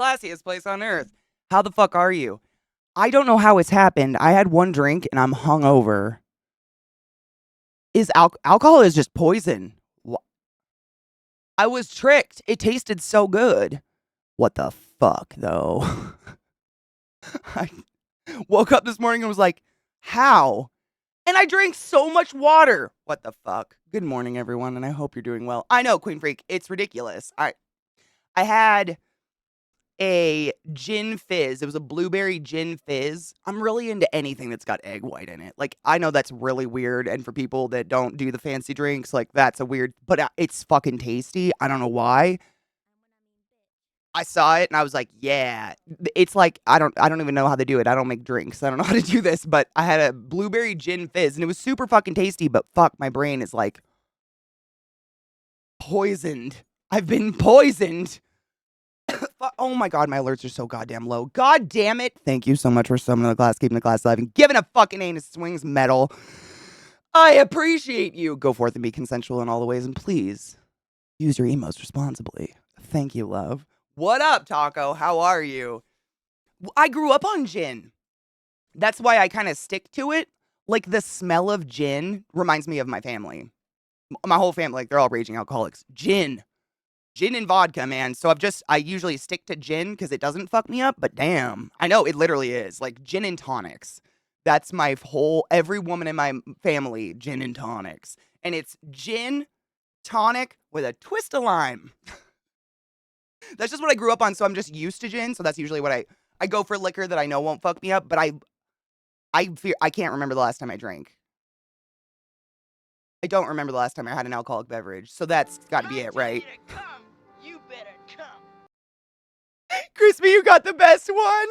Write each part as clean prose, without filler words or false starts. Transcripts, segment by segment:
Classiest place on earth. How the fuck are you? I don't know how it's happened. I had one drink and I'm hungover. Alcohol is just poison. I was tricked. It tasted so good. What the fuck, though? I woke up this morning and was like, how? And I drank so much water. What the fuck? Good morning, everyone, and I hope you're doing well. I know, Queen Freak, it's ridiculous. I had a gin fizz. It was a blueberry gin fizz. I'm really into anything that's got egg white in it. Like, I know that's really weird, and for people that don't do the fancy drinks, like, that's a weird, but it's fucking tasty. I don't know why. I saw it and I was like, yeah. It's like I don't even know how to do it. I don't make drinks. I don't know how to do this, but I had a blueberry gin fizz and it was super fucking tasty, but fuck, my brain is like poisoned. I've been poisoned. Oh my god, my alerts are so goddamn low. God damn it. Thank you so much for summoning the class, keeping the class alive, and giving a fucking anus swings medal. I appreciate you. Go forth and be consensual in all the ways, and please use your emotes responsibly. Thank you, love. What up, Taco? How are you? I grew up on gin. That's why I kind of stick to it. Like, the smell of gin reminds me of my family. My whole family, like, they're all raging alcoholics. Gin. Gin and vodka, man. So I usually stick to gin because it doesn't fuck me up, but damn. I know, it literally is. Like, gin and tonics. That's my every woman in my family, gin and tonics. And it's gin, tonic with a twist of lime. That's just what I grew up on, so I'm just used to gin. So that's usually what I go for liquor that I know won't fuck me up. But I fear I can't remember the last time I drank. I don't remember the last time I had an alcoholic beverage. So that's got to be it, right? You better come. Crispy, you got the best one.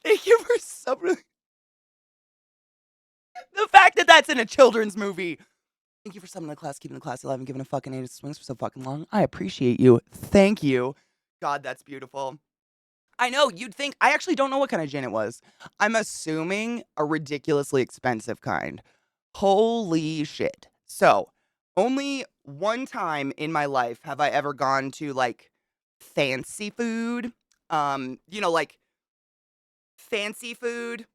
Thank you for subbing. The fact that that's in a children's movie. Thank you for summoning the class, keeping the class alive, and giving a fucking 8 swings for so fucking long. I appreciate you. Thank you. God, that's beautiful. I know, you'd think, I actually don't know what kind of gin it was. I'm assuming a ridiculously expensive kind. Holy shit. So, only one time in my life have I ever gone to, like, fancy food. Like, fancy food.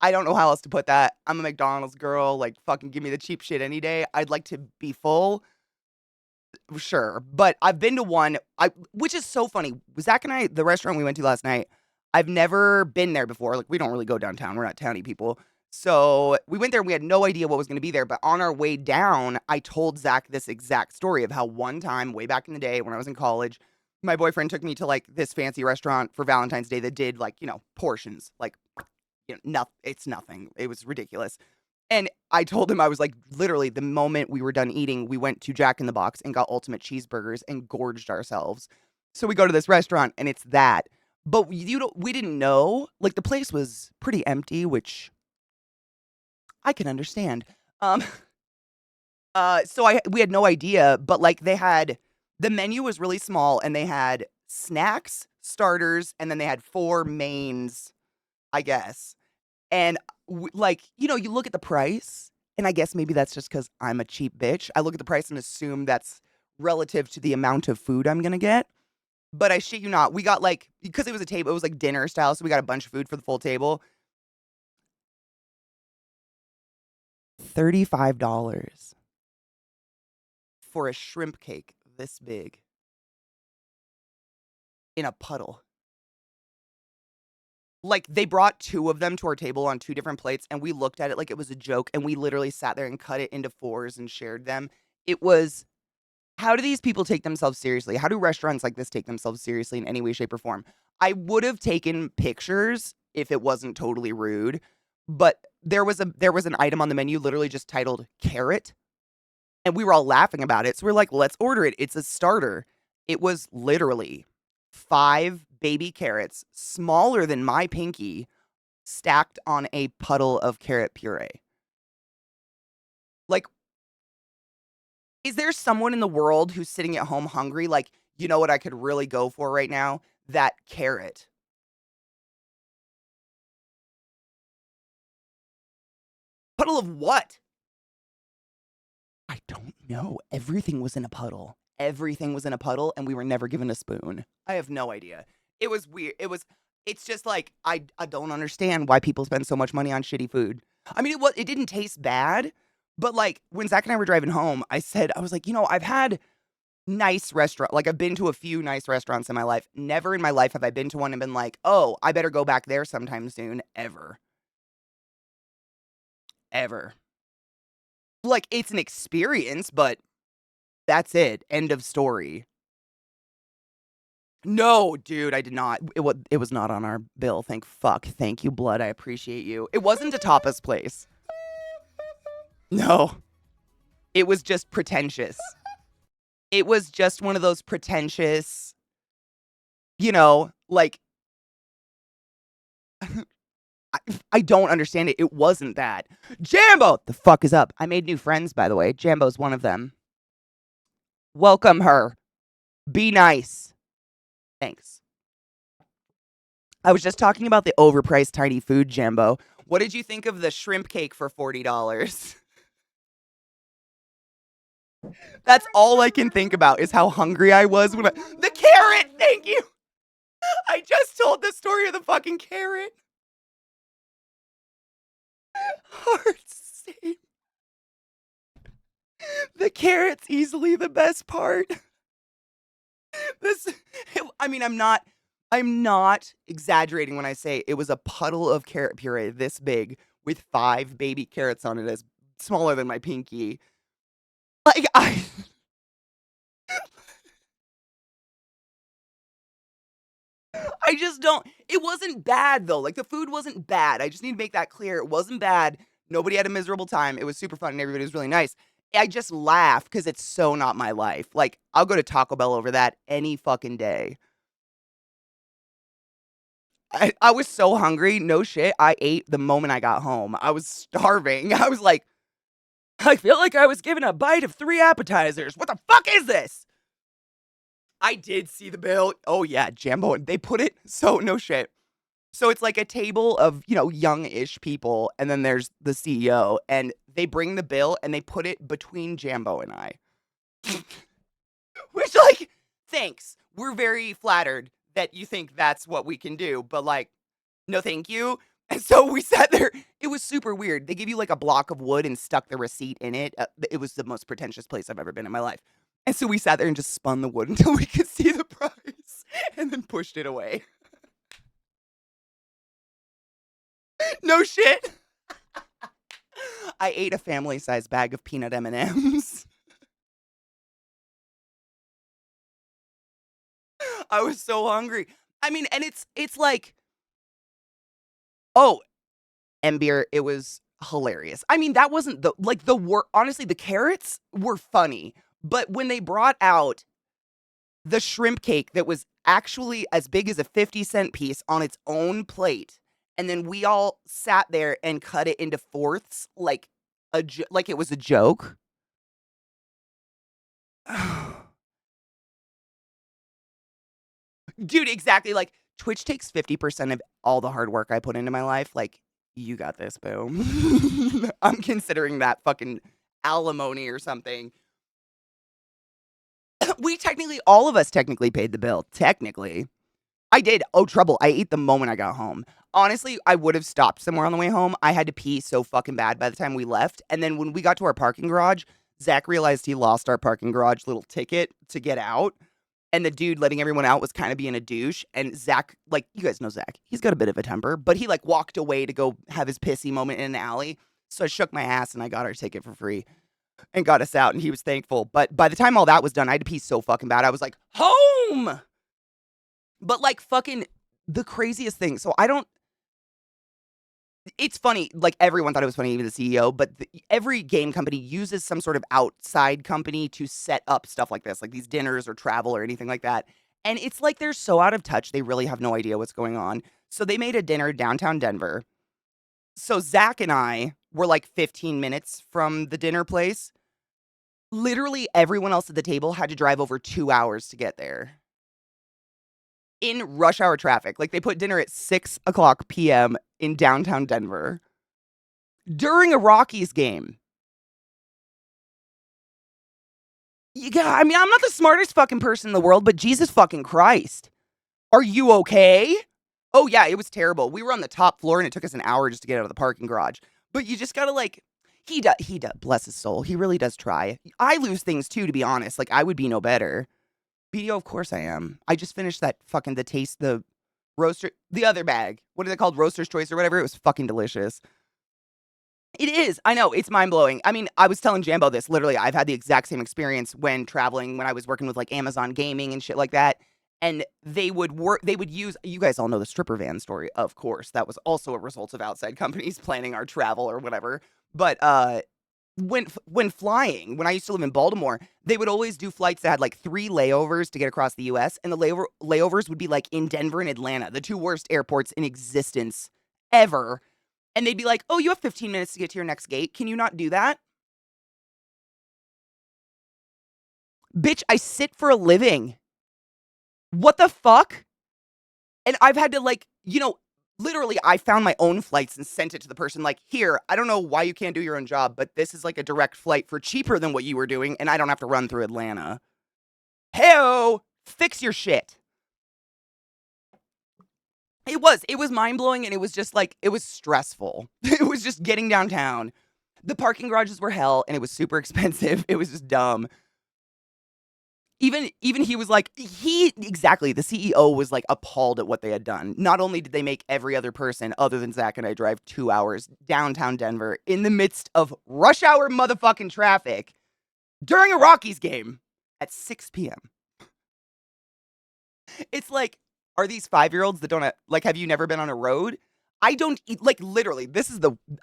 I don't know how else to put that. I'm a McDonald's girl. Like, fucking give me the cheap shit any day. I'd like to be full. Sure. But I've been to one, which is so funny. Zach and I, the restaurant we went to last night, I've never been there before. Like, we don't really go downtown. We're not towny people. So we went there and we had no idea what was going to be there. But on our way down, I told Zach this exact story of how one time, way back in the day when I was in college, my boyfriend took me to, like, this fancy restaurant for Valentine's Day that did, like, portions. Like, it's nothing. It was ridiculous. And I told him, I was like, literally, the moment we were done eating, we went to Jack in the Box and got ultimate cheeseburgers and gorged ourselves. So we go to this restaurant and it's that. But we didn't know. Like, the place was pretty empty, which I can understand. So we had no idea, but, like, the menu was really small and they had snacks, starters, and then they had 4 mains, I guess. And, you look at the price, and I guess maybe that's just because 'cause I'm a cheap bitch. I look at the price and assume that's relative to the amount of food I'm gonna get. But I shit you not, we got, like, because it was a table, it was, like, dinner style, so we got a bunch of food for the full table. $35 for a shrimp cake this big in a puddle. Like, they brought 2 of them to our table on 2 different plates, and we looked at it like it was a joke, and we literally sat there and cut it into 4s and shared them. It was How do these people take themselves seriously? How do restaurants like this take themselves seriously in any way, shape, or form? I would have taken pictures if it wasn't totally rude, but there was an item on the menu literally just titled carrot, and we were all laughing about it. So we're like, let's order it. It's a starter. It was literally 5 baby carrots, smaller than my pinky, stacked on a puddle of carrot puree. Like, is there someone in the world who's sitting at home hungry? Like, you know what I could really go for right now? That carrot. Puddle of what? I don't know. Everything was in a puddle. everything was in a puddle and we were never given a spoon. I have no idea. It was weird. It's just like, I don't understand why people spend so much money on shitty food. I mean, it didn't taste bad, but like when Zach and I were driving home, I was like, I've had nice restaurant. Like I've been to a few nice restaurants in my life. Never in my life have I been to one and been like, oh, I better go back there sometime soon. Ever. Ever. Like it's an experience, but that's it. End of story. No, dude, I did not. It was not on our bill. Thank fuck. Thank you, blood. I appreciate you. It wasn't a tapas place. No. It was just pretentious. It was just one of those pretentious, like I don't understand it. It wasn't that. Jambo, the fuck is up? I made new friends, by the way. Jambo's one of them. Welcome her. Be nice. Thanks. I was just talking about the overpriced tiny food, Jambo. What did you think of the shrimp cake for $40? That's all I can think about is how hungry I was when the carrot, thank you. I just told the story of the fucking carrot. Hearts same. The carrot's easily the best part. I'm not exaggerating when I say it was a puddle of carrot puree this big with 5 baby carrots on it as smaller than my pinky. Like I just don't. It wasn't bad though. Like the food wasn't bad. I just need to make that clear. It wasn't bad. Nobody had a miserable time. It was super fun and everybody was really nice. I just laugh because it's so not my life. Like I'll go to Taco Bell over that any fucking day. I was so hungry. No shit. I ate the moment I got home. I was starving. I was like, I feel like I was given a bite of 3 appetizers. What the fuck is this? I did see the bill. Oh yeah, Jambo. They put it so no shit. So it's like a table of, young-ish people, and then there's the CEO, and they bring the bill and they put it between Jambo and I. Which like, thanks. We're very flattered that you think that's what we can do, but like, no thank you. And so we sat there. It was super weird. They give you like a block of wood and stuck the receipt in it. It was the most pretentious place I've ever been in my life. And so we sat there and just spun the wood until we could see the price and then pushed it away. No shit. I ate a family-sized bag of peanut M&Ms. I was so hungry. I mean, and it's like, oh, and beer, it was hilarious. I mean, that wasn't honestly, the carrots were funny, but when they brought out the shrimp cake that was actually as big as a 50-cent piece on its own plate, and then we all sat there and cut it into fourths like like it was a joke. Dude, exactly. Like Twitch takes 50% of all the hard work I put into my life. Like, you got this, boo. I'm considering that fucking alimony or something. All of us technically paid the bill. Technically. I did. Oh, trouble. I ate the moment I got home. Honestly, I would have stopped somewhere on the way home. I had to pee so fucking bad by the time we left. And then when we got to our parking garage, Zach realized he lost our parking garage little ticket to get out. And the dude letting everyone out was kind of being a douche. And Zach, like, you guys know Zach. He's got a bit of a temper, but he like walked away to go have his pissy moment in an alley. So I shook my ass and I got our ticket for free and got us out. And he was thankful. But by the time all that was done, I had to pee so fucking bad. I was like, home. But like fucking the craziest thing. So it's funny. Like everyone thought it was funny, even the CEO, but every game company uses some sort of outside company to set up stuff like this, like these dinners or travel or anything like that. And it's like they're so out of touch. They really have no idea what's going on. So they made a dinner downtown Denver. So Zach and I were like 15 minutes from the dinner place. Literally everyone else at the table had to drive over 2 hours to get there. In rush hour traffic. Like they put dinner at 6:00 p.m. in downtown Denver during a Rockies game. Yeah, I mean, I'm not the smartest fucking person in the world, but Jesus fucking Christ. Are you okay? Oh, yeah, it was terrible. We were on the top floor, and it took us an hour just to get out of the parking garage. But you just gotta, like, he does, bless his soul. He really does try. I lose things too, to be honest. Like, I would be no better. BDO, of course I am. I just finished that fucking, the roaster, the other bag. What is it called? Roaster's Choice or whatever. It was fucking delicious. It is. I know. It's mind blowing. I mean, I was telling Jambo this. Literally, I've had the exact same experience when traveling, when I was working with like Amazon Gaming and shit like that. And they would work, they would use, you guys all know the stripper van story, of course. That was also a result of outside companies planning our travel or whatever. But when flying, when I used to live in Baltimore, they would always do flights that had like 3 layovers to get across the US. And the layovers would be like in Denver and Atlanta, the 2 worst airports in existence ever. And they'd be like, "Oh, you have 15 minutes to get to your next gate. Can you not do that?" Bitch, I sit for a living. What the fuck? And I've had to like, literally I found my own flights and sent it to the person like, "Here, I don't know why you can't do your own job, but this is like a direct flight for cheaper than what you were doing and I don't have to run through Atlanta." Heyo, fix your shit. It was mind-blowing and it was just like it was stressful. It was just getting downtown. The parking garages were hell and it was super expensive. It was just dumb. Even he was like exactly, the CEO was, like, appalled at what they had done. Not only did they make every other person other than Zach and I drive 2 hours downtown Denver in the midst of rush hour motherfucking traffic during a Rockies game at 6 p.m. It's like, are these 5-year-olds that don't have you never been on a road? I don't eat, like, literally,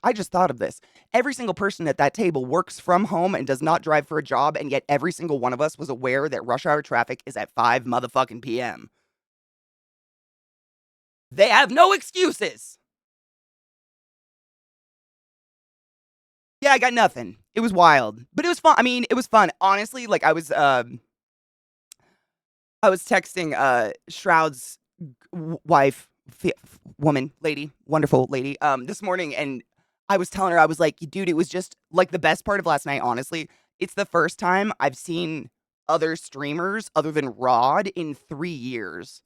I just thought of this. Every single person at that table works from home and does not drive for a job, and yet every single one of us was aware that rush hour traffic is at 5 motherfucking PM. They have no excuses. Yeah, I got nothing. It was wild, but it was fun. I mean, it was fun. Honestly, like, I was texting, Shroud's wife, woman, lady, wonderful lady, this morning, and I was telling her, I was like, dude, it was just like the best part of last night, honestly. It's the first time I've seen other streamers other than Rod in 3 years.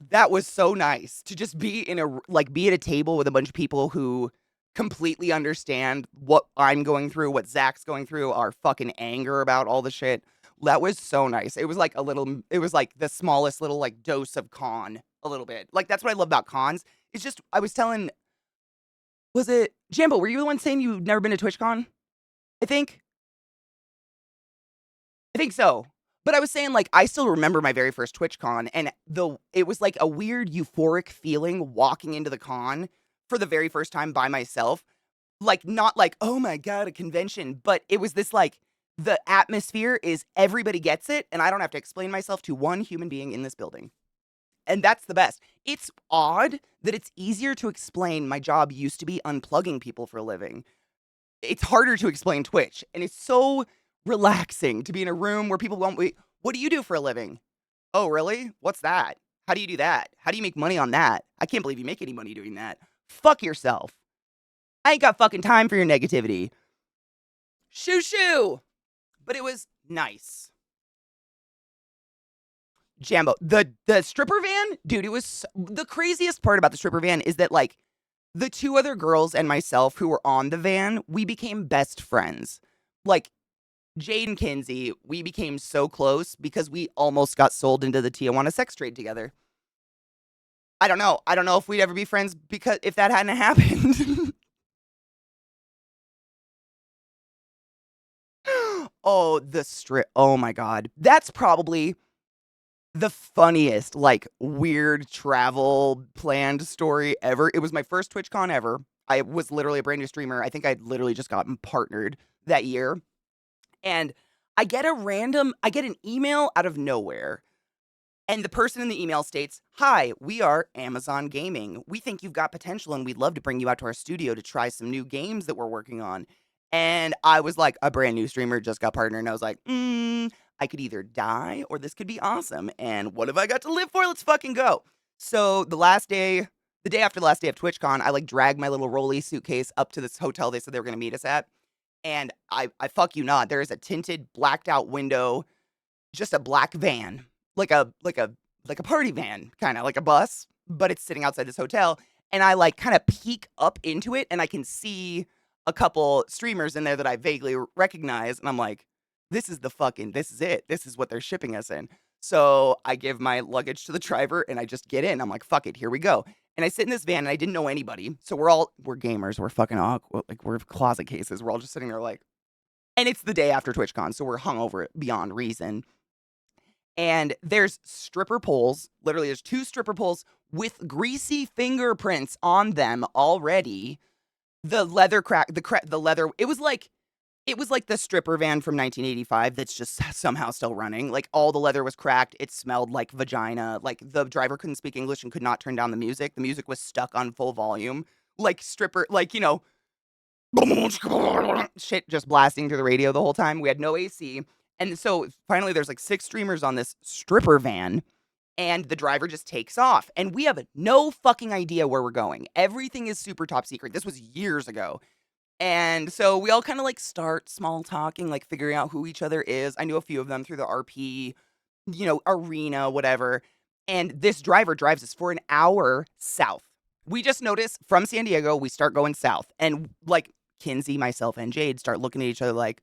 That was so nice to just be at a table with a bunch of people who completely understand what I'm going through, what Zach's going through, our fucking anger about all the shit. That was so nice. It was like the smallest little like dose of con a little bit. Like that's what I love about cons. It's just I was telling, was it Jambo, were you the one saying you've never been to TwitchCon? I think. I think so. But I was saying, like, I still remember my very first TwitchCon, and it was like a weird euphoric feeling walking into the con for the very first time by myself. Like, not like, oh my God, a convention, but it was this like, the atmosphere is everybody gets it, and I don't have to explain myself to one human being in this building. And that's the best. It's odd that it's easier to explain my job used to be unplugging people for a living. It's harder to explain Twitch, and it's so relaxing to be in a room where people won't wait. What do you do for a living? Oh, really? What's that? How do you do that? How do you make money on that? I can't believe you make any money doing that. Fuck yourself. I ain't got fucking time for your negativity. Shoo shoo. But it was nice. Jambo, the stripper van, dude, it was the craziest part about the stripper van is that like the 2 other girls and myself who were on the van, we became best friends. Like Jade and Kinsey, we became so close because we almost got sold into the Tijuana sex trade together. I don't know. I don't know if we'd ever be friends because if that hadn't happened. Oh, the strip. Oh my God. That's probably the funniest, like, weird travel planned story ever. It was my first TwitchCon ever. I was literally a brand new streamer. I think I'd literally just gotten partnered that year. And I get an email out of nowhere. And the person in the email states, "Hi, we are Amazon Gaming. We think you've got potential and we'd love to bring you out to our studio to try some new games that we're working on." And I was like, a brand new streamer, just got partnered, and I was like, I could either die or this could be awesome. And what have I got to live for? Let's fucking go. So the day after the last day of TwitchCon, I like dragged my little rolly suitcase up to this hotel they said they were going to meet us at. And I fuck you not, there is a tinted, blacked out window, just a black van, like a party van, kinda like a bus, but it's sitting outside this hotel, and I, like, kinda peek up into it, and I can see a couple streamers in there that I vaguely recognize, and I'm like, this is it. This is what they're shipping us in. So, I give my luggage to the driver, and I just get in. I'm like, "Fuck it, here we go." And I sit in this van, and I didn't know anybody, so we're gamers, we're fucking like, we're closet cases, we're all just sitting there like and it's the day after TwitchCon, so we're hungover beyond reason. And there's stripper poles. Literally, there's 2 stripper poles with greasy fingerprints on them already. The leather the leather it was like the stripper van from 1985 that's just somehow still running. Like, all the leather was cracked. It smelled like vagina. Like, the driver couldn't speak English and could not turn down the music. The music was stuck on full volume. Like, stripper like, shit just blasting through the radio the whole time. We had no AC. And so finally there's like 6 streamers on this stripper van and the driver just takes off and we have no fucking idea where we're going. Everything is super top secret. This was years ago. And so we all kind of like start small talking, like figuring out who each other is. I knew a few of them through the RP, arena, whatever. And this driver drives us for an hour south. We just notice from San Diego, we start going south. And like Kinsey, myself, and Jade start looking at each other like,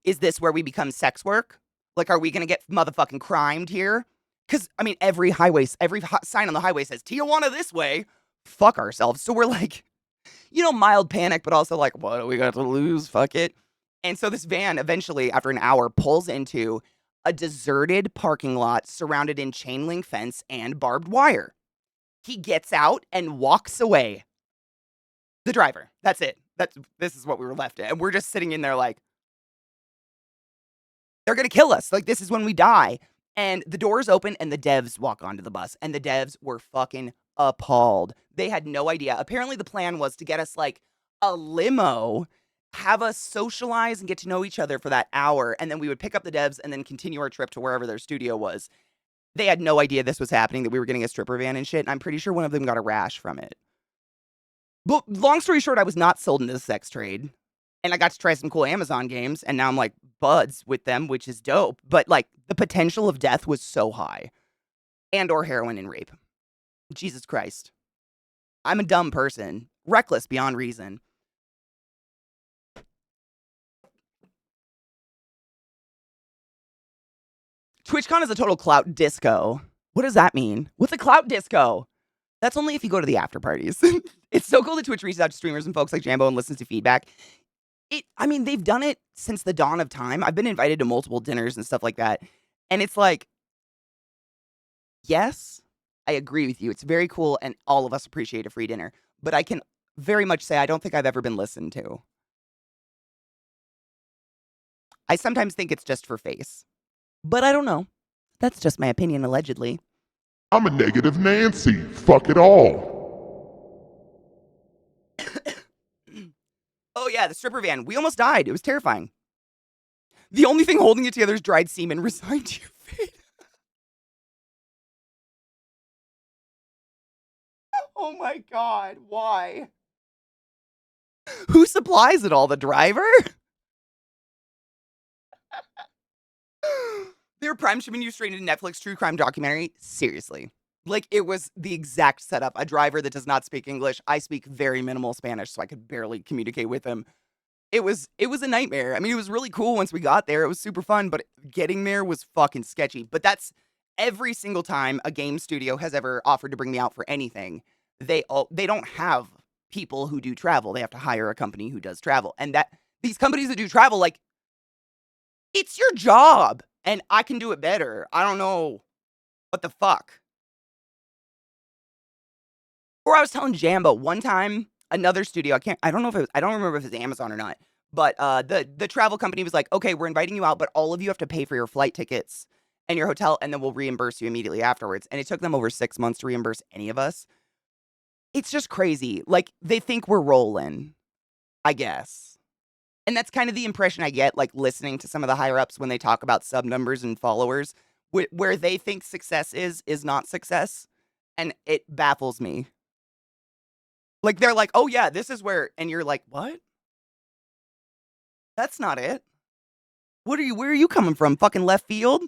is this where we become sex work? Like, are we going to get motherfucking crimed here? Because, I mean, every sign on the highway says Tijuana this way. Fuck ourselves. So we're like, mild panic, but also like, what do we got to lose? Fuck it. And so this van eventually, after an hour, pulls into a deserted parking lot surrounded in chain link fence and barbed wire. He gets out and walks away. The driver. That's it. This is what we were left at. And we're just sitting in there like, they're gonna kill us. Like, this is when we die. And the doors open and the devs walk onto the bus. And the devs were fucking appalled. They had no idea. Apparently the plan was to get us like a limo, have us socialize and get to know each other for that hour. And then we would pick up the devs and then continue our trip to wherever their studio was. They had no idea this was happening, that we were getting a stripper van and shit. And I'm pretty sure one of them got a rash from it. But long story short, I was not sold into the sex trade. And I got to try some cool Amazon games, and now I'm like buds with them, which is dope. But like the potential of death was so high. And or heroin and rape. Jesus Christ. I'm a dumb person. Reckless beyond reason. TwitchCon is a total clout disco. What does that mean? What's a clout disco? That's only if you go to the after parties. It's so cool that Twitch reaches out to streamers and folks like Jambo and listens to feedback. They've done it since the dawn of time. I've been invited to multiple dinners and stuff like that. And it's like, yes, I agree with you. It's very cool, and all of us appreciate a free dinner. But I can very much say I don't think I've ever been listened to. I sometimes think it's just for face. But I don't know. That's just my opinion, allegedly. I'm a negative Nancy. Fuck it all. Oh yeah, the stripper van. We almost died. It was terrifying. The only thing holding it together is dried semen. Resigned to your fate. Oh my god, why? Who supplies it all? The driver? Their Prime shipping you straight into Netflix true crime documentary? Seriously. Like, it was the exact setup. A driver that does not speak English. I speak very minimal Spanish, so I could barely communicate with him. It was a nightmare. I mean, it was really cool once we got there. It was super fun, but getting there was fucking sketchy. But that's every single time a game studio has ever offered to bring me out for anything. They don't have people who do travel. They have to hire a company who does travel. And that these companies that do travel, like, it's your job, and I can do it better. I don't know what the fuck. Or I was telling Jambo one time, another studio, I don't remember if it was Amazon or not, but the travel company was like, okay, we're inviting you out, but all of you have to pay for your flight tickets and your hotel, and then we'll reimburse you immediately afterwards. And it took them over 6 months to reimburse any of us. It's just crazy. Like, they think we're rolling, I guess. And that's kind of the impression I get, like, listening to some of the higher ups when they talk about sub numbers and followers, where they think success is not success. And it baffles me. Like, they're like, "Oh, yeah, this is where," and you're like, "What? That's not it. Where are you coming from? Fucking left field?"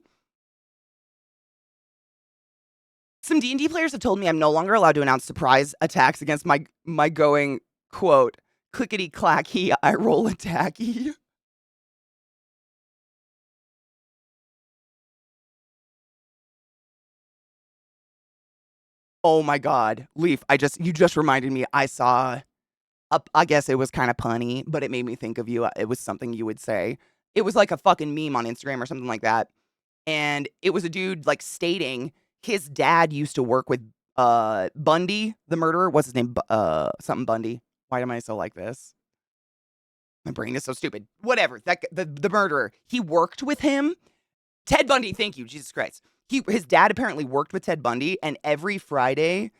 Some D&D players have told me I'm no longer allowed to announce surprise attacks against my going, quote, "clickety clacky, I roll attacky." Oh my god. Leaf, you just reminded me, I saw I guess it was kinda punny, but it made me think of you. It was something you would say. It was like a fucking meme on Instagram or something like that, and it was a dude, like, stating his dad used to work with, Bundy, the murderer. What's his name? Something Bundy. Why am I so like this? My brain is so stupid. Whatever, that g the murderer. He worked with him. Ted Bundy, thank you, Jesus Christ. His dad apparently worked with Ted Bundy, and every Friday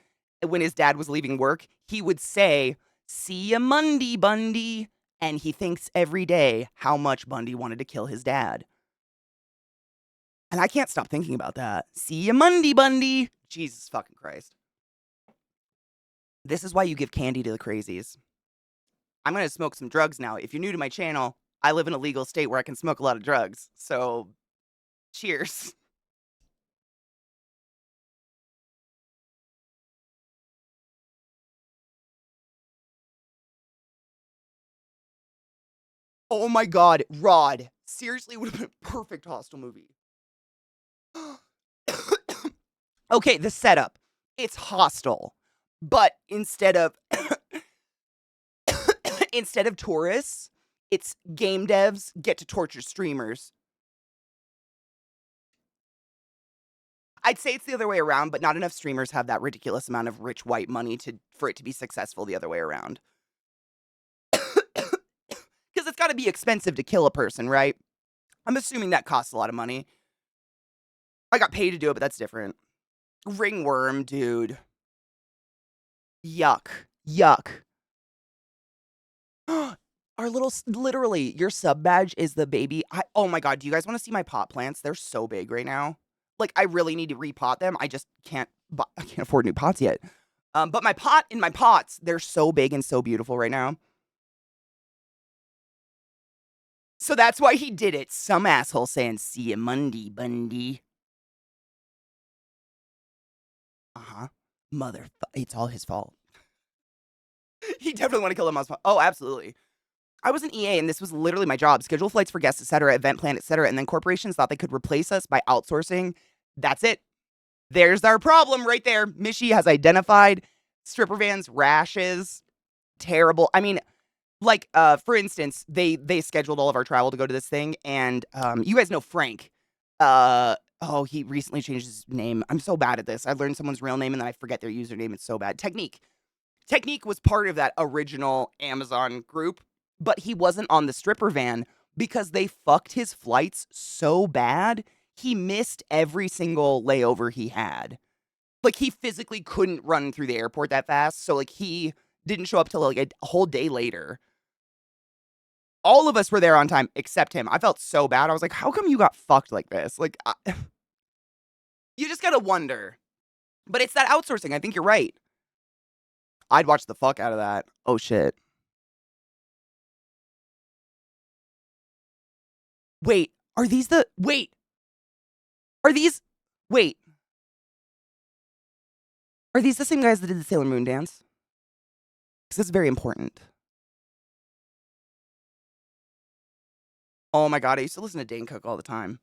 when his dad was leaving work, he would say, "See ya Monday, Bundy," and he thinks every day how much Bundy wanted to kill his dad. And I can't stop thinking about that. "See ya Monday, Bundy." Jesus fucking Christ. This is why you give candy to the crazies. I'm gonna smoke some drugs now. If you're new to my channel, I live in a legal state where I can smoke a lot of drugs. So, cheers. Oh my god, Rod. Seriously, it would have been a perfect Hostel movie. Okay, the setup. It's Hostel, but instead of tourists, it's game devs get to torture streamers. I'd say it's the other way around, but not enough streamers have that ridiculous amount of rich white money for it to be successful the other way around. Because it's got to be expensive to kill a person, right? I'm assuming that costs a lot of money. I got paid to do it, but that's different. Ringworm, dude. Yuck. Yuck. Literally, your sub badge is the baby. Oh my god, do you guys want to see my pot plants? They're so big right now. Like, I really need to repot them. I just can't, I can't afford new pots yet. But my pots, they're so big and so beautiful right now. So that's why he did it. Some asshole saying, "See ya Monday, Bundy." Uh-huh. It's all his fault. He definitely want to kill him on spot. Oh, absolutely. I was an EA, and this was literally my job. Schedule flights for guests, etc., event plan, etc., and then corporations thought they could replace us by outsourcing. That's it. There's our problem right there. Mishy has identified stripper vans, rashes, terrible. I mean, like, for instance, they scheduled all of our travel to go to this thing, and you guys know Frank. He recently changed his name. I'm so bad at this. I learned someone's real name and then I forget their username. It's so bad. Technique was part of that original Amazon group, but he wasn't on the stripper van because they fucked his flights so bad, he missed every single layover he had. Like, he physically couldn't run through the airport that fast, so, like, he didn't show up till, like, a whole day later. All of us were there on time except him. I felt so bad. I was like, how come you got fucked like this? Like, you just gotta wonder. But it's that outsourcing. I think you're right. I'd watch the fuck out of that. Oh, shit. Wait, are these the... Wait. Are these... Wait. Are these the same guys that did the Sailor Moon dance? Because this is very important. Oh my god, I used to listen to Dane Cook all the time.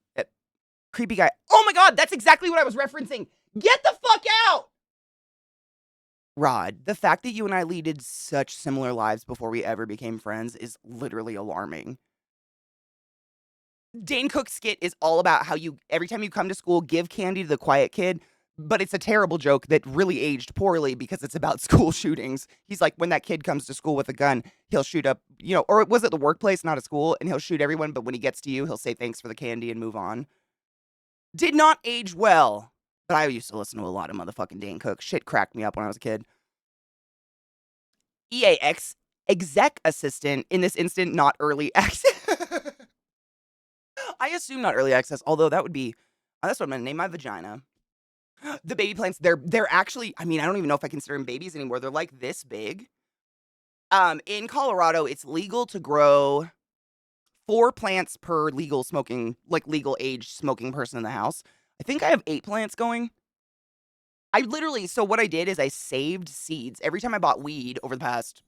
Creepy guy. Oh my god, that's exactly what I was referencing. Get the fuck out! Rod, the fact that you and I leaded such similar lives before we ever became friends is literally alarming. Dane Cook's skit is all about how every time you come to school, give candy to the quiet kid, but it's a terrible joke that really aged poorly because it's about school shootings. He's like, when that kid comes to school with a gun, he'll shoot up, or was it the workplace, not a school, and he'll shoot everyone, but when he gets to you, he'll say thanks for the candy and move on. Did not age well, but I used to listen to a lot of motherfucking Dane Cook. Shit cracked me up when I was a kid. EAX, exec assistant, in this instant, not early access. I assume not early access, although that's what I'm gonna name my vagina. The baby plants, they're actually, I mean, I don't even know if I consider them babies anymore. They're like this big. In Colorado, it's legal to grow 4 plants per legal smoking, like legal age smoking person in the house. I think I have 8 plants going. So what I did is I saved seeds. Every time I bought weed over the past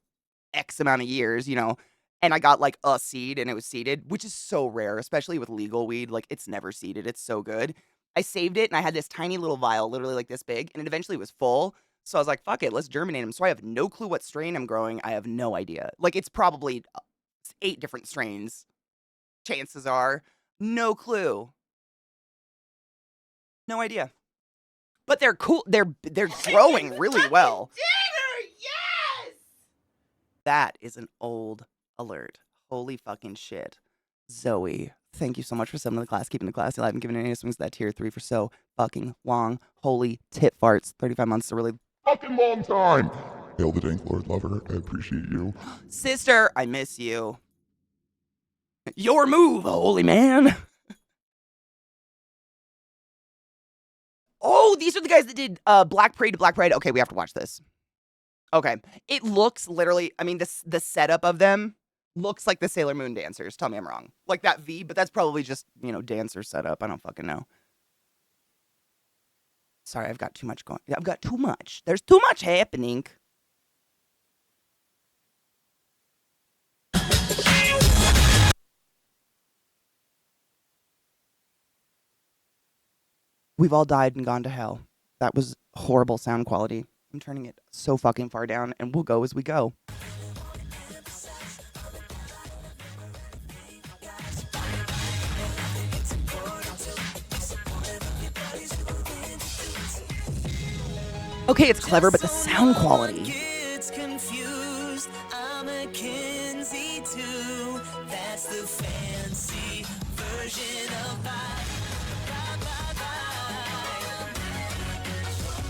X amount of years, and I got like a seed and it was seeded, which is so rare, especially with legal weed. Like it's never seeded. It's so good. I saved it and I had this tiny little vial, literally like this big, and it eventually was full. So I was like, fuck it, let's germinate them. So I have no clue what strain I'm growing. I have no idea. Like it's probably 8 different strains. Chances are. No clue. No idea. But they're cool. They're growing really well. Dinner, yes! That is an old alert. Holy fucking shit. Zoe, thank you so much for subbing to the class, keeping the class alive, and giving any swings that tier 3 for so fucking long. Holy tit farts. 35 months to really Fucking long time. Hail the Dank Lord Lover. I appreciate you. Sister, I miss you. Your move, holy man. Oh, these are the guys that did Black Parade to Black Parade. Okay, we have to watch this. Okay. It looks literally, I mean, the setup of them looks like the Sailor Moon dancers. Tell me I'm wrong. Like that V, but that's probably just, dancer setup. I don't fucking know. Sorry, I've got too much going. I've got too much. There's too much happening. We've all died and gone to hell. That was horrible sound quality. I'm turning it so fucking far down, and we'll go as we go. Okay, it's clever, but the sound quality. Gets confused. I'm a Kinsey too. That's the fancy version of bye.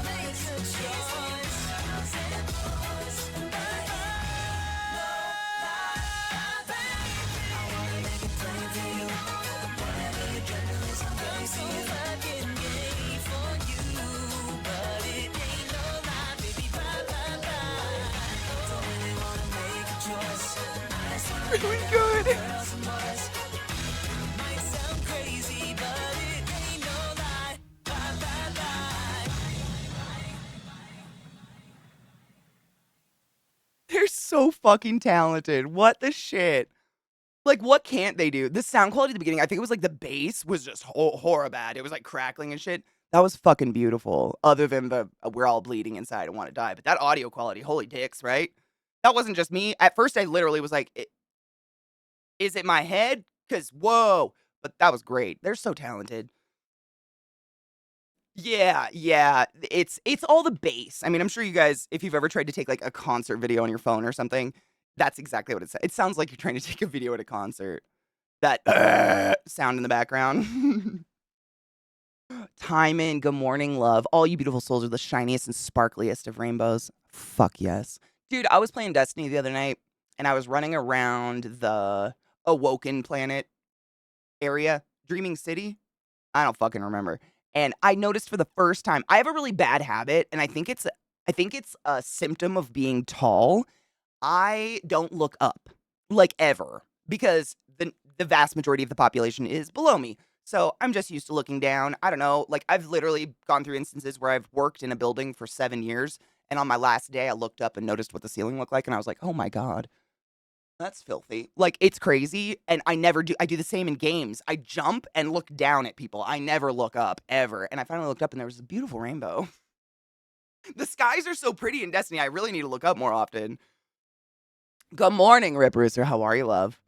Make a choice. I wanna make it plain for you. Whatever your gender is, I'm so fucking gay for you. But it ain't no lie, baby, bye, bye, bye. Don't really wanna make a choice. Really good. Girls and boys. Might sound crazy, but it ain't no lie. Bye, bye, bye. They're so fucking talented. What the shit? Like, what can't they do? The sound quality at the beginning, I think it was like the bass was just horror bad. It was like crackling and shit. That was fucking beautiful. Other than the we're all bleeding inside and want to die. But that audio quality, holy dicks, right? That wasn't just me. At first, I literally was like, is it my head? Because, whoa. But that was great. They're so talented. Yeah. It's all the bass. I mean, I'm sure you guys, if you've ever tried to take like a concert video on your phone or something, that's exactly what it says. It sounds like you're trying to take a video at a concert. That sound in the background. Timon, good morning, love. All you beautiful souls are the shiniest and sparkliest of rainbows. Fuck yes. Dude, I was playing Destiny the other night, and I was running around the Awoken planet area, Dreaming City. I don't fucking remember. And I noticed for the first time, I have a really bad habit, and I think it's a symptom of being tall. I don't look up, like ever, because the vast majority of the population is below me. So I'm just used to looking down. I don't know. Like I've literally gone through instances where I've worked in a building for 7 years, and on my last day, I looked up and noticed what the ceiling looked like, and I was like, oh my God. That's filthy. Like, it's crazy, and I do the same in games. I jump and look down at people. I never look up, ever. And I finally looked up, and there was a beautiful rainbow. The skies are so pretty in Destiny, I really need to look up more often. Good morning, Rip Rooster. How are you, love?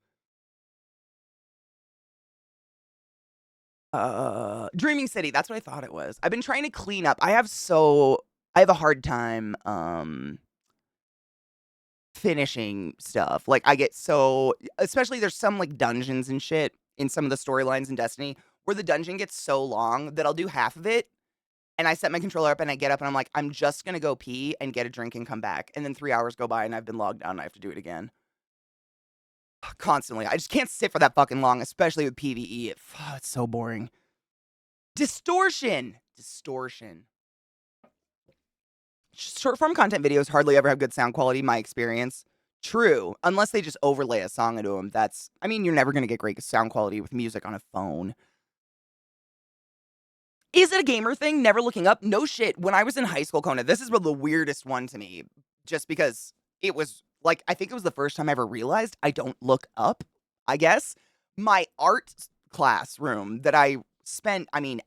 Dreaming City, that's what I thought it was. I've been trying to clean up. I have a hard time, finishing stuff. Like I get especially there's some like dungeons and shit in some of the storylines in Destiny where the dungeon gets so long that I'll do half of it and I set my controller up and I get up and I'm like, I'm just gonna go pee and get a drink and come back. And then 3 hours go by and I've been logged out and I have to do it again. Constantly. I just can't sit for that fucking long, especially with PvE. It's so boring. Distortion. Short form content videos hardly ever have good sound quality, my experience. True. Unless they just overlay a song into them. I mean, you're never going to get great sound quality with music on a phone. Is it a gamer thing? Never looking up? No shit. When I was in high school, Kona, this is the weirdest one to me. Just because it was like, I think it was the first time I ever realized I don't look up, I guess. My art classroom that I spent, I mean,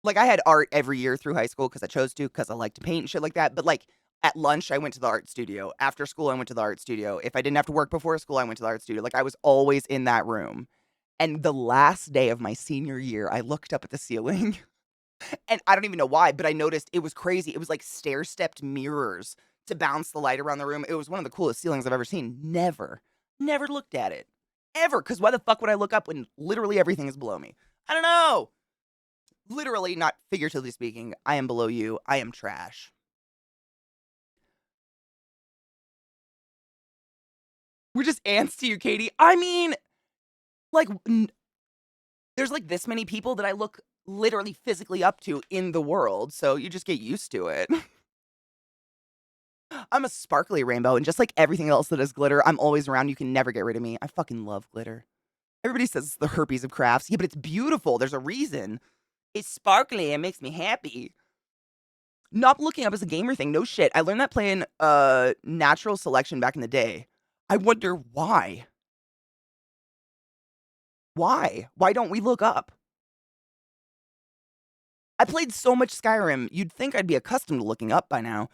like I had art every year through high school because I chose to, because I like to paint and shit like that. But like at lunch, I went to the art studio. After school, I went to the art studio. If I didn't have to work before school, I went to the art studio. Like I was always in that room. And the last day of my senior year, I looked up at the ceiling and I don't even know why, but I noticed it was crazy. It was like stair-stepped mirrors to bounce the light around the room. It was one of the coolest ceilings I've ever seen. Never looked at it. Ever. Because why the fuck would I look up when literally everything is below me? I don't know. Literally, not figuratively speaking, I am below you. I am trash. We're just ants to you, Katie. I mean, like, there's like this many people that I look literally physically up to in the world, so you just get used to it. I'm a sparkly rainbow, and just like everything else that is glitter, I'm always around. You can never get rid of me. I fucking love glitter. Everybody says it's the herpes of crafts. Yeah, but it's beautiful. There's a reason. It's sparkly. It makes me happy. Not looking up as a gamer thing. No shit. I learned that playing natural selection back in the day. I wonder why. Why? Why don't we look up? I played so much Skyrim, you'd think I'd be accustomed to looking up by now.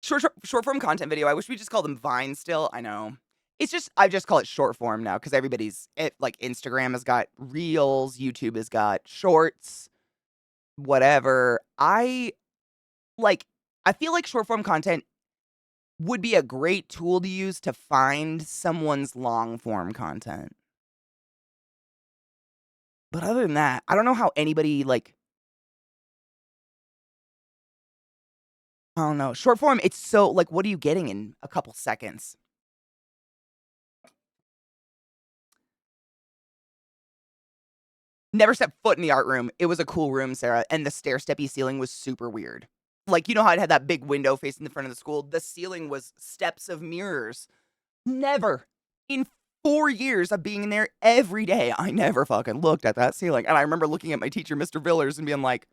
Short form content video. I wish we just called them Vine still. I know. It's just, I just call it short form now because like Instagram has got reels, YouTube has got shorts, whatever. I feel like short form content would be a great tool to use to find someone's long form content. But other than that, I don't know how anybody I don't know. Short form, it's so like, what are you getting in a couple seconds? Never stepped foot in the art room. It was a cool room, Sarah, and the stair-steppy ceiling was super weird. Like, you know how it had that big window facing the front of the school? The ceiling was steps of mirrors. Never. In 4 years of being in there every day, I never fucking looked at that ceiling. And I remember looking at my teacher, Mr. Villers, and being like,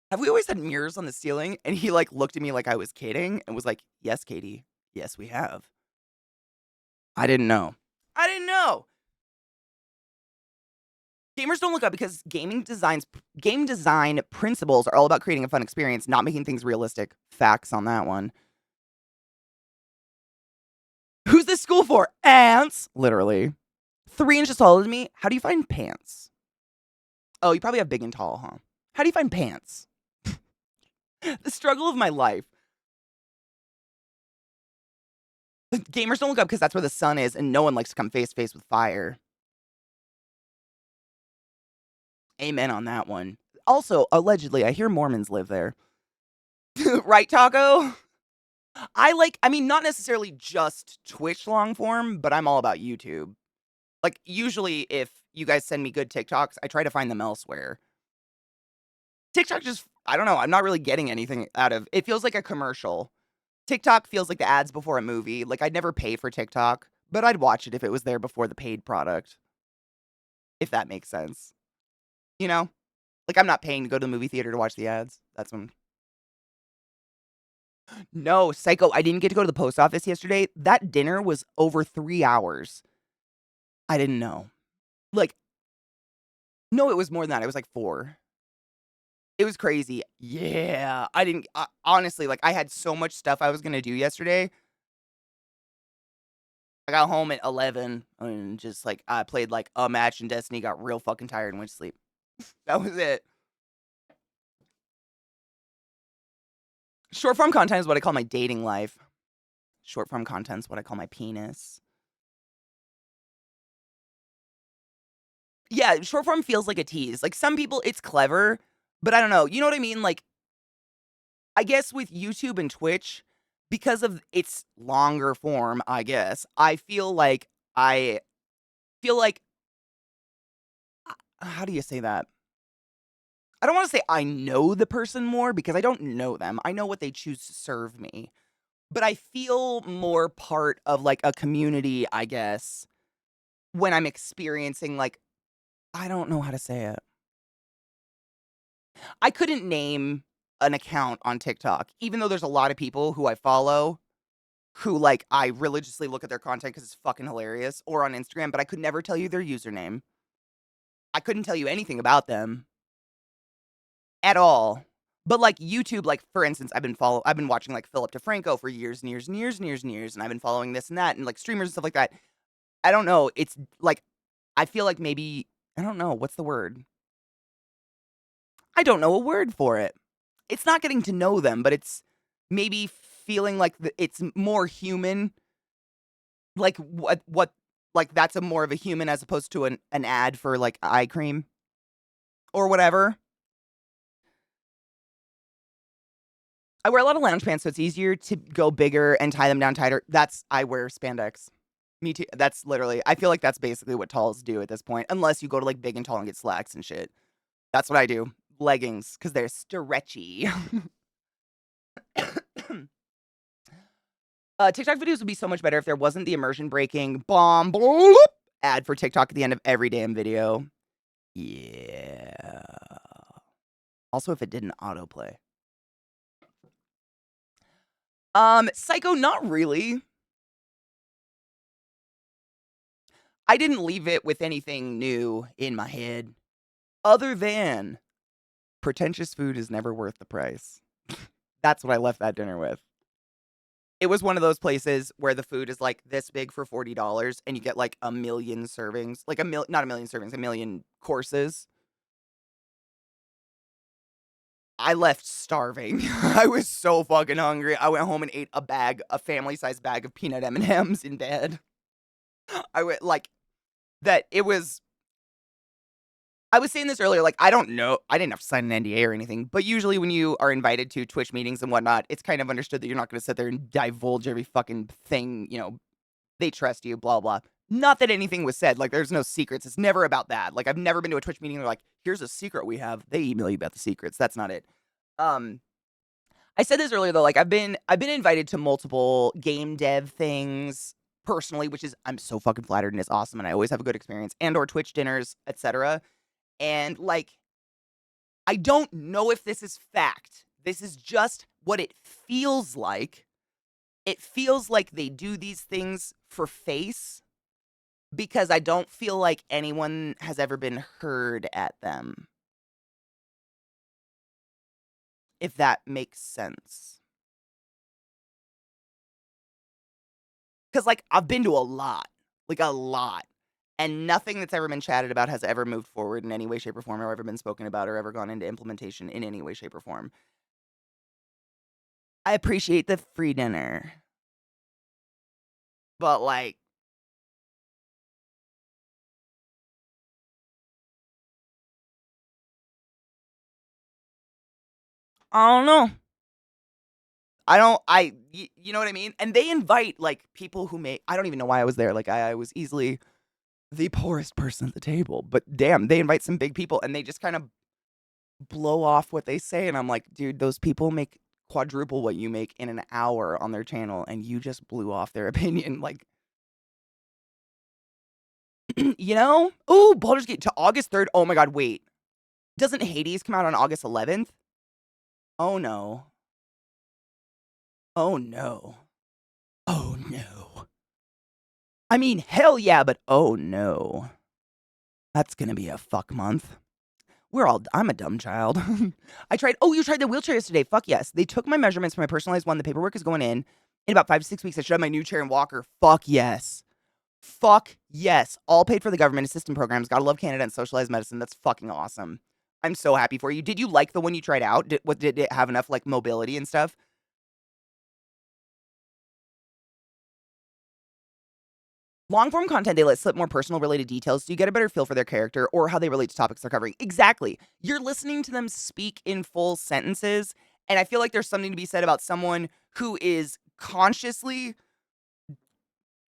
have we always had mirrors on the ceiling? And he like looked at me like I was kidding and was like, yes, Katie. Yes, we have. I didn't know. I didn't know. Gamers don't look up because game design principles are all about creating a fun experience, not making things realistic. Facts on that one. Who's this school for? Ants. Literally. 3 inches taller than me. How do you find pants? Oh, you probably have big and tall, huh? How do you find pants? The struggle of my life. Gamers don't look up because that's where the sun is, and no one likes to come face to face with fire. Amen on that one. Also, allegedly, I hear Mormons live there. Right, Taco? I mean, not necessarily just Twitch long form, but I'm all about YouTube. Like, usually if you guys send me good TikToks, I try to find them elsewhere. TikTok just, I don't know, I'm not really getting anything out of it. Feels like a commercial. TikTok feels like the ads before a movie. Like, I'd never pay for TikTok, but I'd watch it if it was there before the paid product. If that makes sense. You know? Like, I'm not paying to go to the movie theater to watch the ads. That's when. No, psycho. I didn't get to go to the post office yesterday. That dinner was over 3 hours. I didn't know. Like, no, it was more than that. It was like 4. It was crazy. Yeah. Honestly, like, I had so much stuff I was going to do yesterday. I got home at 11 and just, like, I played, like, a match in Destiny, got real fucking tired and went to sleep. That was it. Short form content is what I call my dating life. Short form content is what I call my penis. Yeah, short form feels like a tease. Like, some people, it's clever, but I don't know. You know what I mean? Like, I guess with YouTube and Twitch, because of its longer form, I guess, I feel like how do you say that? I don't want to say I know the person more because I don't know them. I know what they choose to serve me. but I feel more part of, like, a community, I guess, when I'm experiencing, like, I don't know how to say it. I couldn't name an account on TikTok, even though there's a lot of people who I follow who, like, I religiously look at their content because it's fucking hilarious, or on Instagram, but I could never tell you their username. I couldn't tell you anything about them at all. But, like, YouTube, like, for instance, I've been watching, like, Philip DeFranco for years and years and years and years and years, and I've been following this and that and, like, streamers and stuff like that. I don't know, it's, like, I feel like maybe I don't know, what's the word? I don't know a word for it. It's not getting to know them, but it's maybe feeling like it's more human, like, what like, that's a more of a human as opposed to an ad for, like, eye cream or whatever. I wear a lot of lounge pants, so it's easier to go bigger and tie them down tighter. I wear spandex. Me too. That's literally I feel like that's basically what talls do at this point, unless you go to, like, big and tall and get slacks and shit. That's what I do. Leggings, because 'cause they're stretchy. TikTok videos would be so much better if there wasn't the immersion breaking bomb bloop ad for TikTok at the end of every damn video. Yeah. Also, if it didn't autoplay. Psycho, not really. I didn't leave it with anything new in my head, other than pretentious food is never worth the price. That's what I left that dinner with. It was one of those places where the food is, like, this big for $40 and you get, like, a million servings. Like, not a million servings, a million courses. I left starving. I was so fucking hungry. I went home and ate a family-sized bag of peanut M&Ms in bed. I went, like, that it was I was saying this earlier, like, I don't know I didn't have to sign an NDA or anything, but usually when you are invited to Twitch meetings and whatnot, it's kind of understood that you're not gonna sit there and divulge every fucking thing, they trust you, blah, blah. Not that anything was said, like, there's no secrets, it's never about that. Like, I've never been to a Twitch meeting and they're like, "Here's a secret we have." They email you about the secrets, that's not it. Um, I said this earlier though, like, I've been invited to multiple game dev things personally, which is I'm so fucking flattered and it's awesome and I always have a good experience, and or Twitch dinners, etc. And, like, I don't know if this is fact. This is just what it feels like. It feels like they do these things for face because I don't feel like anyone has ever been heard at them. If that makes sense. Because, like, I've been to a lot. Like, a lot. And nothing that's ever been chatted about has ever moved forward in any way, shape, or form, or ever been spoken about, or ever gone into implementation in any way, shape, or form. I appreciate the free dinner. But, like, I don't know. You know what I mean? And they invite, like, people who I don't even know why I was there. Like, I was easily the poorest person at the table. But damn, they invite some big people and they just kind of blow off what they say. And I'm like, dude, those people make quadruple what you make in an hour on their channel. And you just blew off their opinion. Like, Oh, Baldur's Gate to August 3rd. Oh my God, wait. Doesn't Hades come out on August 11th? Oh no. Oh no. Oh no. I mean, hell yeah, but oh no. That's gonna be a fuck month. I'm a dumb child. You tried the wheelchair yesterday. Fuck yes. They took my measurements for my personalized one. The paperwork is going in. In about 5 to 6 weeks, I should have my new chair and walker. Fuck yes. Fuck yes. All paid for the government assistance programs. Gotta love Canada and socialized medicine. That's fucking awesome. I'm so happy for you. Did you like the one you tried out? Did it have enough, like, mobility and stuff? Long form content, they let slip more personal related details so you get a better feel for their character or how they relate to topics they're covering. Exactly. You're listening to them speak in full sentences, and I feel like there's something to be said about someone who is consciously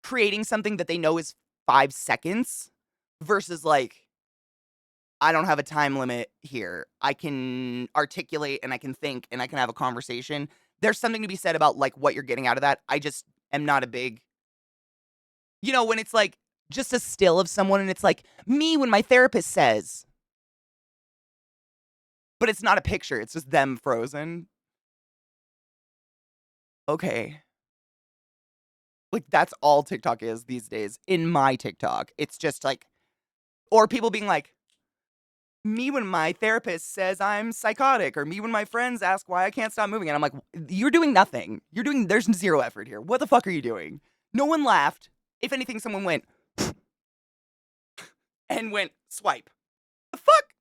creating something that they know is 5 seconds versus, like, I don't have a time limit here. I can articulate and I can think and I can have a conversation. there's something to be said about, like, what you're getting out of that. I just am not a big when it's, like, just a still of someone and it's, like, me when my therapist says, but it's not a picture, it's just them frozen. Okay. Like, that's all TikTok is these days in my TikTok. It's just, like or people being like, "Me when my therapist says I'm psychotic," or "Me when my friends ask why I can't stop moving," and I'm like, "You're doing nothing. There's 0 effort here. What the fuck are you doing?" No one laughed. If anything, someone went and went, "Swipe." The fuck?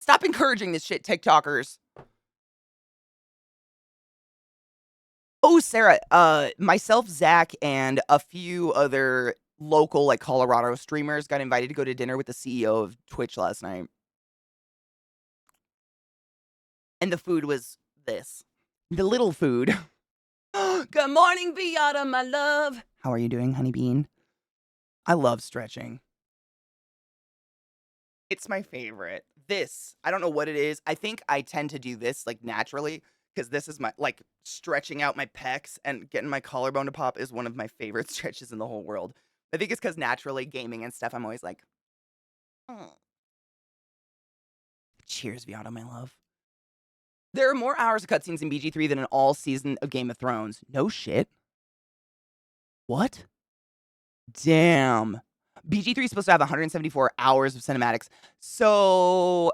Stop encouraging this shit, TikTokers. Oh, Sarah, myself, Zach, and a few other local, like, Colorado streamers got invited to go to dinner with the CEO of Twitch last night. And the food was this. The little food. Good morning, Viata, my love. How are you doing, honey bean? I love stretching. It's my favorite. This, I don't know what it is. I think I tend to do this, like, naturally, because this is my, like, stretching out my pecs and getting my collarbone to pop is one of my favorite stretches in the whole world. I think it's because naturally gaming and stuff, I'm always like, oh. Cheers, Viata, my love. There are more hours of cutscenes in BG3 than in all season of Game of Thrones. No shit. What? Damn. BG3 is supposed to have 174 hours of cinematics. So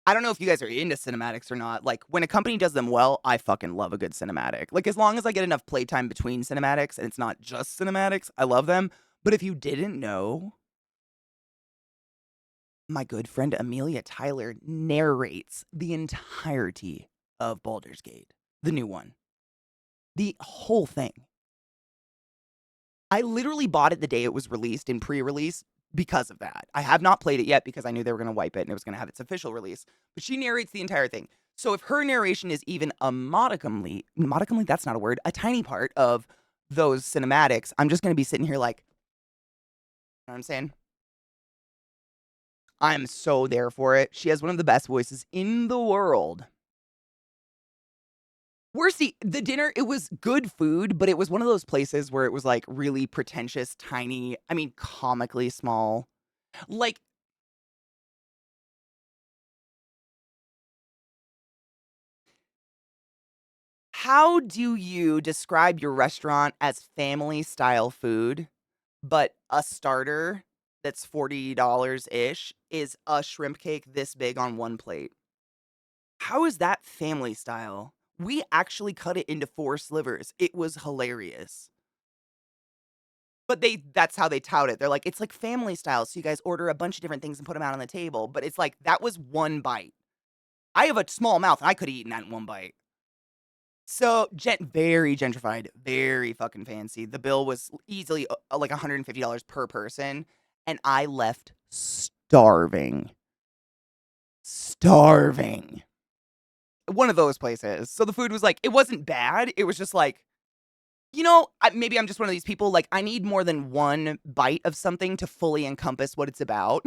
I don't know if you guys are into cinematics or not. Like, when a company does them well, I fucking love a good cinematic. Like, as long as I get enough playtime between cinematics and it's not just cinematics, I love them. But if you didn't know, my good friend Amelia Tyler narrates the entirety of Baldur's Gate, the new one. The whole thing. I literally bought it the day it was released in pre-release because of that. I have not played it yet because I knew they were going to wipe it and it was going to have its official release. But she narrates the entire thing. So if her narration is even a modicumly, that's not a word, a tiny part of those cinematics, I'm just going to be sitting here like, you know what I'm saying? I'm so there for it. She has one of the best voices in the world. The dinner, it was good food, but it was one of those places where it was, like, really pretentious, tiny, I mean, comically small. Like, how do you describe your restaurant as family-style food, but a starter that's $40-ish is a shrimp cake this big on one plate? How is that family style? We actually cut it into 4 slivers. It was hilarious. But that's how they tout it. They're like, "It's like family style, so you guys order a bunch of different things and put them out on the table." But it's like, that was 1 bite. I have a small mouth, and I coulda eaten that in 1 bite. So, very gentrified, very fucking fancy. The bill was easily, like, $150 per person, and I left starving. Starving. One of those places. So the food was like, it wasn't bad, it was just like, maybe I'm just one of these people, like, I need more than 1 bite of something to fully encompass what it's about.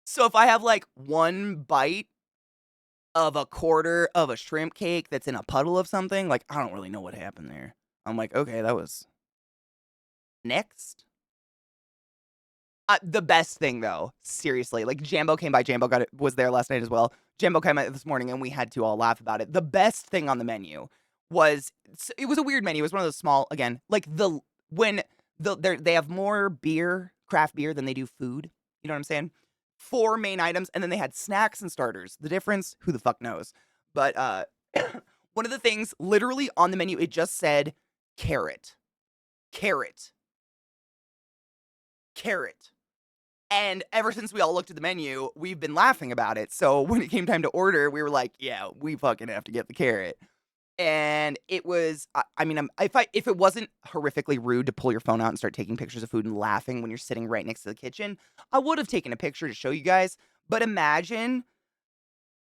So if I have, like, 1 bite of a quarter of a shrimp cake that's in a puddle of something, like, I don't really know what happened there. I'm like, "Okay, that was next." The best thing, though, seriously, like, Jambo came by, Jambo was there last night as well. Jambo came out this morning, and we had to all laugh about it. The best thing on the menu was it was a weird menu. It was one of those small, again, like, they have more beer, craft beer, than they do food. You know what I'm saying? 4 main items, and then they had snacks and starters. The difference, who the fuck knows? But, one of the things literally on the menu, it just said carrot. Carrot. Carrot. And ever since we all looked at the menu, we've been laughing about it. So when it came time to order, we were like, "Yeah, we fucking have to get the carrot." And it was, I mean, if it wasn't horrifically rude to pull your phone out and start taking pictures of food and laughing when you're sitting right next to the kitchen, I would have taken a picture to show you guys. But imagine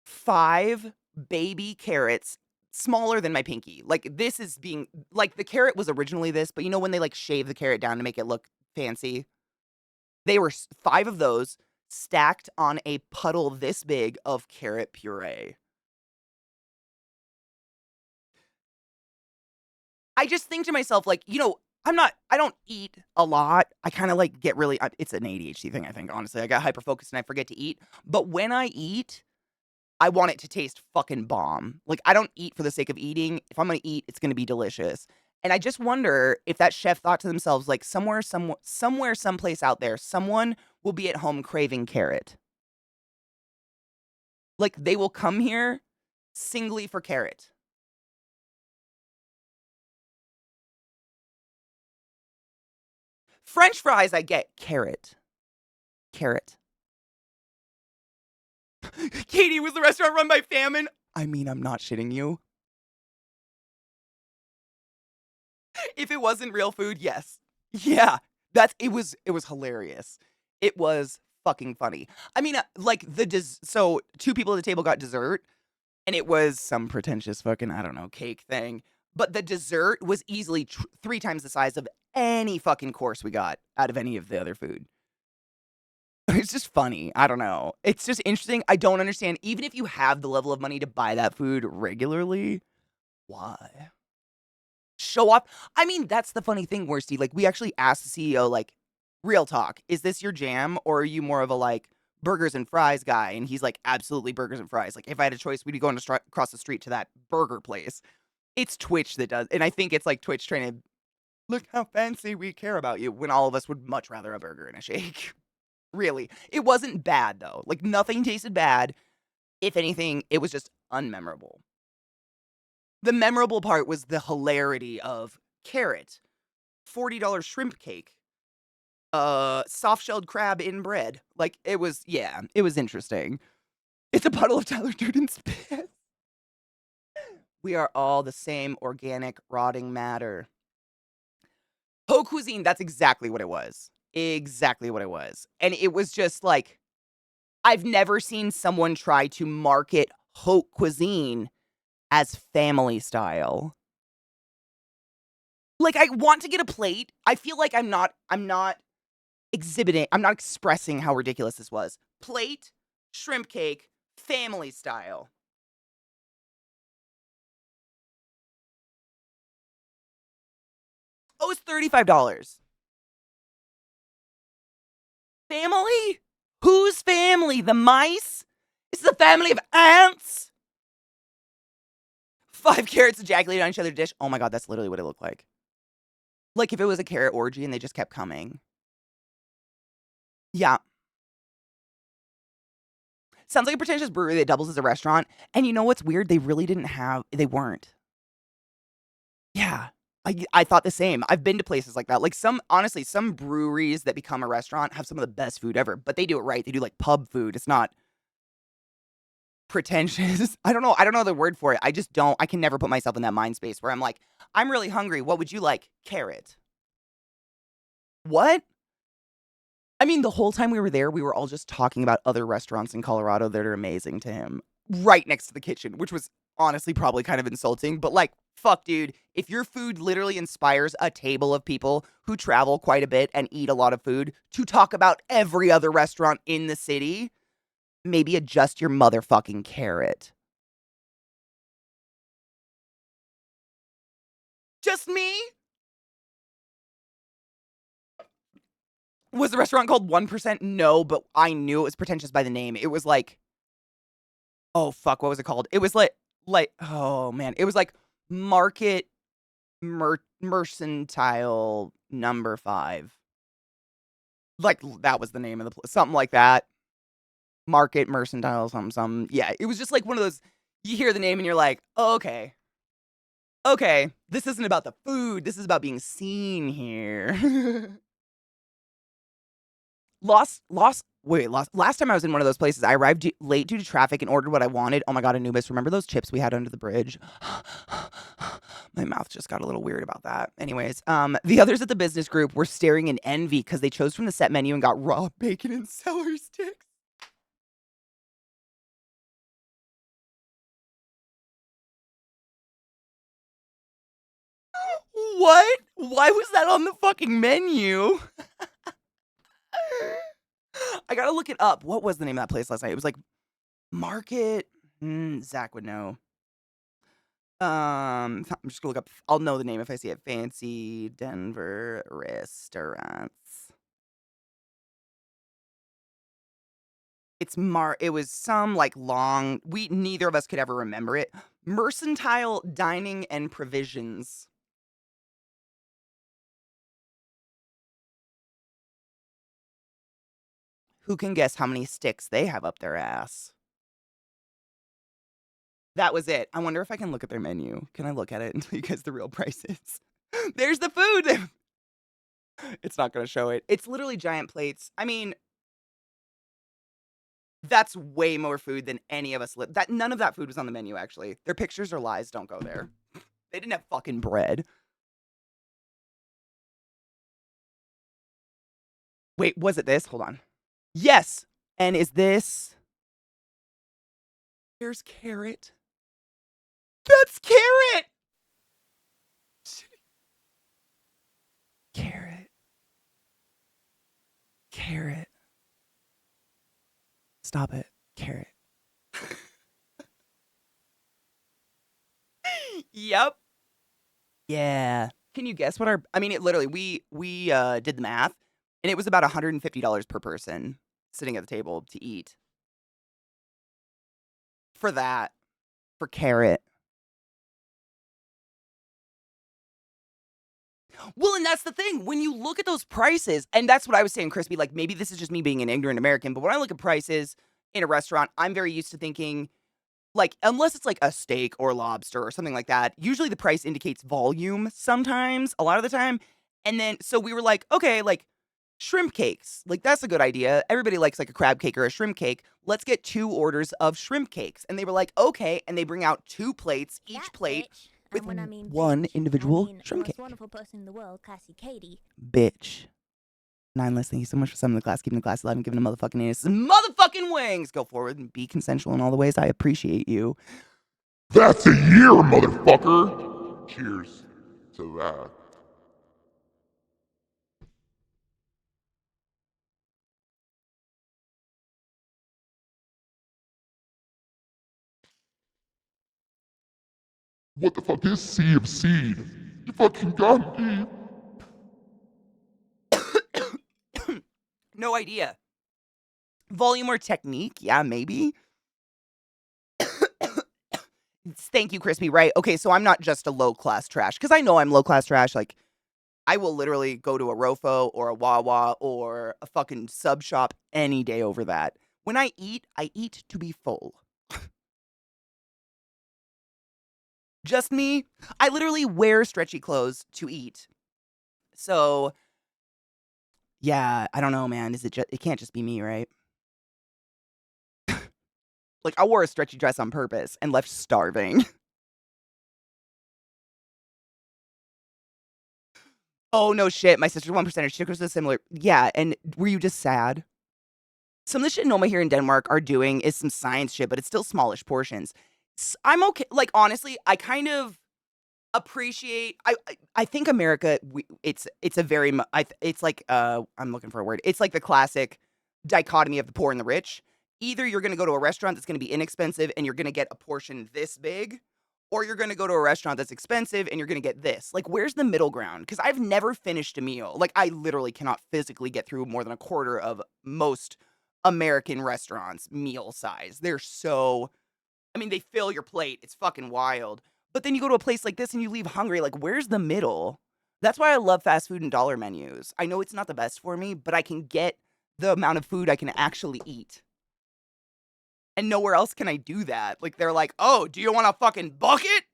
5 baby carrots smaller than my pinky. Like, this is being, like, the carrot was originally this, but you know when they, like, shave the carrot down to make it look fancy? They were 5 of those stacked on a puddle this big of carrot puree. I just think to myself, like, I don't eat a lot. I kind of like get really, it's an ADHD thing, I think, honestly. I got hyper focused and I forget to eat. But when I eat, I want it to taste fucking bomb. Like, I don't eat for the sake of eating. If I'm gonna eat, it's gonna be delicious. And I just wonder if that chef thought to themselves, like, somewhere, someplace out there, someone will be at home craving carrot. Like, they will come here singly for carrot. French fries, I get. Carrot. Carrot. Katie, was the restaurant run by famine? I mean, I'm not shitting you. If it wasn't real food, yes. Yeah. It was hilarious. It was fucking funny. I mean, like so 2 people at the table got dessert and it was some pretentious fucking, I don't know, cake thing. But the dessert was easily 3 times the size of any fucking course we got out of any of the other food. It's just funny. I don't know. It's just interesting. I don't understand. Even if you have the level of money to buy that food regularly, why? Show off. I mean, that's the funny thing, Worsty. Like, we actually asked the CEO, like, real talk, is this your jam? Or are you more of a, like, burgers and fries guy? And he's like, absolutely burgers and fries. Like, if I had a choice, we'd be going across the street to that burger place. It's Twitch that does. And I think it's like Twitch trying to, look how fancy we care about you, when all of us would much rather a burger and a shake. Really. It wasn't bad, though. Like, nothing tasted bad. If anything, it was just unmemorable. The memorable part was the hilarity of carrot, $40 shrimp cake, soft-shelled crab in bread. Like, it was interesting. It's a puddle of Tyler Durden's piss. We are all the same organic rotting matter. Haute cuisine, that's exactly what it was. Exactly what it was. And it was just like, I've never seen someone try to market haute cuisine as family style. Like, I want to get a plate. I feel like I'm not expressing how ridiculous this was. Plate, shrimp cake, family style. Oh, it's $35. Family? Whose family? The mice? This is a family of ants? 5 carrots ejaculated on each other's dish. Oh my god, that's literally what it looked like. Like if it was a carrot orgy and they just kept coming. Yeah. Sounds like a pretentious brewery that doubles as a restaurant. And you know what's weird? They weren't. Yeah. I thought the same. I've been to places like that. Like some breweries that become a restaurant have some of the best food ever, but they do it right. They do like pub food. It's not pretentious. I don't know the word for it. I can never put myself in that mind space where I'm like, I'm really hungry. What would you like? Carrot. What? I mean, the whole time we were there, we were all just talking about other restaurants in Colorado that are amazing to him. Right next to the kitchen, which was honestly probably kind of insulting, but like, fuck, dude. If your food literally inspires a table of people who travel quite a bit and eat a lot of food to talk about every other restaurant in the city, maybe adjust your motherfucking carrot. Just me? Was the restaurant called 1%? No, but I knew it was pretentious by the name. It was like, oh fuck, what was it called? It was oh man, it was like Market Mercantile number 5. Like that was the name of the place, something like that. Market Mercantile, something. Yeah, it was just like one of those. You hear the name and you're like, oh, okay, this isn't about the food. This is about being seen here. Last time I was in one of those places, I arrived late due to traffic and ordered what I wanted. Oh my god, Anubis, remember those chips we had under the bridge? My mouth just got a little weird about that. Anyways, the others at the business group were staring in envy because they chose from the set menu and got raw bacon and celery sticks. What? Why was that on the fucking menu? I gotta look it up. What was the name of that place last night? It was like Market. Zach would know. I'm just gonna look up. I'll know the name if I see it. Fancy Denver restaurants. It was some like long. Neither of us could ever remember it. Mercantile Dining and Provisions. Who can guess how many sticks they have up their ass? That was it. I wonder if I can look at their menu. Can I look at it and tell you guys the real prices? There's the food. It's not going to show it. It's literally giant plates. I mean, that's way more food than any of us none of that food was on the menu, actually. Their pictures are lies. Don't go there. They didn't have fucking bread. Wait, was it this? Hold on. Yes. And is this? There's carrot. That's carrot. Carrot. Carrot. Stop it. Carrot. Yep. Yeah. Can you guess what I mean, it literally, we did the math, and it was about $150 per person sitting at the table to eat. For that. For carrot. Well, and that's the thing. When you look at those prices, and that's what I was saying, Crispy, like maybe this is just me being an ignorant American, but when I look at prices in a restaurant, I'm very used to thinking, like, unless it's like a steak or lobster or something like that, usually the price indicates volume sometimes, a lot of the time. And then, so we were like, okay, like shrimp cakes, like that's a good idea. Everybody likes like a crab cake or a shrimp cake. Let's get 2 orders of shrimp cakes. And they were like, okay. And they bring out 2 plates, each That plate bitch. with And when I mean one bitch, individual I mean shrimp most cake. wonderful person in the world, ClassyKatie. Bitch. 9 thank you so much for summoning the class, keeping the class alive, and giving a motherfucking anus motherfucking wings. Go forward and be consensual in all the ways. I appreciate you. That's a year, motherfucker! Cheers to that. What the fuck is Sea of Seed? You fucking got me. No idea. Volume or technique? Yeah, maybe. Thank you, Crispy. Right. Okay, so I'm not just a low class trash, because I know I'm low class trash. Like, I will literally go to a Rofo or a Wawa or a fucking sub shop any day over that. When I eat to be full. Just me. I literally wear stretchy clothes to eat. So, yeah, I don't know, man. It can't just be me, right? Like, I wore a stretchy dress on purpose and left starving. Oh, no shit. My sister's 1%er. She took us to a similar. Yeah, and were you just sad? Some of the shit Noma here in Denmark are doing is some science shit, but it's still smallish portions. I'm okay. Like, honestly, I kind of appreciate. I think America. It's a very. It's like I'm looking for a word. It's like the classic dichotomy of the poor and the rich. Either you're going to go to a restaurant that's going to be inexpensive and you're going to get a portion this big, or you're going to go to a restaurant that's expensive and you're going to get this. Like, where's the middle ground? Because I've never finished a meal. Like, I literally cannot physically get through more than a quarter of most American restaurants meal size. They're so. I mean, they fill your plate. It's fucking wild. But then you go to a place like this and you leave hungry. Like, where's the middle? That's why I love fast food and dollar menus. I know it's not the best for me, but I can get the amount of food I can actually eat. And nowhere else can I do that. Like, they're like, oh, do you want a fucking bucket?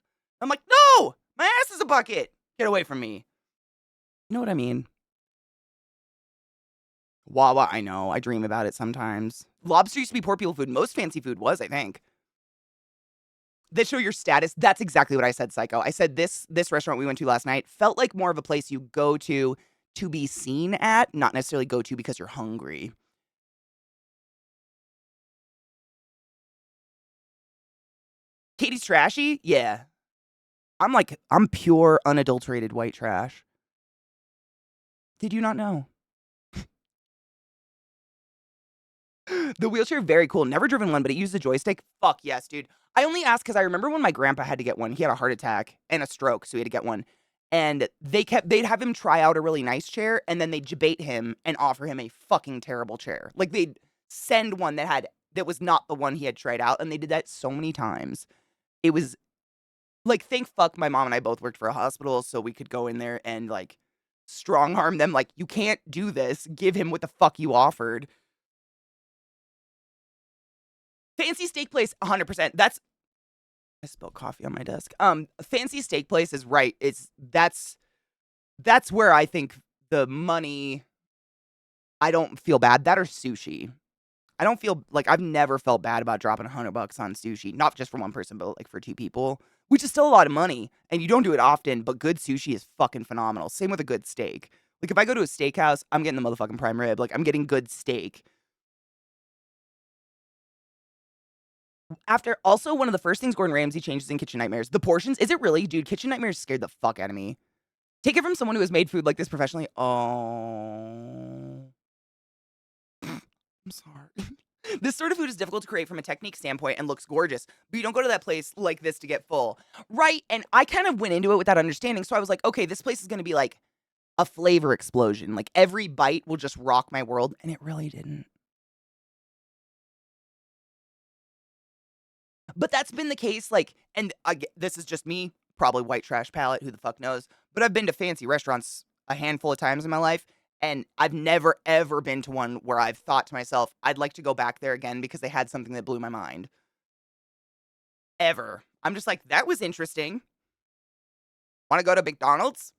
I'm like, no, my ass is a bucket. Get away from me. You know what I mean? Wawa, I know. I dream about it sometimes. Lobster used to be poor people food. Most fancy food was, I think. That show your status. That's exactly what I said, Psycho. I said this restaurant we went to last night felt like more of a place you go to be seen at, not necessarily go to because you're hungry. Katie's trashy? Yeah. I'm pure, unadulterated white trash. Did you not know? The wheelchair, very cool. Never driven one, but it used a joystick. Fuck yes, dude. I only asked because I remember when my grandpa had to get one. He had a heart attack and a stroke, so he had to get one. And they'd have him try out a really nice chair, and then they'd debate him and offer him a fucking terrible chair. Like they'd send one that was not the one he had tried out, and they did that so many times. It was like, thank fuck my mom and I both worked for a hospital, so we could go in there and like strong arm them. Like, you can't do this. Give him what the fuck you offered. Fancy steak place, 100%. I spilled coffee on my desk. Fancy steak place is right. That's where I think the money. I don't feel bad. That or sushi. I don't feel like I've never felt bad about dropping $100 on sushi, not just for one person, but like for two people, which is still a lot of money. And you don't do it often, but good sushi is fucking phenomenal. Same with a good steak. Like if I go to a steakhouse, I'm getting the motherfucking prime rib. Like I'm getting good steak. After also one of the first things Gordon Ramsay changes in Kitchen Nightmares, the portions. Is it really, dude? Kitchen Nightmares scared the fuck out of me. Take it from someone who has made food like this professionally. Oh, I'm sorry. This sort of food is difficult to create from a technique standpoint and looks gorgeous, but you don't go to that place like this to get full, right? And I kind of went into it with that understanding, so I was like, okay, this place is going to be like a flavor explosion. Like every bite will just rock my world, and it really didn't. But that's been the case, like, and this is just me, probably white trash palate, who the fuck knows? But I've been to fancy restaurants a handful of times in my life, and I've never ever been to one where I've thought to myself, I'd like to go back there again because they had something that blew my mind. Ever. I'm just like, that was interesting. Want to go to McDonald's?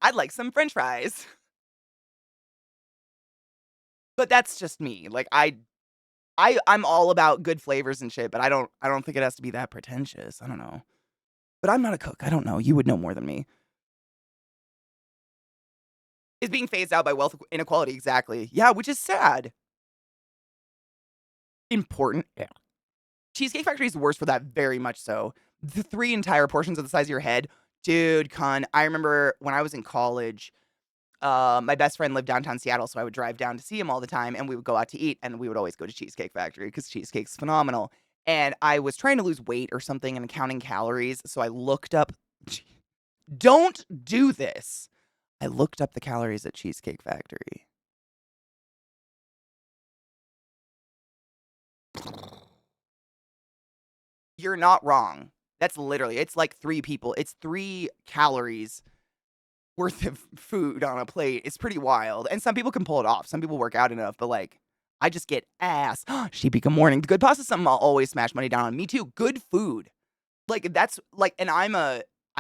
I'd like some French fries. But that's just me. Like I'm all about good flavors and shit, but I don't think it has to be that pretentious. I don't know. But I'm not a cook. I don't know. You would know more than me. Is being phased out by wealth inequality, exactly. Yeah, which is sad. Important. Yeah. Cheesecake Factory is worse for that, very much so. The 3 entire portions of the size of your head. Dude, I remember when I was in college, my best friend lived downtown Seattle, so I would drive down to see him all the time, and we would go out to eat, and we would always go to Cheesecake Factory because cheesecake's phenomenal. And I was trying to lose weight or something and counting calories, so I looked up. Don't do this. I looked up the calories at Cheesecake Factory. You're not wrong. That's literally, it's like 3 people. It's 3 calories worth of food on a plate. It's pretty wild. And some people can pull it off. Some people work out enough, but like, I just get ass. Sheepy, good morning. The good pasta is something I'll always smash money down on. Me too. Good food. Like, that's like, and I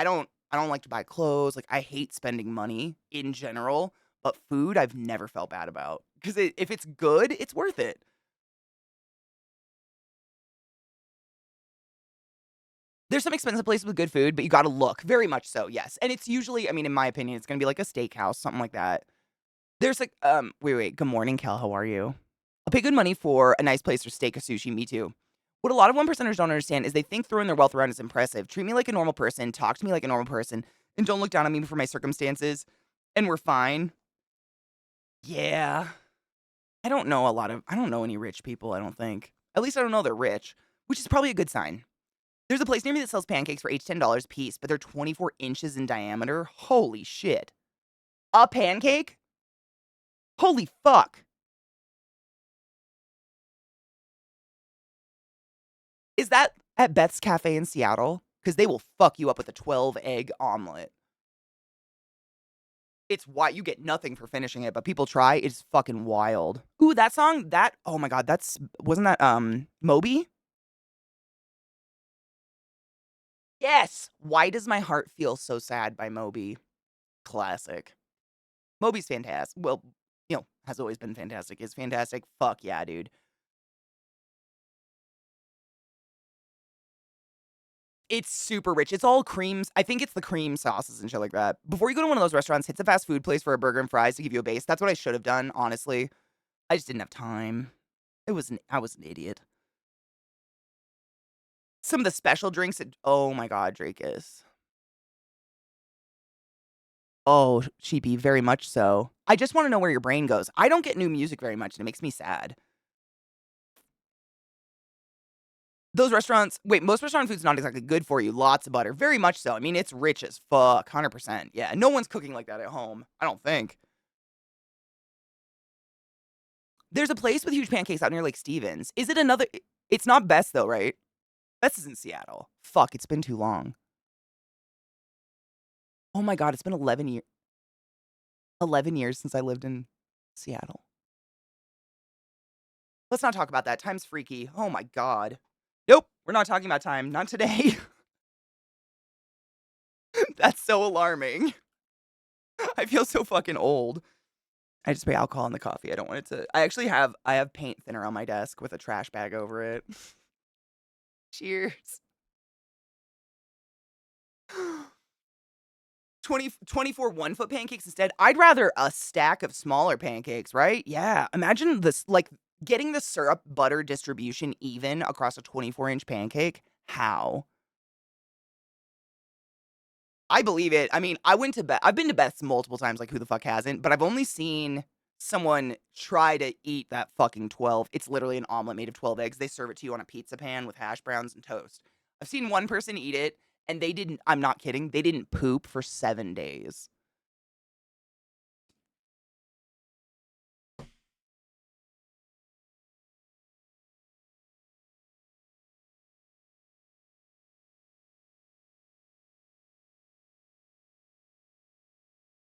don't like to buy clothes. Like, I hate spending money in general, but food I've never felt bad about. Because if it's good, it's worth it. There's some expensive places with good food, but you gotta look. Very much so, yes. And it's usually, I mean, in my opinion, it's gonna be like a steakhouse, something like that. There's like, wait. Good morning, Kel. How are you? I'll pay good money for a nice place for steak or sushi. Me too. What a lot of one percenters don't understand is they think throwing their wealth around is impressive. Treat me like a normal person, talk to me like a normal person, and don't look down on me for my circumstances, and we're fine. Yeah. I don't know any rich people, I don't think. At least I don't know they're rich, which is probably a good sign. There's a place near me that sells pancakes for $8 to $10 a piece, but they're 24 inches in diameter. Holy shit. A pancake? Holy fuck. Is that at Beth's Cafe in Seattle? Because they will fuck you up with a 12-egg omelet. It's why you get nothing for finishing it, but people try. It's fucking wild. Ooh, that song, oh my god, wasn't that, Moby? Yes! Why Does My Heart Feel So Sad by Moby? Classic. Moby's fantastic. Well, has always been fantastic. Is fantastic. Fuck yeah, dude. It's super rich. It's all creams. I think it's the cream sauces and shit like that. Before you go to one of those restaurants, hit the fast food place for a burger and fries to give you a base. That's what I should have done, honestly. I just didn't have time. I was an idiot. Some of the special drinks oh my god, Drakus. Oh, Sheepy, very much so. I just want to know where your brain goes. I don't get new music very much, and it makes me sad. Those restaurants, wait, most restaurant food's not exactly good for you. Lots of butter, very much so. I mean, it's rich as fuck, 100%. Yeah, no one's cooking like that at home. I don't think. There's a place with huge pancakes out near Lake Stevens. Is it another? It's not Best though, right? Best is in Seattle. Fuck, it's been too long. Oh my god, it's been 11 years. 11 years since I lived in Seattle. Let's not talk about that. Time's freaky. Oh my god. Nope, we're not talking about time. Not today. That's so alarming. I feel so fucking old. I just put alcohol in the coffee. I don't want it to. I have paint thinner on my desk with a trash bag over it. Cheers. 24 1-foot pancakes instead. I'd rather a stack of smaller pancakes, right? Yeah. Imagine this, like, getting the syrup butter distribution even across a 24-inch pancake. How? I believe it. I mean, I've been to Beth's multiple times, like, who the fuck hasn't? But I've only seen someone try to eat that fucking 12. It's literally an omelet made of 12 eggs. They serve it to you on a pizza pan with hash browns and toast. I've seen one person eat it, and they didn't, I'm not kidding, they didn't poop for 7 days.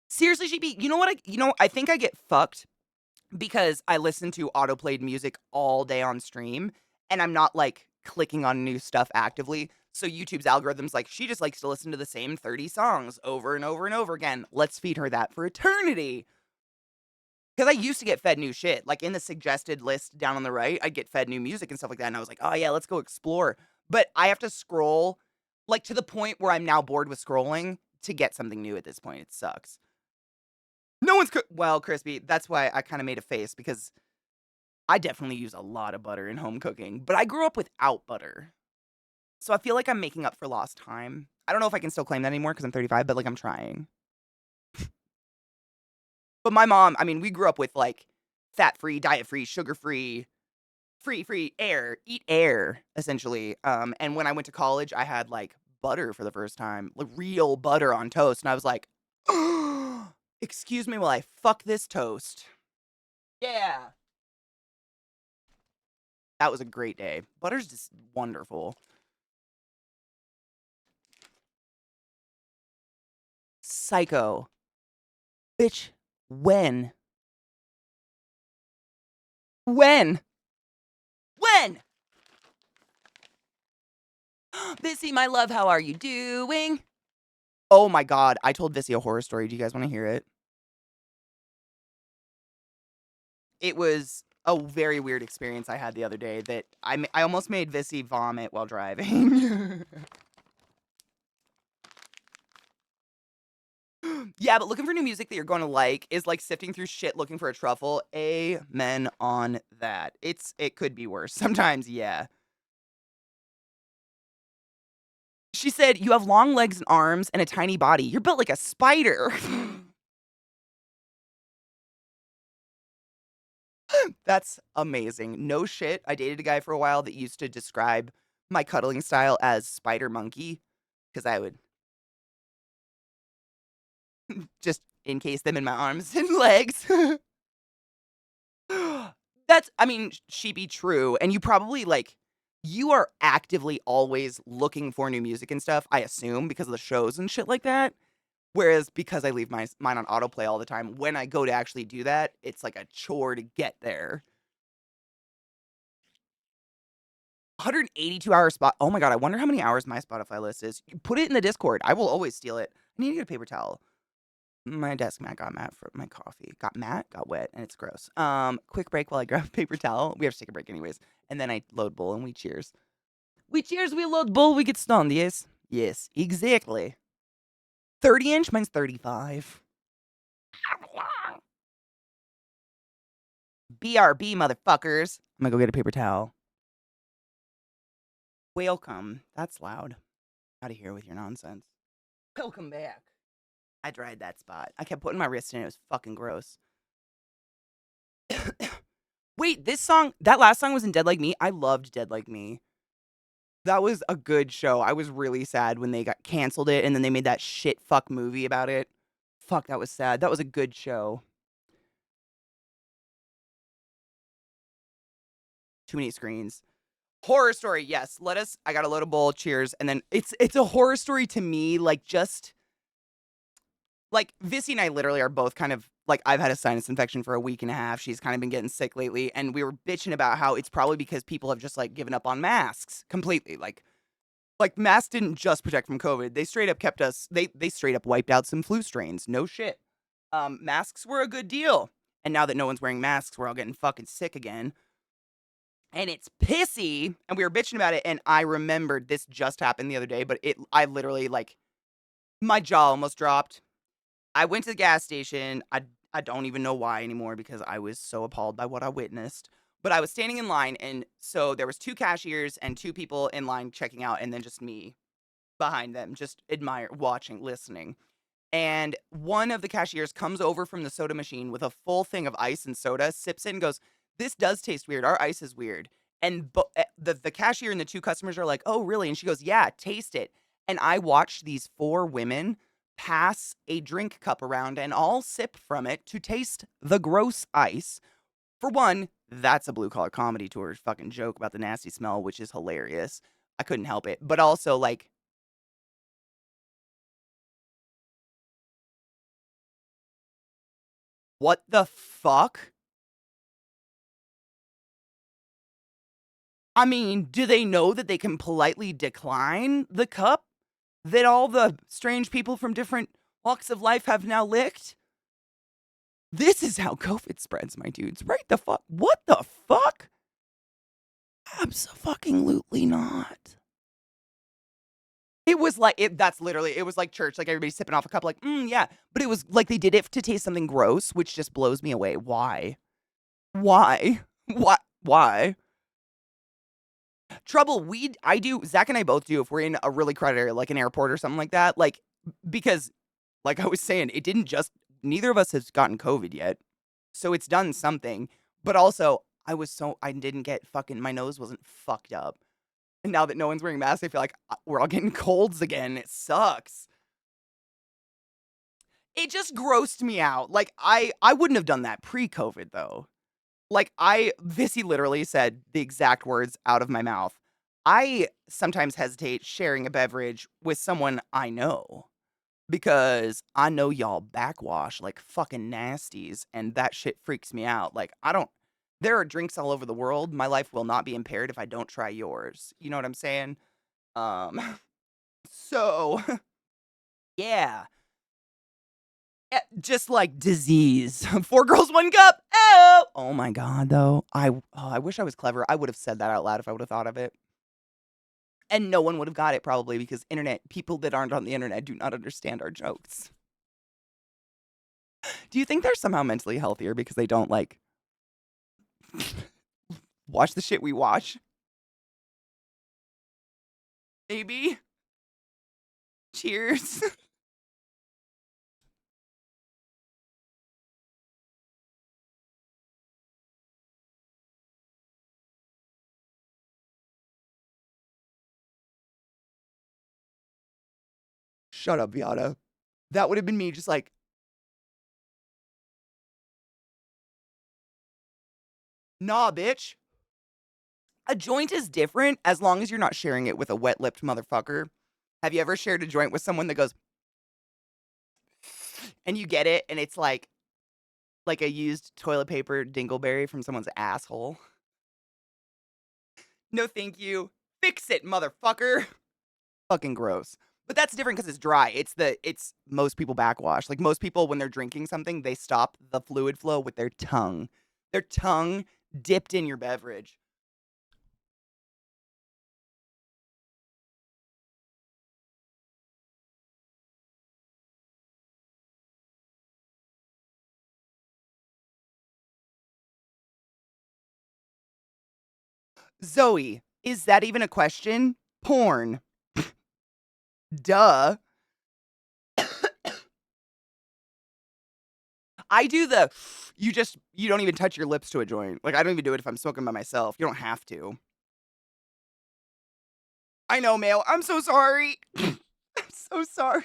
Seriously, GB, you know what? I think I get fucked because I listen to auto-played music all day on stream, and I'm not, like, clicking on new stuff actively. So YouTube's algorithm's like, she just likes to listen to the same 30 songs over and over and over again. Let's feed her that for eternity. Because I used to get fed new shit. Like, in the suggested list down on the right, I'd get fed new music and stuff like that, and I was like, oh yeah, let's go explore. But I have to scroll, like, to the point where I'm now bored with scrolling to get something new at this point. It sucks. No one's well, Crispy, that's why I kinda made a face, because I definitely use a lot of butter in home cooking, but I grew up without butter. So I feel like I'm making up for lost time. I don't know if I can still claim that anymore because I'm 35, but, like, I'm trying. But my mom, I mean, we grew up with, like, fat-free, diet-free, sugar-free, free air, eat air, essentially, and when I went to college, I had, like, butter for the first time, like, real butter on toast, and I was like, "Excuse me while I fuck this toast." Yeah. That was a great day. Butter's just wonderful. Psycho. Bitch, when? When? When? Vissy, my love, how are you doing? Oh my god, I told Vissy a horror story. Do you guys want to hear it? It was a very weird experience I had the other day that I almost made Vissy vomit while driving. Yeah, but looking for new music that you're going to like is like sifting through shit looking for a truffle. Amen on that. It could be worse. Sometimes, yeah. She said, "You have long legs and arms and a tiny body. You're built like a spider." That's amazing. No shit. I dated a guy for a while that used to describe my cuddling style as spider monkey because I would just encase them in my arms and legs. I mean, she be true. And you probably like, you are actively always looking for new music and stuff, I assume, because of the shows and shit like that. Whereas because I leave mine on autoplay all the time, when I go to actually do that, it's like a chore to get there. 182-hour spot. Oh my god, I wonder how many hours my Spotify list is. Put it in the Discord. I will always steal it. I need to get a paper towel. My desk mat got matte for my coffee. Got wet, and it's gross. Quick break while I grab a paper towel. We have to take a break anyways. And then I load bull and we cheers. We cheers, we load bull, we get stoned, yes? Yes, exactly. 30-inch? Mine's 35. BRB, motherfuckers. I'm gonna go get a paper towel. Welcome. That's loud. Out of here with your nonsense. Welcome back. I dried that spot. I kept putting my wrist in it. It was fucking gross. Wait, that last song was in Dead Like Me? I loved Dead Like Me. That was a good show. I was really sad when they got canceled it and then they made that shit fuck movie about it. Fuck, that was sad. That was a good show. Too many screens. Horror story, yes. I got a load of bowl, cheers. And then it's a horror story to me, like just like Vissy and I literally are both kind of like I've had a sinus infection for a week and a half. She's kind of been getting sick lately, and we were bitching about how it's probably because people have just like given up on masks completely. Like masks didn't just protect from COVID. They straight up kept us they straight up wiped out some flu strains. No shit. Masks were a good deal. And now that no one's wearing masks, we're all getting fucking sick again. And it's pissy. And we were bitching about it. And I remembered this just happened the other day, but I literally like my jaw almost dropped. I went to the gas station. I don't even know why anymore because I was so appalled by what I witnessed. But I was standing in line, and so there was 2 cashiers and 2 people in line checking out, and then just me behind them, just watching, listening. And one of the cashiers comes over from the soda machine with a full thing of ice and soda, sips it, and goes, "This does taste weird. Our ice is weird." And the cashier and the 2 customers are like, "Oh, really?" And she goes, "Yeah, taste it." And I watched these 4 women pass a drink cup around and all sip from it to taste the gross ice. For one, that's a blue collar comedy tour fucking joke about the nasty smell, which is hilarious. I couldn't help it. But also, like, what the fuck? I mean, do they know that they can politely decline the cup that all the strange people from different walks of life have now licked? This is how COVID spreads, my dudes. Right the fuck? What the fuck? Absolutely not. It was like it was like church, like everybody sipping off a cup, like, yeah. But it was like they did it to taste something gross, which just blows me away. Why? Why? Why? Trouble, Zach and I both do if we're in a really crowded area, like an airport or something like that. Like, because, like I was saying, neither of us has gotten COVID yet. So it's done something. But also, I didn't get my nose wasn't fucked up. And now that no one's wearing masks, I feel like we're all getting colds again. It sucks. It just grossed me out. Like, I wouldn't have done that pre-COVID, though. Like, Vissy literally said the exact words out of my mouth. I sometimes hesitate sharing a beverage with someone I know because I know y'all backwash like fucking nasties, and that shit freaks me out. Like, there are drinks all over the world. My life will not be impaired if I don't try yours. You know what I'm saying? Um, so, yeah. Just like disease. 4 girls, 1 cup. Oh! Oh my god, though. I wish I was clever. I would have said that out loud if I would have thought of it. And no one would have got it probably because people that aren't on the internet do not understand our jokes. Do you think they're somehow mentally healthier because they don't like watch the shit we watch? Maybe. Cheers. Shut up, Viata. That would have been me just like, nah, bitch. A joint is different as long as you're not sharing it with a wet-lipped motherfucker. Have you ever shared a joint with someone that goes, and you get it, and it's like a used toilet paper dingleberry from someone's asshole? No, thank you. Fix it, motherfucker. Fucking gross. But that's different because it's dry. It's most people backwash. Like most people, when they're drinking something, they stop the fluid flow with their tongue. Their tongue dipped in your beverage. Zoe, is that even a question? Porn. Duh. I do you don't even touch your lips to a joint. Like, I don't even do it if I'm smoking by myself. You don't have to. I know, Mail. I'm so sorry. I'm so sorry.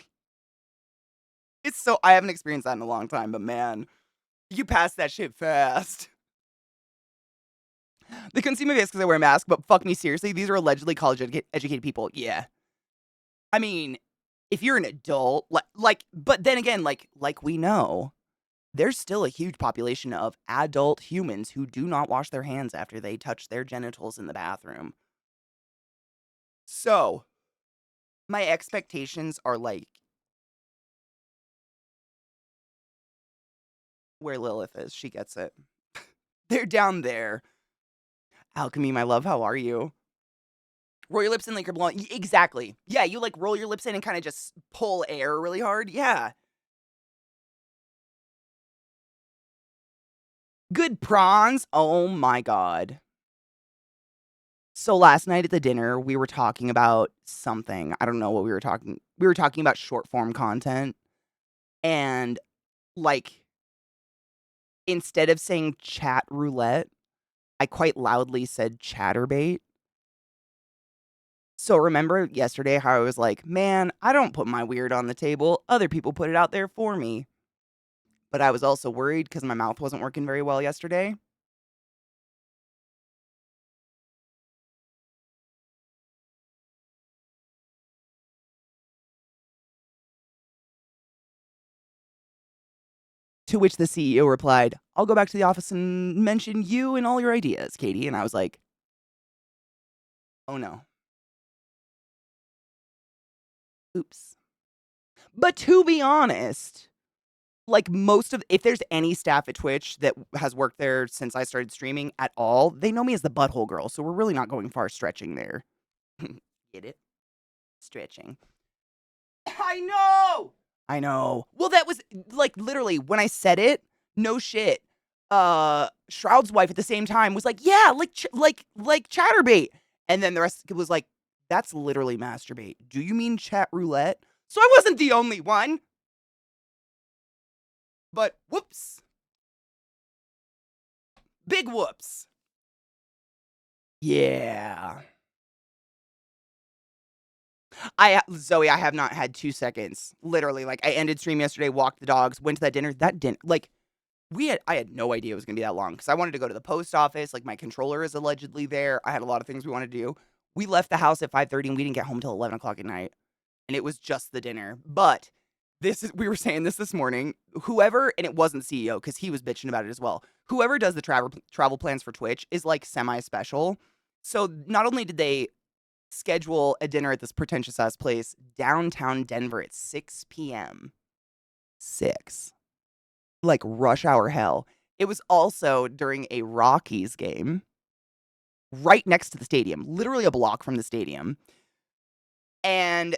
I haven't experienced that in a long time, but man, you pass that shit fast. They couldn't see my face because I wear a mask, but fuck me, seriously, these are allegedly college-educated people. Yeah. I mean, if you're an adult, but then again, like we know, there's still a huge population of adult humans who do not wash their hands after they touch their genitals in the bathroom. So, my expectations are like where Lilith is. She gets it. They're down there. Alchemy, my love, how are you? Roll your lips in like you're blowing. Exactly. Yeah, you like roll your lips in and kind of just pull air really hard. Yeah. Good prawns. Oh my god. So last night at the dinner, we were talking about something. I don't know what we were talking. We were talking about short form content. And like instead of saying chat roulette, I quite loudly said chatterbait. So remember yesterday how I was like, man, I don't put my weird on the table. Other people put it out there for me. But I was also worried because my mouth wasn't working very well yesterday. To which the CEO replied, I'll go back to the office and mention you and all your ideas, Katie. And I was like, oh no. Oops. But to be honest, like if there's any staff at Twitch that has worked there since I started streaming at all, they know me as the butthole girl. So we're really not going far stretching there. Get it? Stretching. I know. I know. Well, that was like literally when I said it, no shit. Shroud's wife at the same time was like, "Yeah, like chatterbait." And then the rest was like, "That's literally masturbate. Do you mean chat roulette?" So I wasn't the only one. But whoops. Big whoops. Yeah. Zoe, I have not had 2 seconds. Literally, like I ended stream yesterday, walked the dogs, went to that dinner. That didn't like I had no idea it was gonna be that long because I wanted to go to the post office. Like my controller is allegedly there. I had a lot of things we wanted to do. We left the house at 5:30 and we didn't get home till 11 o'clock at night. And it was just the dinner. But we were saying this morning. Whoever, and it wasn't CEO because he was bitching about it as well. Whoever does the travel plans for Twitch is like semi special. So not only did they schedule a dinner at this pretentious ass place downtown Denver at 6 p.m. 6. Like rush hour hell. It was also during a Rockies game right next to the stadium, literally a block from the stadium. And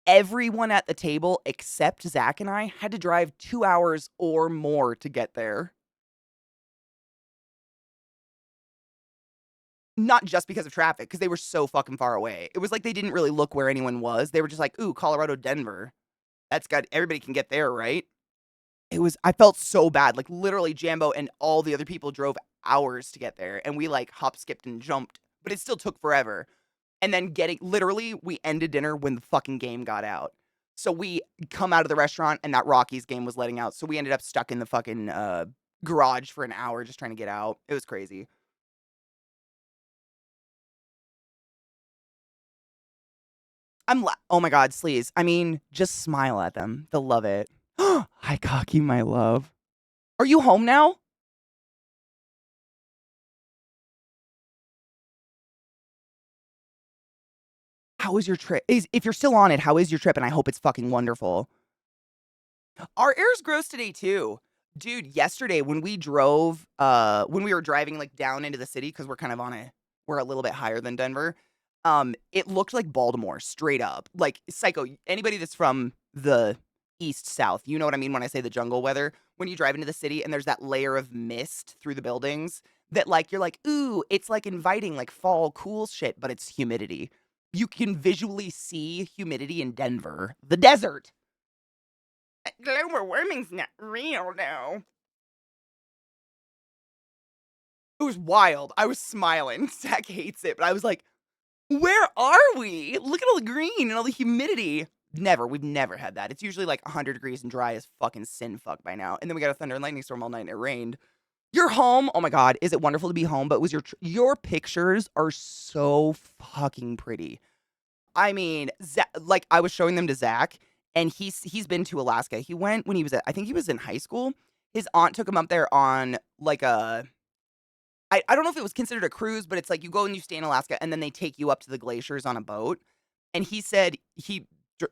everyone at the table except Zach and I had to drive 2 hours or more to get there. Not just because of traffic, because they were so fucking far away. It was like they didn't really look where anyone was. They were just like, ooh, Colorado, Denver. That's got everybody can get there, right? I felt so bad. Like literally Jambo and all the other people drove hours to get there. And we like hop, skipped, and jumped. But it still took forever. And then literally, we ended dinner when the fucking game got out. So we come out of the restaurant and that Rockies game was letting out. So we ended up stuck in the fucking garage for an hour just trying to get out. It was crazy. Oh my god, sleaze. I mean, just smile at them. They'll love it. Hi, Cocky, my love. Are you home now? How was your trip? If you're still on it, how is your trip? And I hope it's fucking wonderful. Our air's gross today too. Dude, yesterday when we were driving like down into the city, because we're a little bit higher than Denver, it looked like Baltimore, straight up. Like psycho. Anybody that's from the east south, you know what I mean when I say the jungle weather. When you drive into the city and there's that layer of mist through the buildings that like you're like, ooh, it's like inviting like fall cool shit, but it's humidity. You can visually see humidity in Denver, the desert. Global warming's not real, though. It was wild. I was smiling. Zach hates it, but I was like, where are we? Look at all the green and all the humidity. Never. We've never had that. It's usually like 100 degrees and dry as fucking sin fuck by now. And then we got a thunder and lightning storm all night and it rained. You're home. Oh my God. Is it wonderful to be home? But was your pictures are so fucking pretty. I mean, like I was showing them to Zach and he's been to Alaska. He went when he was I think he was in high school. His aunt took him up there on like I don't know if it was considered a cruise, but it's like you go and you stay in Alaska and then they take you up to the glaciers on a boat. And he said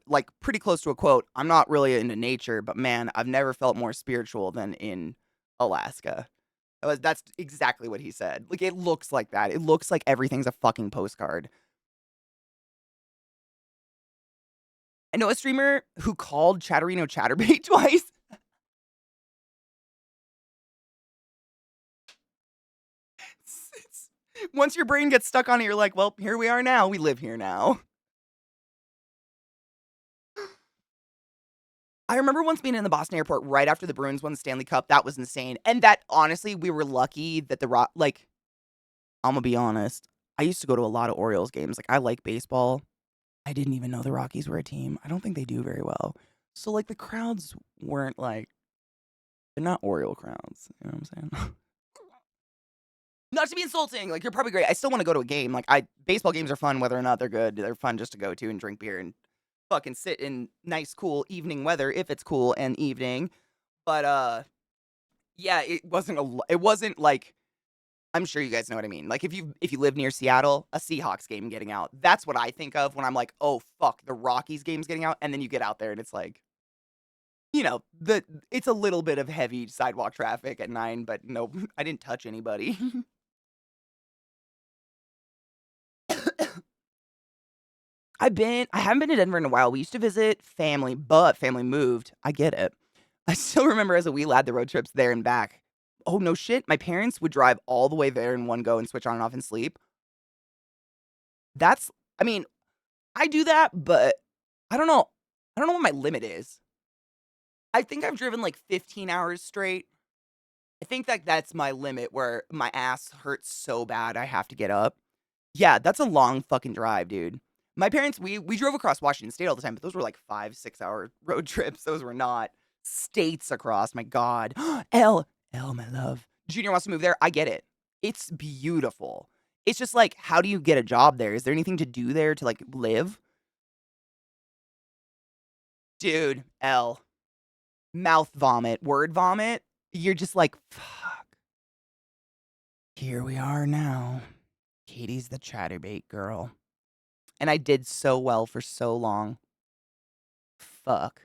like pretty close to a quote, I'm not really into nature, but man, I've never felt more spiritual than in Alaska. That's exactly what he said. Like it looks like that. It looks like everything's a fucking postcard. I know a streamer who called Chatterino Chatterbait twice. Once your brain gets stuck on it, you're like, well, here we are now. We live here now. I remember once being in the Boston airport right after the Bruins won the Stanley Cup. That was insane. And that, honestly, we were lucky that like, I'm going to be honest. I used to go to a lot of Orioles games. Like, I like baseball. I didn't even know the Rockies were a team. I don't think they do very well. So, like, the crowds weren't like, they're not Oriole crowds. You know what I'm saying? Not to be insulting, like, you're probably great. I still wanna go to a game, like, baseball games are fun whether or not they're good. They're fun just to go to and drink beer and fucking sit in nice, cool evening weather if it's cool and evening. But, yeah, it wasn't like I'm sure you guys know what I mean. Like, if you live near Seattle, a Seahawks game getting out, that's what I think of when I'm like, "Oh, fuck, the Rockies game's getting out," and then you get out there and it's like, it's a little bit of heavy sidewalk traffic at 9, but no, I didn't touch anybody. I haven't been to Denver in a while. We used to visit family, but family moved. I get it. I still remember as a wee lad the road trips there and back. Oh, no shit. My parents would drive all the way there in one go and switch on and off and sleep. That's, I mean, I do that, but I don't know. I don't know what my limit is. I think I've driven like 15 hours straight. I think that that's my limit where my ass hurts so bad I have to get up. Yeah, that's a long fucking drive, dude. My parents, we drove across Washington State all the time, but those were like 5, 6 hour road trips. Those were not states across. My God. L, my love. Junior wants to move there. I get it. It's beautiful. It's just like, how do you get a job there? Is there anything to do there to like live? Dude, L. Mouth vomit, word vomit. You're just like, fuck. Here we are now. Katie's the chatterbait girl. And I did so well for so long. Fuck.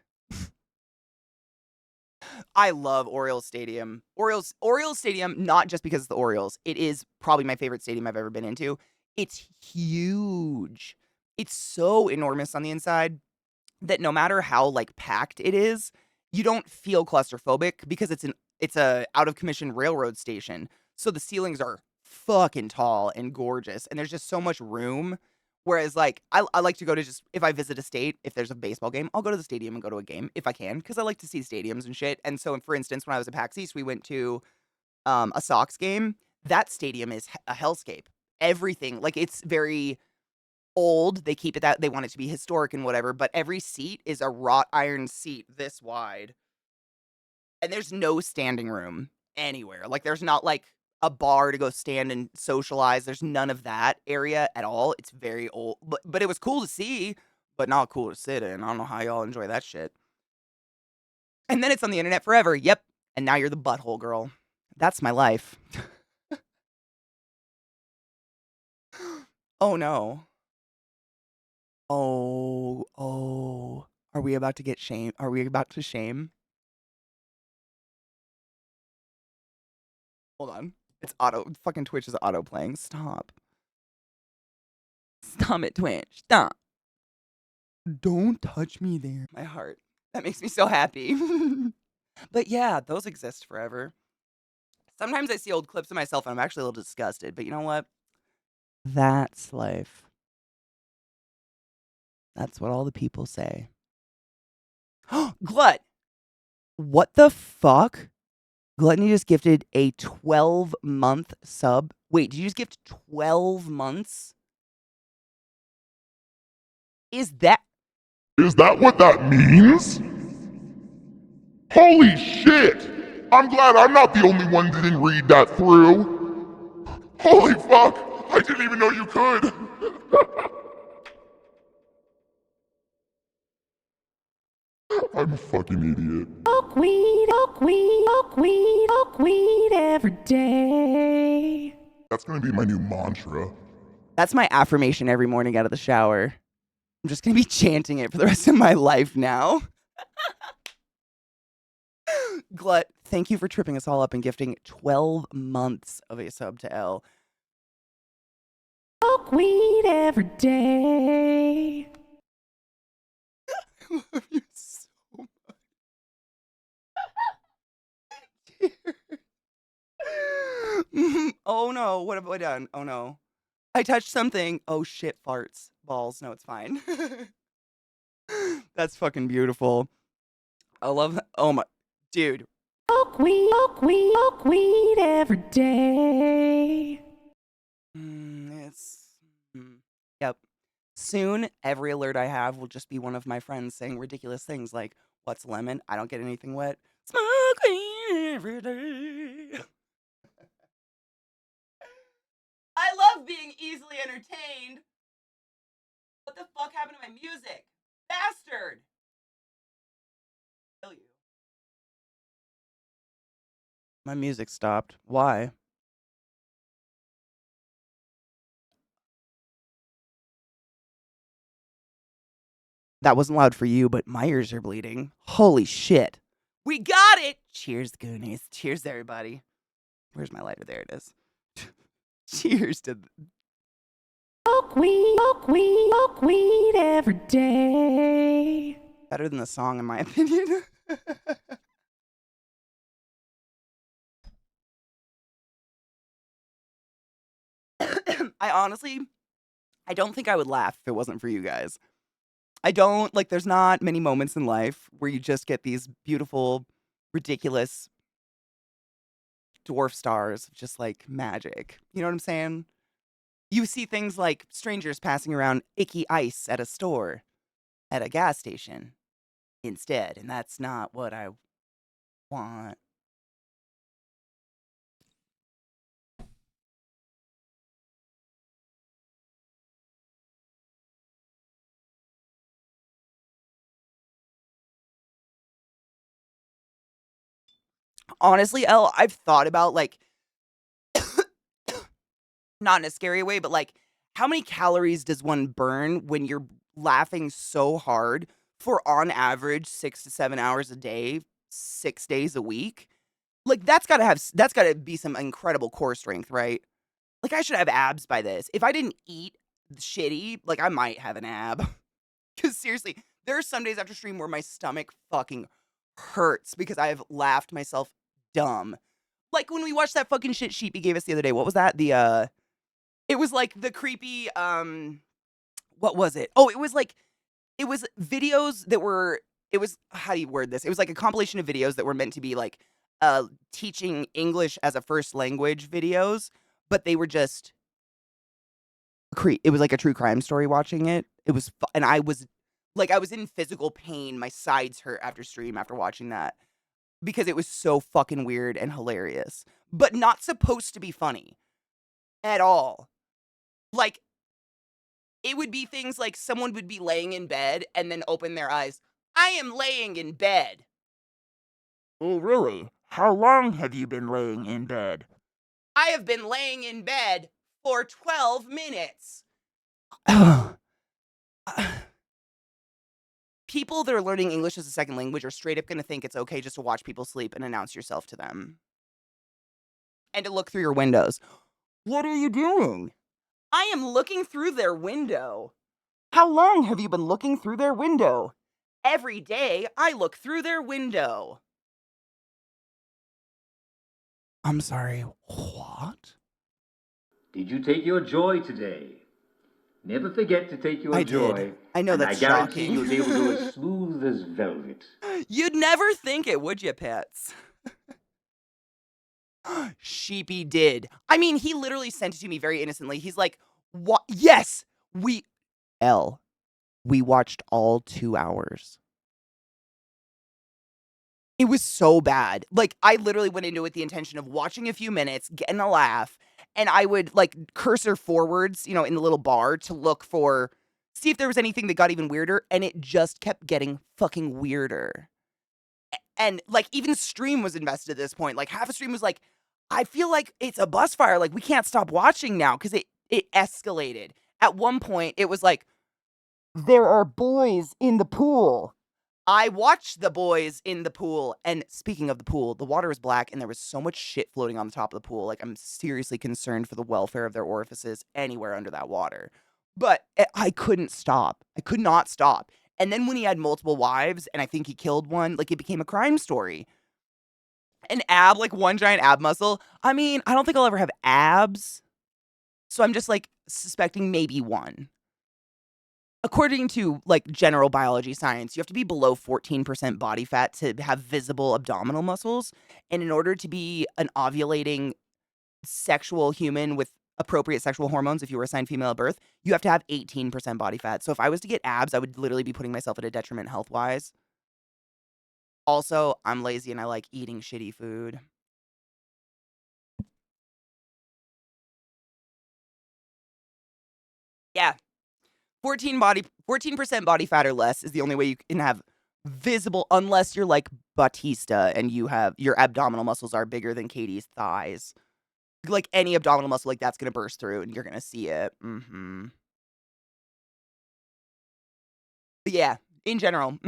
I love Orioles Stadium. Orioles Stadium, not just because it's the Orioles. It is probably my favorite stadium I've ever been into. It's huge. It's so enormous on the inside that no matter how like packed it is, you don't feel claustrophobic because it's a out of commission railroad station. So the ceilings are fucking tall and gorgeous and there's just so much room. Whereas like I like to go to just if I visit a state, if there's a baseball game, I'll go to the stadium and go to a game if I can because I like to see stadiums and shit. And so for instance, when I was at PAX East, we went to a Sox game. That stadium is a hellscape. Everything like it's very old. They keep it that they want it to be historic and whatever, but every seat is a wrought iron seat this wide. And there's no standing room anywhere. Like there's not like a bar to go stand and socialize. There's none of that area at all. It's very old, but it was cool to see, but not cool to sit in. I don't know how y'all enjoy that shit. And then it's on the internet forever. Yep. And now you're the butthole girl. That's my life. Oh no. Oh. Are we about to get shame? Are we about to shame? Hold on. It's fucking Twitch is auto playing. Stop. Stop it, Twitch. Stop. Don't touch me there. My heart. That makes me so happy. But yeah, those exist forever. Sometimes I see old clips of myself and I'm actually a little disgusted, but you know what? That's life. That's what all the people say. Glut! What the fuck? Gluttony just gifted a 12-month sub. Wait, did you just gift 12 months? Is that what that means? Holy shit! I'm glad I'm not the only one that didn't read that through. Holy fuck! I didn't even know you could. I'm a fucking idiot. Smoke weed every day. That's gonna be my new mantra. That's my affirmation every morning out of the shower. I'm just gonna be chanting it for the rest of my life now. Glut, thank you for tripping us all up and gifting 12 months of a sub to L. Smoke weed every day. I love you so much. Oh no, what have I done? Oh no. I touched something. Oh shit, farts. Balls. No, it's fine. That's fucking beautiful. I love that. Oh my. Dude. Smoke weed every day. Yep. Soon, every alert I have will just be one of my friends saying ridiculous things like, "What's lemon? I don't get anything wet. Smoke weed every day." I love being easily entertained. What the fuck happened to my music? Bastard! Kill you. My music stopped. Why? That wasn't loud for you, but my ears are bleeding. Holy shit. We got it! Cheers, Goonies. Cheers, everybody. Where's my lighter? There it is. Cheers to... Smoke weed every day. Better than the song, in my opinion. I don't think I would laugh if it wasn't for you guys. I don't, like, there's not many moments in life where you just get these beautiful, ridiculous dwarf stars, just like magic. You know what I'm saying? You see things like strangers passing around icky ice at a store, at a gas station instead, and that's not what I want. Honestly, Elle, I've thought about, like, not in a scary way, but like, how many calories does one burn when you're laughing so hard for on average 6 to 7 hours a day, 6 days a week? Like, that's gotta be some incredible core strength, right? Like, I should have abs by this. If I didn't eat shitty, like, I might have an ab. Because seriously, there are some days after stream where my stomach fucking hurts because I have laughed myself dumb. Like when we watched that fucking shit Sheepy gave us the other day. What was that? It was like the creepy, what was it? Oh, it was videos that were, it was, how do you word this? It was like a compilation of videos that were meant to be like, teaching English as a first language videos, but they were just, it was like a true crime story watching it. It was, and I was in physical pain. My sides hurt after stream after watching that because it was so fucking weird and hilarious, but not supposed to be funny at all. Like, it would be things like someone would be laying in bed and then open their eyes. I am laying in bed. Oh, really? How long have you been laying in bed? I have been laying in bed for 12 minutes. People that are learning English as a second language are straight up going to think it's okay just to watch people sleep and announce yourself to them. And to look through your windows. What are you doing? I am looking through their window. How long have you been looking through their window? Every day I look through their window. I'm sorry, what? Did you take your joy today? Never forget to take your I joy. did. I know and that's I guarantee shocking. you'll be able to do it smooth as velvet. You'd never think it, would you, Pets? Sheepy did. I mean, he literally sent it to me very innocently. He's like, "What? Yes, we watched all 2 hours." It was so bad. Like, I literally went into it with the intention of watching a few minutes, getting a laugh, and I would, like, cursor forwards, you know, in the little bar to look for see if there was anything that got even weirder, and it just kept getting fucking weirder. And, like, even Stream was invested at this point. Like, half of Stream was like, "I feel like it's a bus fire, like, we can't stop watching now," 'cause it escalated. At one point, it was like, "There are boys in the pool." I watched the boys in the pool, and speaking of the pool, the water was black, and there was so much shit floating on the top of the pool, like, I'm seriously concerned for the welfare of their orifices anywhere under that water. But, I couldn't stop. I could not stop. And then when he had multiple wives, and I think he killed one, like, it became a crime story. An ab, like, one giant ab muscle, I mean, I don't think I'll ever have abs, so I'm just, like, suspecting maybe one. According to, like, general biology science, you have to be below 14% body fat to have visible abdominal muscles, and in order to be an ovulating sexual human with appropriate sexual hormones, if you were assigned female at birth, you have to have 18% body fat. So if I was to get abs, I would literally be putting myself at a detriment health-wise. Also, I'm lazy and I like eating shitty food. Yeah. 14% body fat or less is the only way you can have visible, unless you're like Batista and you have your abdominal muscles are bigger than Katie's thighs. Like any abdominal muscle like that's gonna burst through and you're gonna see it. But yeah, in general.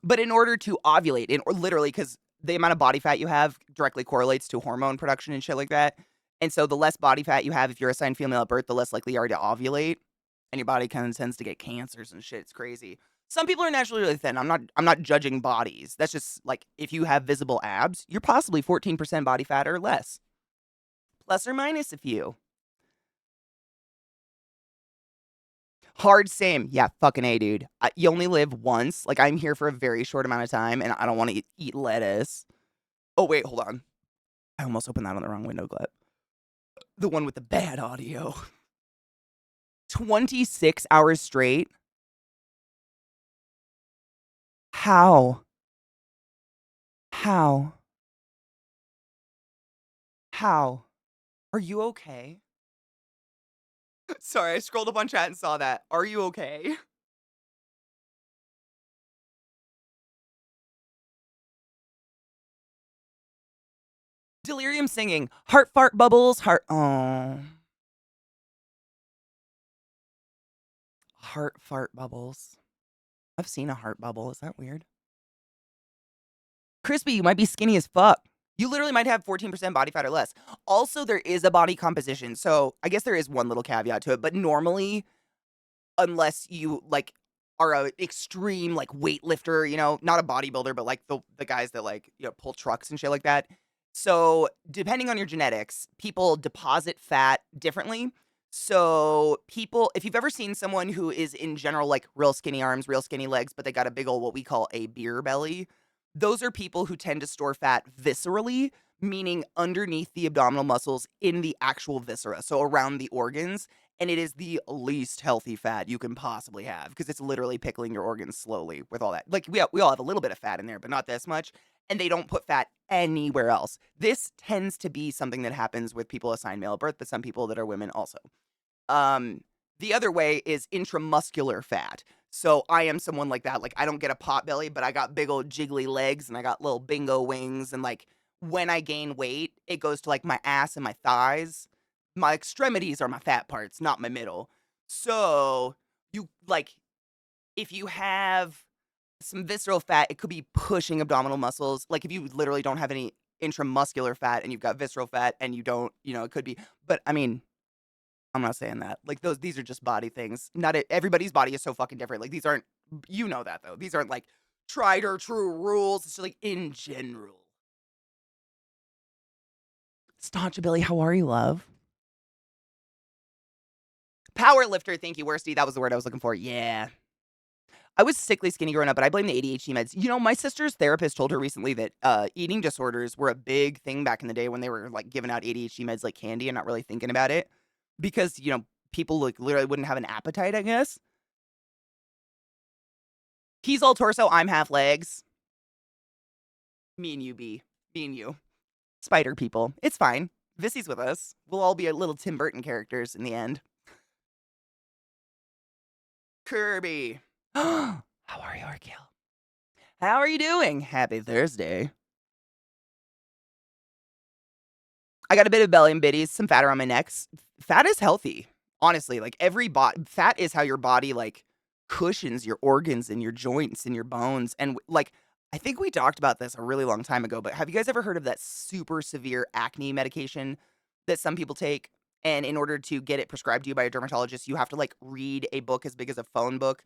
But in order to ovulate, or literally, because the amount of body fat you have directly correlates to hormone production and shit like that. And so the less body fat you have if you're assigned female at birth, the less likely you are to ovulate. And your body kind of tends to get cancers and shit. It's crazy. Some people are naturally really thin. I'm not judging bodies. That's just like if you have visible abs, you're possibly 14% body fat or less. Plus or minus a few. Hard same. Yeah, fucking A, dude. You only live once. Like, I'm here for a very short amount of time, and I don't want to eat lettuce. Oh, wait, hold on. I almost opened that on the wrong window clip. The one with the bad audio. 26 hours straight? How? How? How? Are you okay? Sorry, I scrolled up on chat and saw that. Are you okay? Delirium singing. Heart fart bubbles. Oh. Heart fart bubbles. I've seen a heart bubble. Is that weird? Crispy, you might be skinny as fuck. You literally might have 14% body fat or less. Also, there is a body composition. So I guess there is one little caveat to it. But normally, unless you like are a extreme like weightlifter, you know, not a bodybuilder, but like the guys that like, you know, pull trucks and shit like that. So depending on your genetics, people deposit fat differently. So people, if you've ever seen someone who is in general like real skinny arms, real skinny legs, but they got a big old what we call a beer belly, those are people who tend to store fat viscerally, meaning underneath the abdominal muscles in the actual viscera, so around the organs. And it is the least healthy fat you can possibly have because it's literally pickling your organs slowly with all that. Like, we all have a little bit of fat in there, but not this much. And they don't put fat anywhere else. This tends to be something that happens with people assigned male at birth, but some people that are women also. The other way is intramuscular fat. So I am someone like that. Like, I don't get a pot belly, but I got big old jiggly legs and I got little bingo wings. And like, when I gain weight, it goes to like my ass and my thighs. My extremities are my fat parts, not my middle. So you like, if you have some visceral fat, it could be pushing abdominal muscles. Like if you literally don't have any intramuscular fat and you've got visceral fat and you don't, you know, it could be. But I mean, I'm not saying that. Like these are just body things. Not everybody's body is so fucking different. Like these aren't, you know that though. These aren't like tried or true rules. It's just like in general. Staunch Billy, how are you, love? Power lifter, thank you, Worsty. That was the word I was looking for. Yeah. I was sickly skinny growing up, but I blame the ADHD meds. You know, my sister's therapist told her recently that eating disorders were a big thing back in the day when they were like giving out ADHD meds like candy and not really thinking about it because, you know, people like literally wouldn't have an appetite, I guess. He's all torso, I'm half legs. Me and you, B. Me and you. Spider people. It's fine. Vissy's with us. We'll all be little Tim Burton characters in the end. Kirby. How are you, Arkale? How are you doing? Happy Thursday. I got a bit of belly and bitties, some fat around my necks. Fat is healthy. Honestly, like fat is how your body like cushions your organs and your joints and your bones. And like, I think we talked about this a really long time ago, but have you guys ever heard of that super severe acne medication that some people take? And in order to get it prescribed to you by a dermatologist, you have to like read a book as big as a phone book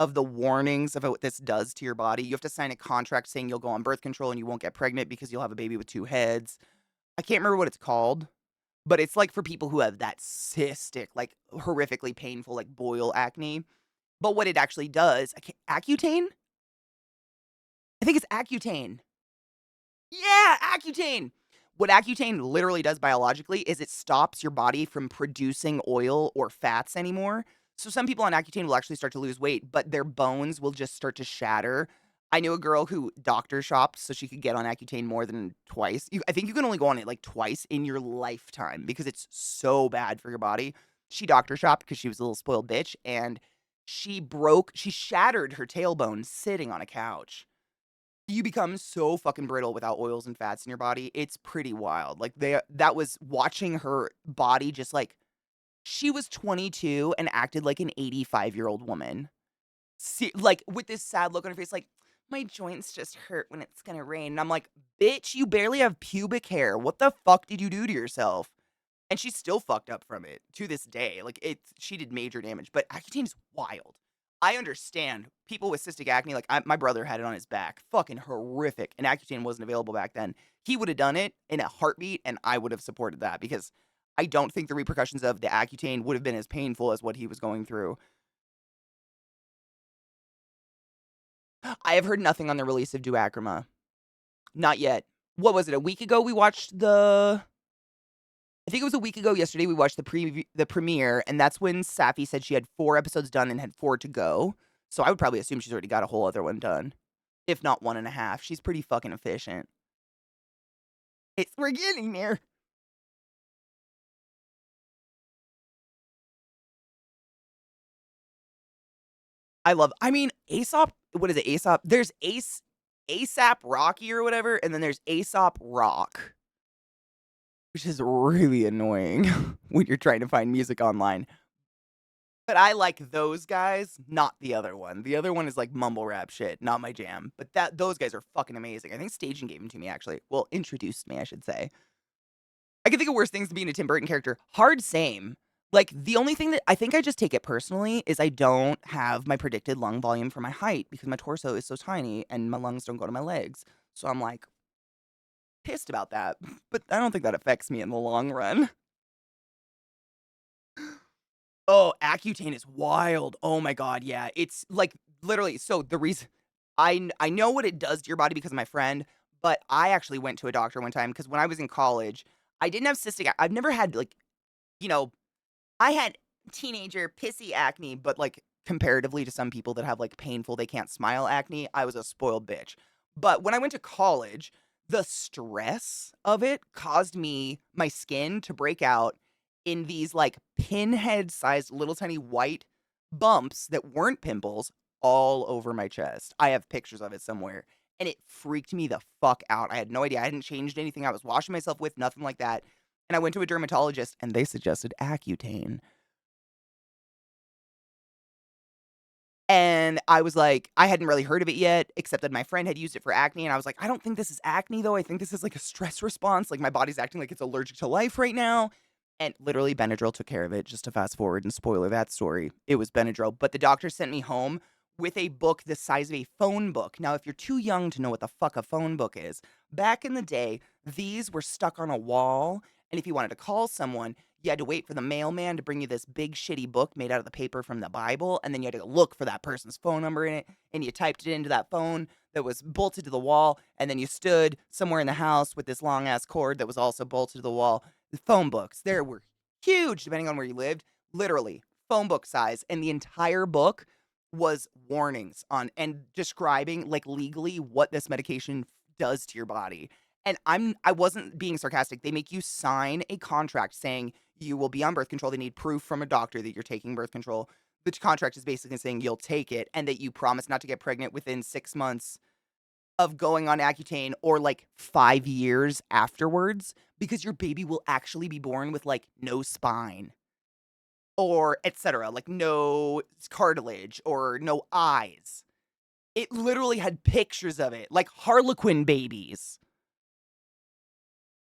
of the warnings of what this does to your body. You have to sign a contract saying you'll go on birth control and you won't get pregnant because you'll have a baby with two heads. I can't remember what it's called, but it's like for people who have that cystic, like horrifically painful, like boil acne. But what it actually does, Accutane? I think it's Accutane. Yeah, Accutane. What Accutane literally does biologically is it stops your body from producing oil or fats anymore. So some people on Accutane will actually start to lose weight, but their bones will just start to shatter. I knew a girl who doctor shopped so she could get on Accutane more than twice. I think you can only go on it like twice in your lifetime because it's so bad for your body. She doctor shopped because she was a little spoiled bitch, and she shattered her tailbone sitting on a couch. You become so fucking brittle without oils and fats in your body. It's pretty wild. Like that was watching her body just like she was 22 and acted like an 85-year-old woman. See, like with this sad look on her face, like my joints just hurt when it's gonna rain. And I'm like, bitch, you barely have pubic hair. What the fuck did you do to yourself? And she's still fucked up from it to this day. Like she did major damage. But Accutane is wild. I understand people with cystic acne. Like my brother had it on his back, fucking horrific. And Accutane wasn't available back then. He would have done it in a heartbeat, and I would have supported that because I don't think the repercussions of the Accutane would have been as painful as what he was going through. I have heard nothing on the release of Duacrema. Not yet. What was it? A week ago we watched I think it was a week ago yesterday we watched the premiere, and that's when Safi said she had 4 episodes done and had 4 to go. So I would probably assume she's already got a whole other one done. If not 1.5. She's pretty fucking efficient. We're getting there. I mean, Aesop, what is it? Aesop? There's ASAP Rocky or whatever, and then there's Aesop Rock, which is really annoying when you're trying to find music online. But I like those guys, not the other one. The other one is like mumble rap shit, not my jam. But those guys are fucking amazing. I think Staging gave them to me, actually. Well, introduced me, I should say. I can think of worse things than being a Tim Burton character. Hard same. Like, the only thing that I think I just take it personally is I don't have my predicted lung volume for my height because my torso is so tiny and my lungs don't go to my legs. So I'm like pissed about that. But I don't think that affects me in the long run. Oh, Accutane is wild. Oh my god, yeah. It's like literally so the reason I know what it does to your body because of my friend, but I actually went to a doctor one time because when I was in college, I didn't have I've never had like, you know, I had teenager pissy acne, but like comparatively to some people that have like painful, they can't smile acne, I was a spoiled bitch. But when I went to college, the stress of it caused my skin to break out in these like pinhead sized little tiny white bumps that weren't pimples all over my chest. I have pictures of it somewhere. And it freaked me the fuck out. I had no idea. I hadn't changed anything I was washing myself with, nothing like that. And I went to a dermatologist and they suggested Accutane. And I was like, I hadn't really heard of it yet, except that my friend had used it for acne. And I was like, I don't think this is acne though. I think this is like a stress response. Like my body's acting like it's allergic to life right now. And literally Benadryl took care of it. Just to fast forward and spoiler that story. It was Benadryl. But the doctor sent me home with a book the size of a phone book. Now, if you're too young to know what the fuck a phone book is, back in the day, these were stuck on a wall And if you wanted to call someone, you had to wait for the mailman to bring you this big shitty book made out of the paper from the Bible, and then you had to look for that person's phone number in it, and you typed it into that phone that was bolted to the wall, and then you stood somewhere in the house with this long ass cord that was also bolted to the wall. The phone books, there were huge, depending on where you lived, literally phone book size, and the entire book was warnings on and describing like legally what this medication does to your body. And I wasn't being sarcastic. They make you sign a contract saying you will be on birth control. They need proof from a doctor that you're taking birth control. The contract is basically saying you'll take it and that you promise not to get pregnant within 6 months of going on Accutane or like 5 years afterwards, because your baby will actually be born with like no spine or etc., like no cartilage or no eyes. It literally had pictures of it, like Harlequin babies.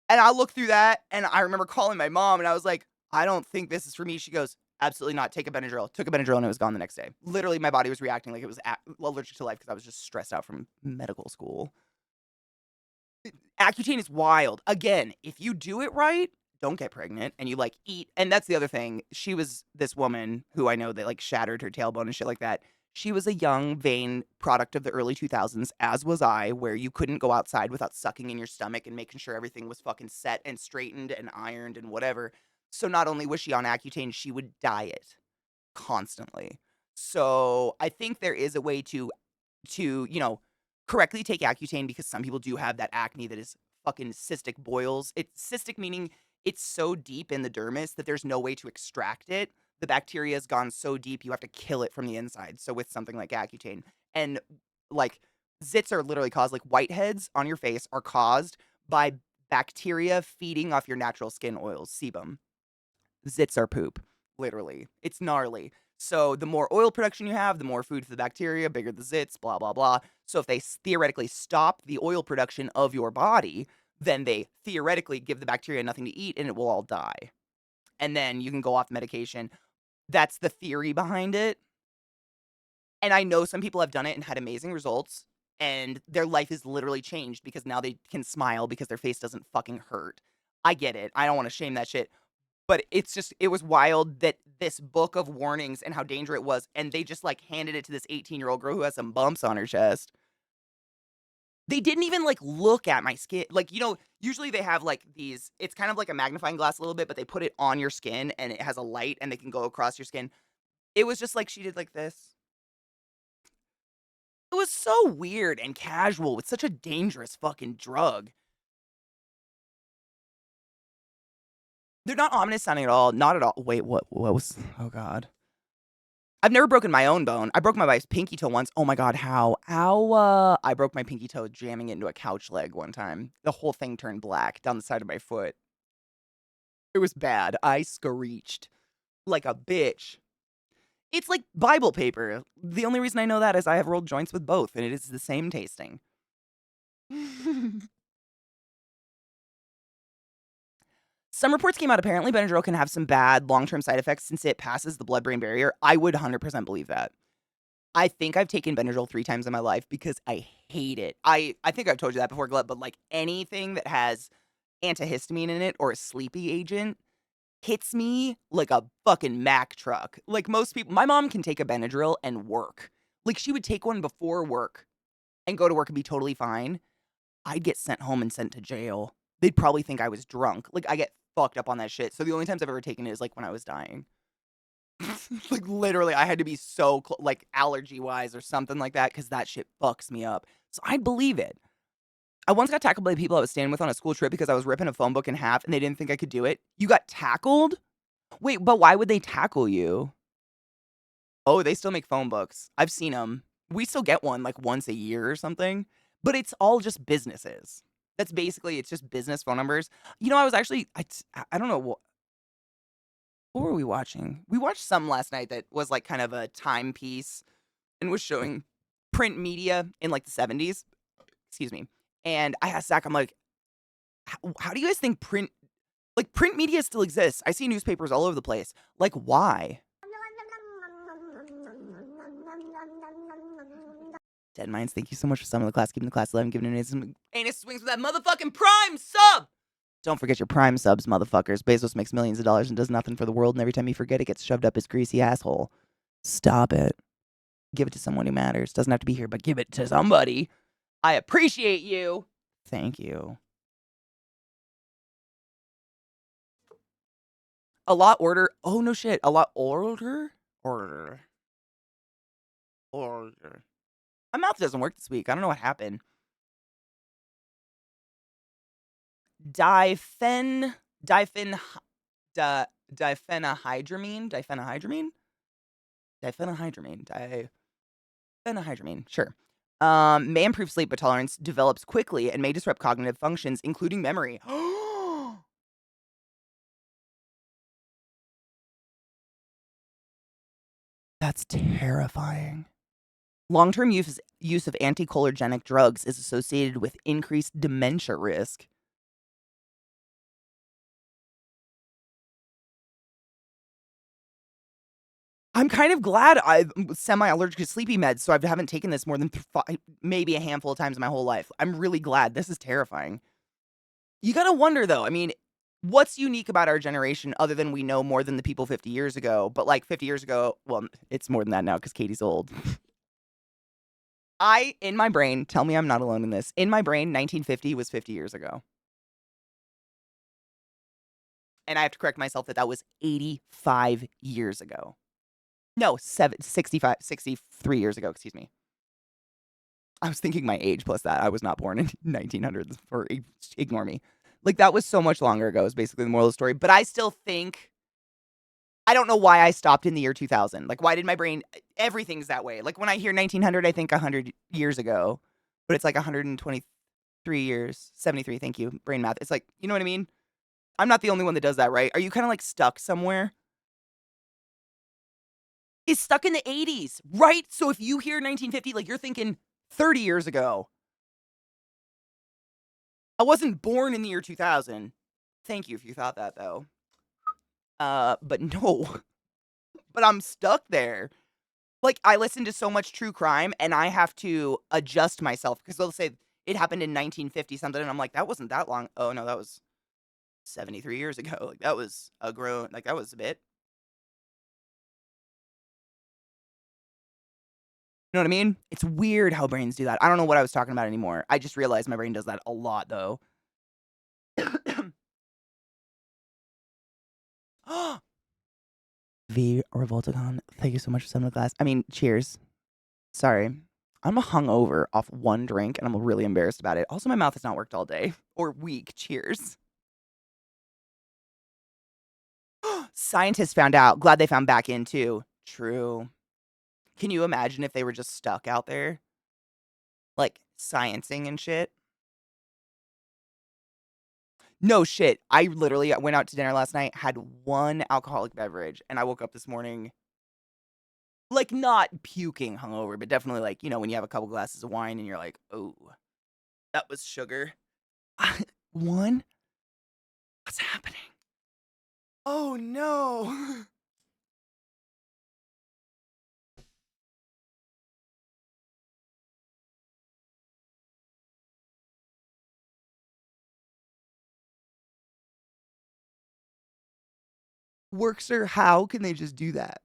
And I looked through that, and I remember calling my mom, and I was like, I don't think this is for me. She goes, absolutely not. Take a Benadryl. Took a Benadryl, and it was gone the next day. Literally, my body was reacting like it was allergic to life because I was just stressed out from medical school. Accutane is wild. Again, if you do it right, don't get pregnant, and you like eat. And that's the other thing. She was this woman who I know that like shattered her tailbone and shit like that. She was a young, vain product of the early 2000s, as was I, where you couldn't go outside without sucking in your stomach and making sure everything was fucking set and straightened and ironed and whatever. So not only was she on Accutane, she would diet constantly. So I think there is a way correctly take Accutane, because some people do have that acne that is fucking cystic boils. It's cystic meaning it's so deep in the dermis that there's no way to extract it. The bacteria has gone so deep, you have to kill it from the inside. So with something like Accutane, and like zits are literally caused, like whiteheads on your face are caused by bacteria feeding off your natural skin oils, sebum. Zits are poop, literally. It's gnarly. So the more oil production you have, the more food for the bacteria, bigger the zits, blah, blah, blah. So if they theoretically stop the oil production of your body, then they theoretically give the bacteria nothing to eat and it will all die. And then you can go off medication. That's the theory behind it. And I know some people have done it and had amazing results, and their life is literally changed because now they can smile because their face doesn't fucking hurt. I get it. I don't want to shame that shit. But it was wild that this book of warnings and how dangerous it was, and they just like handed it to this 18-year-old girl who has some bumps on her chest. They didn't even like look at my skin. Like, usually they have like these, it's kind of like a magnifying glass a little bit, but they put it on your skin and it has a light and they can go across your skin. It was just like she did like this. It was so weird and casual with such a dangerous fucking drug. They're not ominous sounding at all. Not at all. Wait, what was... Oh, God. I've never broken my own bone. I broke my wife's pinky toe once. Oh, my God, how? Ow. I broke my pinky toe jamming it into a couch leg one time. The whole thing turned black down the side of my foot. It was bad. I screeched like a bitch. It's like Bible paper. The only reason I know that is I have rolled joints with both, and it is the same tasting. Some reports came out, apparently Benadryl can have some bad long-term side effects since it passes the blood-brain barrier. I would 100% believe that. I think I've taken Benadryl 3 times in my life because I hate it. I think I've told you that before, Gleb, but like anything that has antihistamine in it or a sleepy agent hits me like a fucking Mack truck. Like most people, my mom can take a Benadryl and work. Like she would take one before work and go to work and be totally fine. I'd get sent home and sent to jail. They'd probably think I was drunk. Like I get fucked up on that shit. So the only times I've ever taken it is like when I was dying. Like literally I had to be so like allergy wise or something like that because that shit fucks me up. So I believe it. I once got tackled by the people I was staying with on a school trip because I was ripping a phone book in half and they didn't think I could do it. You got tackled? Wait, but why would they tackle you? Oh, they still make phone books. I've seen them. We still get one like once a year or something, but it's all just businesses. That's basically, it's just business phone numbers. I was actually, I don't know, what were we watching? We watched some last night that was like kind of a timepiece and was showing print media in like the 70s. Excuse me. And I asked Zach, I'm like, how do you guys think print media still exists? I see newspapers all over the place. Like, why? Dead Minds, thank you so much for some of the class, keeping the class alive and giving an anus swings with that motherfucking Prime sub! Don't forget your Prime subs, motherfuckers. Bezos makes millions of dollars and does nothing for the world, and every time you forget, it gets shoved up his greasy asshole. Stop it. Give it to someone who matters. Doesn't have to be here, but give it to somebody. I appreciate you. Thank you. A lot order. Oh, no shit. A lot order? Order. Order. My mouth doesn't work this week. I don't know what happened. Diphenhydramine? Diphenhydramine? Diphenhydramine. Sure. May improve sleep, but tolerance develops quickly and may disrupt cognitive functions, including memory. That's terrifying. Long-term use of anticholinergic drugs is associated with increased dementia risk. I'm kind of glad I'm semi-allergic to sleepy meds, so I haven't taken this more than maybe a handful of times in my whole life. I'm really glad. This is terrifying. You gotta wonder, though. I mean, what's unique about our generation other than we know more than the people 50 years ago? But, like, 50 years ago, well, it's more than that now because Katie's old. In my brain, tell me I'm not alone in this. In my brain, 1950 was 50 years ago. And I have to correct myself that was 85 years ago. No, 63 years ago, excuse me. I was thinking my age plus that. I was not born in 1900s, or ignore me. Like, that was so much longer ago is basically the moral of the story. But I still think, I don't know why I stopped in the year 2000. Like, why did my brain, everything's that way. Like, when I hear 1900, I think 100 years ago. But it's like 123 years, 73, thank you, brain math. It's like, you know what I mean? I'm not the only one that does that, right? Are you kind of like stuck somewhere? Is stuck in the 80s, right? So if you hear 1950, like you're thinking 30 years ago. I wasn't born in the year 2000. Thank you if you thought that, though. But no. But I'm stuck there. Like, I listen to so much true crime, and I have to adjust myself, because they'll say it happened in 1950 something, and I'm like, that wasn't that long. Oh, no, that was 73 years ago. Like, that was that was a bit. You know what I mean? It's weird how brains do that. I don't know what I was talking about anymore. I just realized my brain does that a lot, though. V Revolticon, thank you so much for sending the glass. I mean, cheers. Sorry. I'm hungover off one drink, and I'm really embarrassed about it. Also, my mouth has not worked all day. Or week. Cheers. Scientists found out. Glad they found back in, too. True. Can you imagine if they were just stuck out there? Like, sciencing and shit? No shit. I literally went out to dinner last night, had one alcoholic beverage, and I woke up this morning, like, not puking hungover, but definitely, like, you know, when you have a couple glasses of wine and you're like, oh, that was sugar. One? What's happening? Oh, no. Workster, how can they just do that?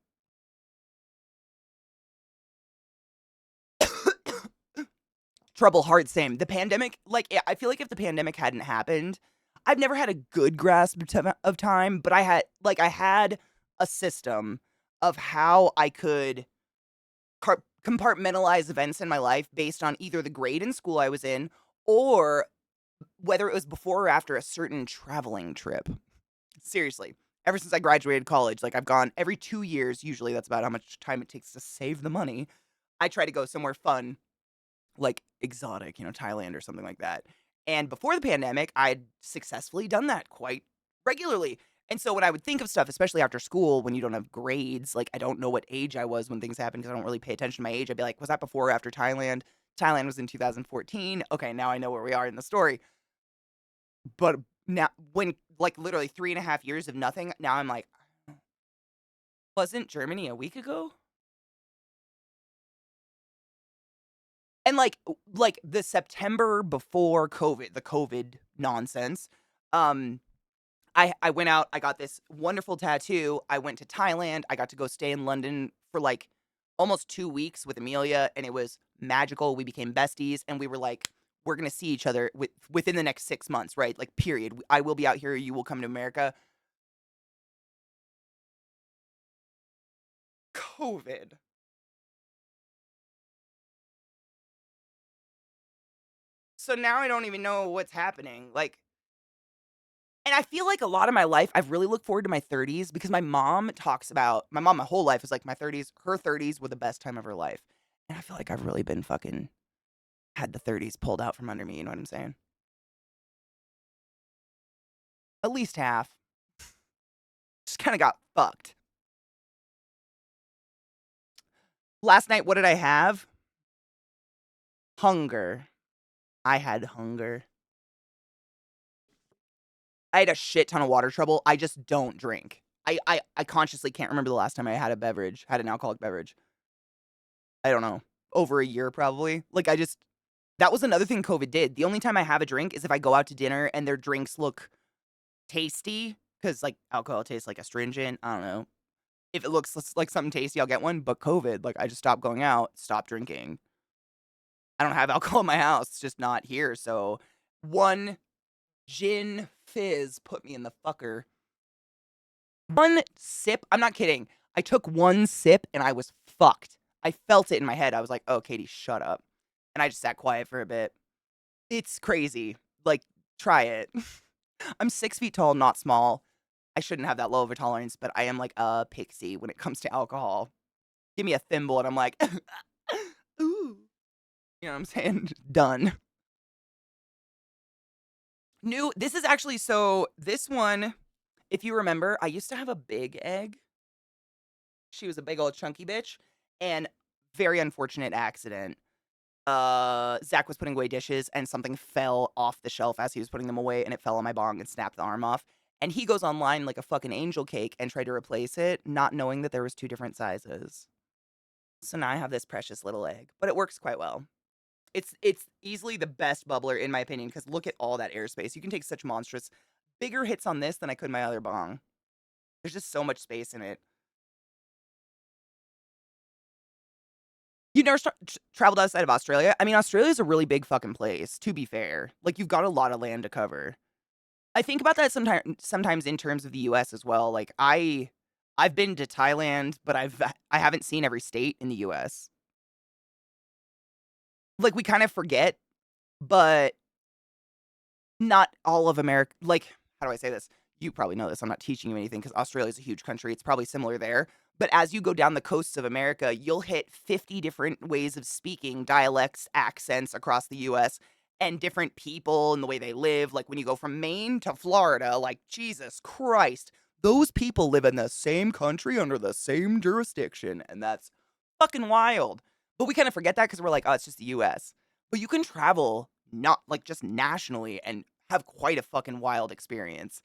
Trouble heart, same. The pandemic, like, I feel like if the pandemic hadn't happened, I've never had a good grasp of time, but I had a system of how I could compartmentalize events in my life based on either the grade in school I was in or whether it was before or after a certain traveling trip. Seriously. Ever since I graduated college, like, I've gone every 2 years, usually that's about how much time it takes to save the money. I try to go somewhere fun, like exotic, you know, Thailand or something like that. And before the pandemic, I'd successfully done that quite regularly. And so when I would think of stuff, especially after school, when you don't have grades, like, I don't know what age I was when things happened because I don't really pay attention to my age. I'd be like, was that before or after Thailand? Thailand was in 2014. Okay, now I know where we are in the story. But now, when, like, literally 3.5 years of nothing, now I'm like, wasn't Germany a week ago? And, like, the September before COVID, the COVID nonsense, I went out, I got this wonderful tattoo. I went to Thailand. I got to go stay in London for like almost 2 weeks with Amelia, and it was magical. We became besties, and we were like, we're gonna see each other within the next 6 months, right? Like, period. I will be out here. You will come to America. COVID. So now I don't even know what's happening. Like, and I feel like a lot of my life, I've really looked forward to my 30s because my mom talks about my mom, my whole life was like my 30s, her 30s were the best time of her life. And I feel like I've really been fucking had the 30s pulled out from under me. You know what I'm saying? At least half. Just kind of got fucked. Last night, what did I have? Hunger. I had hunger. I had a shit ton of water trouble. I just don't drink. I consciously can't remember the last time I had a beverage, had an alcoholic beverage. I don't know. Over a year, probably. Like, that was another thing COVID did. The only time I have a drink is if I go out to dinner and their drinks look tasty, because, like, alcohol tastes like astringent. I don't know. If it looks like something tasty, I'll get one. But COVID, like, I just stopped going out, stopped drinking. I don't have alcohol in my house. It's just not here. So, one gin fizz put me in the fucker. One sip. I'm not kidding. I took one sip and I was fucked. I felt it in my head. I was like, oh, Katie, shut up. And I just sat quiet for a bit. It's crazy. Like, try it. I'm 6 feet tall, not small. I shouldn't have that low of a tolerance, but I am like a pixie when it comes to alcohol. Give me a thimble and I'm like, ooh. You know what I'm saying? Done. This is actually, so this one, if you remember, I used to have a big egg. She was a big old chunky bitch. And very unfortunate accident. Zach was putting away dishes and something fell off the shelf as he was putting them away and it fell on my bong and snapped the arm off. And he goes online like a fucking angel cake and tried to replace it, not knowing that there was 2 different sizes. So now I have this precious little egg, but it works quite well. It's easily the best bubbler in my opinion because look at all that airspace. You can take such monstrous, bigger hits on this than I could my other bong. There's just so much space in it. You never traveled outside of Australia? I mean, Australia's a really big fucking place, to be fair. Like, you've got a lot of land to cover. I think about that sometimes in terms of the US as well. Like, I've been to Thailand, but I haven't seen every state in the US. Like, we kind of forget, but not all of America. Like, how do I say this? You probably know this. I'm not teaching you anything because Australia's a huge country. It's probably similar there. But as you go down the coasts of America, you'll hit 50 different ways of speaking, dialects, accents across the US, and different people and the way they live. Like when you go from Maine to Florida, like Jesus Christ, those people live in the same country under the same jurisdiction. And that's fucking wild. But we kind of forget that because we're like, oh, it's just the US. But you can travel not like just nationally and have quite a fucking wild experience.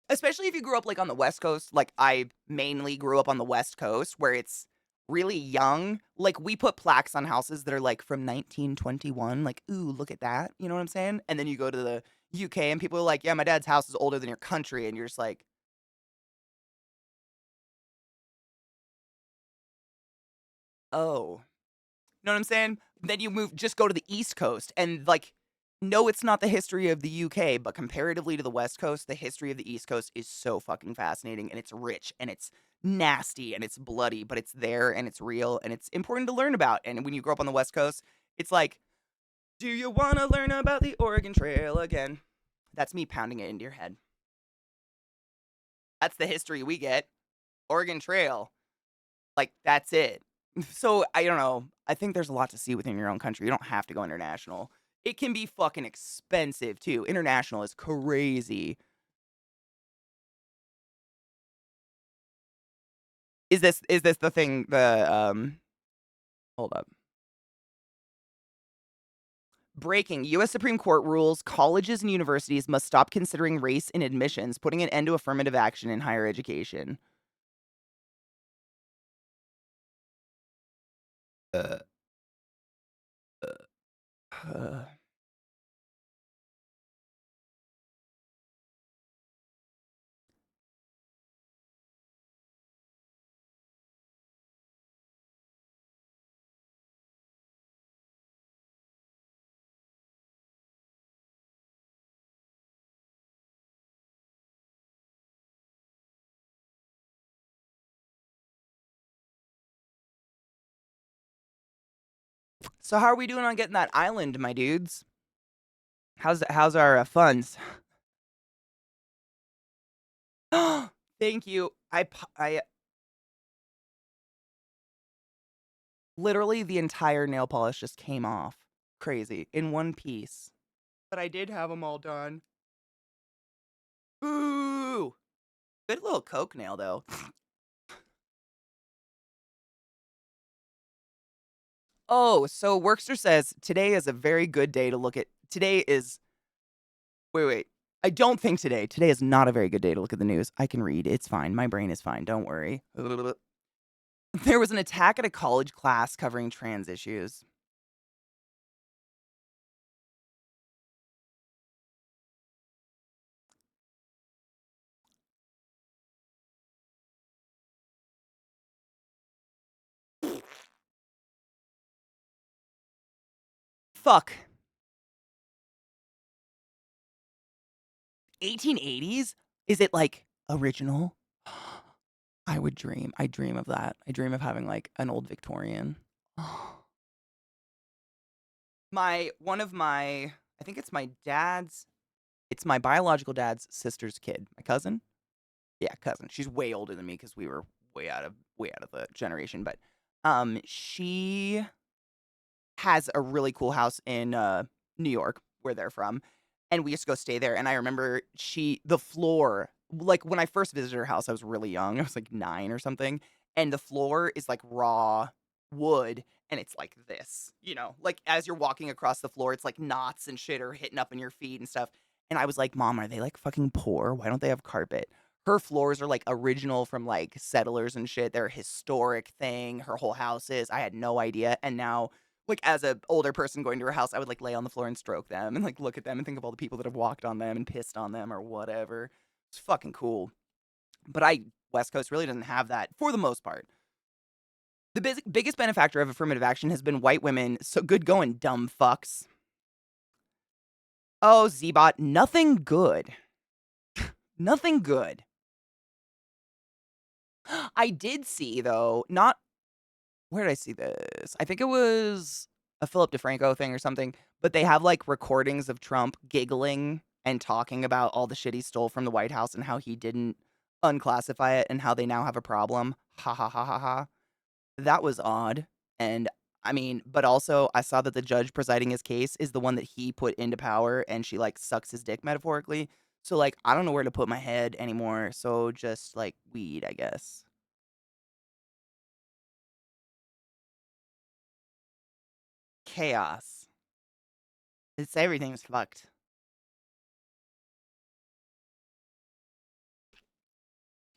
Especially if you grew up like on the West Coast. Like I mainly grew up on the West Coast where it's really young. Like we put plaques on houses that are like from 1921. Like, ooh, look at that. You know what I'm saying? And then you go to the UK and people are like, yeah, my dad's house is older than your country. And you're just like, oh. You know what I'm saying? Then you just go to the East Coast and like, no, it's not the history of the UK, but comparatively to the West Coast, the history of the East Coast is so fucking fascinating and it's rich and it's nasty and it's bloody, but it's there and it's real and it's important to learn about. And when you grow up on the West Coast, it's like, do you want to learn about the Oregon Trail again? That's me pounding it into your head. That's the history we get. Oregon Trail. Like, that's it. So, I don't know. I think there's a lot to see within your own country. You don't have to go international. It can be fucking expensive, too. International is crazy. Is this the thing, hold up. Breaking. U.S. Supreme Court rules colleges and universities must stop considering race in admissions, putting an end to affirmative action in higher education. Uh, uh, So how are we doing on getting that island, my dudes? How's our funds? Thank you. I literally the entire nail polish just came off. Crazy in one piece. But I did have them all done. Ooh, good little Coke nail though. Oh, so Workster says today is a very good day to look at. Today is. Wait. I don't think today. Today is not a very good day to look at the news. I can read. It's fine. My brain is fine. Don't worry. There was an attack at a college class covering trans issues. Fuck. 1880s? Is it like original? I would dream. I dream of that. I dream of having like an old Victorian. One of my, I think it's my dad's, it's my biological dad's sister's kid. My cousin? Yeah, cousin. She's way older than me because we were way out of the generation. But she has a really cool house in New York, where they're from, and we used to go stay there. And I remember the floor, like when I first visited her house, I was really young. I was like 9 or something, and the floor is like raw wood, and it's like this, like as you're walking across the floor, it's like knots and shit are hitting up in your feet and stuff. And I was like, Mom, are they like fucking poor? Why don't they have carpet? Her floors are like original from like settlers and shit. They're a historic thing. Her whole house is. I had no idea. And now, like as a older person going to her house, I would like lay on the floor and stroke them and like look at them and think of all the people that have walked on them and pissed on them or whatever. It's fucking cool. But West Coast really doesn't have that for the most part. The biggest benefactor of affirmative action has been white women. So good going, dumb fucks. Oh, Zbot, nothing good. Nothing good. I did see, though, where did I see this? I think it was a Philip DeFranco thing or something, but they have like recordings of Trump giggling and talking about all the shit he stole from the White House and how he didn't unclassify it and how they now have a problem. Ha ha ha ha ha. That was odd. And I mean, but also I saw that the judge presiding his case is the one that he put into power and she like sucks his dick metaphorically. So like, I don't know where to put my head anymore. So just like weed, I guess. Chaos. Everything's fucked.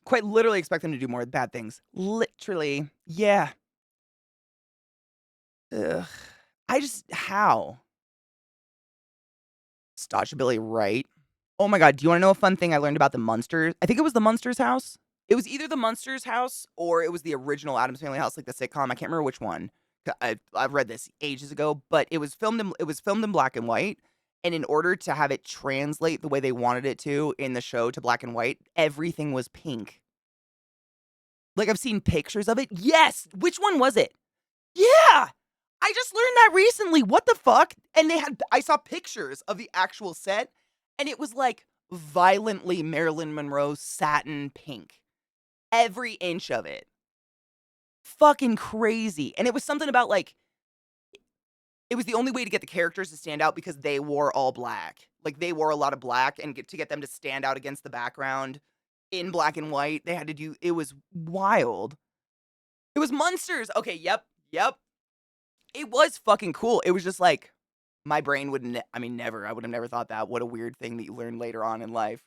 Quite literally expect them to do more bad things. Literally. Yeah. Ugh. How? Stotchability, right? Oh my god, do you want to know a fun thing I learned about the Munsters? I think it was the Munsters house. It was either the Munsters house or it was the original Addams Family house, like the sitcom. I can't remember which one. I've read this ages ago, but it was filmed in black and white. And in order to have it translate the way they wanted it to in the show to black and white, everything was pink. Like I've seen pictures of it. Yes, which one was it? Yeah, I just learned that recently. What the fuck? And I saw pictures of the actual set, and it was like violently Marilyn Monroe satin pink. Every inch of it. Fucking crazy. And it was something about like, it was the only way to get the characters to stand out because they wore all black. Like they wore a lot of black, and to get them to stand out against the background in black and white, they had to do, it was wild. It was Munsters. Okay, yep. It was fucking cool. It was just like, my brain wouldn't, never. I would have never thought that. What a weird thing that you learn later on in life.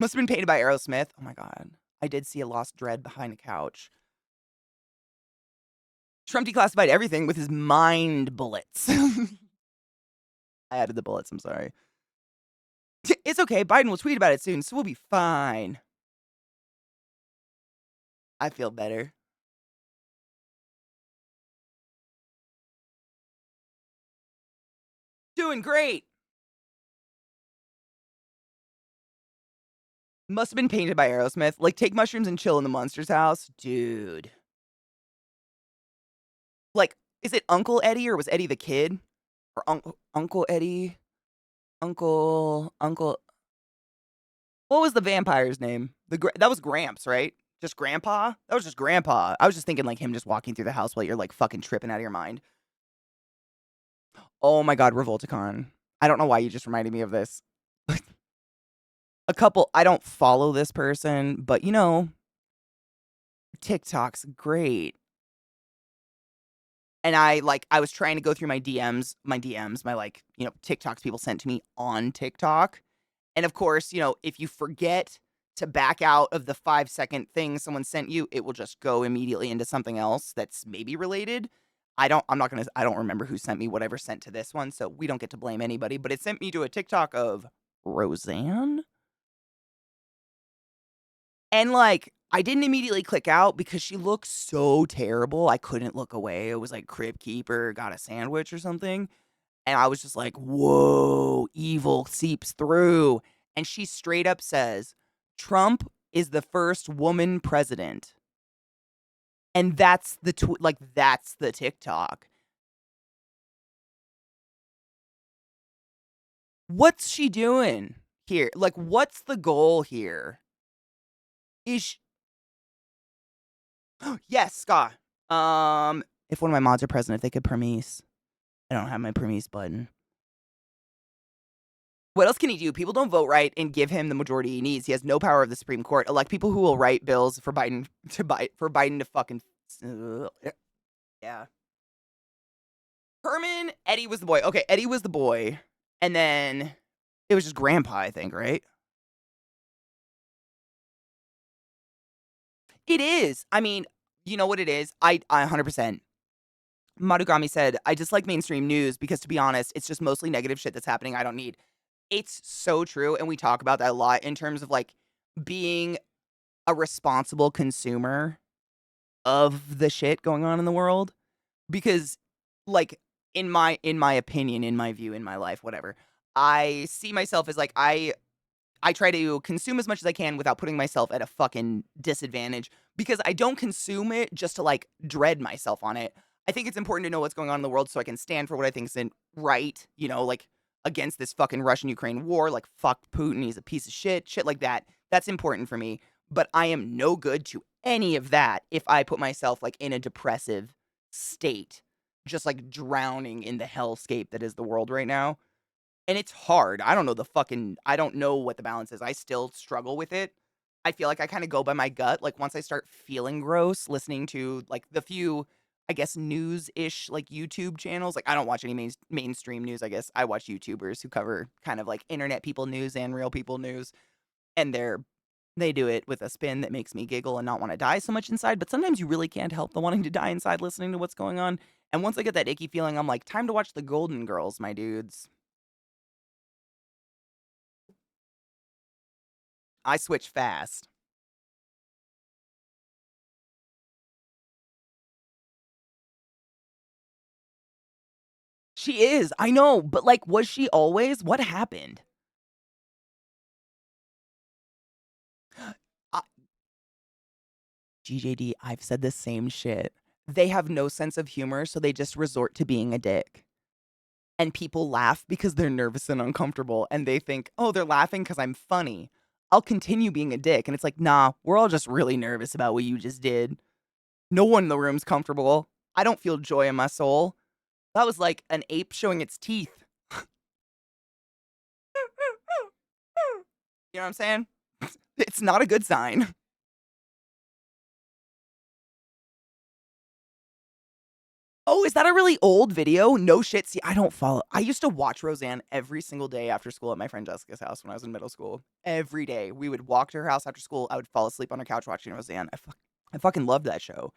Must have been painted by Aerosmith. Oh my god. I did see a lost dread behind a couch. Trump declassified everything with his mind bullets. I added the bullets, I'm sorry. It's okay. Biden will tweet about it soon, so we'll be fine. I feel better. Doing great. Must have been painted by Aerosmith. Like, take mushrooms and chill in the Munsters house. Dude. Like, Is it Uncle Eddie or was Eddie the kid? Or Uncle Eddie? Uncle. What was the vampire's name? That was Gramps, right? Just Grandpa? That was just Grandpa. I was just thinking like him just walking through the house while you're like fucking tripping out of your mind. Oh my god, Revolticon. I don't know why you just reminded me of this. I don't follow this person, but you know, TikTok's great. And I was trying to go through my DMs, my like, you know, TikToks people sent to me on TikTok. And of course, you know, if you forget to back out of the 5-second thing someone sent you, it will just go immediately into something else that's maybe related. I don't remember who sent me whatever sent to this one, so we don't get to blame anybody, but it sent me to a TikTok of Roseanne. And like, I didn't immediately click out because she looked so terrible. I couldn't look away. It was like Crypt Keeper got a sandwich or something. And I was just like, whoa, evil seeps through. And she straight up says, Trump is the first woman president. And that's the that's the TikTok. What's she doing here? Like, what's the goal here? Is she... Yes, Scott. If one of my mods are present, if they could permise. I don't have my permise button. What else can he do? People don't vote right and give him the majority he needs. He has no power of the Supreme Court. Elect people who will write bills for Biden to fucking yeah. Herman, Eddie was the boy. Okay, Eddie was the boy. And then it was just Grandpa, I think, right? It is. I mean, you know what it is? I 100%. Madugami said, I dislike mainstream news because, to be honest, it's just mostly negative shit that's happening I don't need. It's so true, and we talk about that a lot in terms of, like, being a responsible consumer of the shit going on in the world. Because, like, in my opinion, in my view, in my life, whatever, I see myself as, like, I try to consume as much as I can without putting myself at a fucking disadvantage because I don't consume it just to, like, dread myself on it. I think it's important to know what's going on in the world so I can stand for what I think is right, you know, like, against this fucking Russian-Ukraine war, like, fuck Putin, he's a piece of shit like that. That's important for me, but I am no good to any of that if I put myself, like, in a depressive state, just, like, drowning in the hellscape that is the world right now. And it's hard. I don't know what the balance is. I still struggle with it. I feel like I kind of go by my gut. Like, once I start feeling gross listening to, like, the few, I guess, news-ish, like, YouTube channels. Like, I don't watch any mainstream news, I guess. I watch YouTubers who cover kind of, like, internet people news and real people news. And they do it with a spin that makes me giggle and not want to die so much inside. But sometimes you really can't help the wanting to die inside listening to what's going on. And once I get that icky feeling, I'm like, time to watch the Golden Girls, my dudes. I switch fast. She is. I know, but, like, was she always? What happened? Uh, GJD, I've said the same shit. They have no sense of humor, so they just resort to being a dick. And people laugh because they're nervous and uncomfortable, and they think, oh, they're laughing because I'm funny. I'll continue being a dick. And it's like, nah, we're all just really nervous about what you just did. No one in the room's comfortable. I don't feel joy in my soul. That was like an ape showing its teeth. You know what I'm saying? It's not a good sign. Oh, is that a really old video? No shit. See, I don't follow. I used to watch Roseanne every single day after school at my friend Jessica's house when I was in middle school. Every day. We would walk to her house after school. I would fall asleep on her couch watching Roseanne. I fucking loved that show.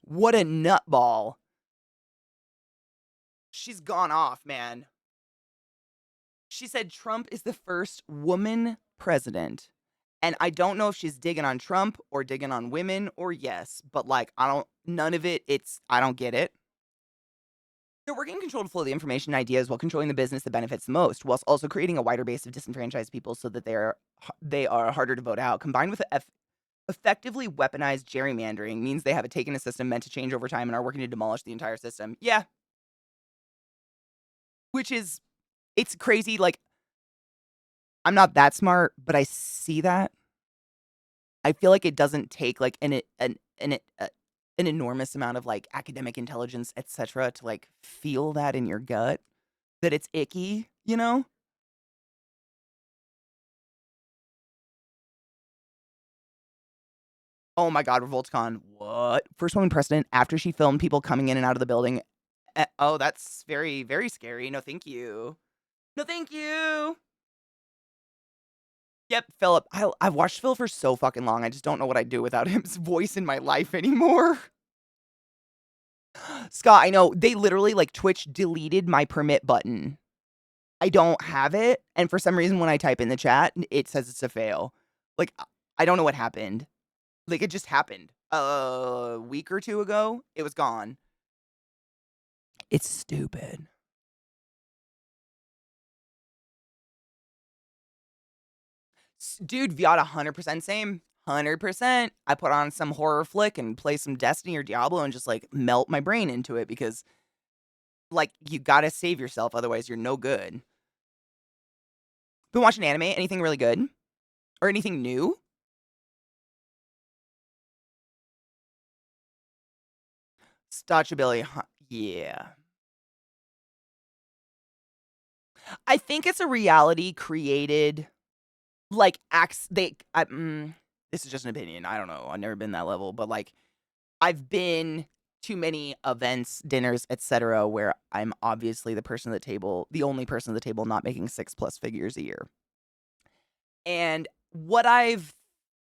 What a nutball. She's gone off, man. She said Trump is the first woman president. And I don't know if she's digging on Trump or digging on women or yes, but like, none of it, I don't get it. They're working in control to flow the information and ideas while controlling the business that benefits the most, whilst also creating a wider base of disenfranchised people so that they are harder to vote out. Combined with Effectively weaponized gerrymandering means they have taken a system meant to change over time and are working to demolish the entire system. Yeah. Which is, it's crazy. Like, I'm not that smart, but I see that. I feel like it doesn't take like an enormous amount of like academic intelligence, etc., to like feel that in your gut that it's icky, you know? Oh my god, RevoltCon. What? First woman president after she filmed people coming in and out of the building. Oh, that's very, very scary. No, thank you. No, thank you. Yep, Philip. I've watched Phil for so fucking long. I just don't know what I'd do without his voice in my life anymore. Scott, I know they literally like Twitch deleted my permit button. I don't have it, and for some reason when I type in the chat, it says it's a fail. Like I don't know what happened. Like it just happened. A week or two ago, it was gone. It's stupid. Dude, Viata 100% same. 100%. I put on some horror flick and play some Destiny or Diablo and just like melt my brain into it because like you gotta save yourself, otherwise you're no good. Been watching anime? Anything really good? Or anything new? Stotchability, yeah. I think it's a reality created, like, this is just an opinion, I don't know, I've never been that level, but, like, I've been to many events, dinners, etc., where I'm obviously the person at the table, the only person at the table not making 6+ figures a year. And what I've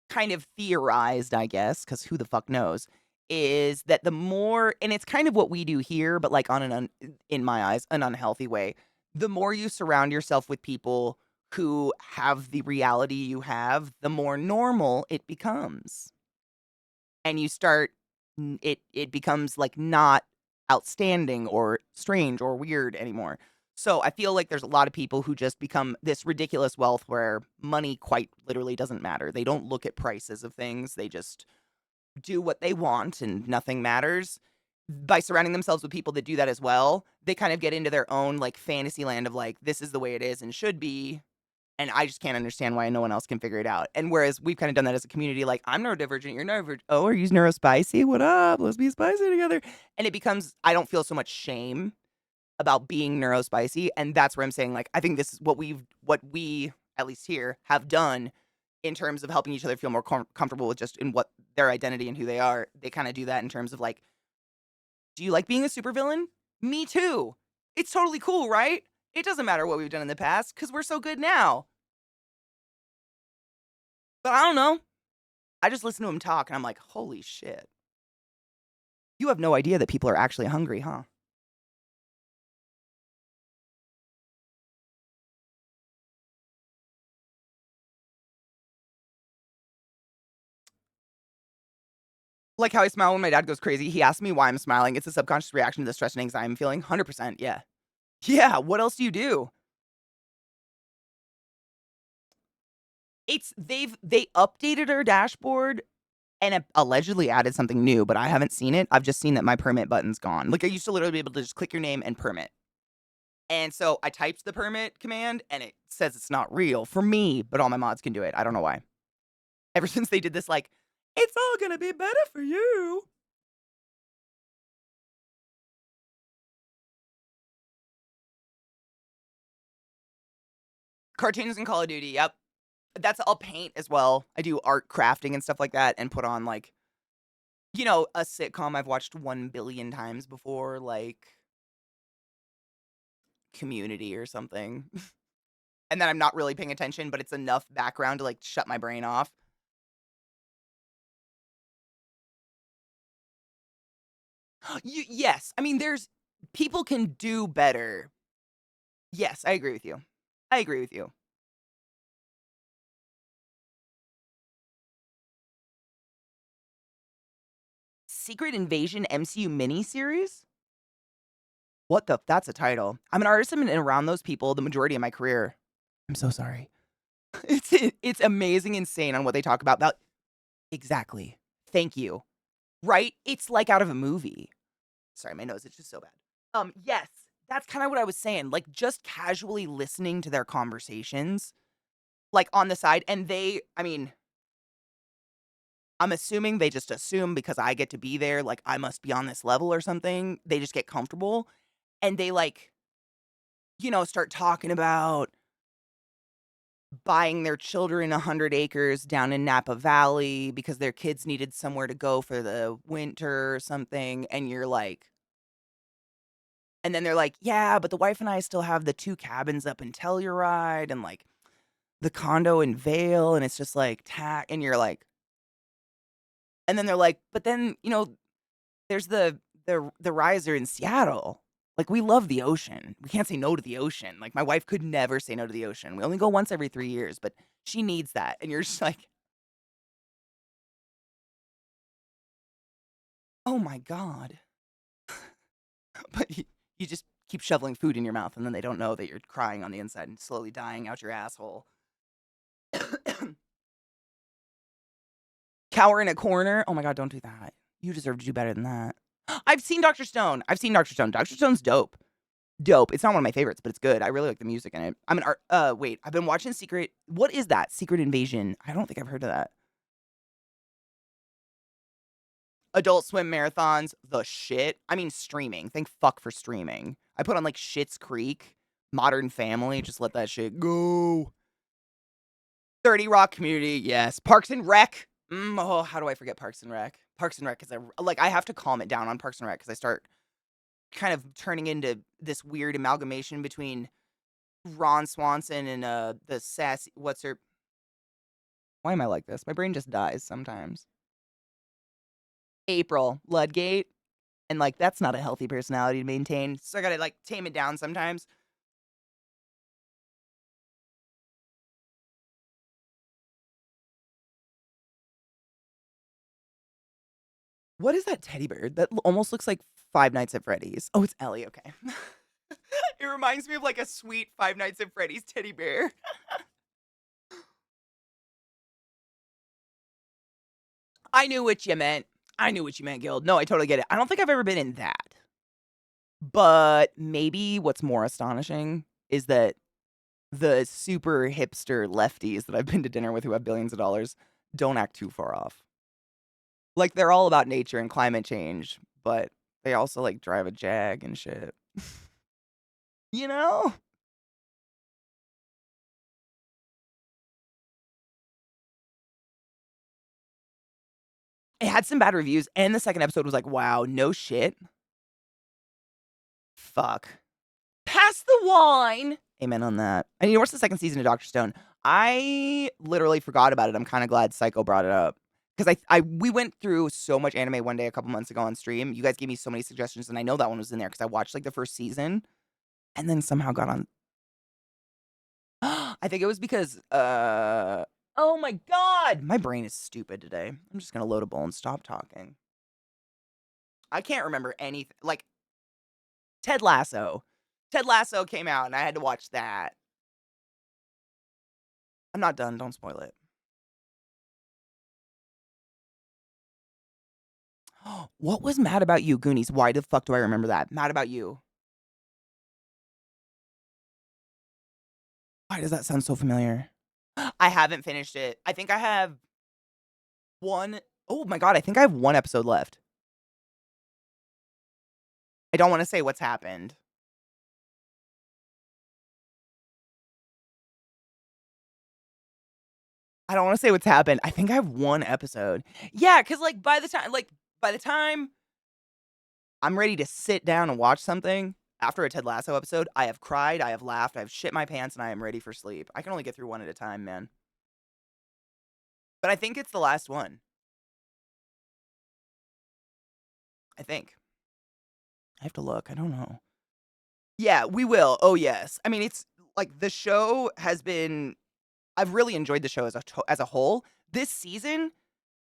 kind of theorized, I guess, because who the fuck knows, is that the more, and it's kind of what we do here, but like on in my eyes, an unhealthy way. The more you surround yourself with people who have the reality you have, the more normal it becomes. And you start, it becomes like not outstanding or strange or weird anymore. So I feel like there's a lot of people who just become this ridiculous wealth where money quite literally doesn't matter. They don't look at prices of things. They just do what they want and nothing matters. By surrounding themselves with people that do that as well, they kind of get into their own like fantasy land of like, this is the way it is and should be. And I just can't understand why no one else can figure it out. And whereas we've kind of done that as a community, like, I'm neurodivergent, you're neurodivergent. Oh, are you neurospicy? What up? Let's be spicy together. And it becomes, I don't feel so much shame about being neurospicy. And that's where I'm saying, like, I think this is what we, at least here, have done in terms of helping each other feel more comfortable with just in what their identity and who they are. They kind of do that in terms of like, do you like being a supervillain? Me too. It's totally cool, right? It doesn't matter what we've done in the past because we're so good now. But I don't know. I just listen to him talk and I'm like, holy shit. You have no idea that people are actually hungry, huh? Like how I smile when my dad goes crazy. He asks me why I'm smiling. It's a subconscious reaction to the stress and anxiety I'm feeling. 100%, yeah. Yeah, what else do you do? They updated our dashboard and allegedly added something new, but I haven't seen it. I've just seen that my permit button's gone. Like I used to literally be able to just click your name and permit. And so I typed the permit command and it says it's not real for me, but all my mods can do it. I don't know why. Ever since they did this, like, it's all gonna be better for you. Cartoons and Call of Duty, yep. That's all paint as well. I do art crafting and stuff like that and put on like, you know, a sitcom I've watched 1 billion times before, like Community or something. And then I'm not really paying attention, but it's enough background to like shut my brain off. Yes. I mean, people can do better. Yes, I agree with you. I agree with you. Secret Invasion MCU miniseries? What the? That's a title. I'm an artist and been around those people the majority of my career. I'm so sorry. It's amazing, insane on what they talk about. Exactly. Thank you. Right? It's like out of a movie. Sorry, my nose is just so bad. Yes, that's kind of what I was saying. Like just casually listening to their conversations, like on the side, and I mean, I'm assuming they just assume because I get to be there, like I must be on this level or something. They just get comfortable and they like, start talking about buying their children 100 acres down in Napa Valley because their kids needed somewhere to go for the winter or something. And you're like, and then they're like, yeah, but the wife and I still have the 2 cabins up in Telluride and like the condo in Vail. And it's just like, and you're like, and then they're like, but then, there's the riser in Seattle. Like, we love the ocean. We can't say no to the ocean. Like, my wife could never say no to the ocean. We only go once every 3 years, but she needs that. And you're just like, "Oh my god." But you just keep shoveling food in your mouth, and then they don't know that you're crying on the inside and slowly dying out your asshole. Cower in a corner? Oh my god, don't do that. You deserve to do better than that. I've seen Doctor Stone. I've seen Doctor Stone. Doctor Stone's dope. Dope. It's not one of my favorites, but it's good. I really like the music in it. I'm an art wait, I've been watching what is that? Secret Invasion. I don't think I've heard of that. Adult Swim marathons, the shit. I mean, streaming. Thank fuck for streaming. I put on like Schitt's Creek, Modern Family, just let that shit go. 30 Rock Community, yes. Parks and Rec. Oh, how do I forget Parks and Rec? Parks and Rec, because I have to calm it down on Parks and Rec because I start kind of turning into this weird amalgamation between Ron Swanson and the sassy. What's her? Why am I like this? My brain just dies sometimes. April Ludgate, and like that's not a healthy personality to maintain. So I gotta like tame it down sometimes. What is that teddy bear? That almost looks like Five Nights at Freddy's. Oh, it's Ellie. Okay. It reminds me of like a sweet Five Nights at Freddy's teddy bear. I knew what you meant. I knew what you meant, Guild. No, I totally get it. I don't think I've ever been in that. But maybe what's more astonishing is that the super hipster lefties that I've been to dinner with who have billions of dollars don't act too far off. Like, they're all about nature and climate change, but they also, like, drive a Jag and shit. You know? It had some bad reviews, and the second episode was like, wow, no shit. Fuck. Pass the wine. Amen on that. I need to watch the second season of Doctor Stone. I literally forgot about it. I'm kind of glad Psycho brought it up. Because we went through so much anime one day a couple months ago on stream. You guys gave me so many suggestions, and I know that one was in there because I watched like the first season and then somehow got on. I think it was because oh my god, my brain is stupid today. I'm just gonna load a bowl and stop talking. I can't remember anything. Like Ted Lasso. Ted Lasso came out and I had to watch that. I'm not done. Don't spoil it. What was Mad About You, Goonies? Why the fuck do I remember that? Mad About You. Why does that sound so familiar? I haven't finished it. I think I have one. Oh my god, I think I have one episode left. I don't want to say what's happened. I don't want to say what's happened. I think I have one episode. Yeah, because by the time I'm ready to sit down and watch something after a Ted Lasso episode, I have cried, I have laughed, I have shit my pants, and I am ready for sleep. I can only get through one at a time, man. But I think it's the last one. I think. I have to look. I don't know. Yeah, we will. Oh, yes. I mean, it's like the show has been. I've really enjoyed the show as a whole. This season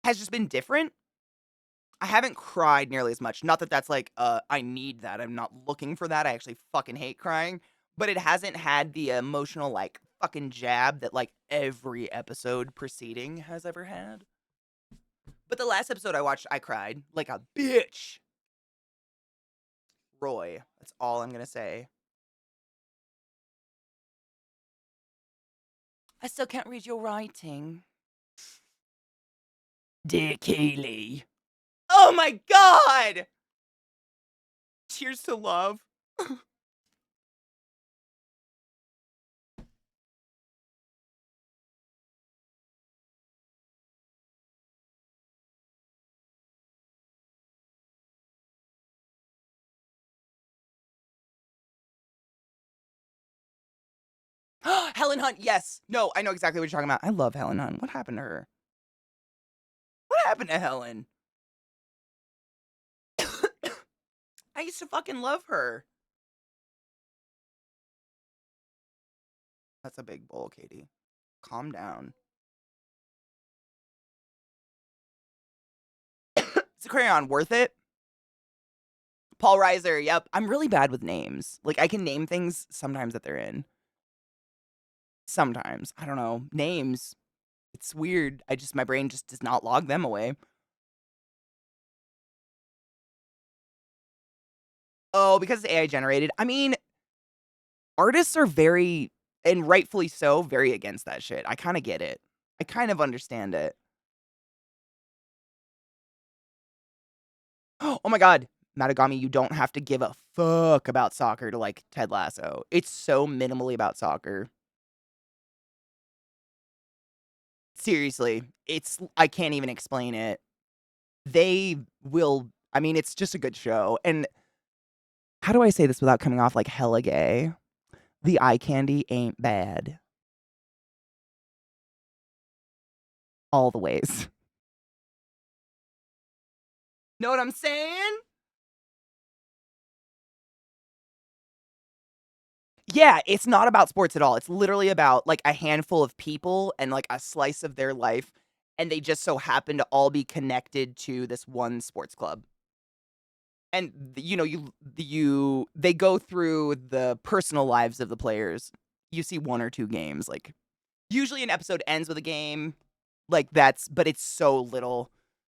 has just been different. I haven't cried nearly as much. Not that that's like, I need that. I'm not looking for that. I actually fucking hate crying. But it hasn't had the emotional, like, fucking jab that, like, every episode preceding has ever had. But the last episode I watched, I cried like a bitch. Roy. That's all I'm gonna say. I still can't read your writing. Dear Kaylee. Oh my god! Cheers to love. Helen Hunt, yes. No, I know exactly what you're talking about. I love Helen Hunt. What happened to her? What happened to Helen? I used to fucking love her. That's a big bowl, Katie. Calm down. Is a crayon worth it? Paul Reiser, yep. I'm really bad with names. Like, I can name things sometimes that they're in. Sometimes. I don't know. Names. It's weird. My brain just does not log them away. Oh, because it's AI generated. I mean, artists are very, and rightfully so, very against that shit. I kind of get it. I kind of understand it. Oh my god. Matagami, you don't have to give a fuck about soccer to like Ted Lasso. It's so minimally about soccer. Seriously, I can't even explain it. They will, I mean, it's just a good show. And how do I say this without coming off like hella gay? The eye candy ain't bad. All the ways. Know what I'm saying? Yeah, it's not about sports at all. It's literally about like a handful of people and like a slice of their life, and they just so happen to all be connected to this one sports club. And you know, they go through the personal lives of the players. You see one or two games. Like usually an episode ends with a game. Like but it's so little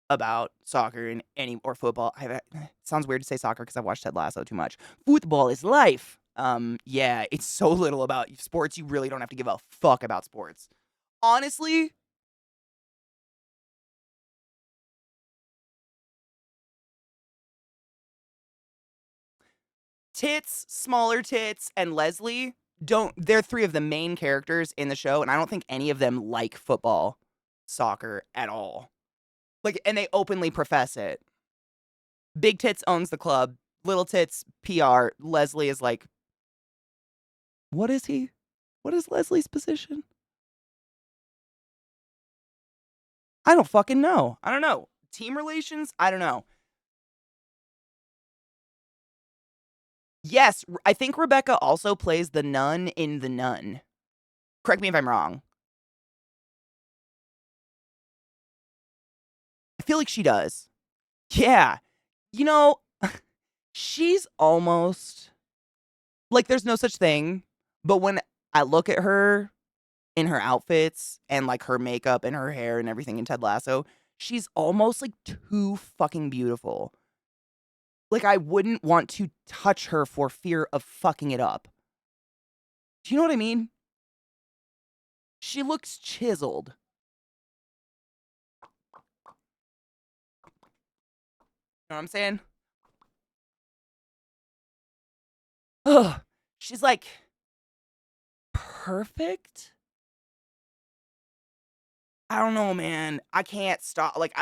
about soccer and or football. It sounds weird to say soccer because I've watched Ted Lasso too much. Football is life. Yeah, it's so little about sports. You really don't have to give a fuck about sports. Honestly, Tits, Smaller Tits, and Leslie they're three of the main characters in the show, and I don't think any of them like football, soccer at all. Like, and they openly profess it. Big Tits owns the club. Little Tits, PR. Leslie is like, what is he? What is Leslie's position? I don't fucking know. I don't know. Team relations? I don't know. Yes, I think Rebecca also plays the nun in The Nun. Correct me if I'm wrong. I feel like she does. Yeah. You know, she's almost like there's no such thing, but when I look at her in her outfits and like her makeup and her hair and everything in Ted Lasso, she's almost like too fucking beautiful. Like I wouldn't want to touch her for fear of fucking it up. Do you know what I mean? She looks chiseled. You know what I'm saying? Ugh. She's like perfect. I don't know, man. I can't stop. Like,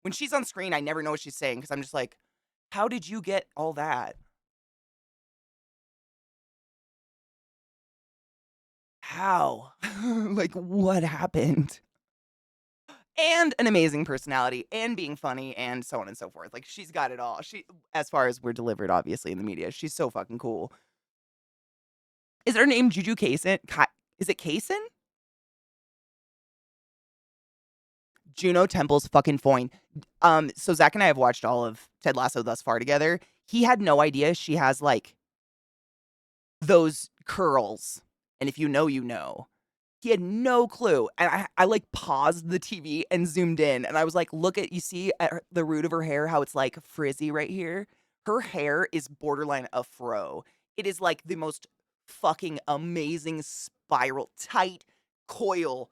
when she's on screen, I never know what she's saying because I'm just like, how did you get all that? How? Like, what happened? And an amazing personality and being funny and so on and so forth. Like, she's got it all. As far as we're delivered, obviously, in the media, she's so fucking cool. Is her name Juju Kaysen? Is it Kaysen? Juno Temple's fucking fine. So Zach and I have watched all of Ted Lasso thus far together. He had no idea she has like those curls. And if you know, you know. He had no clue. And I like paused the TV and zoomed in. And I was like, look at, you see at the root of her hair, how it's like frizzy right here? Her hair is borderline a fro. It is like the most fucking amazing spiral, tight coil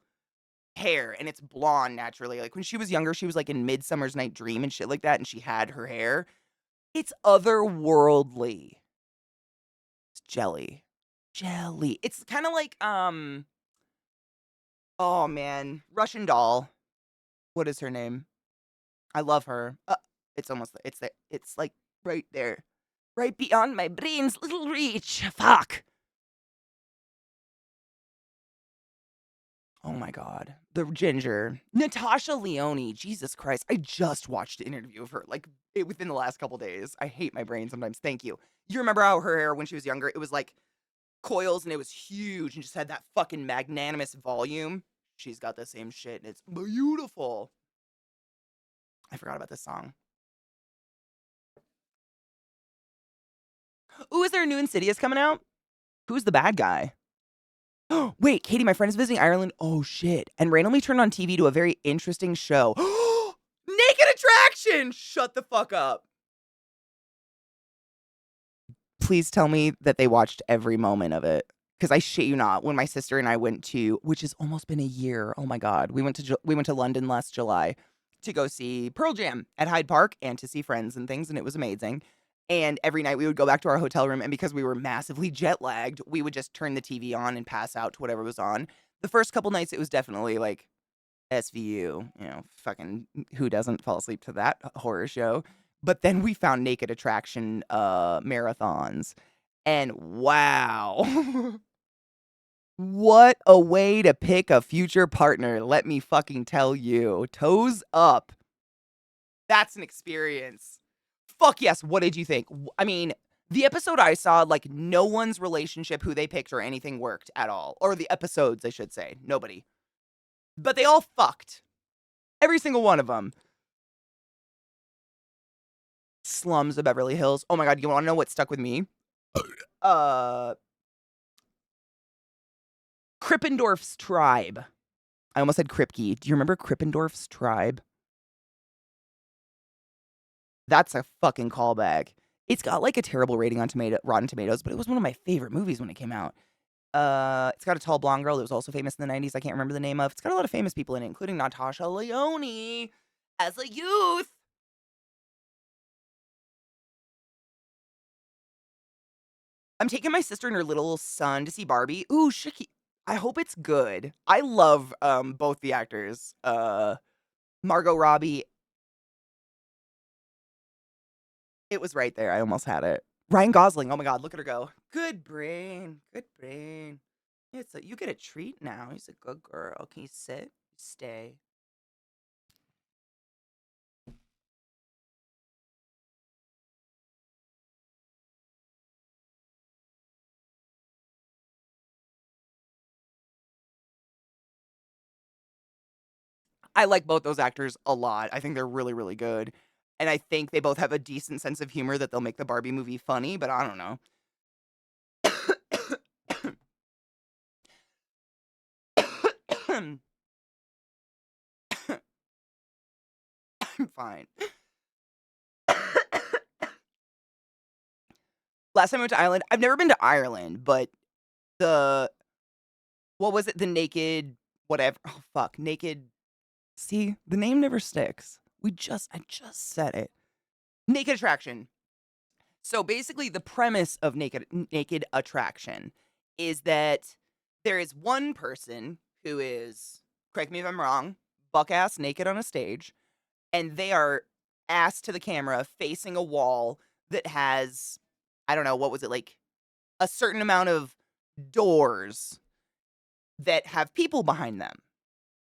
hair. And it's blonde naturally. Like when she was younger, she was like in Midsummer's Night Dream and shit like that. And she had her hair. It's otherworldly. It's jelly. Jelly. It's kind of like, oh man, Russian doll. What is her name? I love her. It's almost it's like right there. Right beyond my brain's little reach. Fuck. Oh my god. The ginger. Natasha Leone. Jesus Christ. I just watched an interview of her like within the last couple days. I hate my brain sometimes. Thank you. You remember how her hair when she was younger, it was like coils and it was huge and just had that fucking magnanimous volume. She's got the same shit and it's beautiful. I forgot about this song. Ooh, is there a new Insidious coming out? Who's the bad guy? Wait, Katie, my friend is visiting Ireland. Oh, shit. And randomly turned on TV to a very interesting show. Naked Attraction! Shut the fuck up. Please tell me that they watched every moment of it. Because I shit you not, when my sister and I went to, which has almost been a year. Oh my god, we went to London last July to go see Pearl Jam at Hyde Park and to see friends and things, and it was amazing. And every night we would go back to our hotel room, and because we were massively jet lagged, we would just turn the TV on and pass out to whatever was on. The first couple nights, it was definitely like SVU, fucking who doesn't fall asleep to that horror show? But then we found Naked Attraction marathons, and wow. What a way to pick a future partner, let me fucking tell you. Toes up. That's an experience. Fuck yes, what did you think? I mean, the episode I saw, like, no one's relationship, who they picked or anything worked at all. Or the episodes, I should say. Nobody. But they all fucked. Every single one of them. Slums of Beverly Hills. Oh my god, you wanna know what stuck with me? Krippendorf's Tribe. I almost said Kripke. Do you remember Krippendorf's Tribe? That's a fucking callback. It's got like a terrible rating on Rotten Tomatoes, but it was one of my favorite movies when it came out. It's got a tall blonde girl that was also famous in the 90s. I can't remember the name of. It's got a lot of famous people in it, including Natasha Leone as a youth. I'm taking my sister and her little son to see Barbie. Ooh, shit. I hope it's good. I love both the actors. Margot Robbie. It was right there. I almost had it. Ryan Gosling. Oh my god, look at her go. Good brain. Good brain. You get a treat now. He's a good girl. Can you sit? Stay. I like both those actors a lot. I think they're really, really good. And I think they both have a decent sense of humor that they'll make the Barbie movie funny, but I don't know. I'm fine. Last time I went to Ireland, I've never been to Ireland, but what was it? The Naked, whatever. Oh, fuck. Naked. See, the name never sticks. I just said it. Naked Attraction. So basically, the premise of Naked Attraction is that there is one person who is, correct me if I'm wrong, buck ass naked on a stage, and they are ass to the camera facing a wall that has, I don't know, what was it, like a certain amount of doors that have people behind them.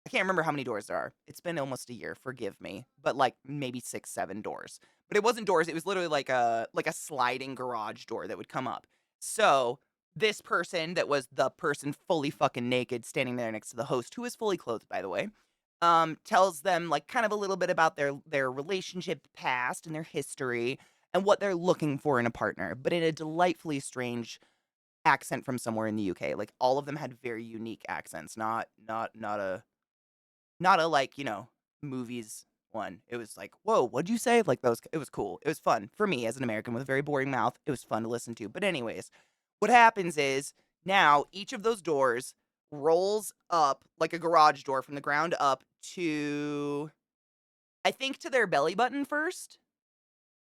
I can't remember how many doors there are. It's been almost a year, forgive me, but like maybe 6, 7 doors. But it wasn't doors, it was literally like a sliding garage door that would come up. So this person that was the person fully fucking naked standing there next to the host, who is fully clothed, by the way, tells them like kind of a little bit about their relationship past and their history and what they're looking for in a partner, but in a delightfully strange accent from somewhere in the UK. Like all of them had very unique accents, not a like, movies one. It was like, "Whoa, what'd you say?" Like those it was cool. It was fun for me as an American with a very boring mouth. It was fun to listen to. But anyways, what happens is now each of those doors rolls up like a garage door from the ground up to I think to their belly button first.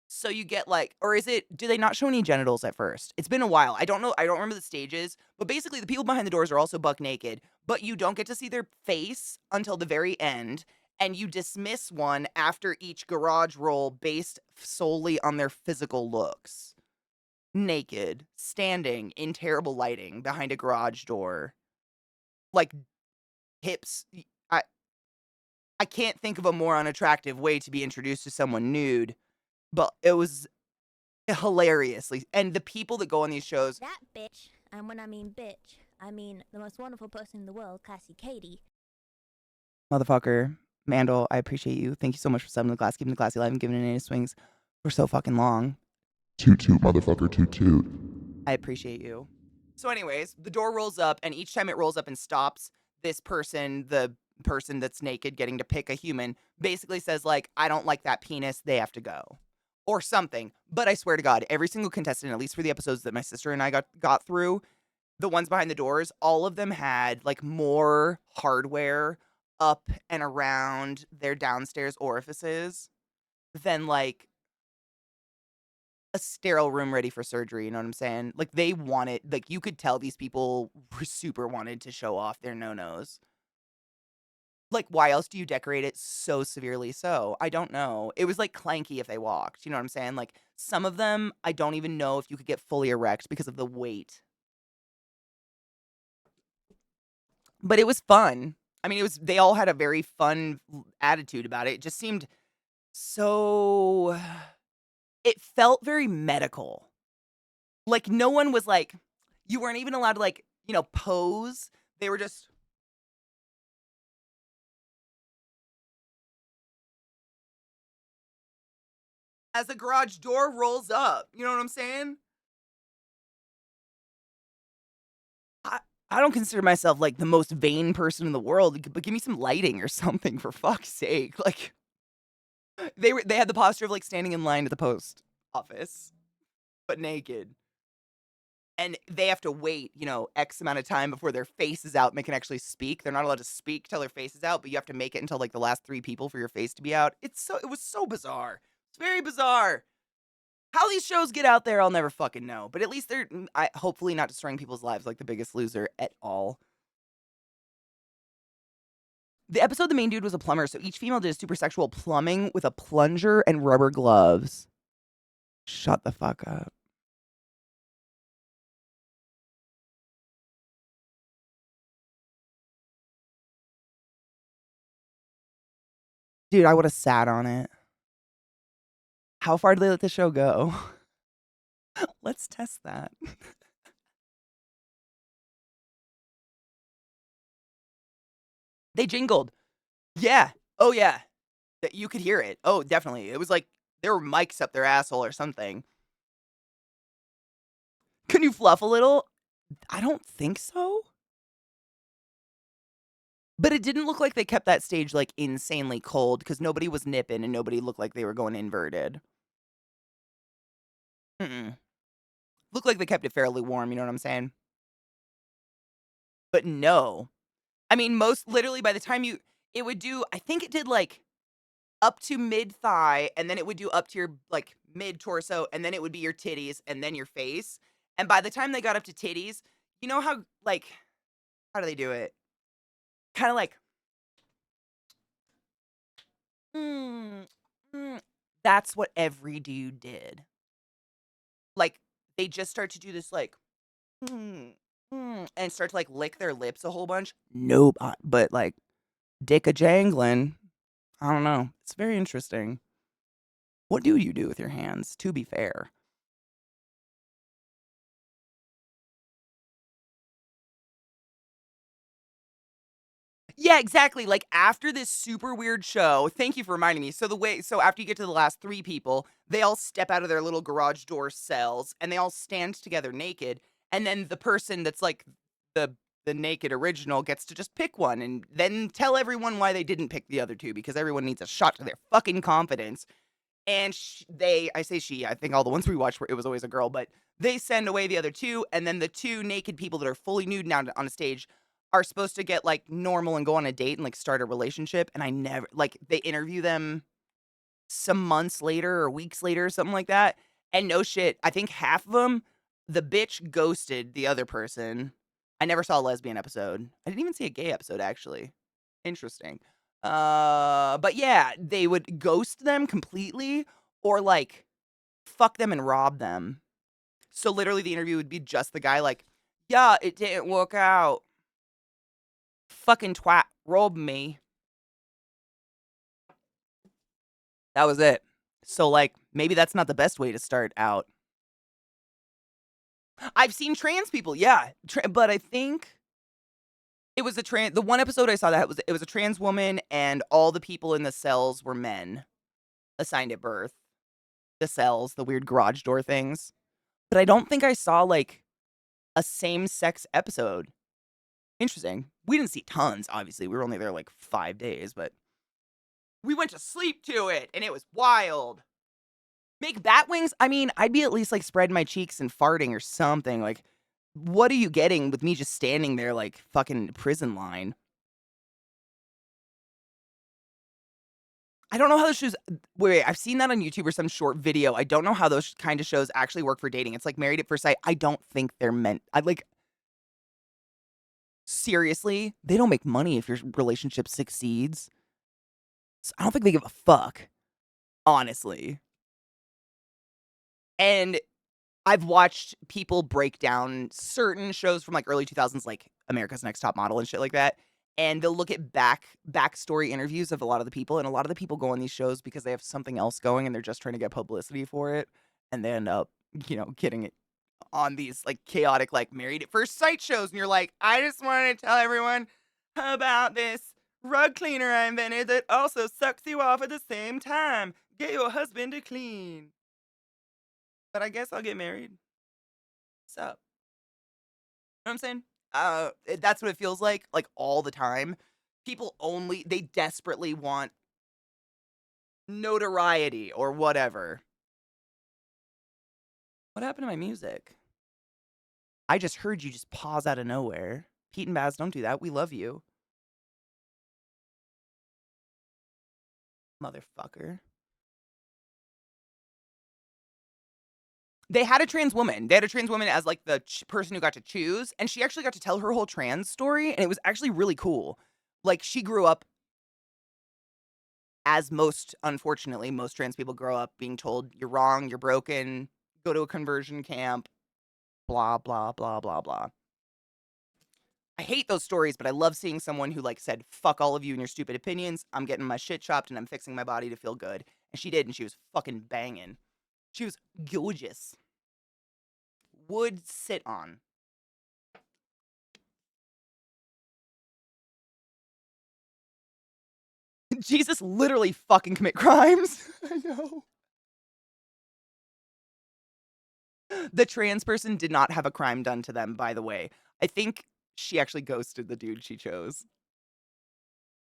So you get like or is it do they not show any genitals at first? It's been a while. I don't know. I don't remember the stages, but basically the people behind the doors are also buck naked, but you don't get to see their face until the very end, and you dismiss one after each garage roll based solely on their physical looks. Naked, standing in terrible lighting behind a garage door. Like hips I I can't think of a more unattractive way to be introduced to someone nude, but it was hilariously and the people that go on these shows That bitch, and when I mean bitch, I mean the most wonderful person in the world, ClassyKatie. motherfucker, Mandel, I appreciate you. Thank you so much for subbing the class, keeping the classy alive, and giving it 8 swings for so fucking long. Toot toot, motherfucker, toot toot. I appreciate you. So anyways, the door rolls up, and each time it rolls up and stops, this person, the person that's naked getting to pick a human, basically says like, I don't like that penis, they have to go. Or something. But I swear to God, every single contestant, at least for the episodes that my sister and I got through, the ones behind the doors, all of them had like more hardware up and around their downstairs orifices than like a sterile room ready for surgery, you know what I'm saying? Like they wanted like you could tell these people super wanted to show off their no-nos. Like why else do you decorate it so severely so? I don't know. It was like clanky if they walked, you know what I'm saying? Like some of them I don't even know if you could get fully erect because of the weight. But it was fun. I mean, they all had a very fun attitude about it. It just seemed so it felt very medical. Like no one was like you weren't even allowed to like, pose. They were just as the garage door rolls up. You know what I'm saying? I don't consider myself like the most vain person in the world, but give me some lighting or something for fuck's sake. Like they had the posture of like standing in line at the post office, but naked. And they have to wait, X amount of time before their face is out and they can actually speak. They're not allowed to speak till their face is out, but you have to make it until like the last 3 people for your face to be out. It was so bizarre. It's very bizarre. How these shows get out there, I'll never fucking know. But at least they're hopefully not destroying people's lives like The Biggest Loser at all. The episode, the main dude was a plumber, so each female did a super sexual plumbing with a plunger and rubber gloves. Shut the fuck up. Dude, I would have sat on it. How far did they let the show go? Let's test that. They jingled. Yeah. Oh, yeah. You could hear it. Oh, definitely. It was like there were mics up their asshole or something. Can you fluff a little? I don't think so. But it didn't look like they kept that stage like insanely cold because nobody was nipping and nobody looked like they were going inverted. Looked like they kept it fairly warm, you know what I'm saying? But no. I mean, literally by the time it would do, I think it did like up to mid thigh and then it would do up to your like mid torso and then it would be your titties and then your face. And by the time they got up to titties, you know how like, how do they do it? Kind of like, that's what every dude did. Like, they just start to do this, like, and start to, like, lick their lips a whole bunch. Nope. But, like, dick a jangling. I don't know. It's very interesting. What do you do with your hands, to be fair? Yeah, exactly. Like after this super weird show, thank you for reminding me. So after you get to the last 3 people, they all step out of their little garage door cells and they all stand together naked. And then the person that's like the naked original gets to just pick one and then tell everyone why they didn't pick the other two because everyone needs a shot to their fucking confidence. And I say she, I think all the ones we watched it was always a girl, but they send away the other two, and then the two naked people that are fully nude now on a stage are supposed to get like normal and go on a date and like start a relationship. And I never like they interview them some months later or weeks later or something like that. And no shit, I think half of them, the bitch ghosted the other person. I never saw a lesbian episode. I didn't even see a gay episode actually. Interesting. But yeah, they would ghost them completely or like fuck them and rob them. So literally the interview would be just the guy like, yeah, it didn't work out. Fucking twat robbed me. That was it. So like maybe that's not the best way to start out. I've seen trans people, yeah, but I think it was the one episode I saw that it was a trans woman and all the people in the cells were men assigned at birth. The cells, the weird garage door things. But I don't think I saw like a same-sex episode. Interesting. We didn't see tons, obviously. We were only there like 5 days, but we went to sleep to it and it was wild. Make bat wings? I mean, I'd be at least like spreading my cheeks and farting or something. Like, what are you getting with me just standing there like fucking prison line? I don't know how those shows. Wait, I've seen that on YouTube or some short video. I don't know how those kind of shows actually work for dating. It's like Married at First Sight. I don't think they're meant. I like. Seriously, they don't make money if your relationship succeeds. So I don't think they give a fuck, honestly. And I've watched people break down certain shows from like early 2000s, like America's Next Top Model and shit like that. And they'll look at backstory interviews of a lot of the people. And a lot of the people go on these shows because they have something else going and they're just trying to get publicity for it. And they end up, getting it on these like chaotic, like Married at First Sight shows. And you're like, I just wanted to tell everyone about this rug cleaner I invented that also sucks you off at the same time. Get your husband to clean. But I guess I'll get married. What's up? You know what I'm saying? That's what it feels like all the time. People they desperately want notoriety or whatever. What happened to my music? I just heard you just pause out of nowhere. Pete and Baz, don't do that. We love you. Motherfucker. They had a trans woman. They had a trans woman as like the person who got to choose, and she actually got to tell her whole trans story, and it was actually really cool. Like she grew up as unfortunately, most trans people grow up being told you're wrong, you're broken, go to a conversion camp, blah blah blah blah blah. I hate those stories, but I love seeing someone who like said, fuck all of you and your stupid opinions. I'm getting my shit chopped and I'm fixing my body to feel good. And she did, and she was fucking banging. She was gorgeous. Would sit on. Jesus literally fucking commit crimes. I know. The trans person did not have a crime done to them, by the way. I think she actually ghosted the dude she chose.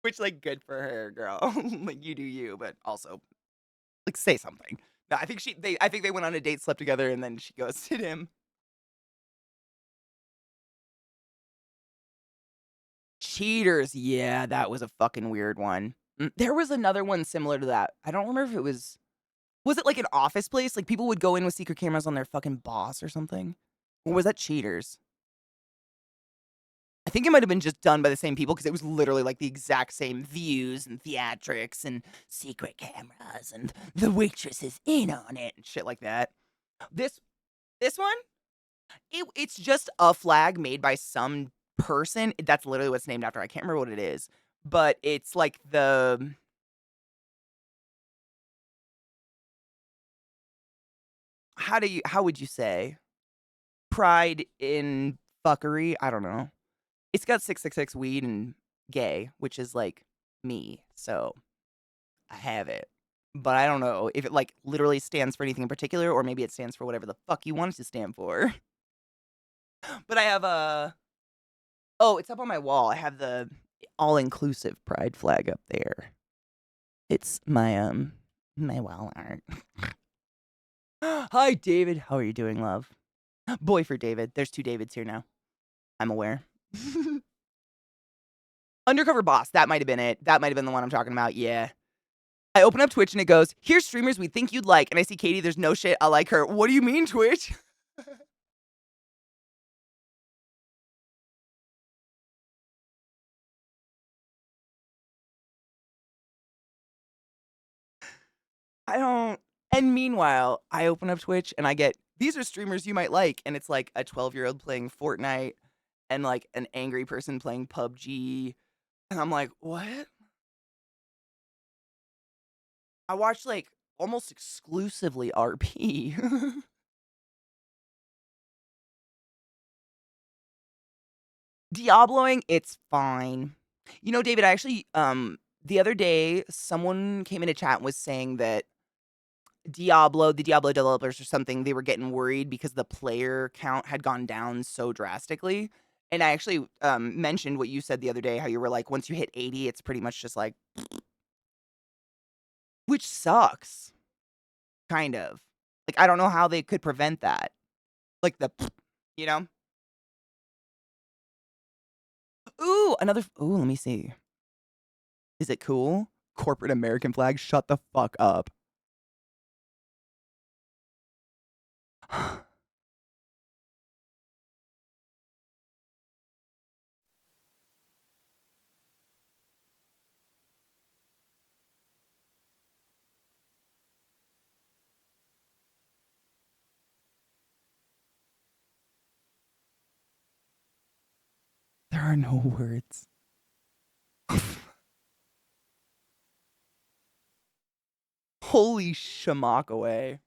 Which, like, good for her, girl. Like, you do you, but also, like, say something. No, I think they went on a date, slept together, and then she ghosted him. Cheaters. Yeah, that was a fucking weird one. There was another one similar to that. I don't remember if it was it like an office place? Like people would go in with secret cameras on their fucking boss or something? Or was that Cheaters? I think it might have been just done by the same people because it was literally like the exact same views and theatrics and secret cameras and the waitress is in on it and shit like that. This one, it's just a flag made by some person. That's literally what's named after. I can't remember what it is, but it's like how would you say? Pride in fuckery? I don't know. It's got 666 weed and gay, which is like me. So I have it. But I don't know if it like literally stands for anything in particular or maybe it stands for whatever the fuck you want it to stand for. But I have a. Oh, it's up on my wall. I have the all-inclusive pride flag up there. It's my wall art. Hi, David. How are you doing, love? Boy for David. There's 2 Davids here now. I'm aware. Undercover Boss. That might have been it. That might have been the one I'm talking about. Yeah. I open up Twitch and it goes, here's streamers we think you'd like. And I see Katie, there's no shit. I like her. What do you mean, Twitch? I don't. And meanwhile, I open up Twitch and I get, these are streamers you might like. And it's like a 12-year-old playing Fortnite and like an angry person playing PUBG. And I'm like, what? I watch like almost exclusively RP. Diabloing, it's fine. You know, David, I actually the other day someone came in a chat and was saying that the Diablo developers or something, they were getting worried because the player count had gone down so drastically. And I actually mentioned what you said the other day, how you were like, once you hit 80, it's pretty much just like, which sucks, kind of. Like, I don't know how they could prevent that. Like the, you know? Ooh, ooh, let me see. Is it cool? Corporate American flag, shut the fuck up. There are no words. Holy shamak away.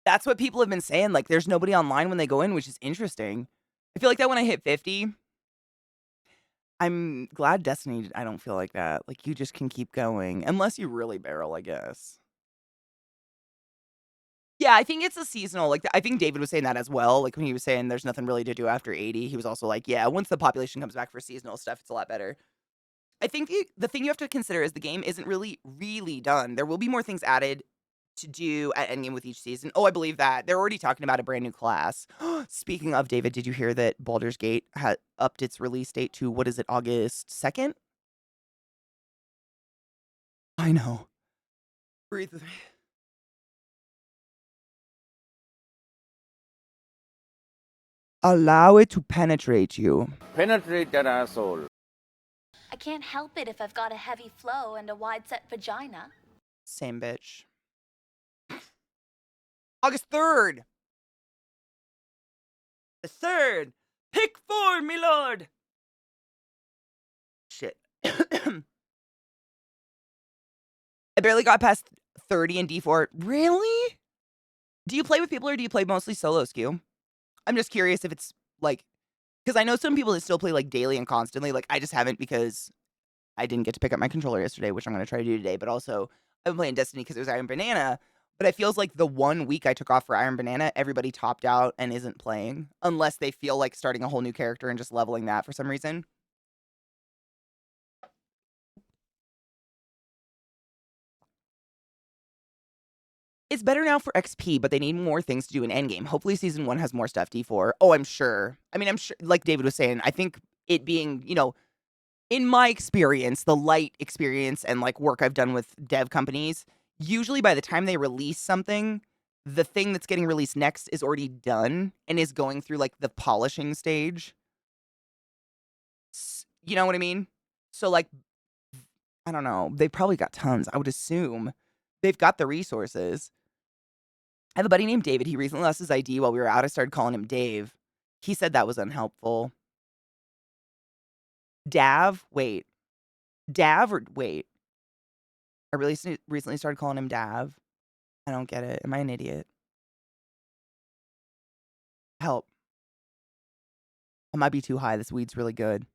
That's what people have been saying. Like, there's nobody online when they go in, which is interesting. I feel like that when I hit 50. I'm glad Destiny, I don't feel like that. Like, you just can keep going. Unless you really barrel, I guess. Yeah, I think it's a seasonal. Like, I think David was saying that as well. Like, when he was saying there's nothing really to do after 80, he was also like, yeah, once the population comes back for seasonal stuff, it's a lot better. I think the thing you have to consider is the game isn't really done. There will be more things added to do at Endgame with each season. Oh, I believe that. They're already talking about a brand new class. Speaking of, David, did you hear that Baldur's Gate had upped its release date to, what is it, August 2nd? I know. Breathe with me. Allow it to penetrate you. Penetrate that asshole. I can't help it if I've got a heavy flow and a wide-set vagina. Same bitch. August 3rd. The 3rd. Pick 4, my lord. Shit. I barely got past 30 in D4. Really? Do you play with people or do you play mostly solo, Skew? I'm just curious if it's like, because I know some people that still play like daily and constantly. Like, I just haven't because I didn't get to pick up my controller yesterday, which I'm going to try to do today. But also, I've been playing Destiny because it was Iron Banana. But it feels like the 1 week I took off for Iron Banana, everybody topped out and isn't playing. Unless they feel like starting a whole new character and just leveling that for some reason. It's better now for XP, but they need more things to do in Endgame. Hopefully Season 1 has more stuff, D4. Oh, I'm sure. I mean, I'm sure, like David was saying, I think it being, you know, in my experience, the light experience and like work I've done with dev companies, usually by the time they release something, the thing that's getting released next is already done and is going through like the polishing stage. You know what I mean? So like, I don't know. They've probably got tons. I would assume they've got the resources. I have a buddy named David. He recently lost his ID while we were out. I started calling him Dave. He said that was unhelpful. Dav? Wait. Dav or wait? I really recently started calling him Dav. I don't get it. Am I an idiot? Help. I might be too high. This weed's really good.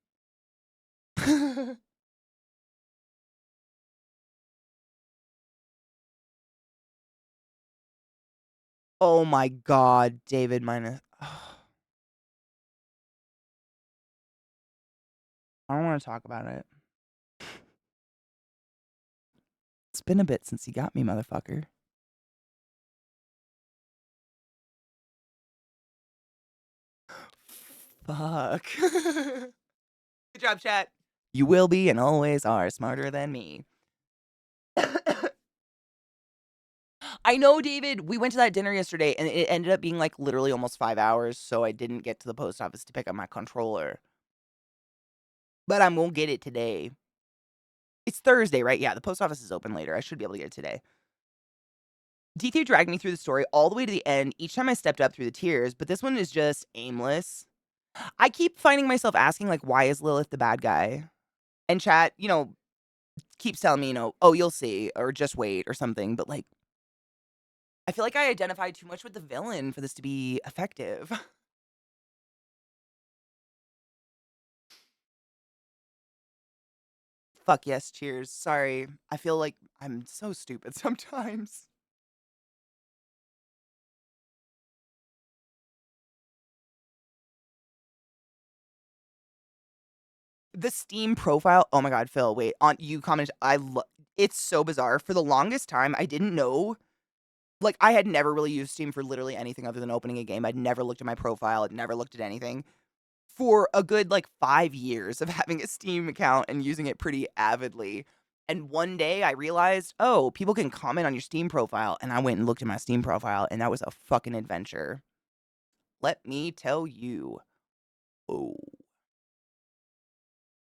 Oh my god, David minus. I don't want to talk about it. It's been a bit since you got me, motherfucker. Fuck. Good job, chat. You will be and always are smarter than me. I know, David. We went to that dinner yesterday and it ended up being like literally almost 5 hours, so I didn't get to the post office to pick up my controller. But I'm gonna get it today. It's Thursday, right? Yeah, the post office is open later. I should be able to get it today. D3 dragged me through the story all the way to the end each time I stepped up through the tears, but this one is just aimless. I keep finding myself asking, like, why is Lilith the bad guy? And chat, keeps telling me, oh, you'll see, or just wait, or something. But, like, I feel like I identify too much with the villain for this to be effective. Fuck yes, cheers. Sorry. I feel like I'm so stupid sometimes. The Steam profile. Oh my god, Phil, wait. On you commented it's so bizarre. For the longest time, I didn't know. Like, I had never really used Steam for literally anything other than opening a game. I'd never looked at my profile. I'd never looked at anything. For a good, 5 years of having a Steam account and using it pretty avidly. And one day I realized, oh, people can comment on your Steam profile. And I went and looked at my Steam profile, and that was a fucking adventure. Let me tell you. Oh.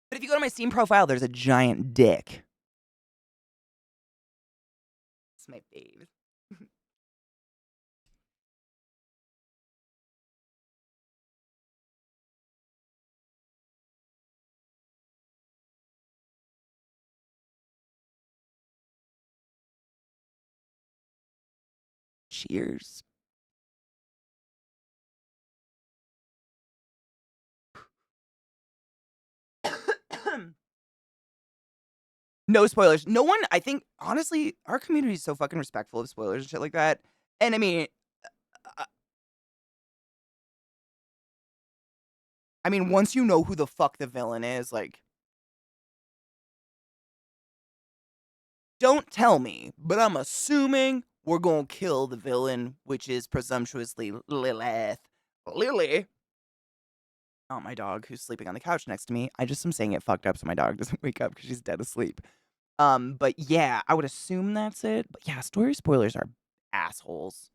But if you go to my Steam profile, there's a giant dick. It's my fave. Cheers. No spoilers. No one, I think, honestly, our community is so fucking respectful of spoilers and shit like that. And I mean, once you know who the fuck the villain is, don't tell me, but I'm assuming we're gonna kill the villain, which is presumptuously Lilith. Lily? Not my dog who's sleeping on the couch next to me. I just am saying it fucked up so my dog doesn't wake up because she's dead asleep. But yeah, I would assume that's it. But yeah, story spoilers are assholes.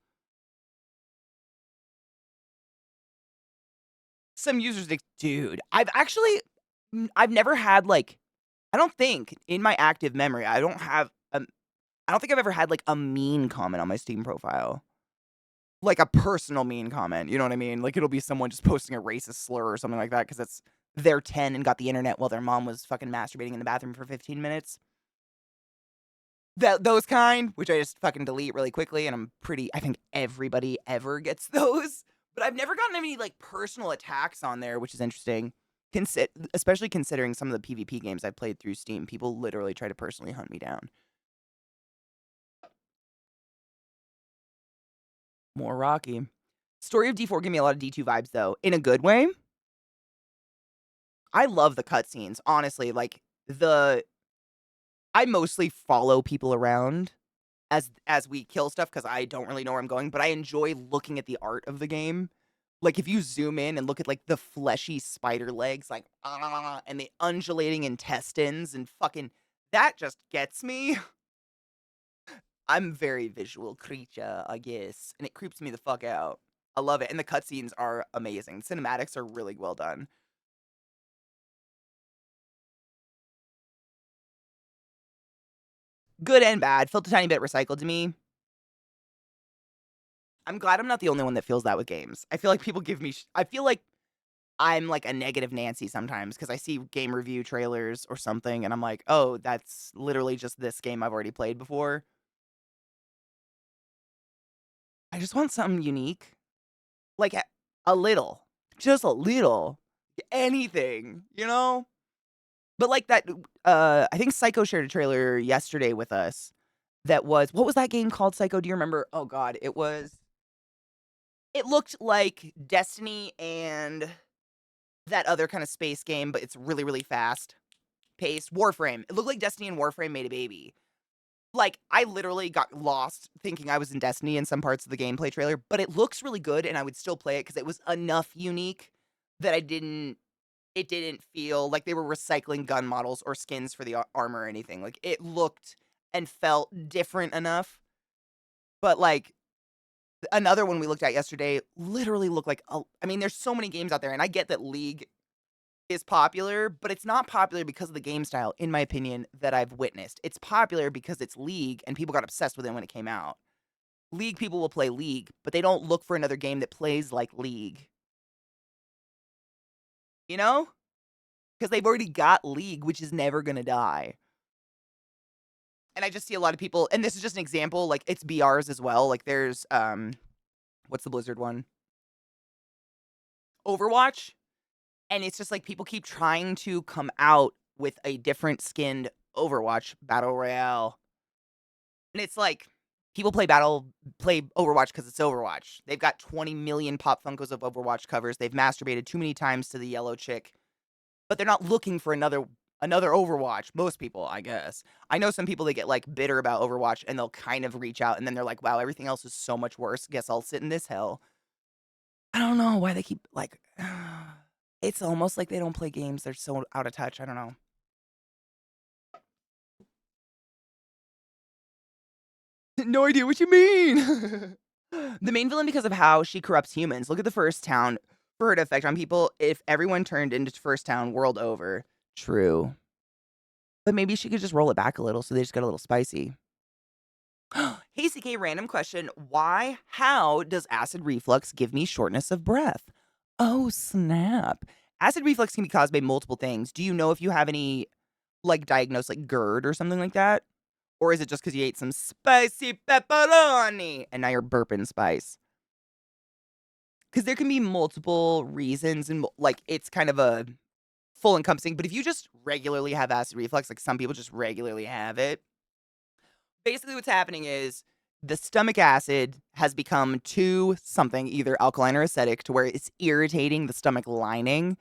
Some users, dude, I've never had I don't think in my active memory, I don't think I've ever had a mean comment on my Steam profile. Like a personal mean comment, you know what I mean? Like it'll be someone just posting a racist slur or something like that because they're 10 and got the internet while their mom was fucking masturbating in the bathroom for 15 minutes. Those kind, which I just fucking delete really quickly, and I think everybody ever gets those. But I've never gotten any personal attacks on there, which is interesting. Especially considering some of the PvP games I've played through Steam, people literally try to personally hunt me down. More Rocky. Story of D4 gave me a lot of D2 vibes, though, in a good way. I love the cutscenes, honestly. I mostly follow people around as we kill stuff because I don't really know where I'm going, but I enjoy looking at the art of the game. Like, if you zoom in and look at, the fleshy spider legs, and the undulating intestines and fucking... That just gets me. I'm a very visual creature, I guess, and it creeps me the fuck out. I love it, and the cutscenes are amazing. Cinematics are really well done. Good and bad. Felt a tiny bit recycled to me. I'm glad I'm not the only one that feels that with games. I feel like people give me... I feel like I'm a negative Nancy sometimes because I see game review trailers or something, and I'm like, oh, that's literally just this game I've already played before. I just want something unique. Like, a little. Just a little. Anything, But that, I think Psycho shared a trailer yesterday with us that was... What was that game called, Psycho? Do you remember? Oh, God. It was... It looked like Destiny and that other kind of space game, but it's really, really fast paced. Warframe. It looked like Destiny and Warframe made a baby. Like, I literally got lost thinking I was in Destiny in some parts of the gameplay trailer, but it looks really good and I would still play it because it was enough unique that it didn't feel like they were recycling gun models or skins for the armor or anything. Like, it looked and felt different enough. But, like, another one we looked at yesterday literally looked like, I mean, there's so many games out there, and I get that League is popular, but it's not popular because of the game style, in my opinion, that I've witnessed. It's popular because it's League, and people got obsessed with it when it came out. League people will play League, but they don't look for another game that plays like League. You know? Because they've already got League, which is never going to die. And I just see a lot of people, and this is just an example, like, it's BRs as well. Like, there's, what's the Blizzard one? Overwatch. And it's just like people keep trying to come out with a different skinned Overwatch Battle Royale. And it's like, people play Overwatch because it's Overwatch. They've got 20 million Pop Funkos of Overwatch covers. They've masturbated too many times to the yellow chick. But they're not looking for another Overwatch. Most people, I guess. I know some people that get, like, bitter about Overwatch, and they'll kind of reach out, and then they're like, wow, everything else is so much worse. Guess I'll sit in this hell. I don't know why they keep, like... It's almost like they don't play games. They're so out of touch. I don't know. No idea what you mean. The main villain because of how she corrupts humans. Look at the First Town. For her to affect on people, if everyone turned into First Town world over. True. But maybe she could just roll it back a little so they just get a little spicy. Hey, CK, random question. How does acid reflux give me shortness of breath? Oh, snap. Acid reflux can be caused by multiple things. Do you know if you have any, like, diagnosed, like, GERD or something like that? Or is it just because you ate some spicy pepperoni and now you're burping spice? Because there can be multiple reasons and, like, it's kind of a full encompassing. But if you just regularly have acid reflux, like some people just regularly have it, basically what's happening is the stomach acid has become too something, either alkaline or acidic, to where it's irritating the stomach lining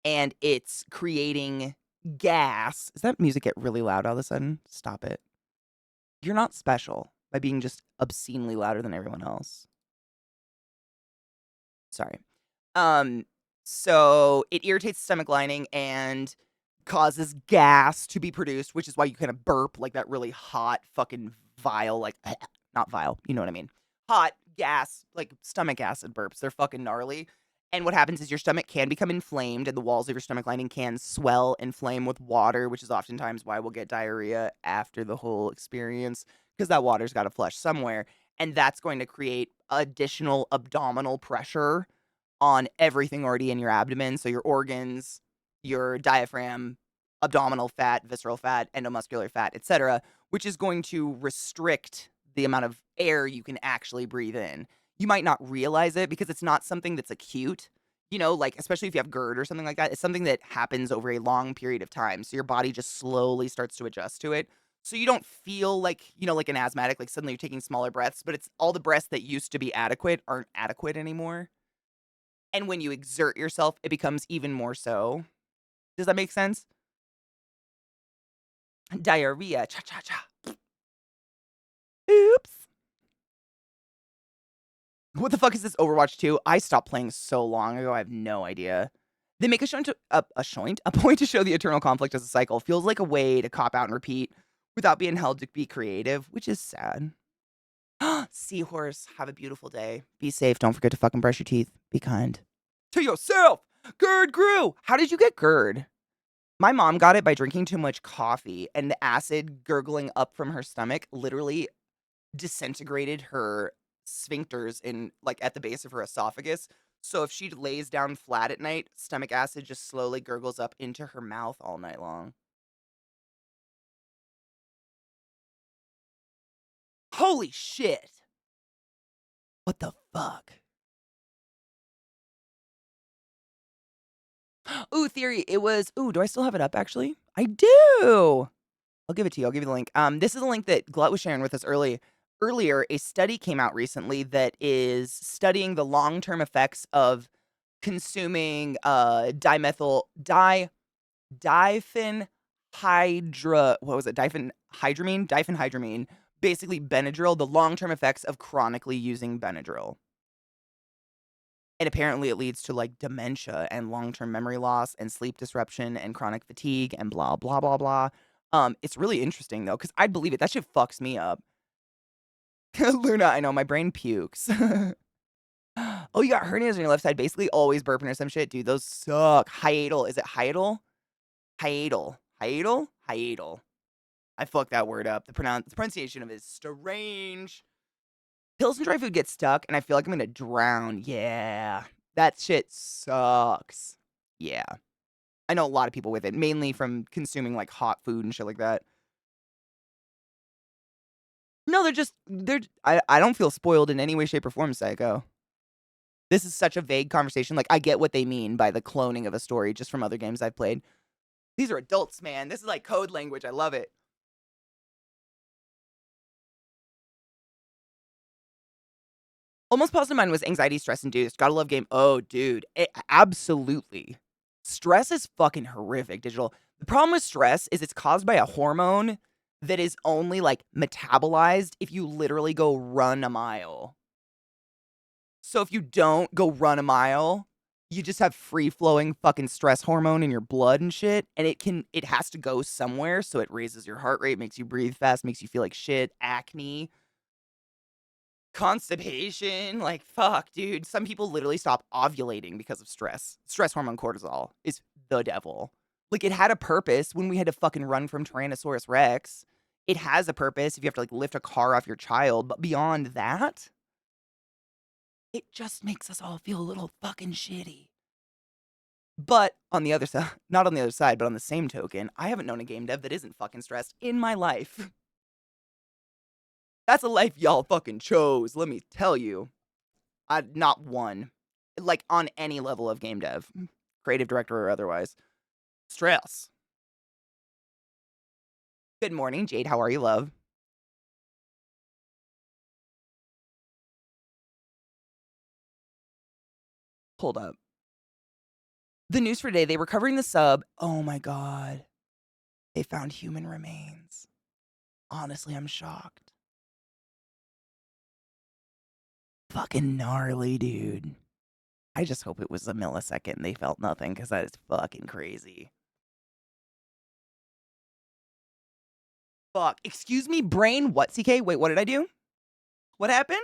and it's creating gas. Does that music get really loud all of a sudden? Stop it. You're not special by being just obscenely louder than everyone else. Sorry. So it irritates the stomach lining and causes gas to be produced, which is why you kind of burp like that really hot fucking vile, like, not vile, you know what I mean? Hot gas, like stomach acid burps. They're fucking gnarly. And what happens is your stomach can become inflamed and the walls of your stomach lining can swell and flame with water, which is oftentimes why we'll get diarrhea after the whole experience because that water's got to flush somewhere. And that's going to create additional abdominal pressure on everything already in your abdomen. So your organs, your diaphragm, abdominal fat, visceral fat, endomuscular fat, etc., which is going to restrict the amount of air you can actually breathe in. You might not realize it because it's not something that's acute, you know, like, especially if you have GERD or something like that. It's something that happens over a long period of time. So your body just slowly starts to adjust to it. So you don't feel like, you know, like an asthmatic, like suddenly you're taking smaller breaths, but it's all the breaths that used to be adequate aren't adequate anymore. And when you exert yourself, it becomes even more so. Does that make sense? Diarrhea. Cha cha cha. Oops. What the fuck is this Overwatch 2? I stopped playing so long ago. I have no idea. They make a point to show the eternal conflict as a cycle. Feels like a way to cop out and repeat without being held to be creative, which is sad. Seahorse, have a beautiful day. Be safe. Don't forget to fucking brush your teeth. Be kind. To yourself. GERD grew. How did you get GERD? My mom got it by drinking too much coffee, and the acid gurgling up from her stomach literally disintegrated her sphincters in, like, at the base of her esophagus. So if she lays down flat at night, stomach acid just slowly gurgles up into her mouth all night long. Holy shit. What the fuck? Ooh, theory. It was, do I still have it up actually? I do. I'll give it to you. I'll give you the link. This is a link that Glut was sharing with us early. earlier, a study came out recently that is studying the long-term effects of consuming diphenhydramine, basically Benadryl, the long-term effects of chronically using Benadryl. And apparently it leads to like dementia and long-term memory loss and sleep disruption and chronic fatigue and blah blah blah blah. It's really interesting though, because I'd believe it. That shit fucks me up. Luna, I know my brain pukes. Oh, you got hernias on your left side, basically always burping or some shit. Dude, those suck. Hiatal. Is it hiatal? Hiatal. Hiatal? Hiatal. I fucked that word up. The pronunciation of it is strange. Pills and dry food get stuck, and I feel like I'm gonna drown. Yeah. That shit sucks. Yeah. I know a lot of people with it, mainly from consuming, like, hot food and shit like that. No, I don't feel spoiled in any way, shape, or form, Psycho. This is such a vague conversation. Like, I get what they mean by the cloning of a story just from other games I've played. These are adults, man. This is like code language. I love it. Almost positive mine was anxiety, stress induced. Gotta love game. Oh, dude. Absolutely. Stress is fucking horrific, digital. The problem with stress is it's caused by a hormone that is only like metabolized if you literally go run a mile. So if you don't go run a mile, you just have free flowing fucking stress hormone in your blood and shit. And it has to go somewhere. So it raises your heart rate, makes you breathe fast, makes you feel like shit, acne, constipation. Like, fuck, dude. Some people literally stop ovulating because of stress. Stress hormone cortisol is the devil. Like, it had a purpose when we had to fucking run from Tyrannosaurus Rex. It has a purpose if you have to, like, lift a car off your child. But beyond that, it just makes us all feel a little fucking shitty. But on the other side, not on the other side, but on the same token, I haven't known a game dev that isn't fucking stressed in my life. That's a life y'all fucking chose, let me tell you. Not one. Like, on any level of game dev. Creative director or otherwise. Stress. Good morning, Jade. How are you, love? Hold up. The news for today, they were covering the sub. Oh my god. They found human remains. Honestly, I'm shocked. Fucking gnarly, dude. I just hope it was a millisecond and they felt nothing, because that is fucking crazy. Fuck. Excuse me, brain? What, CK? Wait, what did I do? What happened?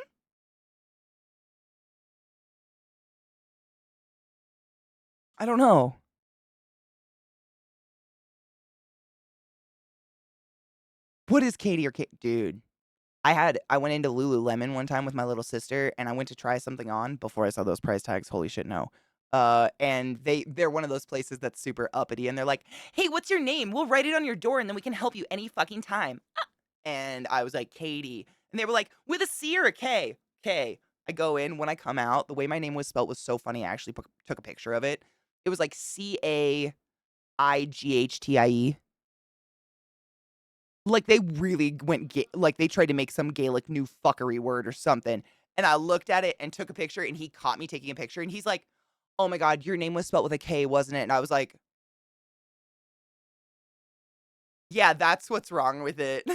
I don't know. What is Katie or Kate? Dude. I went into Lululemon one time with my little sister, and I went to try something on before I saw those price tags. Holy shit, no. And they're one of those places that's super uppity, and they're like, "Hey, what's your name? We'll write it on your door, and then we can help you any fucking time." And I was like, "Katie," and they were like, "With a C or a K?" K. I go in. When I come out, the way my name was spelled was so funny. I actually took a picture of it. It was like CAIGHTIE. Like, they really went like, they tried to make some Gaelic new fuckery word or something, and I looked at it and took a picture, and he caught me taking a picture, and he's like, "Oh my god, your name was spelled with a K, wasn't it?" And I was like, "Yeah, that's what's wrong with it."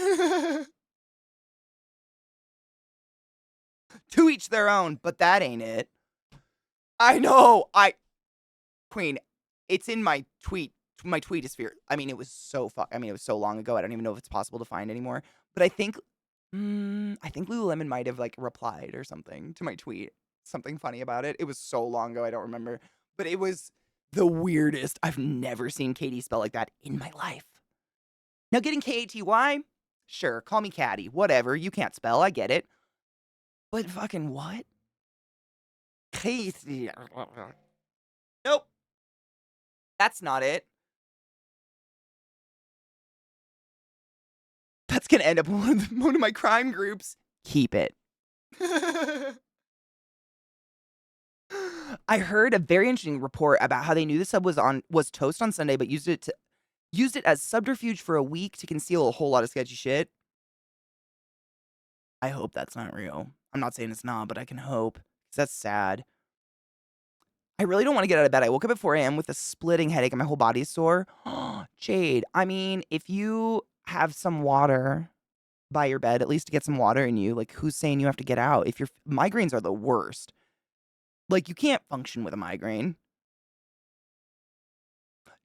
To each their own, but that ain't it. I know, Queen, it's in my tweetosphere. I mean, it was so long ago, I don't even know if it's possible to find anymore, but I think Lululemon might have, like, replied or something to my tweet. Something funny about it. It was so long ago, I don't remember, but it was the weirdest. I've never seen Katie spell like that in my life. Now, getting Katy, sure, call me Katie, whatever, you can't spell, I get it. But fucking what? Katie. Nope. That's not it. That's gonna end up in one of my crime groups. Keep it. I heard a very interesting report about how they knew the sub was toast on Sunday, but used it as subterfuge for a week to conceal a whole lot of sketchy shit. I hope that's not real. I'm not saying it's not, but I can hope. 'Cause that's sad. I really don't wanna get out of bed. I woke up at 4 AM with a splitting headache and my whole body is sore. Jade, I mean, if you have some water by your bed, at least to get some water in you, like, who's saying you have to get out? If your migraines are the worst. Like, you can't function with a migraine.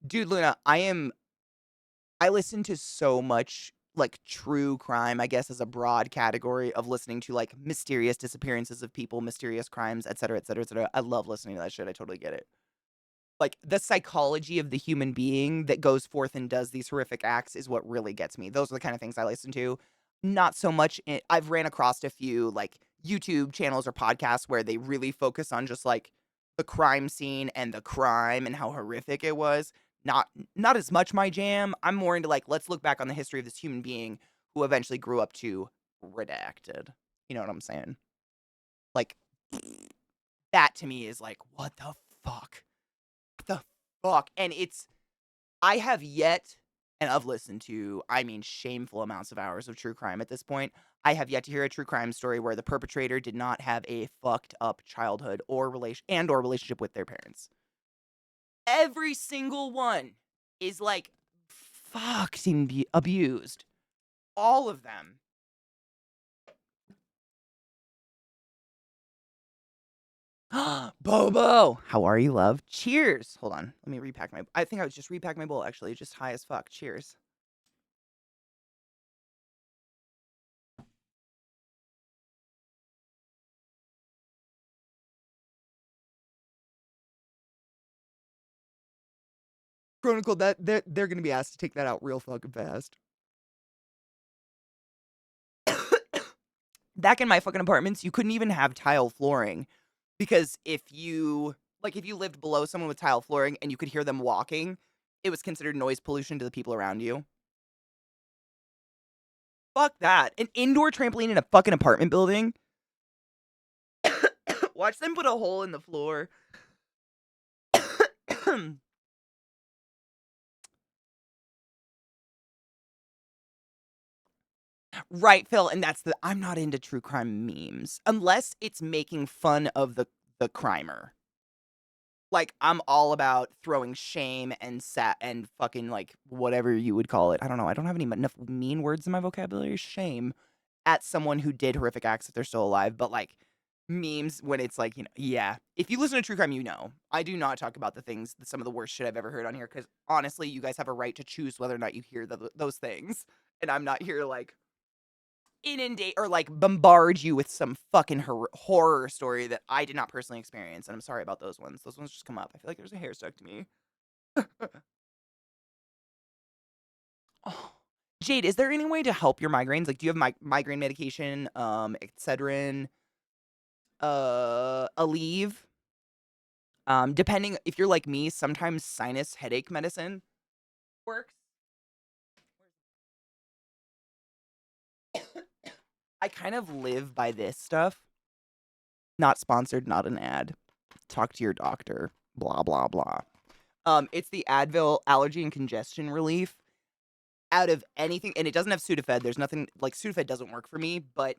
Dude, Luna, I listen to so much, like, true crime, I guess, as a broad category of listening to, like, mysterious disappearances of people, mysterious crimes, etcetera, etcetera, etcetera. I love listening to that shit. I totally get it. Like, the psychology of the human being that goes forth and does these horrific acts is what really gets me. Those are the kind of things I listen to. Not so much I've ran across a few, like, YouTube channels or podcasts where they really focus on just, like, the crime scene and the crime and how horrific it was. Not as much my jam. I'm more into, like, let's look back on the history of this human being who eventually grew up to redacted. You know what I'm saying? Like, that to me is like, what the fuck? The fuck? And I have yet, and I've listened to, I mean, shameful amounts of hours of true crime at this point. I have yet to hear a true crime story where the perpetrator did not have a fucked up childhood or relationship with their parents. Every single one is like fucked and abused. All of them. Bobo, how are you, love? Cheers. Hold on. Let me repack I think I was just repack my bowl, actually. Just high as fuck. Cheers. Chronicle, they're gonna be asked to take that out real fucking fast. Back in my fucking apartments, you couldn't even have tile flooring because if you lived below someone with tile flooring and you could hear them walking, it was considered noise pollution to the people around you. Fuck that. An indoor trampoline in a fucking apartment building? Watch them put a hole in the floor. Right, Phil, and I'm not into true crime memes unless it's making fun of the crimer. Like, I'm all about throwing shame and and fucking, like, whatever you would call it. I don't know. I don't have enough mean words in my vocabulary. Shame at someone who did horrific acts if they're still alive. But, like, memes when it's like, yeah. If you listen to true crime, you know. I do not talk about some of the worst shit I've ever heard on here because, honestly, you guys have a right to choose whether or not you hear those things. And I'm not here to, like, inundate or, like, bombard you with some fucking horror story that I did not personally experience, and I'm sorry about those ones. Those ones just come up. I feel like there's a hair stuck to me. Oh. Jade, is there any way to help your migraines? Like, do you have migraine medication, Excedrin, Aleve? Depending if you're like me, sometimes sinus headache medicine works. I kind of live by this stuff. Not sponsored, not an ad. Talk to your doctor. Blah, blah, blah. It's the Advil allergy and congestion relief. Out of anything, and it doesn't have Sudafed. There's nothing, like, Sudafed doesn't work for me, but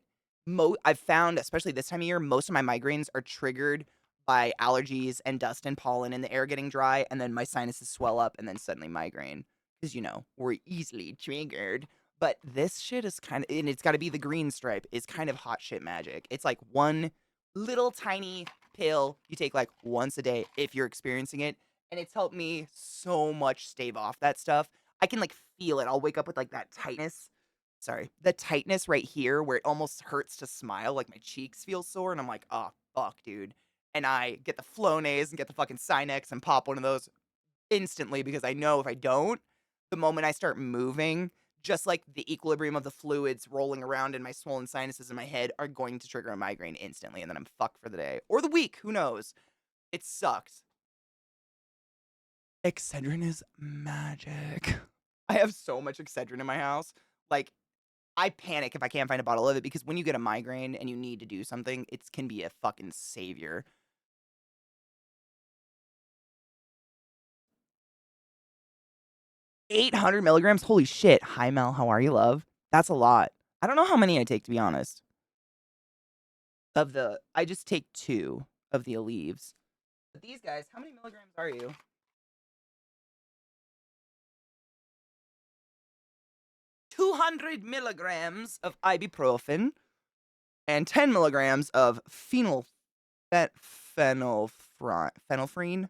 I've found, especially this time of year, most of my migraines are triggered by allergies and dust and pollen and the air getting dry, and then my sinuses swell up, and then suddenly migraine. Because, we're easily triggered. But this shit is kind of, and it's got to be the green stripe, is kind of hot shit magic. It's like one little tiny pill you take, like, once a day if you're experiencing it, and it's helped me so much stave off that stuff. I can, like, feel it. I'll wake up with, like, that tightness. Sorry. The tightness right here where it almost hurts to smile, like, my cheeks feel sore, and I'm like, "Oh, fuck, dude." And I get the Flonase and get the fucking Sinex and pop one of those instantly because I know if I don't, the moment I start moving, just like the equilibrium of the fluids rolling around in my swollen sinuses in my head are going to trigger a migraine instantly, and then I'm fucked for the day. Or the week, who knows? It sucks. Excedrin is magic. I have so much Excedrin in my house. Like, I panic if I can't find a bottle of it because when you get a migraine and you need to do something, it can be a fucking savior. 800 milligrams? Holy shit. Hi, Mel. How are you, love? That's a lot. I don't know how many I take, to be honest. I just take 2 of the Aleve. But these guys, how many milligrams are you? 200 milligrams of ibuprofen and 10 milligrams of phenylphrine, phenylphrine,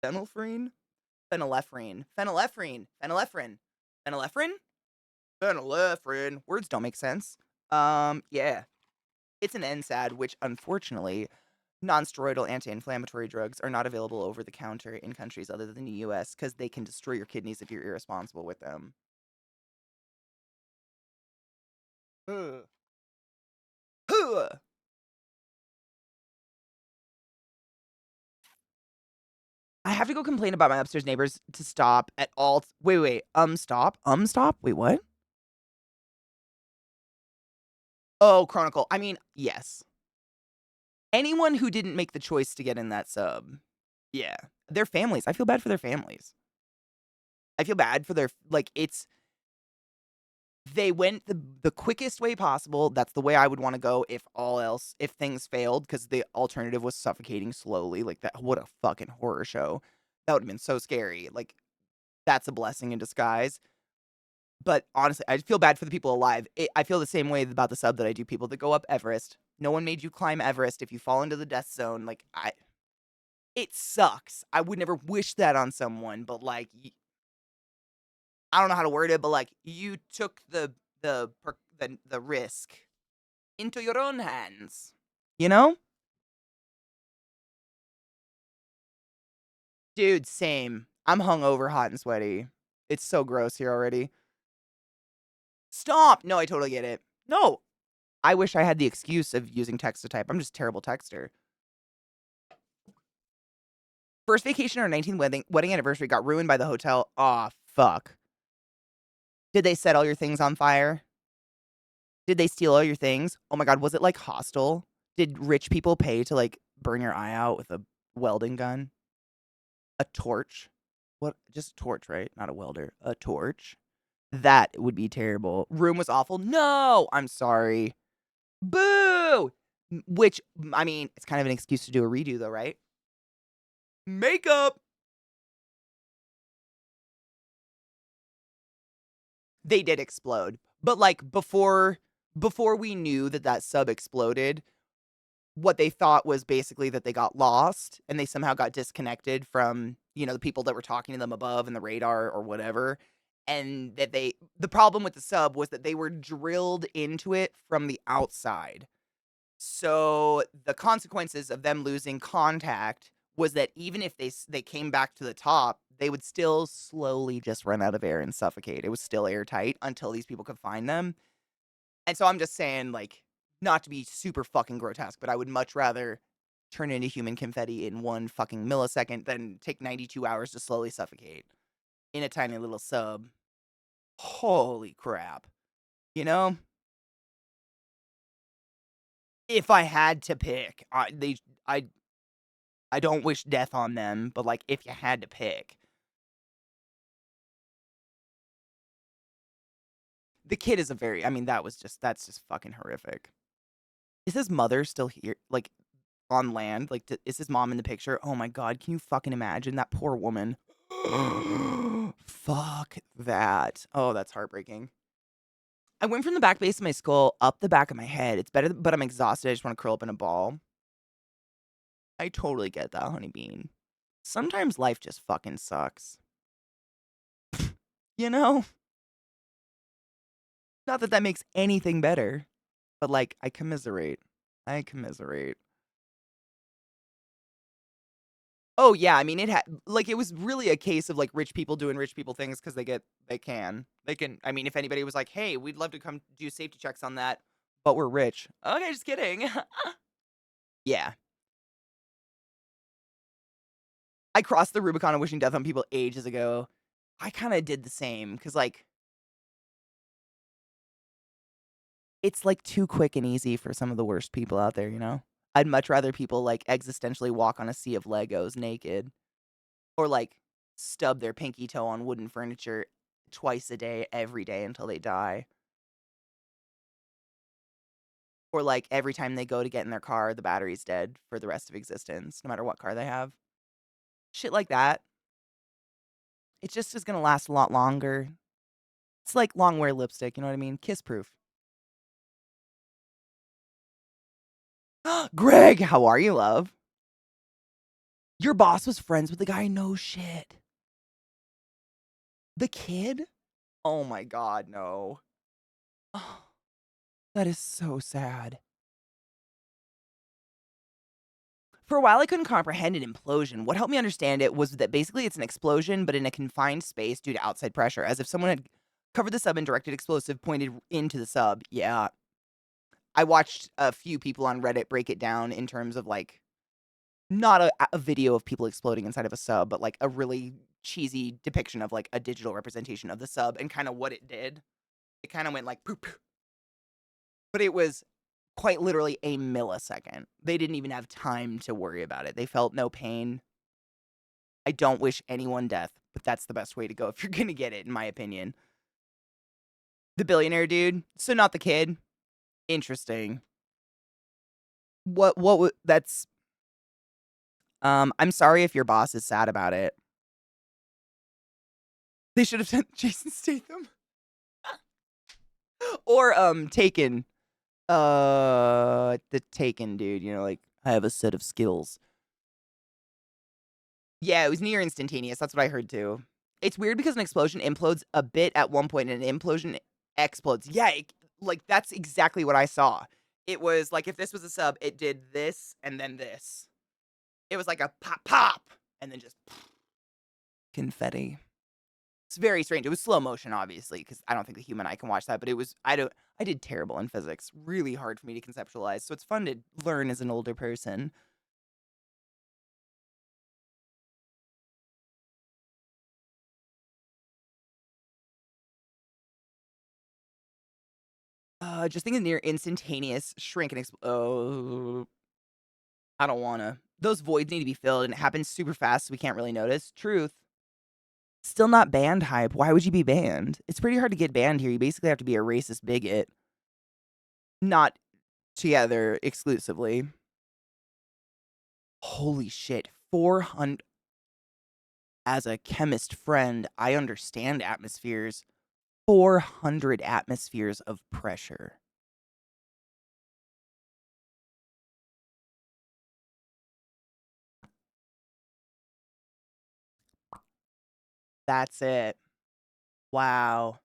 phenylphrine, phenylephrine, phenylephrine. Words don't make sense. Yeah, it's an NSAID, which unfortunately, non-steroidal anti-inflammatory drugs are not available over the counter in countries other than the U.S. because they can destroy your kidneys if you're irresponsible with them. Ugh. Ugh. I have to go complain about my upstairs neighbors to stop at all. Wait. Stop. Stop. Wait, what? Oh, Chronicle. I mean, yes. Anyone who didn't make the choice to get in that sub, yeah, their families. I feel bad for their families. I feel bad for their they went the quickest way possible. That's the way I would want to go if things failed, because the alternative was suffocating slowly. Like that, what a fucking horror show. That would have been so scary. Like, that's a blessing in disguise. But honestly, I feel bad for the people alive. I feel the same way about the sub that I do people that go up Everest. No one made you climb Everest. If you fall into the death zone, it sucks. I would never wish that on someone, but I don't know how to word it, but you took the risk into your own hands. You know? Dude, same. I'm hungover, hot and sweaty. It's so gross here already. Stop! No, I totally get it. No. I wish I had the excuse of using text to type. I'm just a terrible texter. First vacation or 19th wedding anniversary got ruined by the hotel. Aw, fuck. Did they set all your things on fire? Did they steal all your things? Oh my god, was it hostile? Did rich people pay to burn your eye out with a welding gun? A torch? What? Just a torch, right? Not a welder. A torch? That would be terrible. Room was awful. No! I'm sorry. Boo! Which, I mean, it's kind of an excuse to do a redo though, right? Makeup! They did explode. But before we knew that sub exploded, what they thought was basically that they got lost and they somehow got disconnected from, the people that were talking to them above and the radar or whatever. And that the problem with the sub was that they were drilled into it from the outside. So the consequences of them losing contact was that even if they came back to the top, they would still slowly just run out of air and suffocate. It was still airtight until these people could find them. And so I'm just saying, not to be super fucking grotesque, but I would much rather turn into human confetti in 1 fucking millisecond than take 92 hours to slowly suffocate in a tiny little sub. Holy crap. You know? If I had to pick, I don't wish death on them, but if you had to pick. The kid is that's just fucking horrific. Is his mother still here? On land? Is his mom in the picture? Oh my god, can you fucking imagine that poor woman? Fuck that. Oh, that's heartbreaking. I went from the back base of my skull up the back of my head. It's better, but I'm exhausted. I just want to curl up in a ball. I totally get that, honey bean. Sometimes life just fucking sucks. You know? Not that makes anything better, but I commiserate. I commiserate. Oh yeah, I mean it was really a case of rich people doing rich people things because they can. I mean, if anybody was like, "Hey, we'd love to come do safety checks on that, but we're rich." Okay, just kidding. Yeah. I crossed the Rubicon of wishing death on people ages ago. I kind of did the same cuz it's too quick and easy for some of the worst people out there, you know? I'd much rather people existentially walk on a sea of Legos naked or stub their pinky toe on wooden furniture twice a day, every day until they die. Or like every time they go to get in their car, the battery's dead for the rest of existence, no matter what car they have. Shit like that. It just is gonna last a lot longer. It's like long wear lipstick, you know what I mean? Kiss proof. Greg, how are you, love? Your boss was friends with the guy? No shit. The kid? Oh my god, no. Oh, that is so sad. For a while, I couldn't comprehend an implosion. What helped me understand it was that basically it's an explosion, but in a confined space due to outside pressure, as if someone had covered the sub and directed explosive pointed into the sub. Yeah. I watched a few people on Reddit break it down in terms of like, not a video of people exploding inside of a sub, but like a really cheesy depiction of like a digital representation of the sub and kind of what it did. It kind of went like poop. But it was quite literally a millisecond. They didn't even have time to worry about it. They felt no pain. I don't wish anyone death, but that's the best way to go if you're gonna get it, in my opinion. The billionaire dude, so not the kid. Interesting. That's I'm sorry if your boss is sad about it. They should have sent Jason Statham. Or Taken. The Taken dude, you know, like I have a set of skills. Yeah, it was near instantaneous. That's what I heard too. It's weird because an explosion implodes a bit at one point and an implosion explodes. Yeah, like that's exactly what I saw. It was like if this was a sub, it did this and then this. It was like a pop pop and then just confetti. It's very strange. It was slow motion, obviously, because I don't think the human eye can watch that. But it was I did terrible in physics. Really hard for me to conceptualize. So it's fun to learn as an older person. Just thinking near instantaneous shrink and oh, I don't wanna. Those voids need to be filled, and it happens super fast, so we can't really notice. Truth. Still not banned hype. Why would you be banned? It's pretty hard to get banned here. You basically have to be a racist bigot. Not together exclusively. Holy shit. 400. As a chemist friend, I understand atmospheres. 400 atmospheres of pressure. That's it. Wow.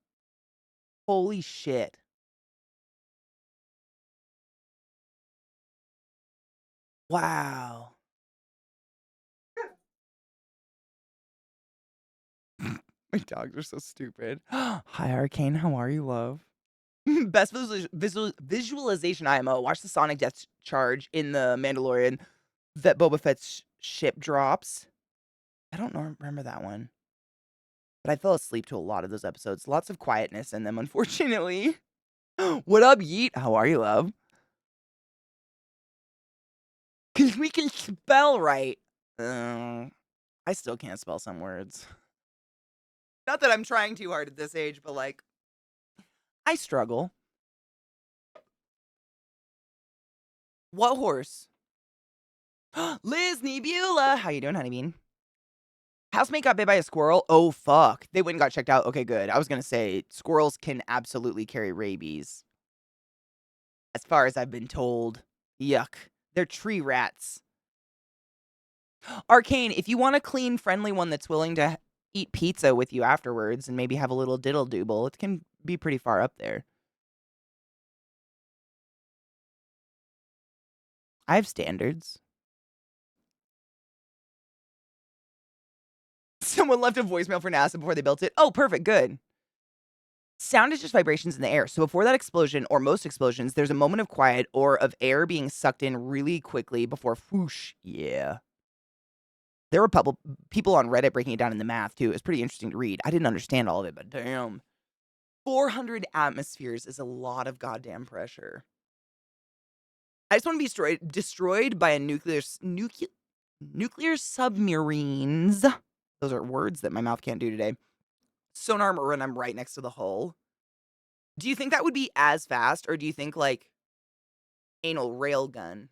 Holy shit. Wow. My dogs are so stupid. Hi, Arcane. How are you, love? Best visualization IMO. Watch the Sonic Death Charge in the Mandalorian that Boba Fett's ship drops. I don't remember that one. But I fell asleep to a lot of those episodes. Lots of quietness in them, unfortunately. What up, Yeet? How are you, love? Because we can spell right. I still can't spell some words. Not that I'm trying too hard at this age, but like, I struggle. What horse? Loznay Beulah. How you doing, honeybean? Housemate got bit by a squirrel. Oh, fuck. They went and got checked out. Okay, good. I was going to say, squirrels can absolutely carry rabies. As far as I've been told. Yuck. They're tree rats. Arcane, if you want a clean, friendly one that's willing to eat pizza with you afterwards and maybe have a little diddle dooble, it can be pretty far up there. I have standards. Someone left a voicemail for NASA before they built it. Oh, perfect. Good. Sound is just vibrations in the air. So before that explosion, or most explosions, there's a moment of quiet or of air being sucked in really quickly before whoosh. Yeah. There were people on Reddit breaking it down in the math, too. It was pretty interesting to read. I didn't understand all of it, but damn. 400 atmospheres is a lot of goddamn pressure. I just want to be destroyed by a nuclear submarines. Those are words that my mouth can't do today. Sonar when I'm right next to the hull. Do you think that would be as fast, or do you think, like, Anal railgun.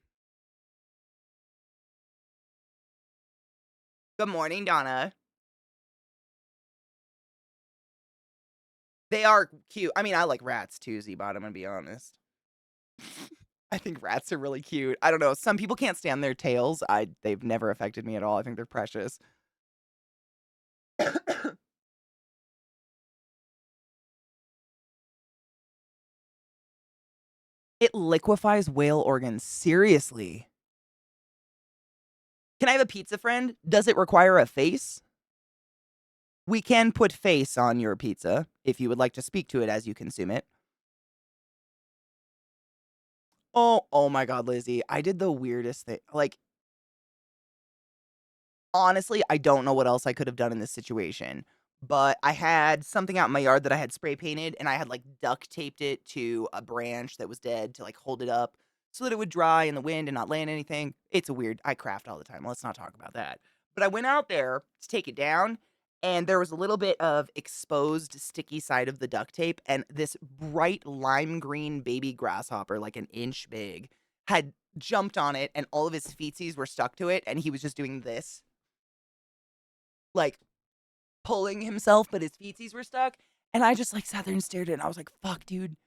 Good morning, Donna. They are cute. I mean, I like rats too, Z-Bot, I'm gonna be honest. I think rats are really cute. I don't know. Some people can't stand their tails. They've never affected me at all. I think they're precious. It liquefies whale organs. Seriously. Can I have a pizza friend? Does it require a face? We can put face on your pizza if you would like to speak to it as you consume it. Oh my God, Lizzie. I did the weirdest thing. Like, honestly, I don't know what else I could have done in this situation. But I had something out in my yard that I had spray painted, and I had like duct taped it to a branch that was dead to like hold it up so that it would dry in the wind and not land anything. It's a weird, I craft all the time. Let's not talk about that. But I went out there to take it down, and there was a little bit of exposed sticky side of the duct tape, and this bright lime green baby grasshopper, like an inch big, had jumped on it, and all of his feetsies were stuck to it, and he was just doing this. Like, pulling himself, but his feetsies were stuck. And I just like sat there and stared at it. And I was like, fuck, dude.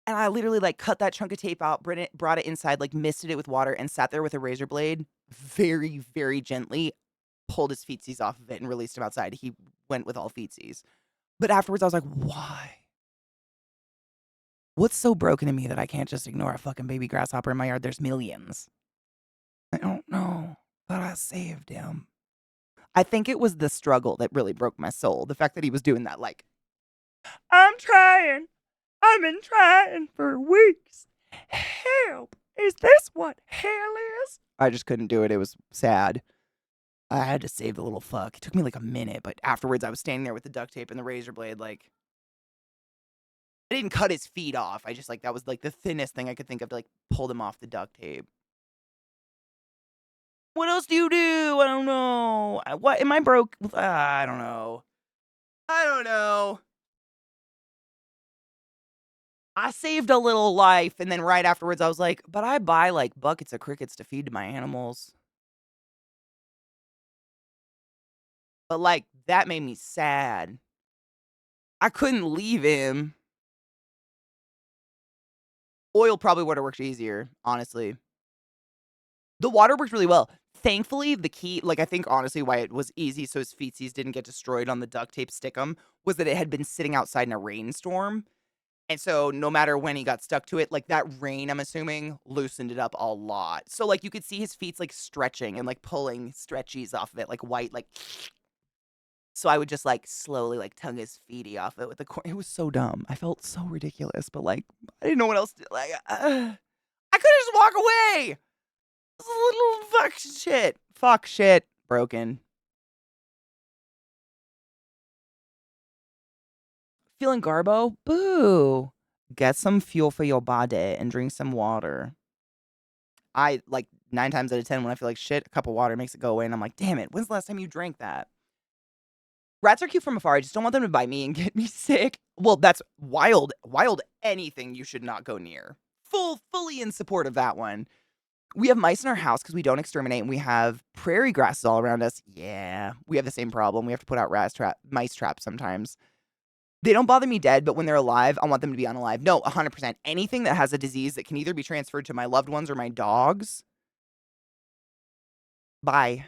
And I literally like cut that chunk of tape out, brought it inside, like misted it with water, and sat there with a razor blade, very, very gently pulled his feetsies off of it and released him outside. He went with all feetsies. But afterwards, I was like, why? What's so broken in me that I can't just ignore a fucking baby grasshopper in my yard? There's millions. I don't know, but I saved him. I think it was the struggle that really broke my soul. The fact that he was doing that, like, I'm trying. I've been trying for weeks. Help. Is this what hell is? I just couldn't do it. It was sad. I had to save the little fuck. It took me like a minute, but afterwards I was standing there with the duct tape and the razor blade, like, I didn't cut his feet off. I just, like, that was, like, the thinnest thing I could think of to, like, pull them off the duct tape. What else do you do? I don't know. What? Am I broke? I don't know. I don't know. I saved a little life, and then right afterwards, I was like, but I buy, like, buckets of crickets to feed to my animals. But, like, that made me sad. I couldn't leave him. Oil probably would have worked easier, honestly. The water worked really well. Thankfully, the key, like, I think honestly why it was easy so his feetsies didn't get destroyed on the duct tape stickum was that it had been sitting outside in a rainstorm. And so no matter when he got stuck to it, like that rain, I'm assuming, loosened it up a lot. So like you could see his feet like stretching and like pulling stretchies off of it, like white, like. So I would just like slowly like tug his feety off it with the cord. It was so dumb. I felt so ridiculous, but like I didn't know what else to do. Like I could just walk away. This little fuck shit, broken. Feeling garbo? Boo. Get some fuel for your body and drink some water. I, like, 9 times out of 10, when I feel like shit, a cup of water makes it go away, and I'm like, damn it, when's the last time you drank that? Rats are cute from afar. I just don't want them to bite me and get me sick. Well, that's wild. Wild anything you should not go near. Fully in support of that one. We have mice in our house because we don't exterminate, and we have prairie grasses all around us. Yeah, we have the same problem. We have to put out mice traps sometimes. They don't bother me dead, but when they're alive, I want them to be unalive. No, 100%. Anything that has a disease that can either be transferred to my loved ones or my dogs. Bye.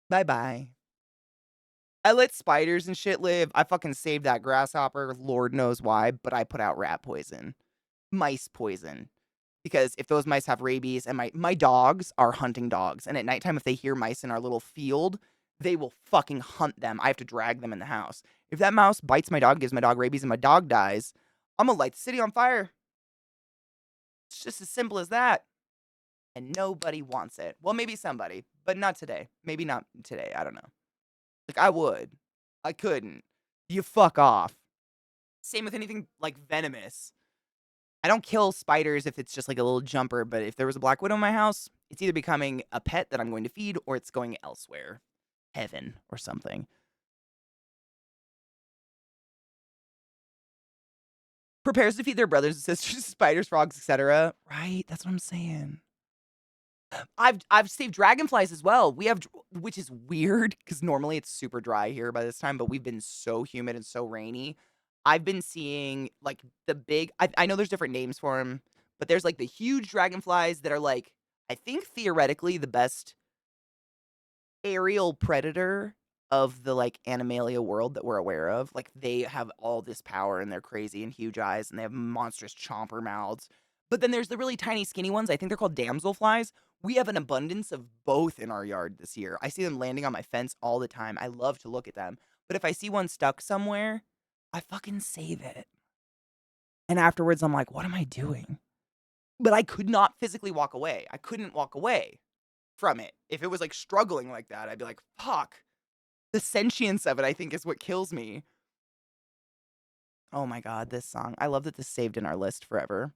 Bye-bye. I let spiders and shit live. I fucking saved that grasshopper. Lord knows why, but I put out rat poison. Mice poison. Because if those mice have rabies, and my dogs are hunting dogs, and at nighttime, if they hear mice in our little field, they will fucking hunt them. I have to drag them in the house. If that mouse bites my dog, gives my dog rabies, and my dog dies, I'm gonna light the city on fire. It's just as simple as that. And nobody wants it. Well, maybe somebody, but not today. Maybe not today. I don't know. Like, I would. I couldn't. You fuck off. Same with anything, like, venomous. I don't kill spiders if it's just, like, a little jumper, but if there was a black widow in my house, it's either becoming a pet that I'm going to feed, or it's going elsewhere. Heaven or something. Prepares to feed their brothers and sisters, spiders, frogs, etc. Right? That's what I'm saying. I've saved dragonflies as well. We have, which is weird because normally it's super dry here by this time, but we've been so humid and so rainy. I've been seeing like the big. I know there's different names for them, but there's like the huge dragonflies that are like, I think theoretically the best aerial predator of the like Animalia world that we're aware of. Like they have all this power and they're crazy and huge eyes and they have monstrous chomper mouths. But then there's the really tiny skinny ones. I think they're called damselflies. We have an abundance of both in our yard this year. I see them landing on my fence all the time. I love to look at them. But if I see one stuck somewhere, I fucking save it. And afterwards I'm like, what am I doing? But I could not physically walk away. I couldn't walk away from it. If it was like struggling like that, I'd be like, fuck. The sentience of it, I think, is what kills me. Oh my god, this song. I love that this saved in our list forever.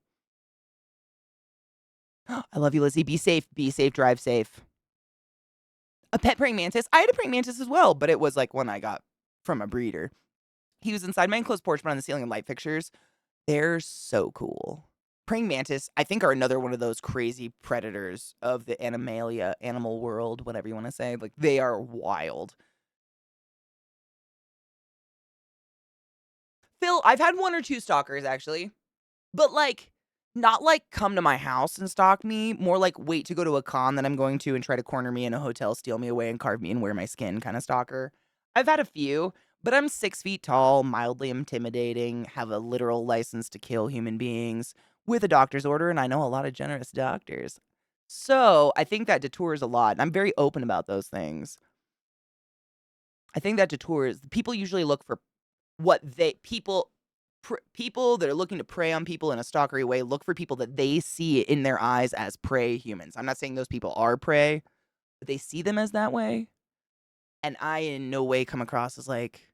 I love you, Lizzie. Be safe, drive safe. A pet praying mantis. I had a praying mantis as well, but it was like one I got from a breeder. He was inside my enclosed porch, but on the ceiling of light fixtures. They're so cool. Praying mantis, I think, are another one of those crazy predators of the Animalia animal world, whatever you want to say. Like, they are wild. Phil, I've had 1 or 2 stalkers, actually. But, like, not like come to my house and stalk me. More like wait to go to a con that I'm going to and try to corner me in a hotel, steal me away, and carve me and wear my skin kind of stalker. I've had a few, but I'm 6 feet tall, mildly intimidating, have a literal license to kill human beings with a doctor's order, and I know a lot of generous doctors. So I think that detours a lot, and I'm very open about those things. I think that detours. People usually look for what people that are looking to prey on people in a stalkery way look for people that they see in their eyes as prey humans. I'm not saying those people are prey, but they see them as that way. And I in no way come across as like,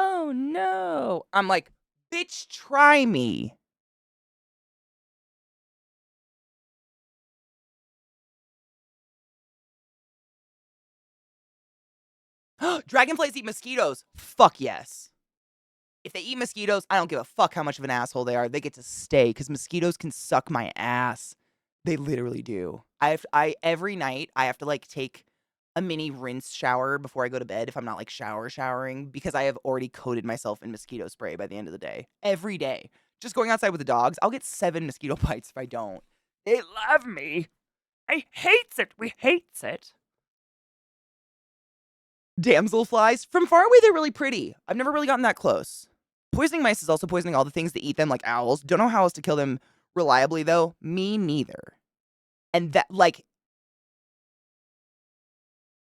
oh no. I'm like, bitch, try me. Dragonflies eat mosquitoes. Fuck yes. If they eat mosquitoes, I don't give a fuck how much of an asshole they are. They get to stay because mosquitoes can suck my ass. They literally do. Every night I have to like take a mini rinse shower before I go to bed if I'm not like showering because I have already coated myself in mosquito spray by the end of the day. Every day. Just going outside with the dogs, I'll get 7 mosquito bites if I don't. They love me. I hates it. We hates it. Damselflies. From far away, they're really pretty. I've never really gotten that close. Poisoning mice is also poisoning all the things that eat them, like owls. Don't know how else to kill them reliably, though. Me neither. And that, like,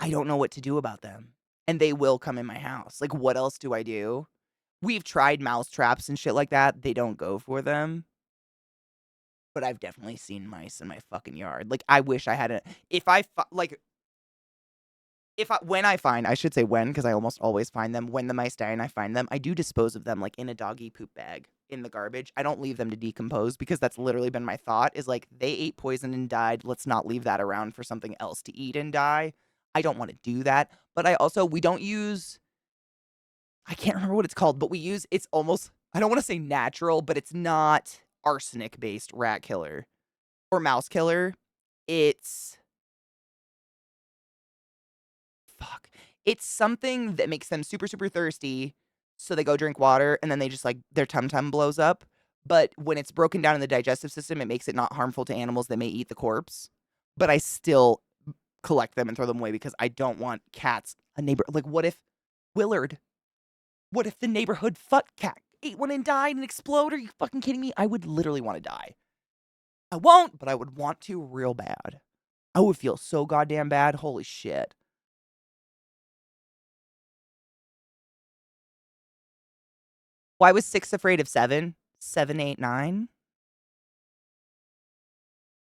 I don't know what to do about them. And they will come in my house. Like, what else do I do? We've tried mouse traps and shit like that. They don't go for them. But I've definitely seen mice in my fucking yard. Like, I wish I had a... when I find, I should say when, because I almost always find them. When the mice die and I find them, I do dispose of them, like, in a doggy poop bag in the garbage. I don't leave them to decompose because that's literally been my thought is, like, they ate poison and died. Let's not leave that around for something else to eat and die. I don't want to do that. But we don't use, I can't remember what it's called, but we use, it's almost, I don't want to say natural, but it's not arsenic-based rat killer or mouse killer. It's... It's something that makes them super, super thirsty, so they go drink water, and then they just, like, their tum-tum blows up. But when it's broken down in the digestive system, it makes it not harmful to animals that may eat the corpse. But I still collect them and throw them away because I don't want cats, like, what if Willard? What if the neighborhood fuck cat ate one and died and exploded? Are you fucking kidding me? I would literally want to die. I won't, but I would want to real bad. I would feel so goddamn bad. Holy shit. Why was 6 afraid of 7? 7, 8, 9?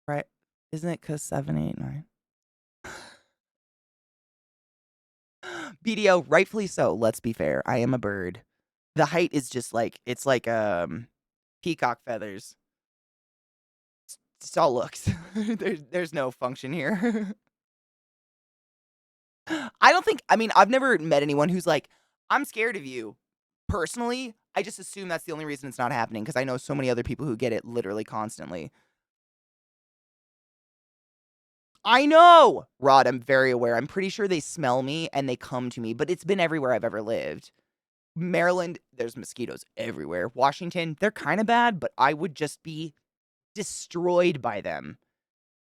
Right? Isn't it because 7, 8, 9? BDO, rightfully so. Let's be fair. I am a bird. The height is just like, it's like peacock feathers. It's all looks. There's no function here. I've never met anyone who's like, I'm scared of you. Personally, I just assume that's the only reason it's not happening because I know so many other people who get it literally constantly. I know! Rod, I'm very aware. I'm pretty sure they smell me and they come to me, but it's been everywhere I've ever lived. Maryland, there's mosquitoes everywhere. Washington, they're kind of bad, but I would just be destroyed by them.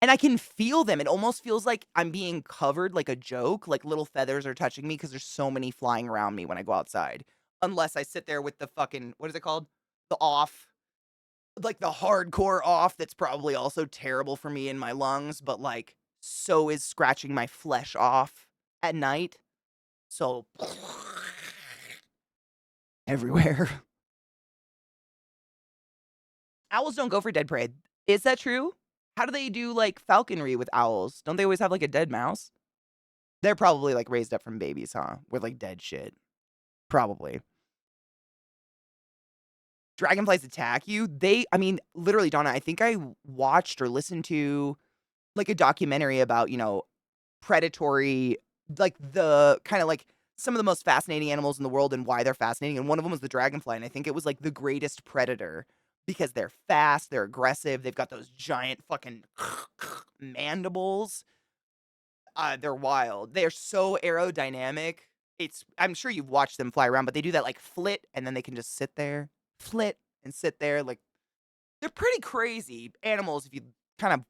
And I can feel them. It almost feels like I'm being covered like a joke, like little feathers are touching me because there's so many flying around me when I go outside. Unless I sit there with the fucking, what is it called? The off. Like the hardcore off that's probably also terrible for me in my lungs, but like so is scratching my flesh off at night. So everywhere. Owls don't go for dead prey. Is that true? How do they do like falconry with owls? Don't they always have like a dead mouse? They're probably like raised up from babies, huh? With like dead shit. Probably. Dragonflies attack you. I mean, literally, Donna, I think I watched or listened to like a documentary about, predatory, like the kind of like some of the most fascinating animals in the world and why they're fascinating. And one of them was the dragonfly. And I think it was like the greatest predator because they're fast, they're aggressive, they've got those giant fucking mandibles. They're wild. They're so aerodynamic. I'm sure you've watched them fly around, but they do that like flit and then they can just sit there, flit and sit there. Like they're pretty crazy animals if you kind of,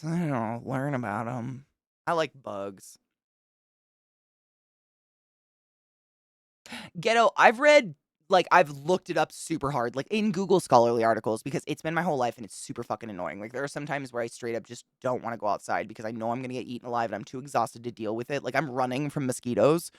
I don't know, learn about them. I like bugs. Ghetto, I've looked it up super hard, like in Google scholarly articles, because it's been my whole life and it's super fucking annoying. Like there are some times where I straight up just don't want to go outside because I know I'm going to get eaten alive and I'm too exhausted to deal with it. Like I'm running from mosquitoes.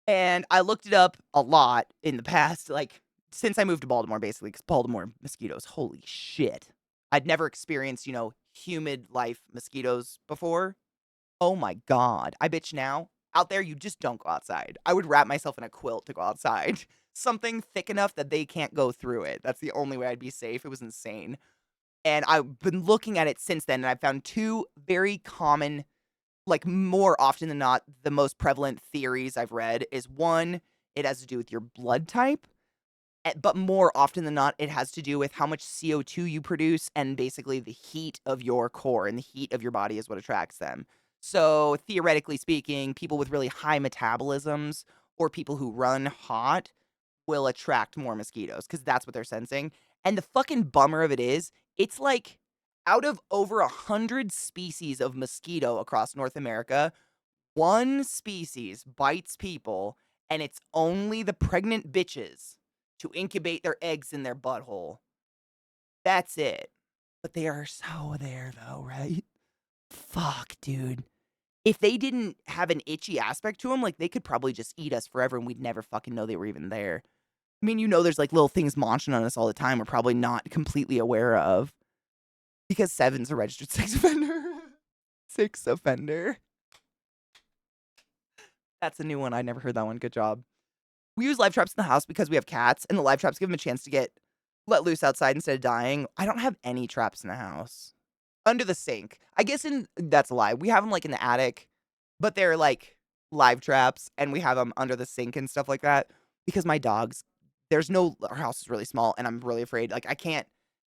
And I looked it up a lot in the past, like since I moved to Baltimore, basically, because Baltimore mosquitoes, holy shit. I'd never experienced, humid life mosquitoes before. Oh my God. I bitch now. Out there, you just don't go outside. I would wrap myself in a quilt to go outside. Something thick enough that they can't go through it. That's the only way I'd be safe. It was insane. And I've been looking at it since then, and I've found two very common, like more often than not, the most prevalent theories I've read is one, it has to do with your blood type. But more often than not, it has to do with how much CO2 you produce and basically the heat of your core and the heat of your body is what attracts them. So theoretically speaking, people with really high metabolisms or people who run hot will attract more mosquitoes because that's what they're sensing. And the fucking bummer of it is, it's like out of over 100 species of mosquito across North America, one species bites people and it's only the pregnant bitches to incubate their eggs in their butthole. That's it. But they are so there though, right? Fuck, dude. If they didn't have an itchy aspect to them, like they could probably just eat us forever and we'd never fucking know they were even there. I mean, there's like little things munching on us all the time we're probably not completely aware of. Because Seven's a registered sex offender. Sex offender. That's a new one. I never heard that one. Good job. We use live traps in the house because we have cats, and the live traps give them a chance to get let loose outside instead of dying. I don't have any traps in the house. Under the sink. I guess that's a lie. We have them like in the attic, but they're like live traps, and we have them under the sink and stuff like that because my dogs, our house is really small, and I'm really afraid. Like, I can't,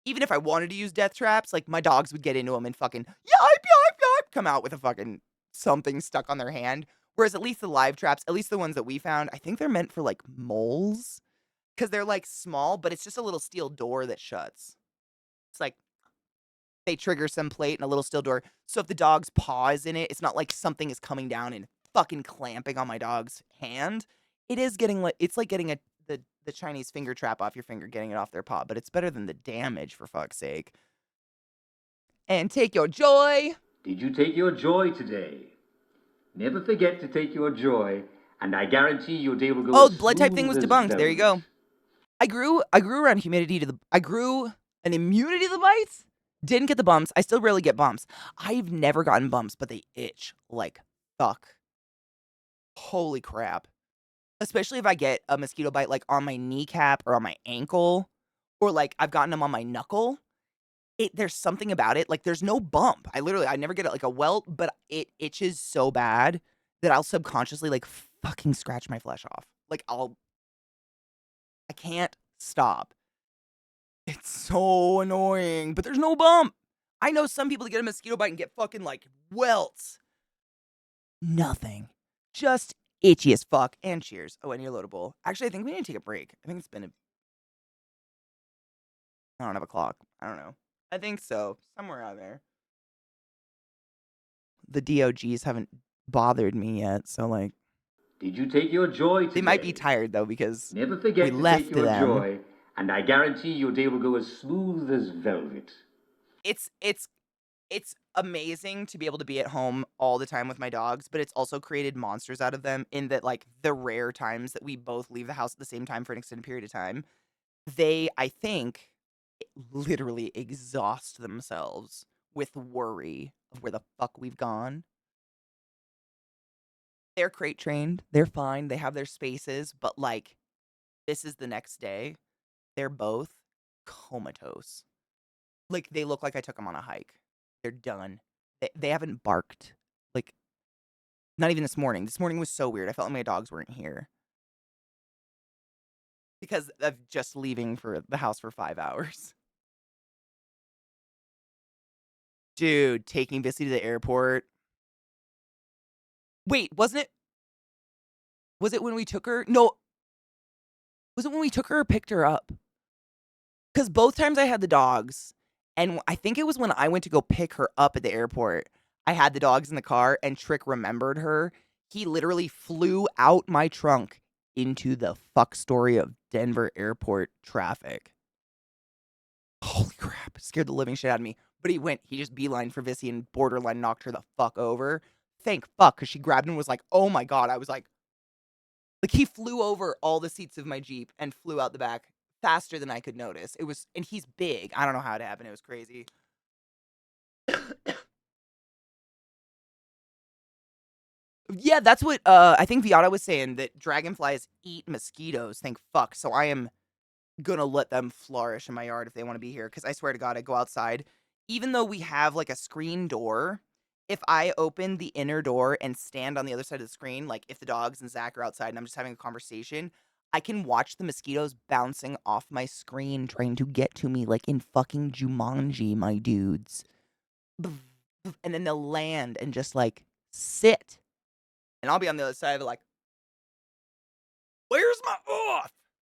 even if I wanted to use death traps, like my dogs would get into them and fucking, yipe, come out with a fucking something stuck on their hand. Whereas at least the live traps, at least the ones that we found, I think they're meant for like moles because they're like small, but it's just a little steel door that shuts. It's like they trigger some plate and a little steel door. So if the dog's paw is in it, it's not like something is coming down and fucking clamping on my dog's hand. It is getting like, it's like getting the Chinese finger trap off your finger, getting it off their paw, but it's better than the damage for fuck's sake. And take your joy. Did you take your joy today? Never forget to take your joy, and I guarantee your day will go. Oh, as the blood type thing was smooth as debunked. There you velvet. go. I grew around I grew an immunity to the bites. Didn't get the bumps. I still rarely get bumps. I've never gotten bumps, but they itch like fuck. Holy crap. Especially if I get a mosquito bite like on my kneecap or on my ankle, or like I've gotten them on my knuckle. There's something about it. Like there's no bump. I never get it like a welt, but it itches so bad that I'll subconsciously like fucking scratch my flesh off. Like I I can't stop. It's so annoying, but there's no bump. I know some people that get a mosquito bite and get fucking like welts. Nothing. Just itchy as fuck. And cheers. Oh, and you're loadable. Actually, I think we need to take a break. I think it's been I don't have a clock. I don't know. I think so. Somewhere out there. The DOGs haven't bothered me yet, so like Did you take your joy today? they might be tired though because Never we forget to left take your them. joy, and I guarantee your day will go as smooth as velvet. It's amazing to be able to be at home all the time with my dogs, but it's also created monsters out of them in that like the rare times that we both leave the house at the same time for an extended period of time, they, I think, literally exhaust themselves with worry of where the fuck we've gone. They're crate trained. They're fine. They have their spaces, but like this is the next day. They're both comatose. Like they look like I took them on a hike. They're done. They haven't barked. Like not even this morning. This morning was so weird. I felt like my dogs weren't here. Because of just leaving for the house for 5 hours. Dude, taking Vissy to the airport. Wait, was it when we took her? No. Was it when we took her or picked her up? Because both times I had the dogs, and I think it was when I went to go pick her up at the airport. I had the dogs in the car, and Trick remembered her. He literally flew out my trunk into the fuck story of Denver airport traffic. Holy crap. Scared the living shit out of me. But he just beeline for Vissy and borderline knocked her the fuck over. Thank fuck, because she grabbed him and was like, oh my god. I was like he flew over all the seats of my Jeep and flew out the back faster than I could notice. And he's big. I don't know how it happened. It was crazy. Yeah, that's what I think Viata was saying, that dragonflies eat mosquitoes. Thank fuck. So I am gonna let them flourish in my yard if they want to be here. Because I swear to God, I go outside. Even though we have like a screen door, if I open the inner door and stand on the other side of the screen, like if the dogs and Zach are outside and I'm just having a conversation, I can watch the mosquitoes bouncing off my screen trying to get to me like in fucking Jumanji, my dudes. And then they'll land and just like sit. And I'll be on the other side of it like, where's my off?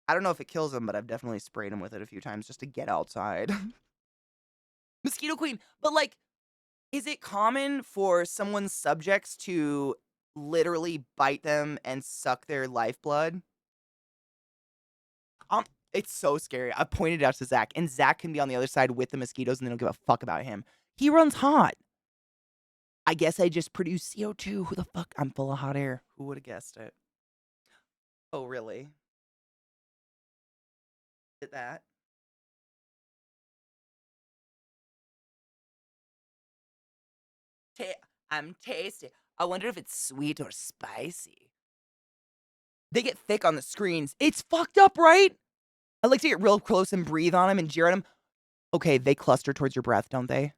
I don't know if it kills them, but I've definitely sprayed them with it a few times just to get outside. Mosquito Queen. But like, is it common for someone's subjects to literally bite them and suck their lifeblood? It's so scary. I pointed it out to Zach, and Zach can be on the other side with the mosquitoes and they don't give a fuck about him. He runs hot. I guess I just produce CO2. Who the fuck? I'm full of hot air. Who would have guessed it? Oh, really? Did that? I'm tasty. I wonder if it's sweet or spicy. They get thick on the screens. It's fucked up, right? I like to get real close and breathe on them and jeer at them. Okay, they cluster towards your breath, don't they?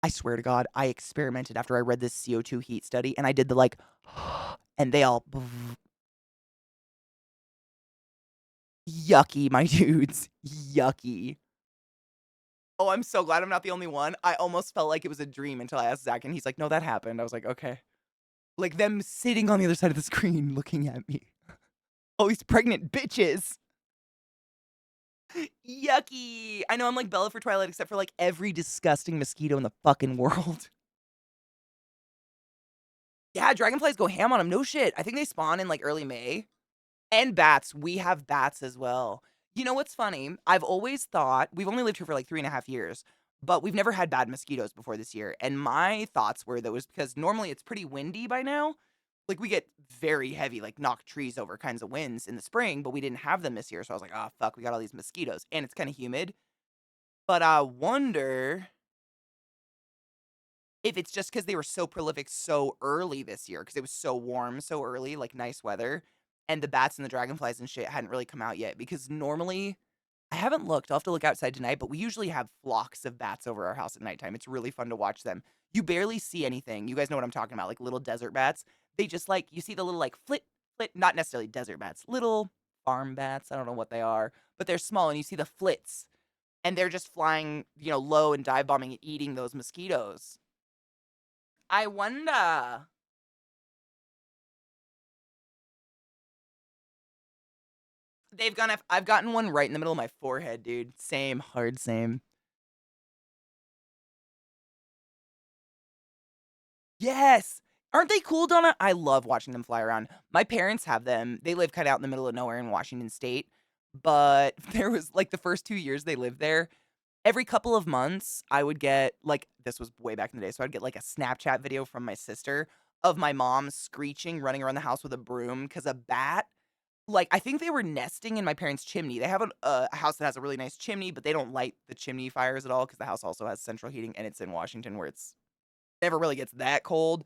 I swear to God, I experimented after I read this CO2 heat study, and I did the like, and they all... Yucky, my dudes. Yucky. Oh, I'm so glad I'm not the only one. I almost felt like it was a dream until I asked Zach, and he's like, no, that happened. I was like, okay. Like them sitting on the other side of the screen looking at me. Oh, these pregnant bitches. Yucky. I know I'm like Bella for Twilight, except for like every disgusting mosquito in the fucking world. Yeah, dragonflies go ham on them. No shit. I think they spawn in like early May. And bats. We have bats as well. You know what's funny? I've always thought, we've only lived here for like 3.5 years, but we've never had bad mosquitoes before this year. And my thoughts were that it was because normally it's pretty windy by now. Like we get very heavy, like knock trees over kinds of winds in the spring, but we didn't have them this year. So I was like, oh, fuck, we got all these mosquitoes. And it's kind of humid. But I wonder if it's just because they were so prolific so early this year, because it was so warm so early, like nice weather, and the bats and the dragonflies and shit hadn't really come out yet. Because normally, I haven't looked. I'll have to look outside tonight, but we usually have flocks of bats over our house at nighttime. It's really fun to watch them. You barely see anything. You guys know what I'm talking about, like little desert bats. They just like, you see the little like flit, not necessarily desert bats, little farm bats. I don't know what they are, but they're small, and you see the flits, and they're just flying, low and dive bombing and eating those mosquitoes. I wonder. I've gotten one right in the middle of my forehead, dude. Same, hard same. Yes. Aren't they cool, Donna? I love watching them fly around. My parents have them. They live kind of out in the middle of nowhere in Washington State. But there was like the first 2 years they lived there, every couple of months, I would get like, this was way back in the day. So I'd get like a Snapchat video from my sister of my mom screeching, running around the house with a broom because a bat, like, I think they were nesting in my parents' chimney. They have a house that has a really nice chimney, but they don't light the chimney fires at all because the house also has central heating and it's in Washington where it's never really gets that cold.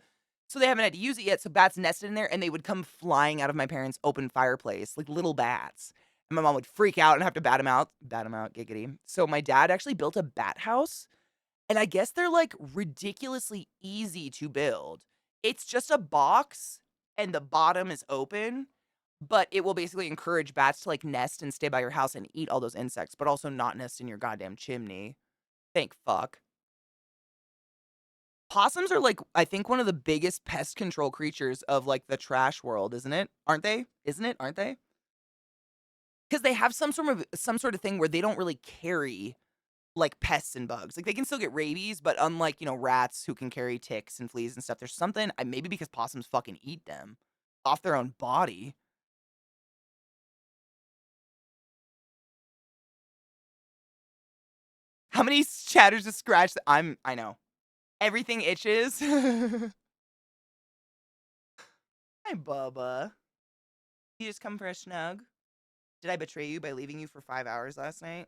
So they haven't had to use it yet. So bats nested in there and they would come flying out of my parents' open fireplace, like little bats. And my mom would freak out and have to bat them out. Bat them out, giggity. So my dad actually built a bat house. And I guess they're like ridiculously easy to build. It's just a box and the bottom is open, but it will basically encourage bats to like nest and stay by your house and eat all those insects, but also not nest in your goddamn chimney. Thank fuck. Possums are like, I think, one of the biggest pest control creatures of like the trash world, isn't it? Aren't they? Isn't it? Aren't they? Because they have some sort of thing where they don't really carry like pests and bugs. Like they can still get rabies, but unlike, rats who can carry ticks and fleas and stuff, there's something, maybe because possums fucking eat them off their own body. How many chatters to scratch? I know. Everything itches. Hi, Bubba. You just come for a snug? Did I betray you by leaving you for 5 hours last night?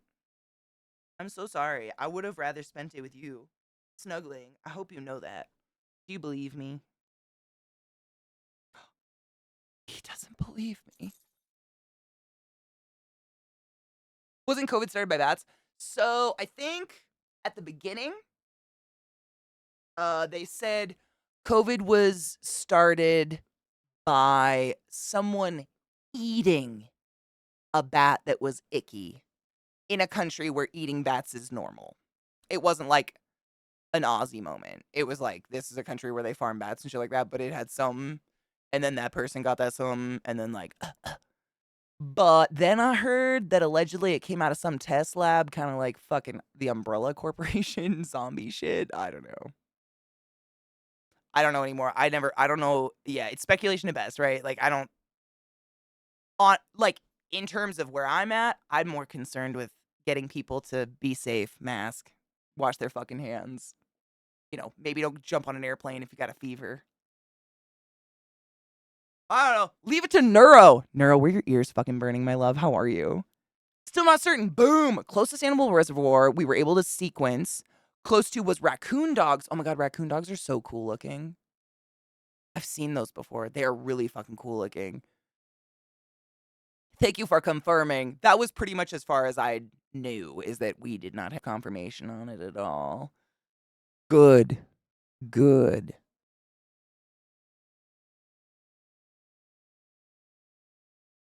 I'm so sorry. I would have rather spent it with you. Snuggling. I hope you know that. Do you believe me? He doesn't believe me. Wasn't COVID started by bats? So I think at the beginning, they said COVID was started by someone eating a bat that was icky in a country where eating bats is normal. It wasn't like an Aussie moment. It was like, this is a country where they farm bats and shit like that, but it had some, and then that person got that some, and then like, But then I heard that allegedly it came out of some test lab, kind of like fucking the Umbrella Corporation zombie shit. I don't know. I don't know anymore. I don't know. Yeah, it's speculation at best, right? Like, in terms of where I'm at, I'm more concerned with getting people to be safe, mask, wash their fucking hands. Maybe don't jump on an airplane if you got a fever. I don't know. Leave it to Neuro. Neuro, were your ears fucking burning, my love? How are you? Still not certain. Boom. Closest animal reservoir we were able to sequence close to was raccoon dogs. Oh my god, raccoon dogs are so cool looking. I've seen those before. They are really fucking cool looking. Thank you for confirming. That was pretty much as far as I knew, is that we did not have confirmation on it at all. Good. Good.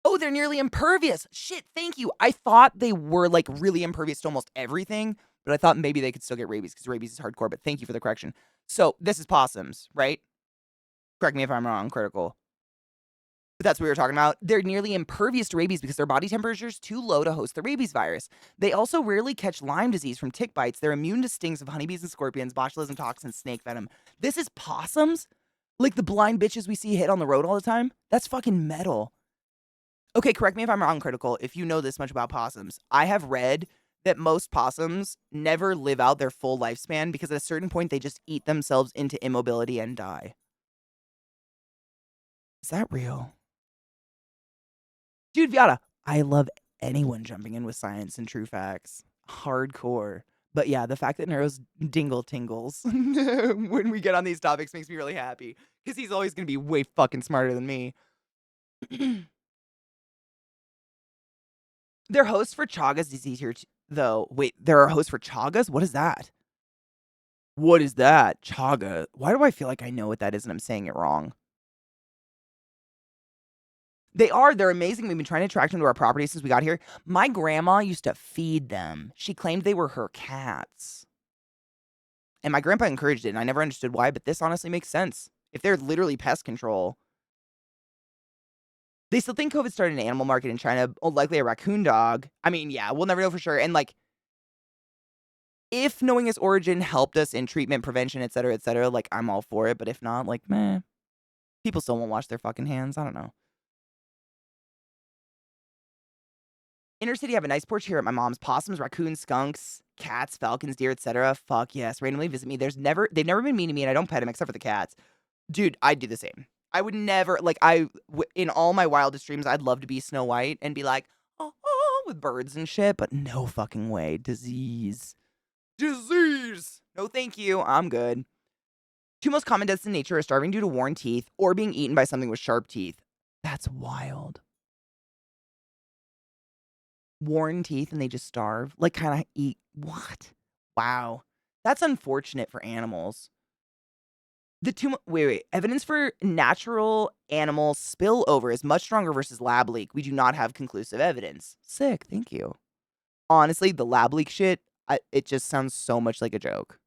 Oh, they're nearly impervious. Shit, thank you. I thought they were like really impervious to almost everything, but I thought maybe they could still get rabies because rabies is hardcore, but thank you for the correction. So this is possums, right? Correct me if I'm wrong, critical. But that's what we were talking about. They're nearly impervious to rabies because their body temperature is too low to host the rabies virus. They also rarely catch Lyme disease from tick bites. They're immune to stings of honeybees and scorpions, botulism toxins, snake venom. This is possums? Like the blind bitches we see hit on the road all the time? That's fucking metal. Okay, correct me if I'm wrong, critical, if you know this much about possums. I have read that most possums never live out their full lifespan because at a certain point they just eat themselves into immobility and die. Is that real? Dude, Viata, I love anyone jumping in with science and true facts. Hardcore. But yeah, the fact that Neuro's dingle tingles when we get on these topics makes me really happy because he's always going to be way fucking smarter than me. Their host for Chagas disease here, though. Wait, there are hosts for Chagas? What is that? What is that? Chaga. Why do I feel like I know what that is and I'm saying it wrong? They are. They're amazing. We've been trying to attract them to our property since we got here. My grandma used to feed them. She claimed they were her cats. And my grandpa encouraged it, and I never understood why, but this honestly makes sense. If they're literally pest control. They still think COVID started an animal market in China, likely a raccoon dog. I mean, yeah, we'll never know for sure. And like, if knowing its origin helped us in treatment, prevention, et cetera, like, I'm all for it. But if not, like, meh. People still won't wash their fucking hands. I don't know. Inner city have a nice porch here at my mom's. Possums, raccoons, skunks, cats, falcons, deer, etc. Fuck yes. Randomly visit me. They've never been mean to me, and I don't pet them except for the cats. Dude, I'd do the same. I would never, like, in all my wildest dreams, I'd love to be Snow White and be like, oh, with birds and shit, but no fucking way. Disease. No, thank you. I'm good. Two most common deaths in nature are starving due to worn teeth or being eaten by something with sharp teeth. That's wild. Worn teeth and they just starve? Like, kind of eat. What? Wow. That's unfortunate for animals. Wait. Evidence for natural animal spillover is much stronger versus lab leak. We do not have conclusive evidence. Sick. Thank you. Honestly, the lab leak shit, it just sounds so much like a joke.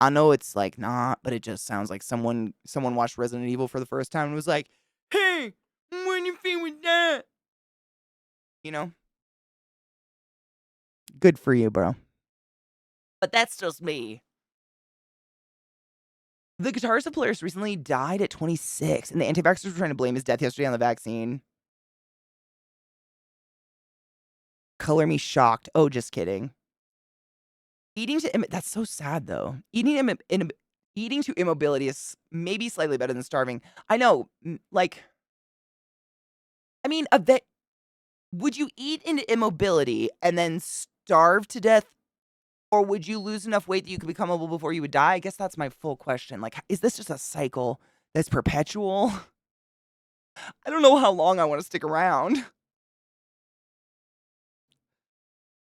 I know it's like not, but it just sounds like someone watched Resident Evil for the first time and was like, "Hey, what do you feel with that?" You know? Good for you, bro. But that's just me. The guitarist of Polaris recently died at 26, and the anti-vaxxers were trying to blame his death yesterday on the vaccine. Color me shocked. Oh, just kidding. Eating to that's so sad though. Eating to immobility is maybe slightly better than starving. I know, like, I mean, would you eat into immobility and then starve to death, or would you lose enough weight that you could become mobile before you would die? I guess that's my full question. Like, is this just a cycle that's perpetual? I don't know how long I want to stick around.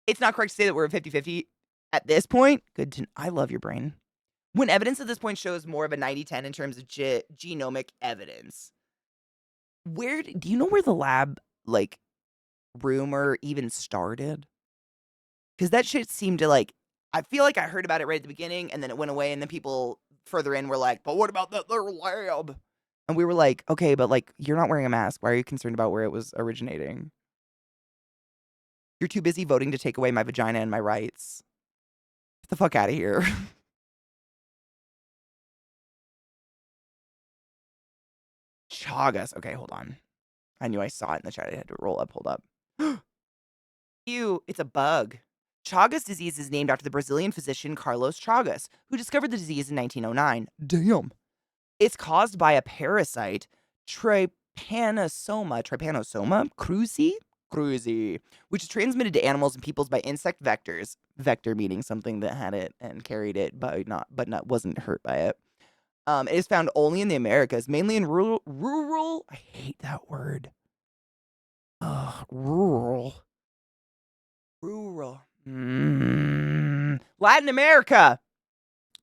It's not correct to say that we're at 50-50 at this point. I love your brain. When evidence at this point shows more of a 90-10 in terms of genomic evidence. Do you know where the lab, like, rumor even started? Because that shit seemed to, like, I feel like I heard about it right at the beginning, and then it went away, and then people further in were like, but what about that other lab? And we were like, okay, but, like, you're not wearing a mask. Why are you concerned about where it was originating? You're too busy voting to take away my vagina and my rights. Get the fuck out of here. Chagas. Okay, hold on. I knew I saw it in the chat. I had to roll up. Hold up. Ew, it's a bug. Chagas disease is named after the Brazilian physician Carlos Chagas, who discovered the disease in 1909. Damn. It's caused by a parasite, trypanosoma cruzi, which is transmitted to animals and peoples by insect vectors. Vector meaning something that had it and carried it, but wasn't hurt by it. It is found only in the Americas, mainly in rural. I hate that word. Rural. Latin America,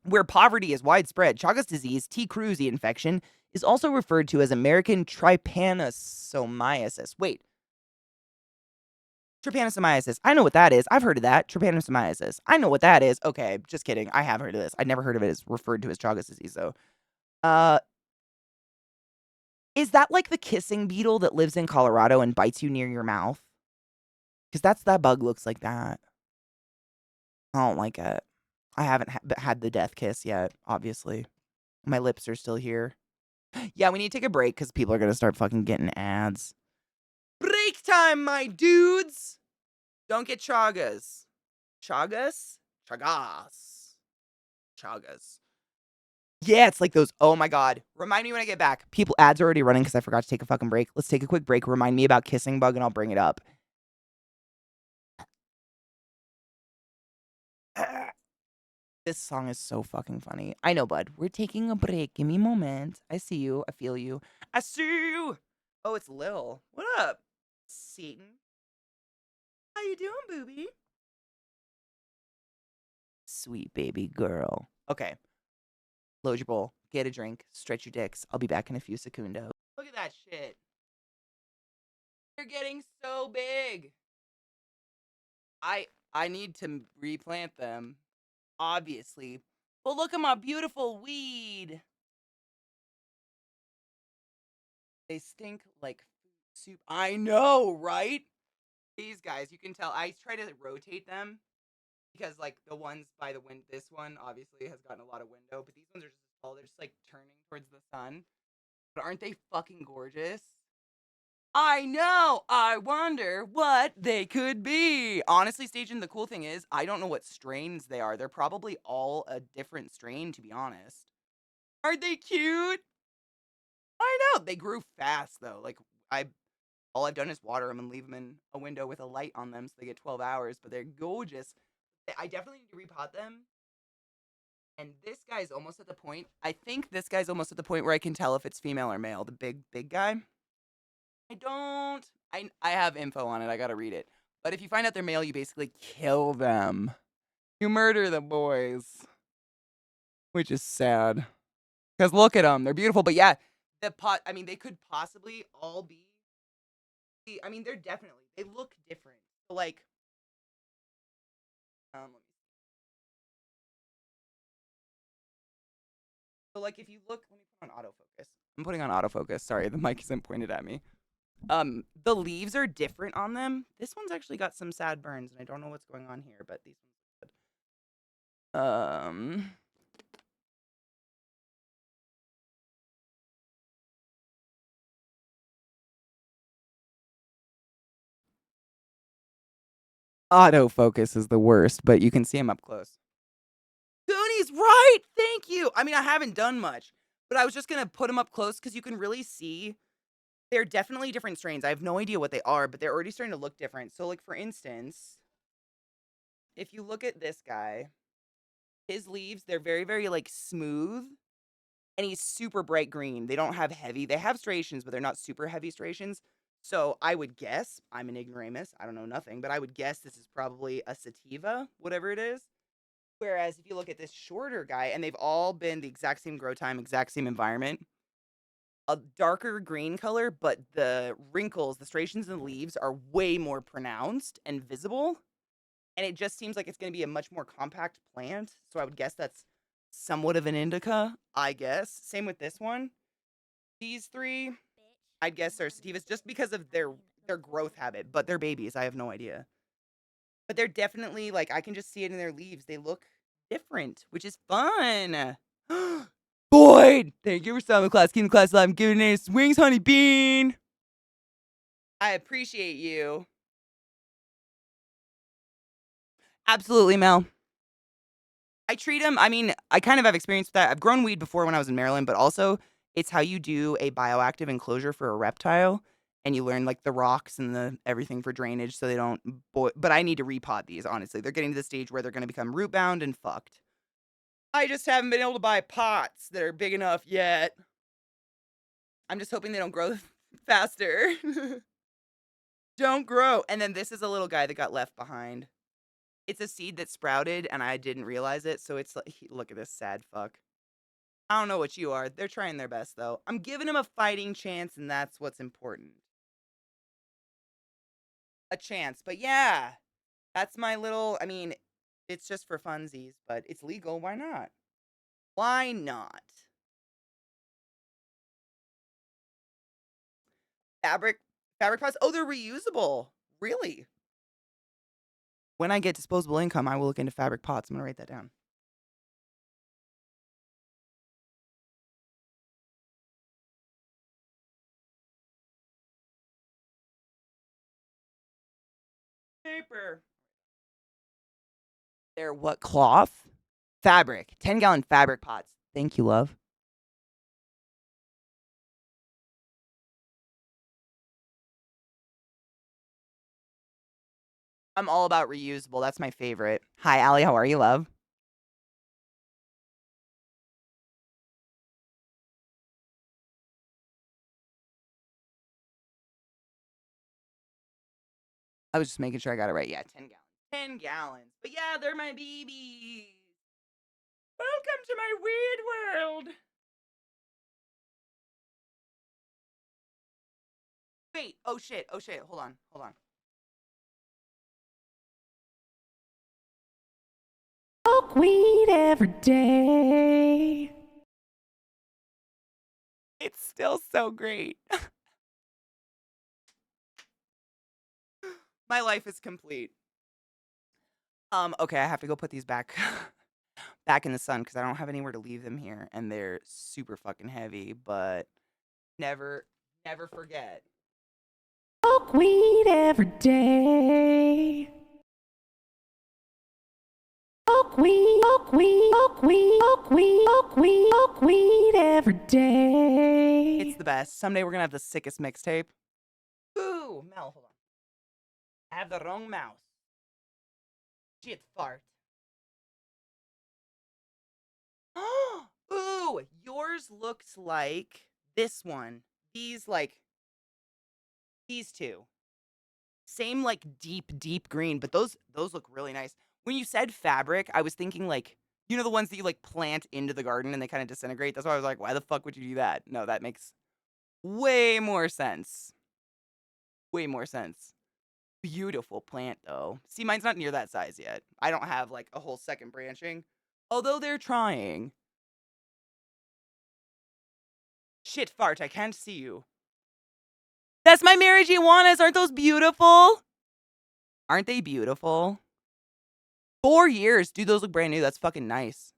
where poverty is widespread. Chagas disease, T. cruzi infection, is also referred to as American trypanosomiasis. Wait. Trypanosomiasis. I know what that is. I've heard of that. Trypanosomiasis. I know what that is. Okay, just kidding. I have heard of this. I'd never heard of it as referred to as Chagas disease, though. Is that like the kissing beetle that lives in Colorado and bites you near your mouth? Because that bug looks like that. I don't like it. I haven't had the death kiss yet, obviously. My lips are still here. Yeah, we need to take a break because people are going to start fucking getting ads. Break time, my dudes! Don't get chagas. Chagas? Chagas. Chagas. Yeah, it's like those. Oh my God. Remind me when I get back. Ads are already running because I forgot to take a fucking break. Let's take a quick break. Remind me about kissing bug and I'll bring it up. This song is so fucking funny. I know, bud. We're taking a break. Give me a moment. I see you. I feel you. I see you. Oh, it's Lil. What up, Seaton? How you doing, booby? Sweet baby girl. Okay. Load your bowl. Get a drink. Stretch your dicks. I'll be back in a few secondos. Look at that shit. They're getting so big. I need to replant them, obviously. But look at my beautiful weed. They stink like soup. I know, right? These guys, you can tell. I try to rotate them because, like, the ones by the wind, this one obviously has gotten a lot of window, but these ones are just tall. They're just like turning towards the sun. But aren't they fucking gorgeous? I know. I wonder what they could be. Honestly, Station, the cool thing is, I don't know what strains they are. They're probably all a different strain, to be honest. Aren't they cute? I know. They grew fast, though. Like, I all I've done is water them and leave them in a window with a light on them so they get 12 hours, but they're gorgeous. I definitely need to repot them. And this guy's almost at the point, I think this guy's almost at the point where I can tell if it's female or male, the big guy. I have info on it. I gotta read it. But if you find out they're male, you basically kill them. You murder the boys. Which is sad. Because look at them. They're beautiful. But yeah, they could possibly all be. I mean, they look different. So, like, let me see. So, like, if you look, let me put on autofocus. I'm putting on autofocus. Sorry, the mic isn't pointed at me. The leaves are different on them. This one's actually got some sad burns, and I don't know what's going on here, but these ones are good. Autofocus is the worst, but you can see him up close. Goonies, right? Thank you. I mean, I haven't done much, but I was just gonna put them up close because you can really see they're definitely different strains. I have no idea what they are, but they're already starting to look different. So, like, for instance, if you look at this guy, his leaves, they're very, very, like, smooth, and he's super bright green. They don't have they have striations, but they're not super heavy striations. So I would guess, I'm an ignoramus, I don't know nothing, but I would guess this is probably a sativa, whatever it is. Whereas if you look at this shorter guy, and they've all been the exact same grow time, exact same environment, a darker green color, but the wrinkles, the striations in the leaves are way more pronounced and visible. And it just seems like it's going to be a much more compact plant. So I would guess that's somewhat of an indica, I guess. Same with this one. These three, I'd guess are sativas just because of their growth habit, but they're babies. I have no idea. But they're definitely, like, I can just see it in their leaves. They look different, which is fun. Boyd, thank you for starting the class. Keeping the class alive. I'm giving it swings, honey bean. I appreciate you. Absolutely, Mel. I treat them, I mean, I kind of have experience with that. I've grown weed before when I was in Maryland, but also it's how you do a bioactive enclosure for a reptile. And you learn, like, the rocks and the everything for drainage so they don't but I need to repot these, honestly. They're getting to the stage where they're going to become root bound and fucked. I just haven't been able to buy pots that are big enough yet. I'm just hoping they don't grow faster. Don't grow. And then this is a little guy that got left behind. It's a seed that sprouted, and I didn't realize it, so it's like, look at this sad fuck. I don't know what you are. They're trying their best, though. I'm giving him a fighting chance, and that's what's important. A chance. But yeah, that's my little, I mean, it's just for funsies, but it's legal. Why not? Why not? Fabric pots. Oh, they're reusable. Really? When I get disposable income, I will look into fabric pots. I'm going to write that down. Paper. They're what, cloth? Fabric. 10-gallon fabric pots. Thank you, love. I'm all about reusable. That's my favorite. Hi, Allie. How are you, love? I was just making sure I got it right. Yeah, 10 gallons. 10 gallons. But yeah, they're my babies. Welcome to my weird world. Wait. Oh shit. Oh shit. Hold on. Hold on. Smoke weed every day. It's still so great. My life is complete. Okay, I have to go put these back back in the sun because I don't have anywhere to leave them here, and they're super fucking heavy, but never forget. Smoke weed every day. Smoke weed, smoke weed, smoke weed, smoke weed, smoke weed, smoke weed every day. It's the best. Someday we're gonna have the sickest mixtape. Ooh, Mel, hold on. I have the wrong mouse. Shit fart. Ooh, yours looks like this one. These these two. Same like deep green, but those look really nice. When you said fabric, I was thinking like, you know, the ones that you like plant into the garden and they kind of disintegrate. That's why I was like, why the fuck would you do that? No, that makes way more sense. Way more sense. Beautiful plant though. See, mine's not near that size yet. I don't have like a whole second branching, although they're trying. Shit fart, I can't see you. That's my marriage iguanas. Aren't those beautiful? Aren't they beautiful? 4 years. Dude, those look brand new. That's fucking nice.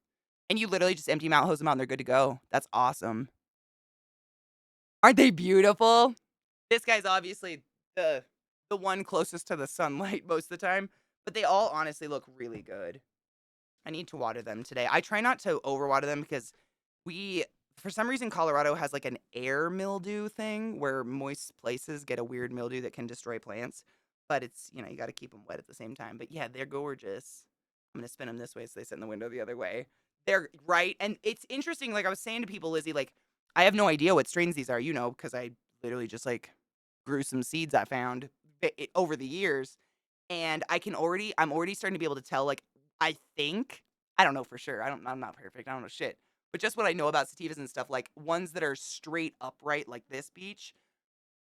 And you literally just empty them out, hose them out, and they're good to go. That's awesome. Aren't they beautiful? This guy's obviously the one closest to the sunlight most of the time, but they all honestly look really good. I need to water them today. I try not to overwater them because for some reason, Colorado has like an air mildew thing where moist places get a weird mildew that can destroy plants. But it's, you got to keep them wet at the same time. But yeah, they're gorgeous. I'm going to spin them this way so they sit in the window the other way. They're right. And it's interesting. Like I was saying to people, Lizzie, like, I have no idea what strains these are, because I literally just like grew some seeds I found over the years. And I'm already starting to be able to tell, like, I don't know for sure. I'm not perfect. I don't know shit. But just what I know about sativas and stuff, like ones that are straight upright like this beech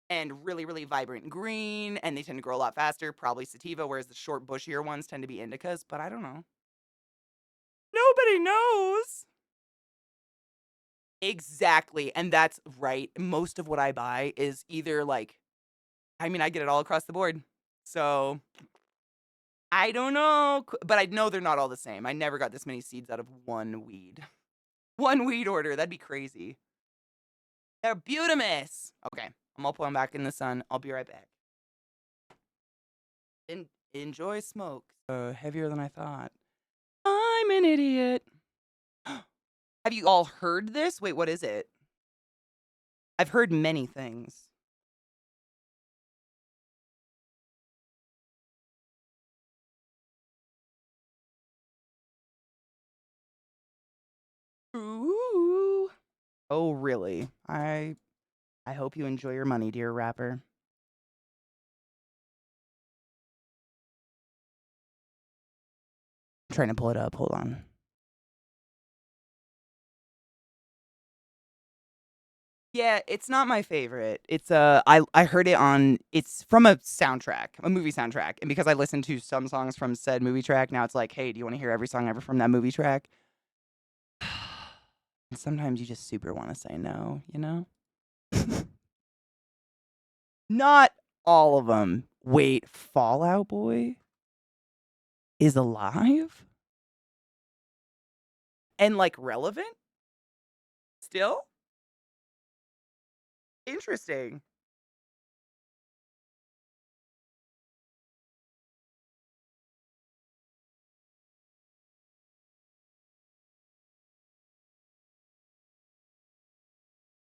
and really, really vibrant green, and they tend to grow a lot faster, probably sativa, whereas the short, bushier ones tend to be indicas, but I don't know. Nobody knows. Exactly, and that's right. Most of what I buy is either like, I get it all across the board. So I don't know, but I know they're not all the same. I never got this many seeds out of one weed. One weed order. That'd be crazy. They're beautimous. Okay, I'm gonna put them back in the sun. I'll be right back. Enjoy smoke. Heavier than I thought. I'm an idiot. Have you all heard this? Wait, what is it? I've heard many things. Ooh. Oh, really? I hope you enjoy your money, dear rapper. I'm trying to pull it up. Hold on. Yeah, it's not my favorite. It's I heard it it's from a soundtrack, a movie soundtrack. And because I listened to some songs from said movie track, now it's like, hey, do you want to hear every song ever from that movie track? And sometimes you just super want to say no, Not all of them. Wait, Fall Out Boy is alive? And like relevant? Still? Interesting.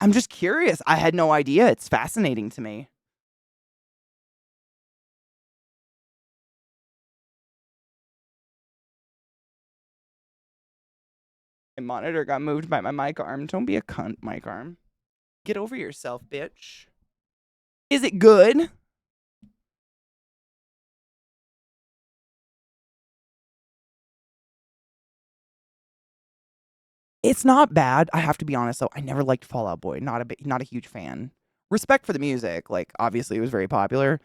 I'm just curious. I had no idea. It's fascinating to me. My monitor got moved by my mic arm. Don't be a cunt, mic arm. Get over yourself, bitch. Is it good? It's not bad. I have to be honest though. I never liked Fall Out Boy. Not a huge fan. respect for the music. Like, obviously, it was very popular.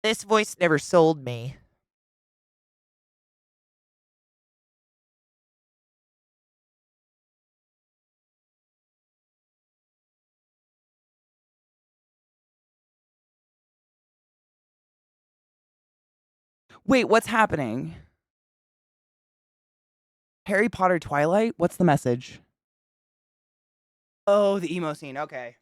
This voice never sold me. Wait, what's happening? Harry Potter Twilight? What's the message? Oh, the emo scene. Okay.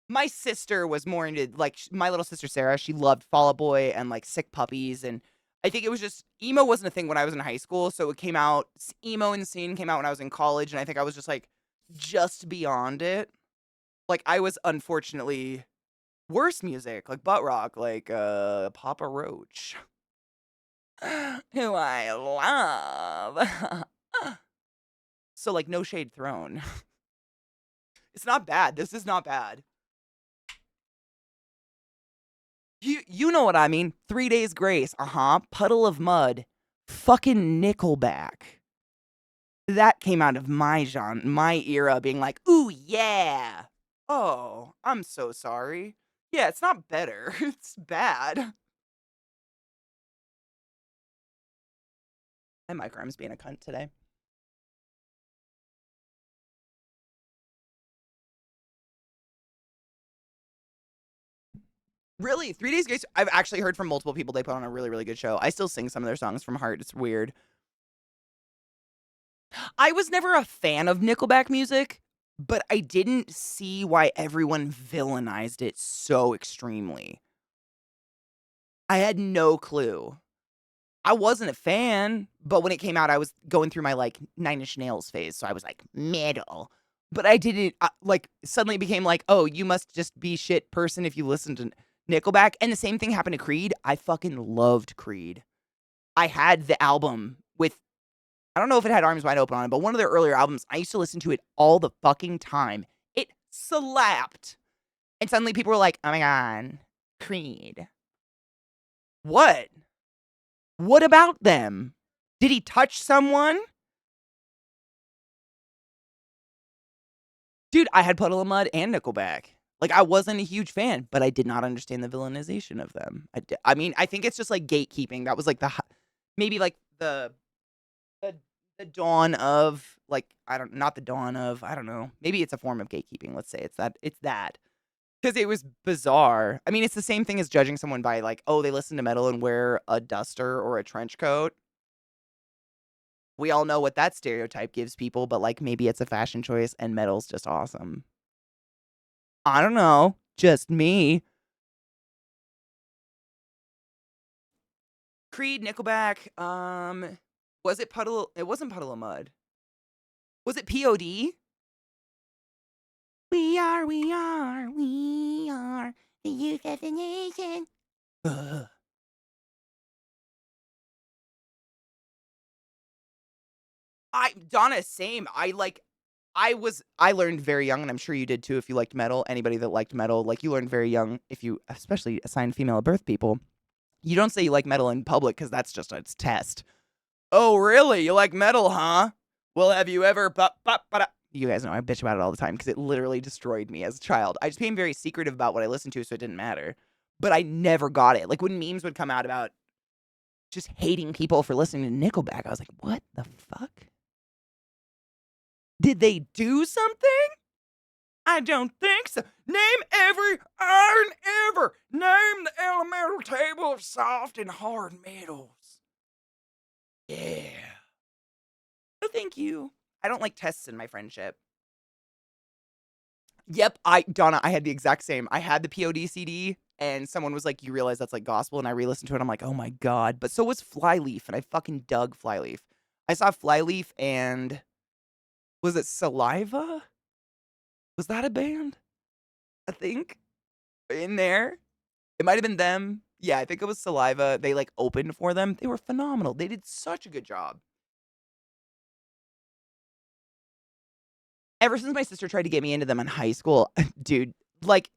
My sister was more into, like, my little sister Sarah, she loved Fall Out Boy and, like, Sick Puppies, and I think it was just emo wasn't a thing when I was in high school, so it came out emo in the scene came out when I was in college, and I think I was just, like, just beyond it. Like, I was unfortunately worse music, like butt rock, like, Papa Roach, who I love. So, like, no shade thrown. It's not bad. This is not bad. You know what I mean. 3 Days Grace. Puddle of Mud. Fucking Nickelback. That came out of my genre, my era, being like, ooh, yeah. Oh, I'm so sorry. Yeah, it's not better. It's bad. My microarm's being a cunt today. Really? 3 Days Grace? I've actually heard from multiple people they put on a really, really good show. I still sing some of their songs from heart. It's weird. I was never a fan of Nickelback music, but I didn't see why everyone villainized it so extremely. I had no clue. I wasn't a fan, but when it came out, I was going through my, like, Nine Inch Nails phase, so I was like, metal. But I didn't, like, suddenly it became like, oh, you must just be shit person if you listen to Nickelback. And the same thing happened to Creed. I fucking loved Creed. I had the album with, I don't know if it had Arms Wide Open on it, but one of their earlier albums, I used to listen to it all the fucking time. It slapped. And suddenly people were like, oh my God, Creed. What? What about them? Did he touch someone? Dude, I had Puddle of Mud and Nickelback. Like, I wasn't a huge fan, but I did not understand the villainization of them. I mean, I think it's just, like, gatekeeping. That was, like, maybe, like, the dawn of, like, not the dawn of, I don't know. Maybe it's a form of gatekeeping. Let's say it's that. Because it was bizarre. I mean, it's the same thing as judging someone by, like, oh, they listen to metal and wear a duster or a trench coat. We all know what that stereotype gives people, but, like, maybe it's a fashion choice and metal's just awesome. I don't know. Just me. Creed, Nickelback, was it Puddle? It wasn't Puddle of Mud. Was it POD? We are the youth of the nation. Ugh. Donna, same. I learned very young, and I'm sure you did too if you liked metal. Anybody that liked metal, like, you learned very young, if you especially assigned female at birth people, you don't say you like metal in public because that's just a test. Oh, really? You like metal, huh? Well, have you ever... You guys know I bitch about it all the time because it literally destroyed me as a child. I just became very secretive about what I listened to, so it didn't matter. But I never got it. Like, when memes would come out about just hating people for listening to Nickelback, I was like, what the fuck? Did they do something? I don't think so. Name every iron ever. Name the elemental table of soft and hard metals. Yeah. No, thank you. I don't like tests in my friendship. Yep, Donna, I had the exact same. I had the POD CD, and someone was like, you realize that's like gospel? And I re-listened to it, and I'm like, oh my God. But so was Flyleaf, and I fucking dug Flyleaf. I saw Flyleaf, and was it Saliva? Was that a band? I think. In there. It might have been them. Yeah, I think it was Saliva. They, like, opened for them. They were phenomenal. They did such a good job. Ever since my sister tried to get me into them in high school, dude, like,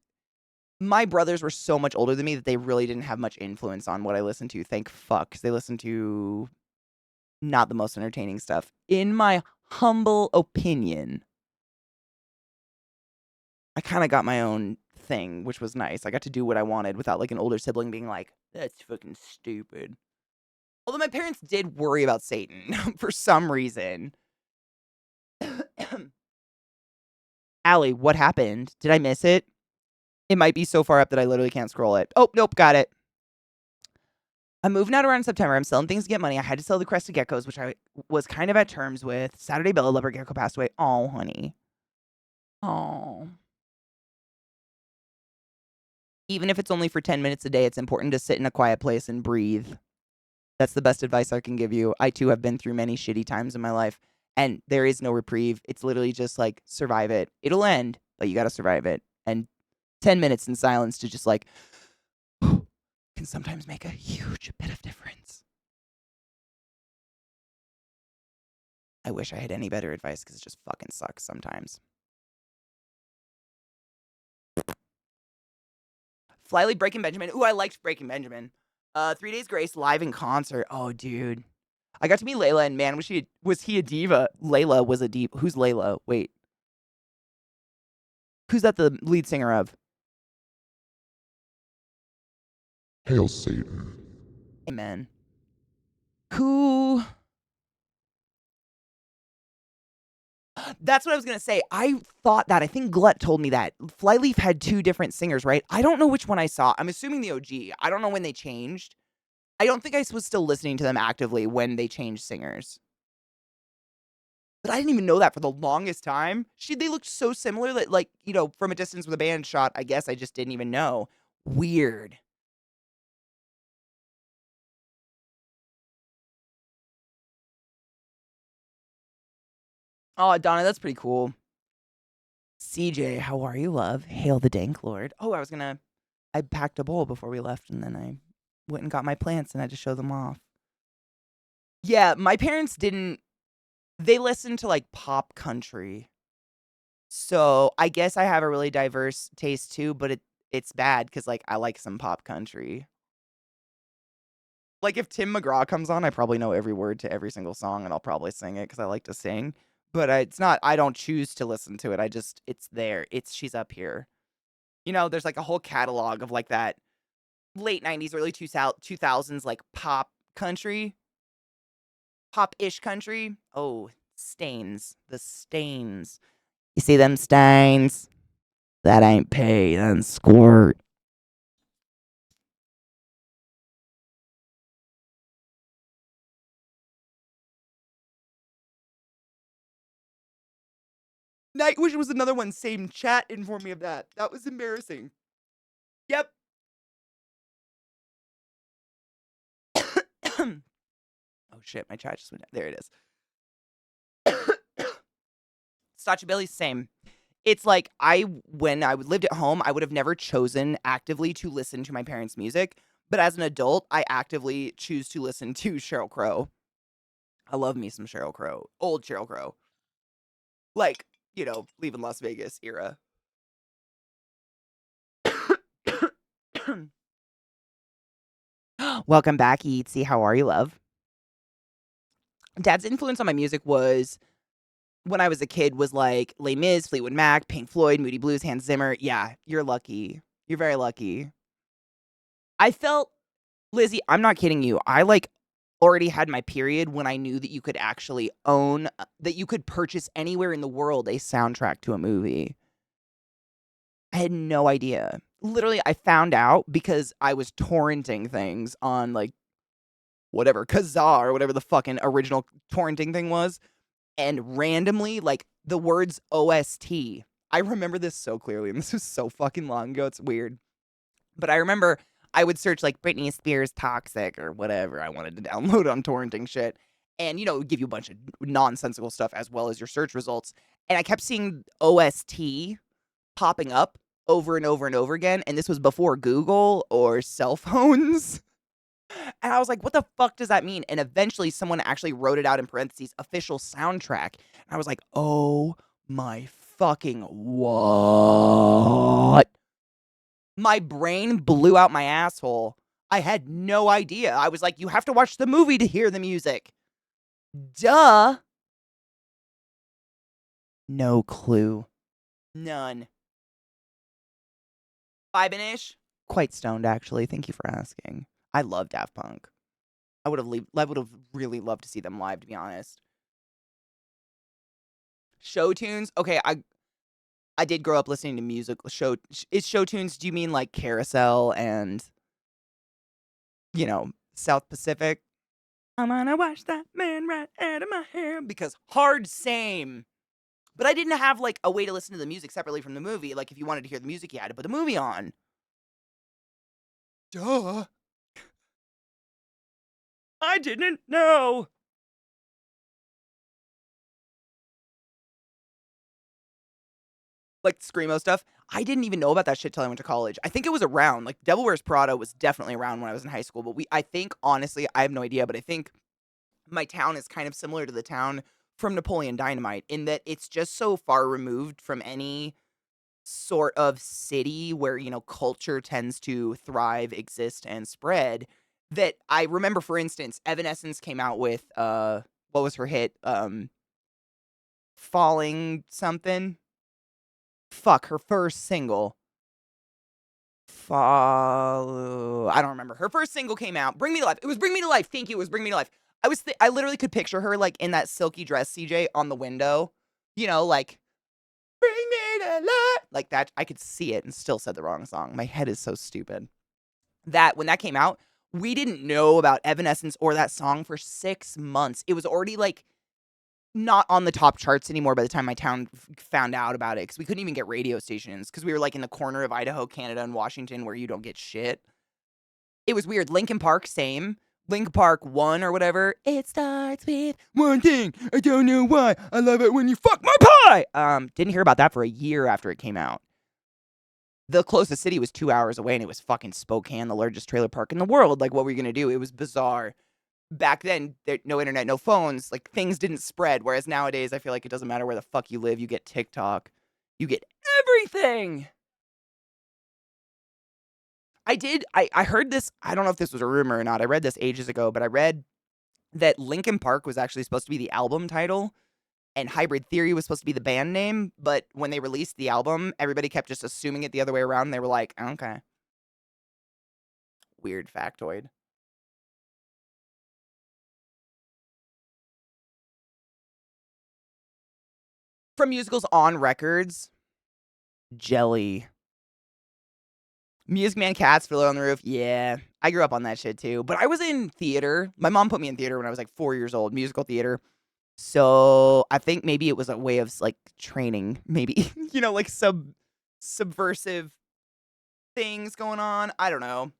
my brothers were so much older than me that they really didn't have much influence on what I listened to. Thank fuck, because they listened to not the most entertaining stuff. In my humble opinion. I kind of got my own thing, which was nice. I got to do what I wanted without like an older sibling being like, "That's fucking stupid." Although my parents did worry about Satan for some reason. Allie, what happened? Did I miss it? It might be so far up that I literally can't scroll it. Oh, nope, got it. I'm moving out around September. I'm selling things to get money. I had to sell the crested geckos, which I was kind of at terms with. Saturday Bella leopard gecko passed away. Oh, honey. Oh. Even if it's only for 10 minutes a day, it's important to sit in a quiet place and breathe. That's the best advice I can give you. I too have been through many shitty times in my life, and there is no reprieve. It's literally just like survive it. It'll end, but you got to survive it. And 10 minutes in silence to just like can sometimes make a huge bit of difference. I wish I had any better advice because it just fucking sucks sometimes. Flyleaf Breaking Benjamin. Ooh, I liked Breaking Benjamin. 3 Days Grace live in concert. Oh, dude. I got to meet Layla, and man, was he a diva? Layla was a diva. Who's Layla? Wait. Who's that the lead singer of? Hail Satan. Amen. Who? That's what I was going to say. I thought that. I think Glut told me that. Flyleaf had 2 different singers, right? I don't know which one I saw. I'm assuming the OG. I don't know when they changed. I don't think I was still listening to them actively when they changed singers. But I didn't even know that for the longest time. They looked so similar that, like, you know, from a distance with a band shot, I guess I just didn't even know. Weird. Oh, Donna, that's pretty cool. CJ, how are you, love? Hail the Dank Lord. Oh, I packed a bowl before we left, and then I went and got my plants and had to show them off. Yeah, my parents they listened to, like, pop country. So, I guess I have a really diverse taste too, but it's bad because, like, I like some pop country. Like, if Tim McGraw comes on, I probably know every word to every single song, and I'll probably sing it because I like to sing. But it's not I don't choose to listen to it. It's there. She's up here. You know, there's, like, a whole catalog of, like, that late 90s, early 2000s, like, pop country. Pop-ish country. Oh, Stains. The Stains. You see them stains? That ain't pay, that's squirt. Nightwish was another one. Same chat informed me of that. That was embarrassing. Yep. Oh shit, my chat just went down. There it is. Sacha Bailey's same. It's like when I lived at home, I would have never chosen actively to listen to my parents' music. But as an adult, I actively choose to listen to Sheryl Crow. I love me some Sheryl Crow. Old Sheryl Crow. Like, you know, leaving Las Vegas era. Welcome back, Yeatsy. How are you, love? Dad's influence on my music was, when I was a kid, was like Les Mis, Fleetwood Mac, Pink Floyd, Moody Blues, Hans Zimmer. Yeah, you're lucky. You're very lucky. I felt, Lizzie, I'm not kidding you. I like already had my period when I knew that you could actually own, that you could purchase anywhere in the world a soundtrack to a movie. I had no idea. Literally, I found out because I was torrenting things on, like, whatever, Kazaa or whatever the fucking original torrenting thing was. And randomly, like, the words OST. I remember this so clearly, and this was so fucking long ago. It's weird. But I remember I would search, like, Britney Spears Toxic or whatever I wanted to download on torrenting shit. And, you know, it would give you a bunch of nonsensical stuff as well as your search results. And I kept seeing OST popping up over and over and over again. And this was before Google or cell phones. And I was like, what the fuck does that mean? And eventually someone actually wrote it out in parentheses, official soundtrack. And I was like, oh my fucking what? My brain blew out my asshole. I had no idea. I was like, you have to watch the movie to hear the music. Duh. No clue. None. Vibin-ish. Quite stoned, actually. Thank you for asking. I love Daft Punk. I would have really loved to see them live, to be honest. Show tunes. Okay, I did grow up listening to music. Is show tunes? Do you mean like Carousel and South Pacific? I'm gonna wash that man right out of my hair because hard same. But I didn't have like a way to listen to the music separately from the movie. Like if you wanted to hear the music, you had to put the movie on. Duh. I didn't know. Like Screamo stuff. I didn't even know about that shit till I went to college. I think it was around. Like Devil Wears Prada was definitely around when I was in high school. But I think honestly, I have no idea. But I think my town is kind of similar to the town from Napoleon Dynamite in that it's just so far removed from any sort of city where, culture tends to thrive, exist, and spread. That I remember, for instance, Evanescence came out with what was her hit? Falling something. Fuck, her first single. Follow. I don't remember. Her first single came out. Bring Me to Life. It was Bring Me to Life. Thank you. It was Bring Me to Life. I literally could picture her like in that silky dress, CJ, on the window. Like Bring Me to Life. Like that. I could see it and still said the wrong song. My head is so stupid. When that came out, we didn't know about Evanescence or that song for 6 months. It was already like not on the top charts anymore by the time my town found out about it because we couldn't even get radio stations because we were like in the corner of Idaho, Canada, and Washington where you don't get shit. It was weird. Linkin Park, same. Linkin Park 1 or whatever. It starts with one thing. I don't know why. I love it when you fuck my pie. Didn't hear about that for a year after it came out. The closest city was 2 hours away and it was fucking Spokane, the largest trailer park in the world. Like, what were you going to do? It was bizarre. Back then, no internet, no phones, like things didn't spread. Whereas nowadays, I feel like it doesn't matter where the fuck you live. You get TikTok. You get everything. I heard this. I don't know if this was a rumor or not. I read this ages ago, but I read that Linkin Park was actually supposed to be the album title and Hybrid Theory was supposed to be the band name. But when they released the album, everybody kept just assuming it the other way around. And they were like, okay. Weird factoid. From musicals on records, Jelly. Music Man Cats, Fiddler on the Roof. Yeah, I grew up on that shit too. But I was in theater. My mom put me in theater when I was like 4 years old, musical theater. So I think maybe it was a way of like training, maybe, like subversive things going on. I don't know.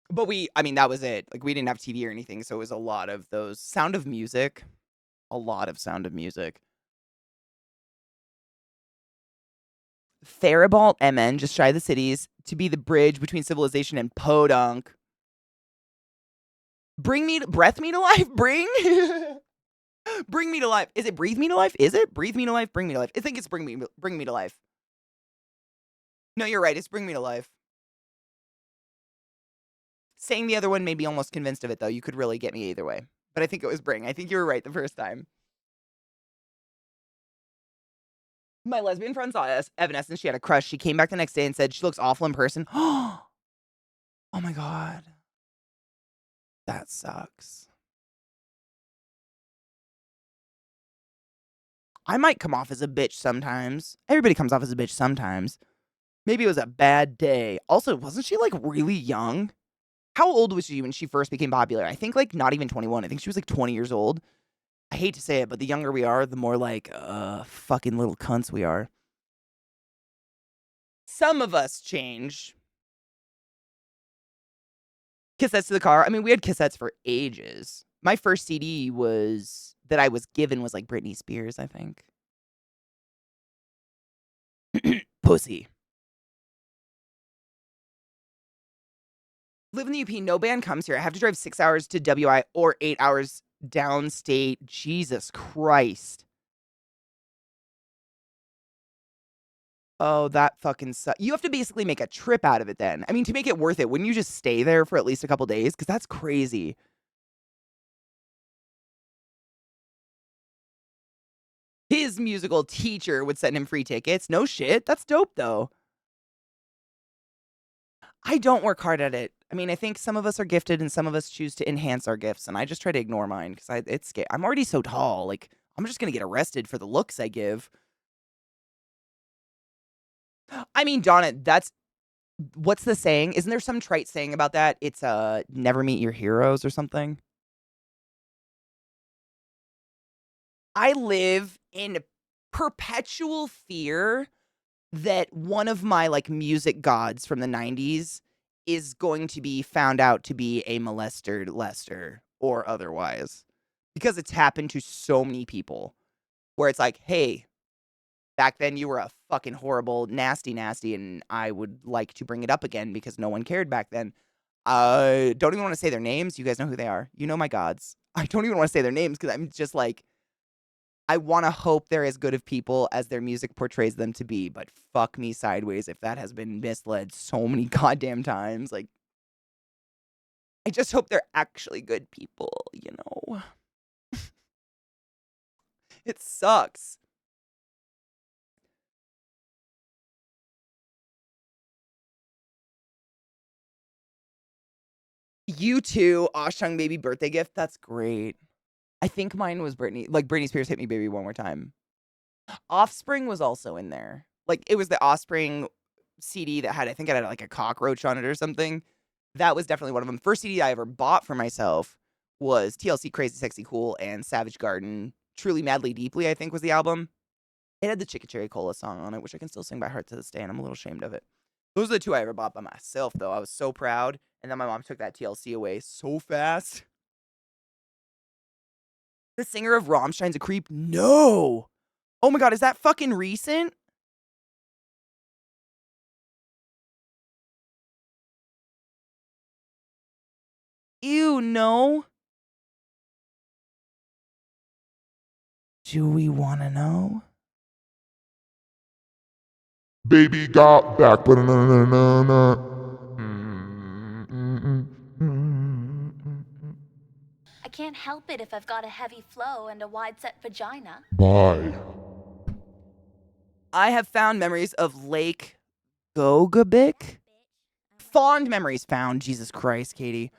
But that was it. Like we didn't have TV or anything. So it was a lot of those Sound of Music. A lot of Sound of Music. Faribault MN, Just Shy of the Cities, to be the bridge between civilization and podunk. Breath Me to Life, Bring Me to Life. Is it Breathe Me to Life? Is it? Breathe Me to Life, Bring Me to Life. I think it's Bring Me to Life. No, you're right. It's Bring Me to Life. Saying the other one made me almost convinced of it, though. You could really get me either way. But I think it was Bring. I think you were right the first time. My lesbian friend saw Evanescence. She had a crush. She came back the next day and said she looks awful in person. Oh my God. That sucks. I might come off as a bitch sometimes. Everybody comes off as a bitch sometimes. Maybe it was a bad day. Also, wasn't she like really young? How old was she when she first became popular? I think like not even 21. I think she was like 20 years old. I hate to say it, but the younger we are, the more like fucking little cunts we are. Some of us change. Cassettes to the car. I mean, we had cassettes for ages. My first CD that I was given was like Britney Spears, I think. Pussy. Live in the UP. No band comes here. I have to drive 6 hours to WI or 8 hours downstate. Jesus Christ. Oh, that fucking sucks. You have to basically make a trip out of it then. I mean, to make it worth it, wouldn't you just stay there for at least a couple days? Because that's crazy. His musical teacher would send him free tickets. No shit. That's dope, though. I don't work hard at it. I mean, I think some of us are gifted and some of us choose to enhance our gifts, and I just try to ignore mine because it's scary. I'm already so tall. Like, I'm just gonna get arrested for the looks I give. I mean, Donna, that's what's the saying? Isn't there some trite saying about that? It's never meet your heroes or something. I live in perpetual fear that one of my like music gods from the 90s is going to be found out to be a molester Lester or otherwise. Because it's happened to so many people where it's like, hey, back then you were a fucking horrible, nasty, and I would like to bring it up again because no one cared back then. I don't even want to say their names. You guys know who they are. You know my gods. I don't even want to say their names because I'm just like, I want to hope they're as good of people as their music portrays them to be, but fuck me sideways if that has been misled so many goddamn times. Like, I just hope they're actually good people, you know? It sucks. You too, Oshung baby birthday gift. That's great. I think mine was Britney. Like, Britney Spears Hit Me Baby One More Time. Offspring was also in there. Like, it was the Offspring CD that had, I think it had like a cockroach on it or something. That was definitely one of them. First CD I ever bought for myself was TLC Crazy Sexy Cool and Savage Garden. Truly Madly Deeply, I think was the album. It had the Chicka Cherry Cola song on it, which I can still sing by heart to this day, and I'm a little ashamed of it. Those are the two I ever bought by myself, though. I was so proud. And then my mom took that TLC away so fast. The singer of Rammstein's a creep? No! Oh my god, is that fucking recent? Ew, no. Do we want to know? Baby got back, but I can't help it if I've got a heavy flow and a wide set vagina. Bye. I have found memories of Lake Gogabik. Fond memories found. Jesus Christ, Katie.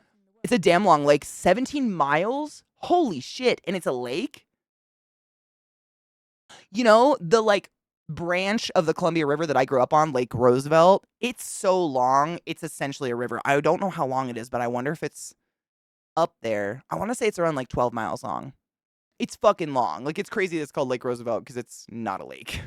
It's a damn long lake. 17 miles? Holy shit. And it's a lake? You know, the like branch of the Columbia River that I grew up on, Lake Roosevelt, it's so long. It's essentially a river. I don't know how long it is, but I wonder if it's up there. I want to say it's around like 12 miles long. It's fucking long. Like, it's crazy that it's called Lake Roosevelt because it's not a lake.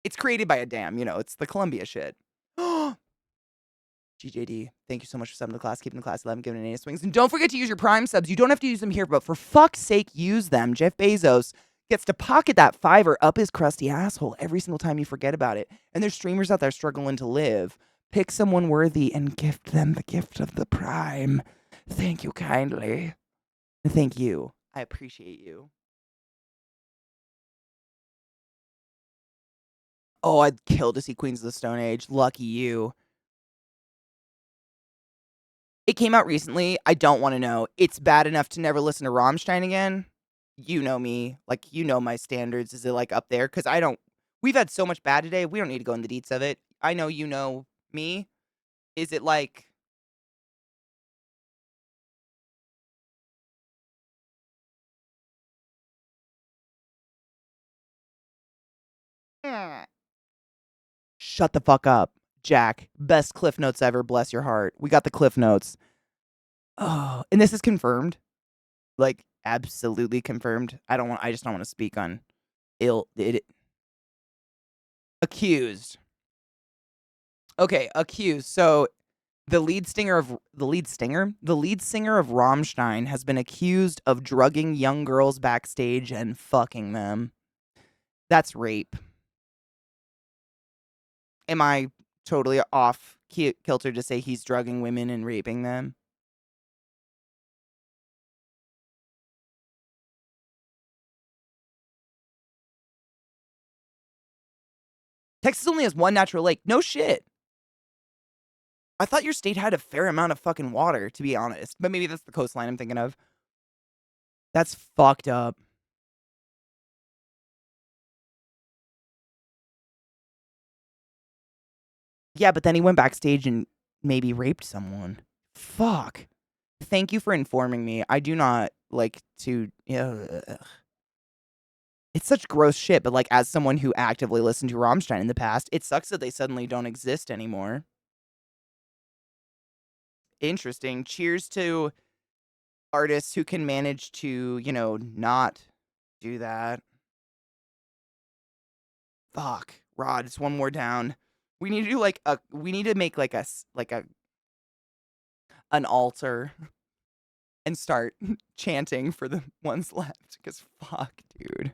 It's created by a dam, you know, it's the Columbia shit. GJD, thank you so much for subbing the class, keeping the class 11, giving it 8 swings. And don't forget to use your Prime subs. You don't have to use them here, but for fuck's sake, use them. Jeff Bezos gets to pocket that $5 up his crusty asshole every single time you forget about it. And there's streamers out there struggling to live. Pick someone worthy and gift them the gift of the Prime. Thank you kindly. Thank you. I appreciate you. Oh, I'd kill to see Queens of the Stone Age. Lucky you. It came out recently. I don't want to know. It's bad enough to never listen to Rammstein again. You know me. Like, you know my standards. Is it, like, up there? Because I don't... We've had so much bad today. We don't need to go into the deets of it. I know you know me. Is it, like... Shut the fuck up, Jack. Best Cliff Notes ever. Bless your heart. We got the Cliff Notes. Oh, and this is confirmed. Like, absolutely confirmed. I just don't want to speak on accused. Okay, accused. So the lead singer of Rammstein has been accused of drugging young girls backstage and fucking them. That's rape. Am I totally off kilter to say he's drugging women and raping them? Texas only has one natural lake. No shit. I thought your state had a fair amount of fucking water, to be honest. But maybe that's the coastline I'm thinking of. That's fucked up. Yeah, but then he went backstage and maybe raped someone. Fuck. Thank you for informing me. I do not like to. It's such gross shit, but like as someone who actively listened to Rammstein in the past, it sucks that they suddenly don't exist anymore. Interesting. Cheers to artists who can manage to, not do that. Fuck. Rod, it's one more down. We need to do we need to make like an altar and start chanting for the ones left. Cause fuck, dude.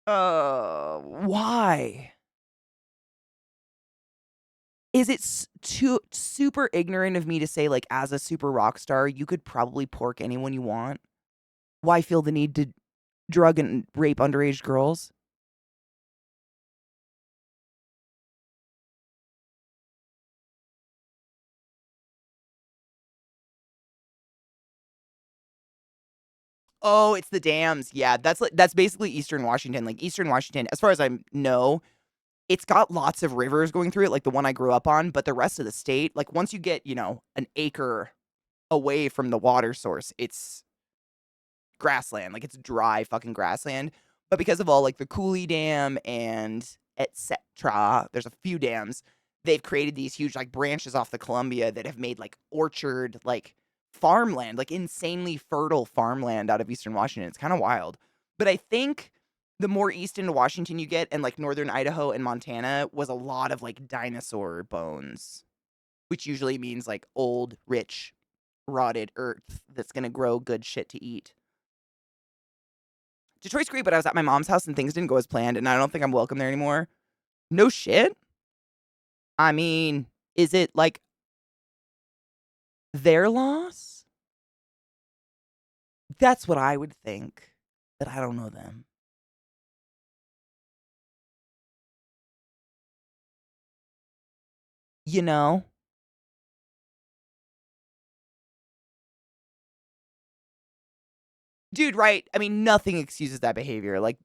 Why? Is it too super ignorant of me to say, like, as a super rock star, you could probably pork anyone you want? Why feel the need to drug and rape underage girls? Oh, it's the dams. Yeah, that's basically Eastern Washington. Like Eastern Washington, as far as I know, it's got lots of rivers going through it, like the one I grew up on, but the rest of the state, like once you get, an acre away from the water source, it's grassland. Like it's dry fucking grassland. But because of all like the Cooley Dam and etc., there's a few dams, they've created these huge like branches off the Columbia that have made like orchard, like farmland, like insanely fertile farmland out of Eastern Washington. It's kind of wild. But I think the more east into Washington you get and like northern Idaho and Montana was a lot of like dinosaur bones, which usually means like old, rich, rotted earth that's going to grow good shit to eat. Detroit's great, but I was at my mom's house and things didn't go as planned, and I don't think I'm welcome there anymore. No shit. I mean, is it like their loss? That's what I would think, but I don't know them. You know? Dude, right? I mean, nothing excuses that behavior. Like,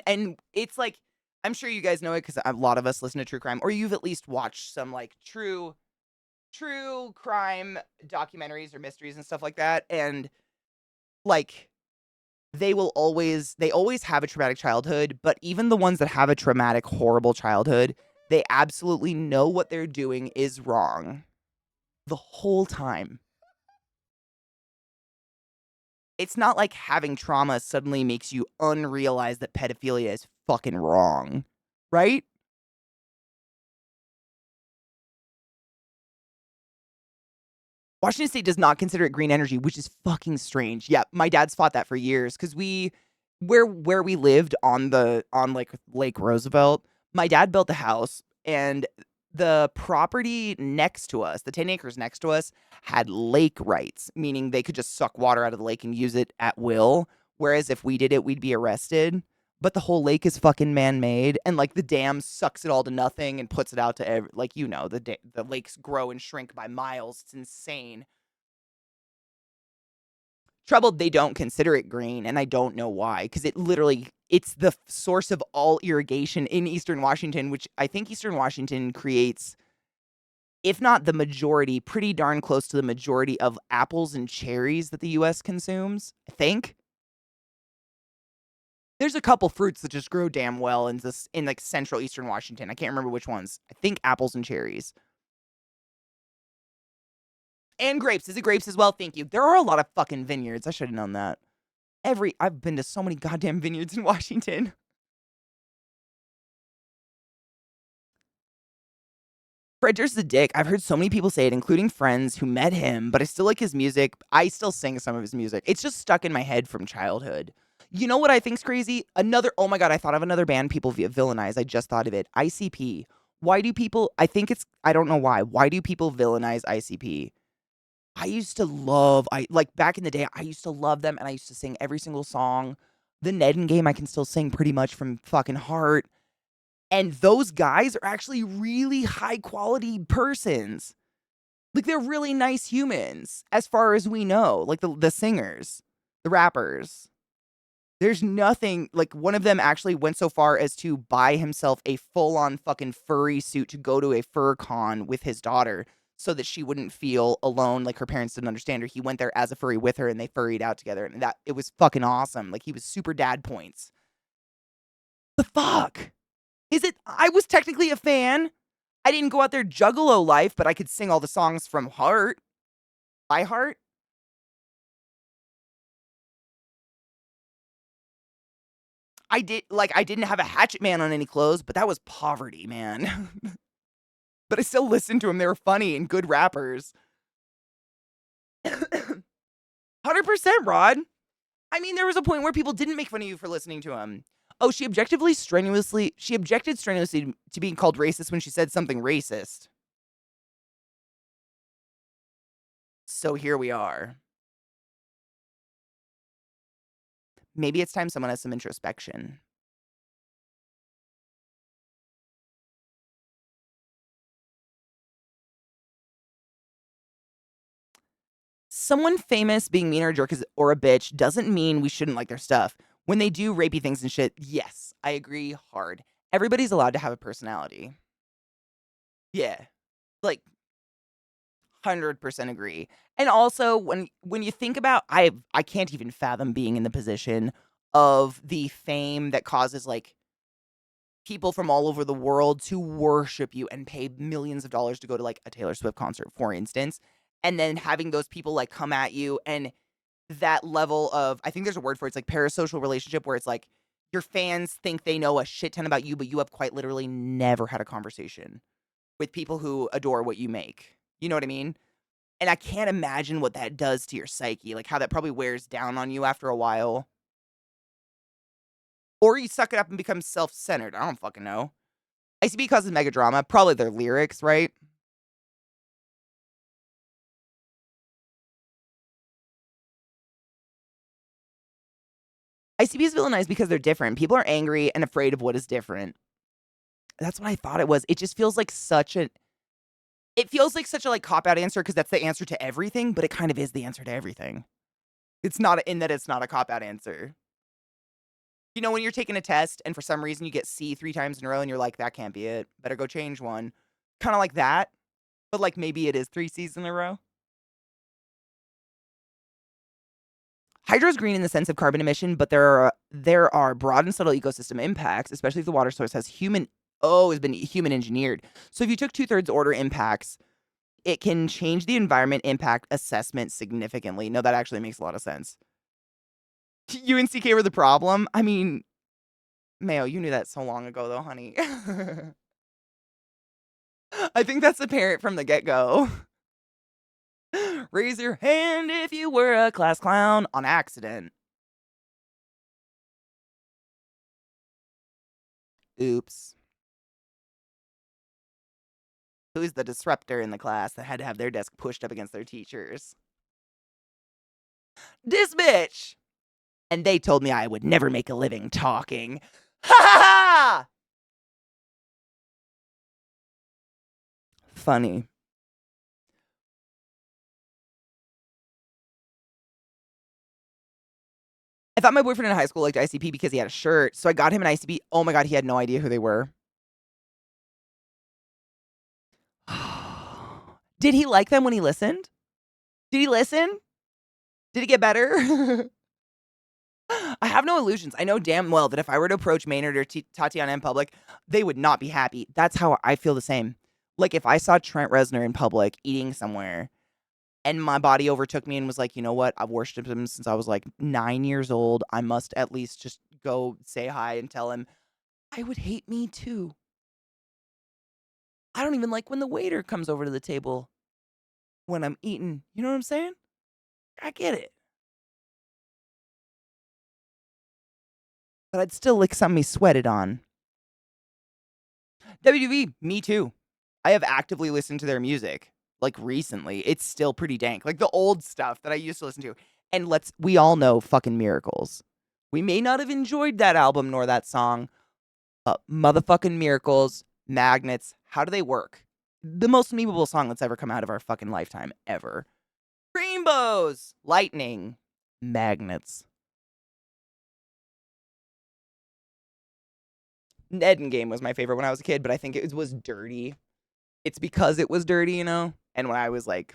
and it's like, I'm sure you guys know it because a lot of us listen to true crime, or you've at least watched some like true crime documentaries or mysteries and stuff like that. And like, they always have a traumatic childhood, but even the ones that have a traumatic, horrible childhood, they absolutely know what they're doing is wrong the whole time. It's not like having trauma suddenly makes you unrealize that pedophilia is fucking wrong, right? Washington State does not consider it green energy, which is fucking strange. Yeah, my dad's fought that for years because where we lived on like Lake Roosevelt, my dad built a house and the property next to us, the 10 acres next to us, had lake rights, meaning they could just suck water out of the lake and use it at will. Whereas if we did it, we'd be arrested. But the whole lake is fucking man-made, and like the dam sucks it all to nothing and puts it out to the lakes grow and shrink by miles. It's insane. Troubled they don't consider it green, and I don't know why, because it's the source of all irrigation in Eastern Washington, which I think Eastern Washington creates, if not the majority, pretty darn close to the majority of apples and cherries that the U.S. consumes, I think. There's a couple fruits that just grow damn well in like central Eastern Washington. I can't remember which ones. I think apples and cherries. And grapes. Is it grapes as well? Thank you. There are a lot of fucking vineyards. I should have known that. I've been to so many goddamn vineyards in Washington. Fred Durst's a dick. I've heard so many people say it, including friends who met him, but I still like his music. I still sing some of his music. It's just stuck in my head from childhood. You know what I think's crazy? Oh my God, I thought of another band people villainize. I just thought of it. ICP. Why do people, I don't know why. Why do people villainize ICP? I used to love, back in the day, I used to love them and I used to sing every single song. The Ned and Game I can still sing pretty much from fucking heart. And those guys are actually really high quality persons. Like they're really nice humans as far as we know. Like the singers, the rappers. There's nothing like one of them actually went so far as to buy himself a full-on fucking furry suit to go to a fur con with his daughter so that she wouldn't feel alone, like her parents didn't understand her. He went there as a furry with her and they furried out together, and that it was fucking awesome. Like he was super dad points. The fuck? Is it I was technically a fan. I didn't go out there juggalo life, but I could sing all the songs from heart. By heart. I didn't have a Hatchet Man on any clothes, but that was poverty, man. But I still listened to them. They were funny and good rappers. 100%, Rod. I mean, there was a point where people didn't make fun of you for listening to him. Oh, she objected strenuously to being called racist when she said something racist. So here we are. Maybe it's time someone has some introspection. Someone famous being mean or a jerk or a bitch doesn't mean we shouldn't like their stuff. When they do rapey things and shit, yes, I agree hard. Everybody's allowed to have a personality. Yeah. Like 100% agree. And also when you think about I can't even fathom being in the position of the fame that causes like people from all over the world to worship you and pay millions of dollars to go to like a Taylor Swift concert, for instance, and then having those people like come at you and that level of, I think there's a word for it, it's like parasocial relationship where it's like your fans think they know a shit ton about you, but you have quite literally never had a conversation with people who adore what you make. You know what I mean? And I can't imagine what that does to your psyche, like how that probably wears down on you after a while. Or you suck it up and become self-centered. I don't fucking know. ICP causes mega drama. Probably their lyrics, right? ICP is villainized because they're different. People are angry and afraid of what is different. That's what I thought it was. It just feels like such a... It feels like such a like cop-out answer because that's the answer to everything, but it kind of is the answer to everything. It's not in that it's not a cop-out answer. You know, when you're taking a test and for some reason you get C 3 times in a row and you're like, that can't be it. Better go change one. Kind of like that. But like maybe it is 3 C's in a row. Hydro's green in the sense of carbon emission, but there are broad and subtle ecosystem impacts, especially if the water source has been human engineered. So if you took 2/3 order impacts, it can change the environment impact assessment significantly. No, that actually makes a lot of sense. UNCK were the problem? I mean, Mayo, you knew that so long ago, though, honey. I think that's apparent from the get-go. Raise your hand if you were a class clown on accident. Oops. Who's the disruptor in the class that had to have their desk pushed up against their teachers? This bitch! And they told me I would never make a living talking. Ha ha ha! Funny. I thought my boyfriend in high school liked ICP because he had a shirt, so I got him an ICP. Oh my god, he had no idea who they were. Did he like them when he listened? Did he listen? Did it get better? I have no illusions. I know damn well that if I were to approach Maynard or Tatiana in public, they would not be happy. That's how I feel the same. Like if I saw Trent Reznor in public eating somewhere and my body overtook me and was like, you know what? I've worshipped him since I was like 9 years old. I must at least just go say hi and tell him I would hate me too. I don't even like when the waiter comes over to the table when I'm eating. You know what I'm saying? I get it. But I'd still lick something he sweated on. WDV, me too. I have actively listened to their music, like recently. It's still pretty dank. Like the old stuff that I used to listen to. And we all know fucking Miracles. We may not have enjoyed that album nor that song, but motherfucking Miracles, Magnets, how do they work? The most memeable song that's ever come out of our fucking lifetime, ever. Rainbows, lightning, magnets. Ned and Game was my favorite when I was a kid, but I think it was dirty. It's because it was dirty, you know? And when I was like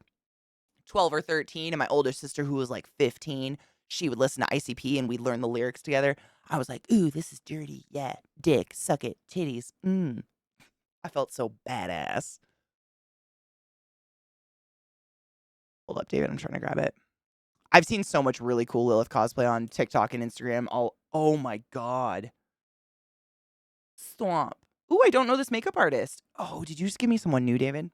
12 or 13, and my older sister, who was like 15, she would listen to ICP and we'd learn the lyrics together. I was like, ooh, this is dirty. Yeah. Dick, suck it, titties. I felt so badass. Hold up, David. I'm trying to grab it. I've seen so much really cool Lilith cosplay on TikTok and Instagram. Oh my God. Swamp. Ooh, I don't know this makeup artist. Oh, did you just give me someone new, David?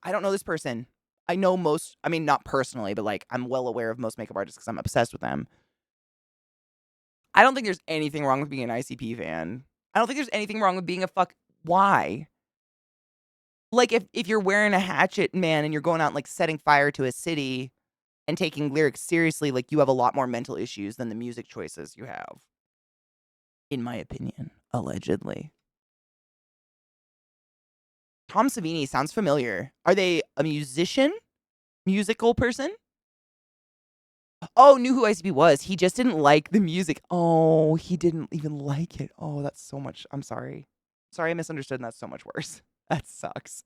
I don't know this person. I know most, I mean, not personally, but like I'm well aware of most makeup artists because I'm obsessed with them. I don't think there's anything wrong with being an ICP fan. I don't think there's anything wrong with being a why? Like if you're wearing a hatchet, man, and you're going out and like setting fire to a city and taking lyrics seriously, like you have a lot more mental issues than the music choices you have. In my opinion, allegedly. Tom Savini sounds familiar. Are they a musician? Musical person? Oh, knew who ICP was. He just didn't like the music. Oh, he didn't even like it. Oh, that's so much. I'm sorry. Sorry, I misunderstood, and that's so much worse. That sucks.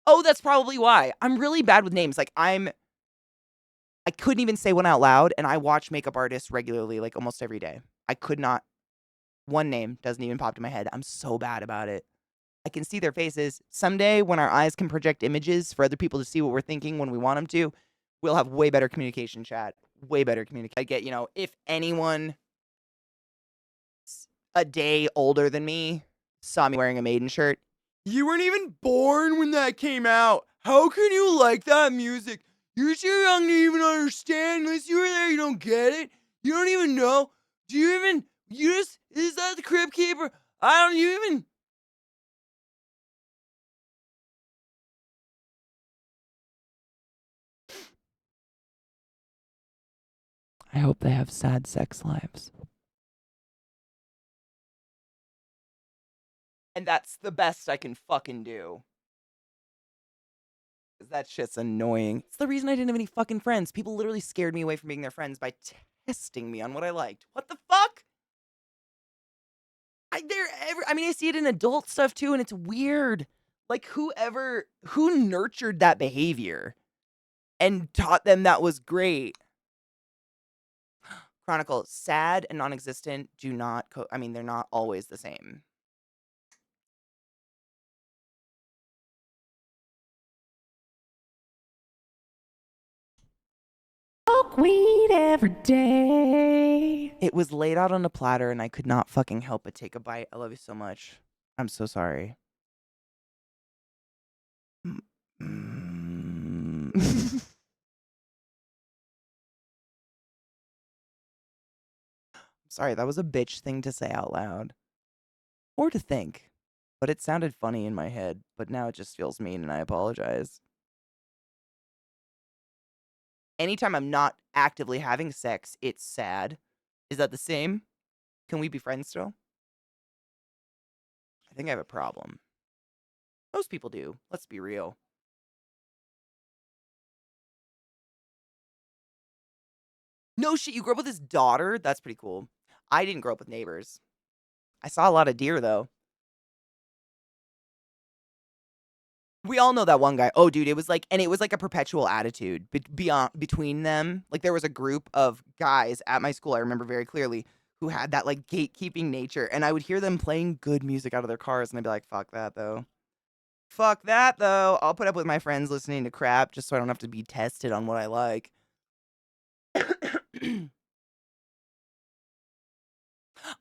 Oh, that's probably why. I'm really bad with names. Like, I couldn't even say one out loud, and I watch makeup artists regularly, like, almost every day. I could not. One name doesn't even pop to my head. I'm so bad about it. I can see their faces. Someday, when our eyes can project images for other people to see what we're thinking when we want them to, we'll have way better communication, chat. Way better communication. I get, if anyone a day older than me saw me wearing a Maiden shirt, you weren't even born when that came out. How can you like that music? You're too young to even understand. Unless you were there, you don't get it. You don't even know. Do you even, is that the Crypt Keeper? I don't even. I hope they have sad sex lives. And that's the best I can fucking do. Because that shit's annoying. It's the reason I didn't have any fucking friends. People literally scared me away from being their friends by testing me on what I liked. What the fuck? I see it in adult stuff too, and it's weird. Like, who nurtured that behavior and taught them that was great? Chronicle, sad and non-existent do not, they're not always the same. Smoke weed every day. It was laid out on a platter and I could not fucking help but take a bite. I love you so much. I'm so sorry. Sorry, that was a bitch thing to say out loud. Or to think. But it sounded funny in my head, but now it just feels mean and I apologize. Anytime I'm not actively having sex, it's sad. Is that the same? Can we be friends still? I think I have a problem. Most people do. Let's be real. No shit, you grew up with his daughter? That's pretty cool. I didn't grow up with neighbors. I saw a lot of deer, though. We all know that one guy. Oh, dude, it was like a perpetual attitude between them. Like, there was a group of guys at my school, I remember very clearly, who had that, like, gatekeeping nature. And I would hear them playing good music out of their cars, and I'd be like, fuck that, though. Fuck that, though. I'll put up with my friends listening to crap just so I don't have to be tested on what I like.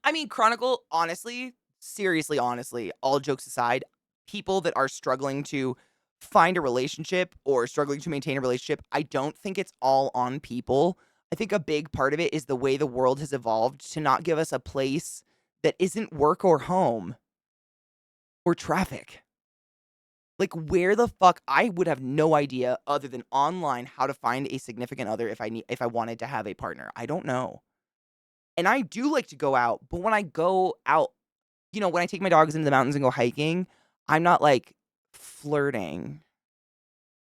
I mean, Chronicle, honestly, seriously, honestly, all jokes aside, people that are struggling to find a relationship or struggling to maintain a relationship, I don't think it's all on people. I think a big part of it is the way the world has evolved to not give us a place that isn't work or home or traffic. Like, where the fuck? I would have no idea other than online how to find a significant other if I wanted to have a partner. I don't know. And I do like to go out, but when I go out, when I take my dogs into the mountains and go hiking, I'm not like flirting.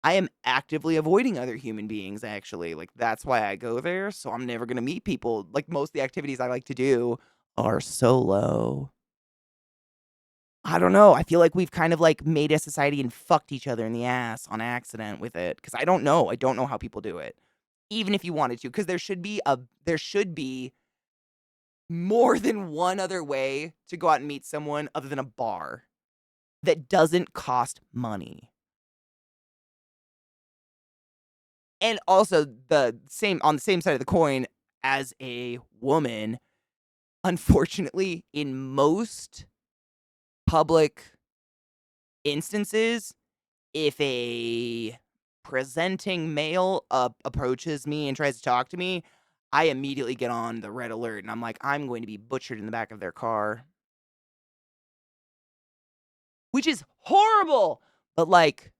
I am actively avoiding other human beings, actually. Like, that's why I go there. So I'm never going to meet people. Like, most of the activities I like to do are so low. I don't know. I feel like we've kind of like made a society and fucked each other in the ass on accident with it. Cause I don't know. I don't know how people do it. Even if you wanted to. Cause there should be more than one other way to go out and meet someone other than a bar that doesn't cost money. And also on the same side of the coin, as a woman, unfortunately, in most public instances, if a presenting male approaches me and tries to talk to me, I immediately get on the red alert and I'm like, I'm going to be butchered in the back of their car. Which is horrible. But like,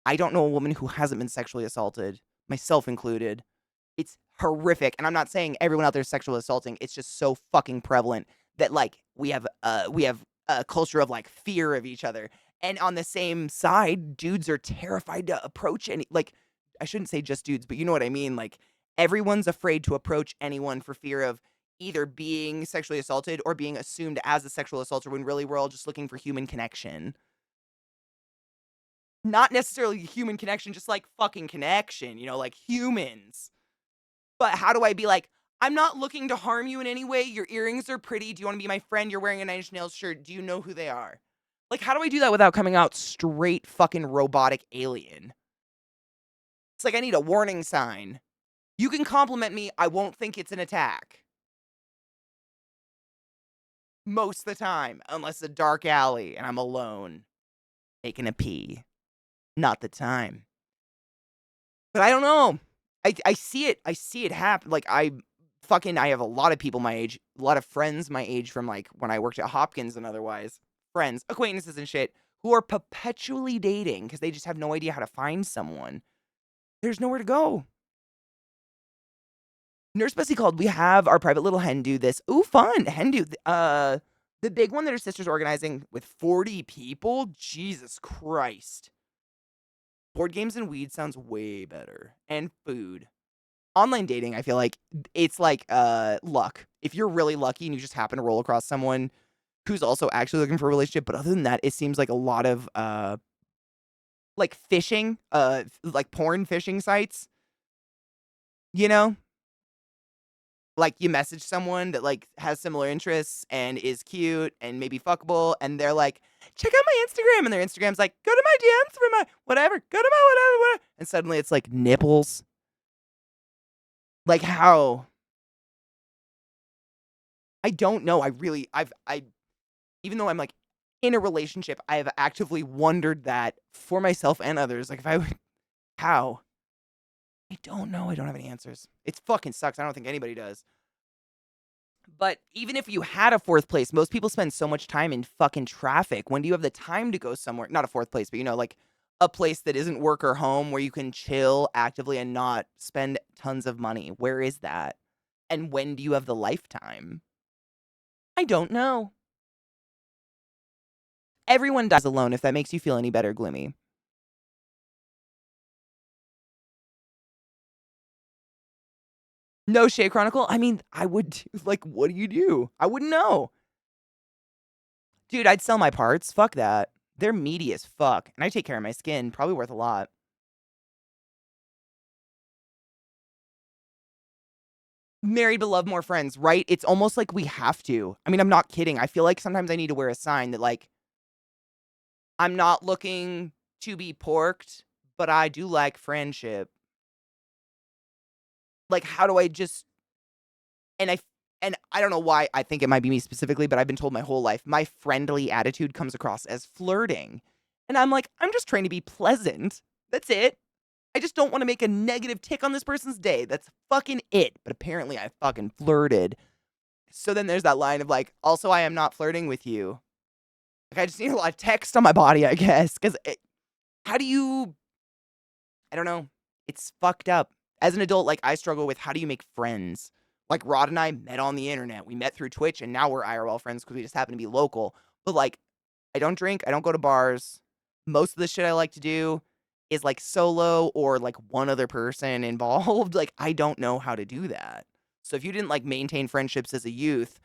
I don't know a woman who hasn't been sexually assaulted, myself included. It's horrific. And I'm not saying everyone out there is sexually assaulting. It's just so fucking prevalent that like we have a culture of like fear of each other. And on the same side, dudes are terrified to approach any like I shouldn't say just dudes, but you know what I mean? Like everyone's afraid to approach anyone for fear of either being sexually assaulted or being assumed as a sexual assaulter when really we're all just looking for human connection. Not necessarily human connection, just like fucking connection, you know, like humans. But how do I be like, I'm not looking to harm you in any way. Your earrings are pretty. Do you want to be my friend? You're wearing a Nine Inch Nails shirt. Do you know who they are? Like, how do I do that without coming out straight fucking robotic alien? It's like I need a warning sign. You can compliment me. I won't think it's an attack. Most of the time, unless it's a dark alley and I'm alone, taking a pee. Not the time. But I don't know. I see it. I see it happen. Like I have a lot of people my age, a lot of friends my age from like when I worked at Hopkins and otherwise, friends, acquaintances and shit who are perpetually dating because they just have no idea how to find someone. There's nowhere to go. Nurse Bessie called. We have our private little hen do this. Ooh, fun. Hen do. The big one that her sister's organizing with 40 people. Jesus Christ. Board games and weed sounds way better. And food. Online dating, I feel like it's like luck. If you're really lucky and you just happen to roll across someone who's also actually looking for a relationship, but other than that, it seems like a lot of like fishing, like porn fishing sites. You know? Like you message someone that like has similar interests and is cute and maybe fuckable, and they're like, check out my Instagram, and their Instagram's like, go to my DMs for my whatever, go to my whatever, and suddenly it's like nipples. Like how? I don't know. I even though I'm like in a relationship, I have actively wondered that for myself and others. Like if I would, how? I don't know. I don't have any answers. It fucking sucks. I don't think anybody does. But even if you had a fourth place, most people spend so much time in fucking traffic. When do you have the time to go somewhere? Not a fourth place, but you know, like a place that isn't work or home where you can chill actively and not spend tons of money. Where is that? And when do you have the lifetime? I don't know. Everyone dies alone if that makes you feel any better, Gloomy. No Shade Chronicle? I mean, I would, like, what do you do? I wouldn't know. Dude, I'd sell my parts. Fuck that. They're meaty as fuck. And I take care of my skin. Probably worth a lot. Married but love more friends, right? It's almost like we have to. I mean, I'm not kidding. I feel like sometimes I need to wear a sign that, like, I'm not looking to be porked, but I do like friendship. Like, how do I just and I don't know why I think it might be me specifically, but I've been told my whole life my friendly attitude comes across as flirting. And I'm like, I'm just trying to be pleasant. That's it. I just don't want to make a negative tick on this person's day. That's fucking it. But apparently I fucking flirted. So then there's that line of like, also I am not flirting with you. Like I just need a lot of text on my body, I guess. Because how do you, I don't know. It's fucked up. As an adult, like I struggle with how do you make friends? Like Rod and I met on the internet. We met through Twitch and now we're IRL friends because we just happen to be local. But like, I don't drink. I don't go to bars. Most of the shit I like to do is like solo or like one other person involved. Like, I don't know how to do that. So if you didn't like maintain friendships as a youth,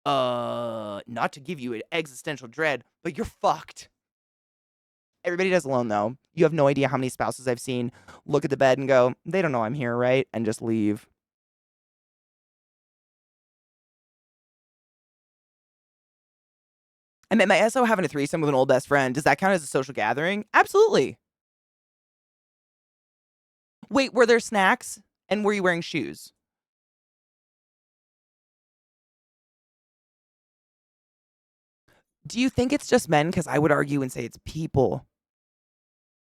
Not to give you an existential dread, but you're fucked. Everybody does alone, though. You have no idea how many spouses I've seen look at the bed and go, they don't know I'm here, right? And just leave. I met my SO having a threesome with an old best friend. Does that count as a social gathering? Absolutely. Wait, were there snacks? And were you wearing shoes? Do you think it's just men? Because I would argue and say it's people.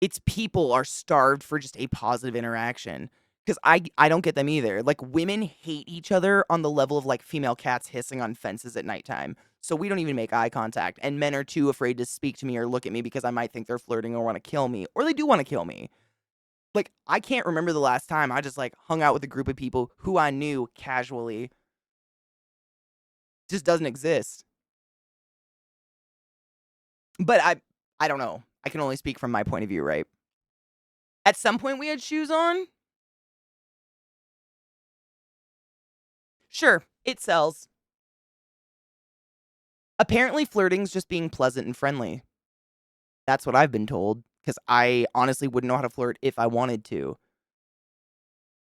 It's people are starved for just a positive interaction. Because I don't get them either. Like, women hate each other on the level of, like, female cats hissing on fences at nighttime. So we don't even make eye contact. And men are too afraid to speak to me or look at me because I might think they're flirting or want to kill me. Or they do want to kill me. Like, I can't remember the last time I just, like, hung out with a group of people who I knew casually. Just doesn't exist. But I don't know. I can only speak from my point of view, right? At some point we had shoes on. Sure, it sells. Apparently flirting's just being pleasant and friendly. That's what I've been told. Because I honestly wouldn't know how to flirt if I wanted to.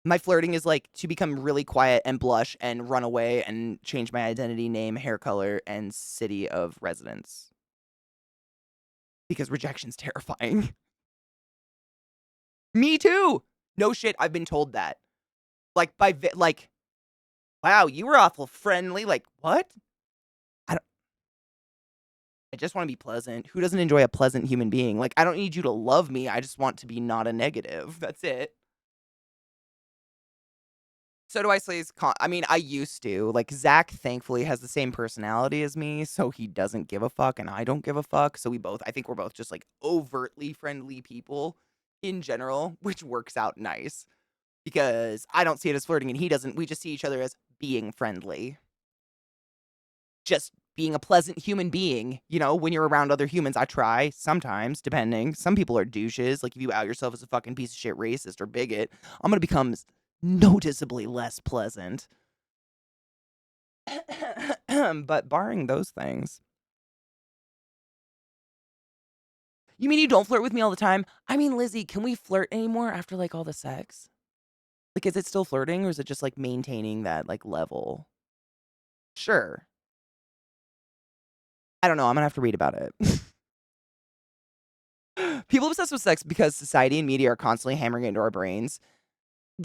My flirting is like to become really quiet and blush and run away and change my identity, name, hair color, and city of residence. Because rejection's terrifying. Me too. No shit, I've been told that. Like, wow, you were awful friendly. Like, what? I just want to be pleasant. Who doesn't enjoy a pleasant human being? Like, I don't need you to love me. I just want to be not a negative. That's it. So do I say I mean, I used to. Like, Zach, thankfully, has the same personality as me, so he doesn't give a fuck, and I don't give a fuck. So I think we're both just, like, overtly friendly people in general, which works out nice. Because I don't see it as flirting, and he doesn't. We just see each other as being friendly. Just being a pleasant human being. You know, when you're around other humans, I try, sometimes, depending. Some people are douches. Like, if you out yourself as a fucking piece of shit racist or bigot, I'm gonna become noticeably less pleasant. But barring those things. You mean you don't flirt with me all the time? I mean, Lizzie, can we flirt anymore after, like, all the sex? Like, is it still flirting, or is it just, like, maintaining that, like, level? Sure. I don't know, I'm gonna have to read about it. People obsessed with sex because society and media are constantly hammering it into our brains.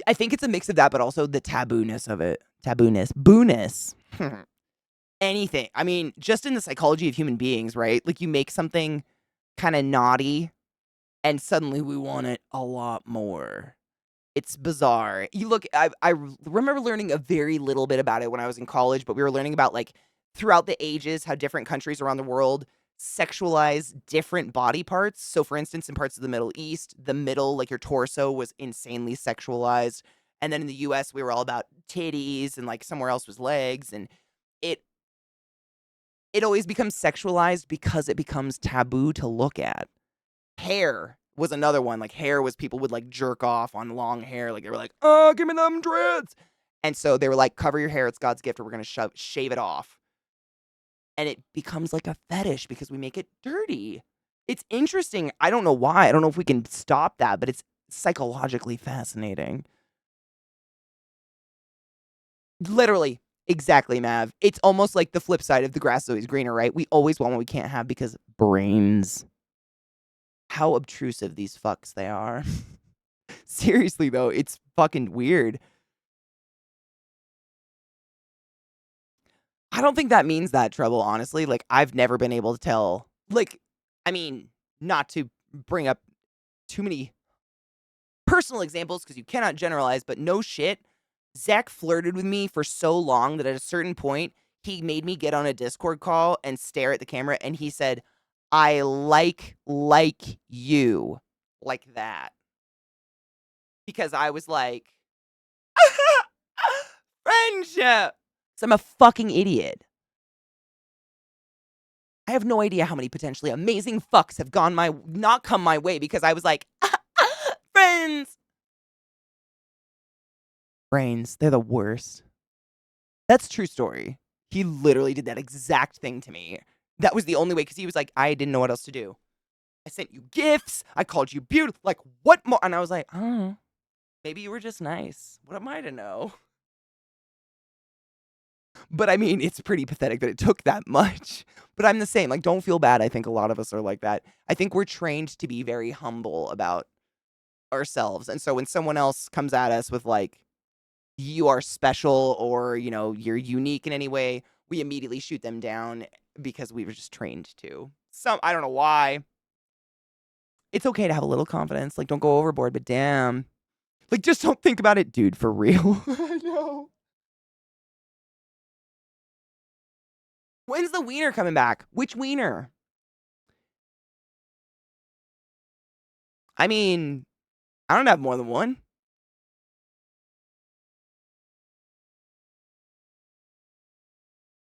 I think it's a mix of that, but also the taboo-ness of it. Boo-ness. Anything. I mean, just in the psychology of human beings, right? Like, you make something kind of naughty, and suddenly we want it a lot more. It's bizarre. You look, I remember learning a very little bit about it when I was in college, but we were learning about, like, throughout the ages, how different countries around the world sexualize different body parts. So, for instance, in parts of the Middle East, the middle, like your torso, was insanely sexualized. And then in the US, we were all about titties, and, like, somewhere else was legs. And it always becomes sexualized because it becomes taboo to look at. Hair was another one. Like, hair was people would, like, jerk off on long hair. Like, they were like, oh, give me them dreads. And so they were like, cover your hair. It's God's gift, or we're going to shave it off. And it becomes like a fetish because we make it dirty. It's interesting. I don't know why. I don't know if we can stop that, but it's psychologically fascinating. Literally. Exactly, Mav. It's almost like the flip side of the grass is always greener, right? We always want what we can't have because brains. How obtrusive these fucks they are. Seriously, though, it's fucking weird. I don't think that means that, Trouble, honestly. Like, I've never been able to tell. Like, I mean, not to bring up too many personal examples because you cannot generalize, but no shit. Zach flirted with me for so long that at a certain point, he made me get on a Discord call and stare at the camera, and he said, I like you. Like that. Because I was like, friendship. So I'm a fucking idiot. I have no idea how many potentially amazing fucks have not come my way because I was like, friends. Brains, they're the worst. That's a true story. He literally did that exact thing to me. That was the only way, because he was like, I didn't know what else to do. I sent you gifts. I called you beautiful. Like, what more? And I was like, oh, maybe you were just nice. What am I to know? But I mean, it's pretty pathetic that it took that much. But I'm the same. Like, don't feel bad. I think a lot of us are like that. I think we're trained to be very humble about ourselves. And so when someone else comes at us with, like, you are special or, you know, you're unique in any way, we immediately shoot them down because we were just trained to. I don't know why. It's okay to have a little confidence. Like, don't go overboard, but damn. Like, just don't think about it, dude, for real. I know. When's the wiener coming back? Which wiener? I mean, I don't have more than one.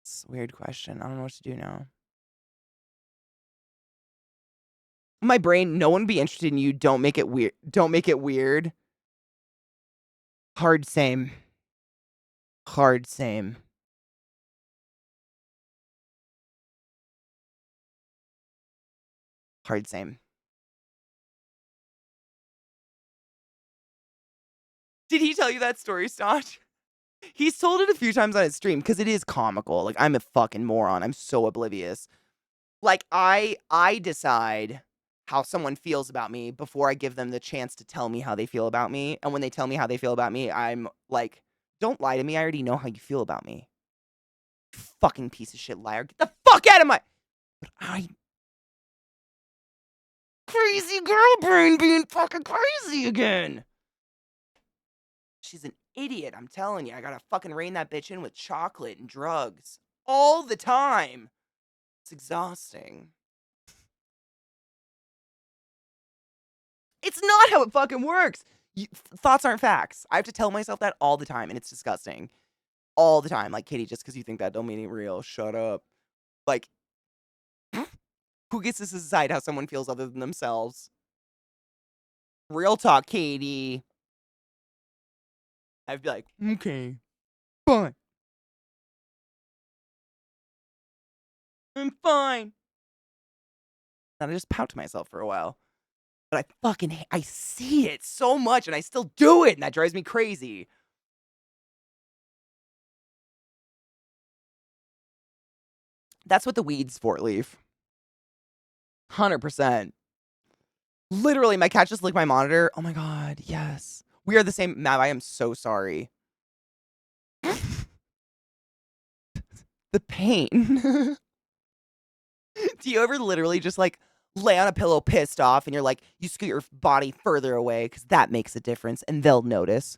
It's a weird question. I don't know what to do now. My brain, no one would be interested in you. Don't make it weird. Don't make it weird. Hard same. Hard same. Hard same. Did he tell you that story, Stotch? He's told it a few times on his stream because it is comical. Like, I'm a fucking moron. I'm so oblivious. Like, I decide how someone feels about me before I give them the chance to tell me how they feel about me. And when they tell me how they feel about me, I'm like, don't lie to me. I already know how you feel about me. You fucking piece of shit liar. Get the fuck out of my... But crazy girl brain being fucking crazy again. She's an idiot, I'm telling you. I gotta fucking rein that bitch in with chocolate and drugs. All the time. It's exhausting. It's not how it fucking works. Thoughts aren't facts. I have to tell myself that all the time, and it's disgusting. All the time. Like, Katie, just because you think that don't mean it real. Shut up. Like, who gets to decide how someone feels other than themselves? Real talk, Katie. I'd be like, okay, fine. I'm fine. And I just pout to myself for a while. But I see it so much and I still do it, and that drives me crazy. That's what the weed's for, Leaf. 100%. Literally, my cat just licked my monitor. Oh my god, yes. We are the same. Mav, I am so sorry. The pain. Do you ever literally just, like, lay on a pillow pissed off and you're like, you scoot your body further away because that makes a difference and they'll notice?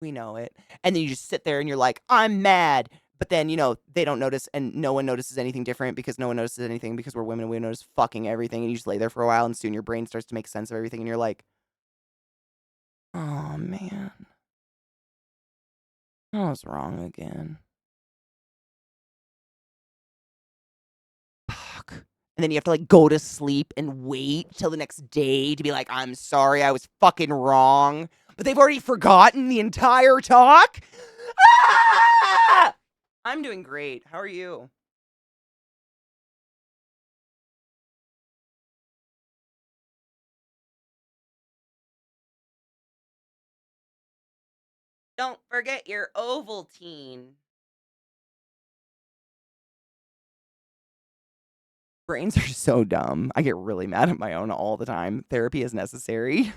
We know it. And then you just sit there and you're like, I'm mad. But then, you know, they don't notice and no one notices anything different because no one notices anything because we're women and we notice fucking everything. And you just lay there for a while and soon your brain starts to make sense of everything. And you're like, oh, man. I was wrong again. Fuck. And then you have to, like, go to sleep and wait till the next day to be like, I'm sorry, I was fucking wrong. But they've already forgotten the entire talk? Ah! I'm doing great. How are you? Don't forget your Ovaltine. Brains are so dumb. I get really mad at my own all the time. Therapy is necessary.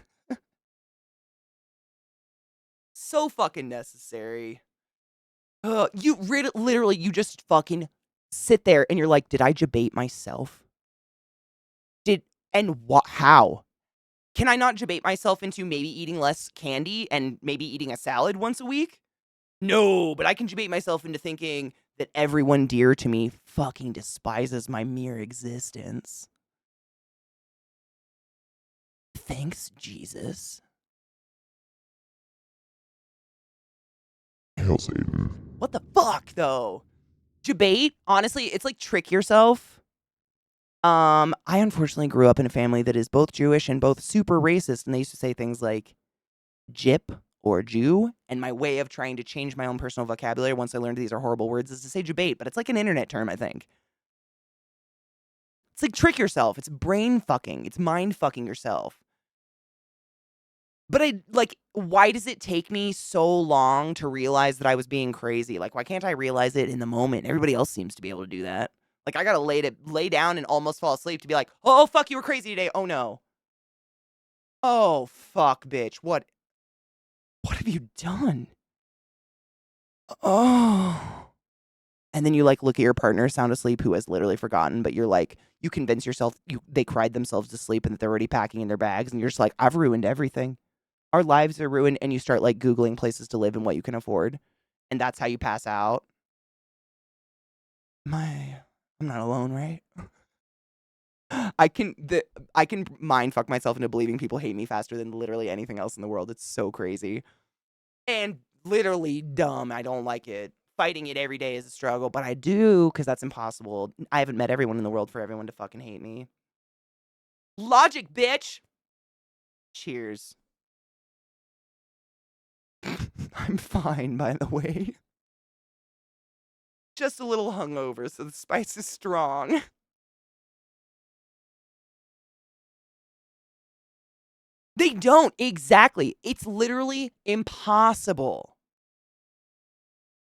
So fucking necessary. You literally, you just fucking sit there and you're like, did I debate myself? And what? How? Can I not debate myself into maybe eating less candy and maybe eating a salad once a week? No, but I can debate myself into thinking that everyone dear to me fucking despises my mere existence. Thanks, Jesus. Hail Satan. What the fuck, though? Debate, honestly, it's like trick yourself. I unfortunately grew up in a family that is both Jewish and both super racist, and they used to say things like "jip" or a Jew. And my way of trying to change my own personal vocabulary once I learned these are horrible words is to say debate, but it's like an internet term, I think. It's like trick yourself. It's brain fucking. It's mind fucking yourself. But why does it take me so long to realize that I was being crazy? Like, why can't I realize it in the moment? Everybody else seems to be able to do that. Like, I gotta lay down and almost fall asleep to be like, oh, fuck, you were crazy today. Oh, no. Oh, fuck, bitch. What have you done? Oh. And then you, like, look at your partner sound asleep who has literally forgotten, but you're like, you convince yourself they cried themselves to sleep and that they're already packing in their bags, and you're just like, I've ruined everything. Our lives are ruined, and you start, like, Googling places to live and what you can afford. And that's how you pass out. I'm not alone, right? I can mind fuck myself into believing people hate me faster than literally anything else in the world. It's so crazy. And literally dumb. I don't like it. Fighting it every day is a struggle, but I do, because that's impossible. I haven't met everyone in the world for everyone to fucking hate me. Logic, bitch! Cheers. I'm fine, by the way. Just a little hungover, so the spice is strong. They don't, exactly. It's literally impossible.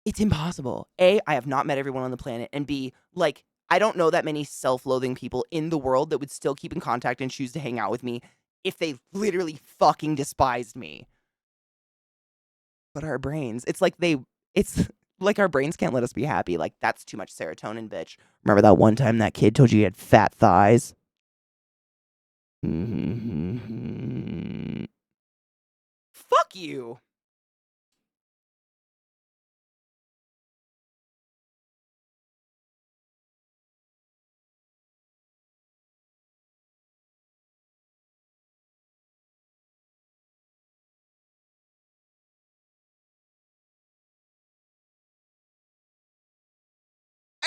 It's impossible. A, I have not met everyone on the planet, and B, like, I don't know that many self-loathing people in the world that would still keep in contact and choose to hang out with me if they literally fucking despised me. But our brains, it's like our brains can't let us be happy. Like, that's too much serotonin, bitch. Remember that one time that kid told you he had fat thighs? Fuck you.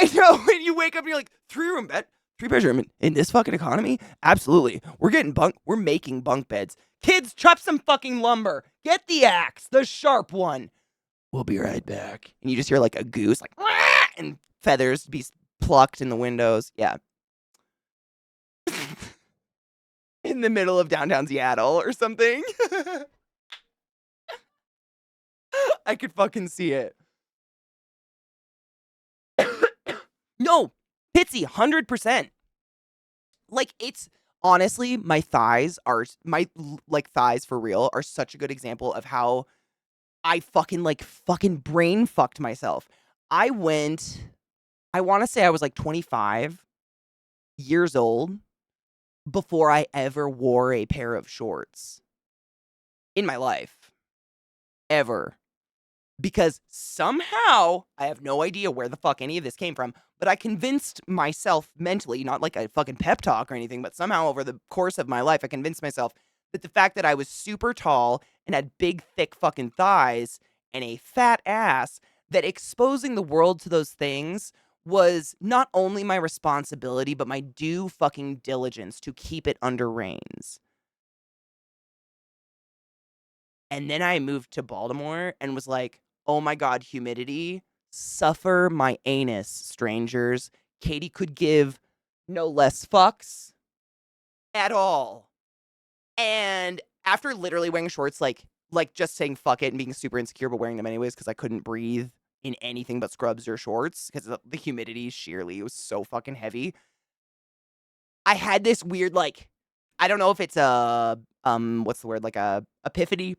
I know, when you wake up and you're like, 3-room bed, 3-bedroom in this fucking economy? Absolutely. We're making bunk beds. Kids, chop some fucking lumber. Get the axe, the sharp one. We'll be right back. And you just hear like a goose, like, "Wah!" and feathers be plucked in the windows. Yeah. In the middle of downtown Seattle or something. I could fucking see it. No, Pitsy, 100%. Like, it's honestly, my thighs for real are such a good example of how I fucking brain fucked myself. I want to say I was like 25 years old before I ever wore a pair of shorts in my life. Ever. Because somehow, I have no idea where the fuck any of this came from, but I convinced myself mentally, not like a fucking pep talk or anything, but somehow over the course of my life, I convinced myself that the fact that I was super tall and had big, thick fucking thighs and a fat ass, that exposing the world to those things was not only my responsibility, but my due fucking diligence to keep it under reins. And then I moved to Baltimore and was like, oh my God, humidity, suffer my anus, strangers. Katie could give no less fucks at all. And after literally wearing shorts, like just saying fuck it and being super insecure, but wearing them anyways because I couldn't breathe in anything but scrubs or shorts because the humidity sheerly was so fucking heavy. I had this weird, like, I don't know if it's a, what's the word, like a epiphany.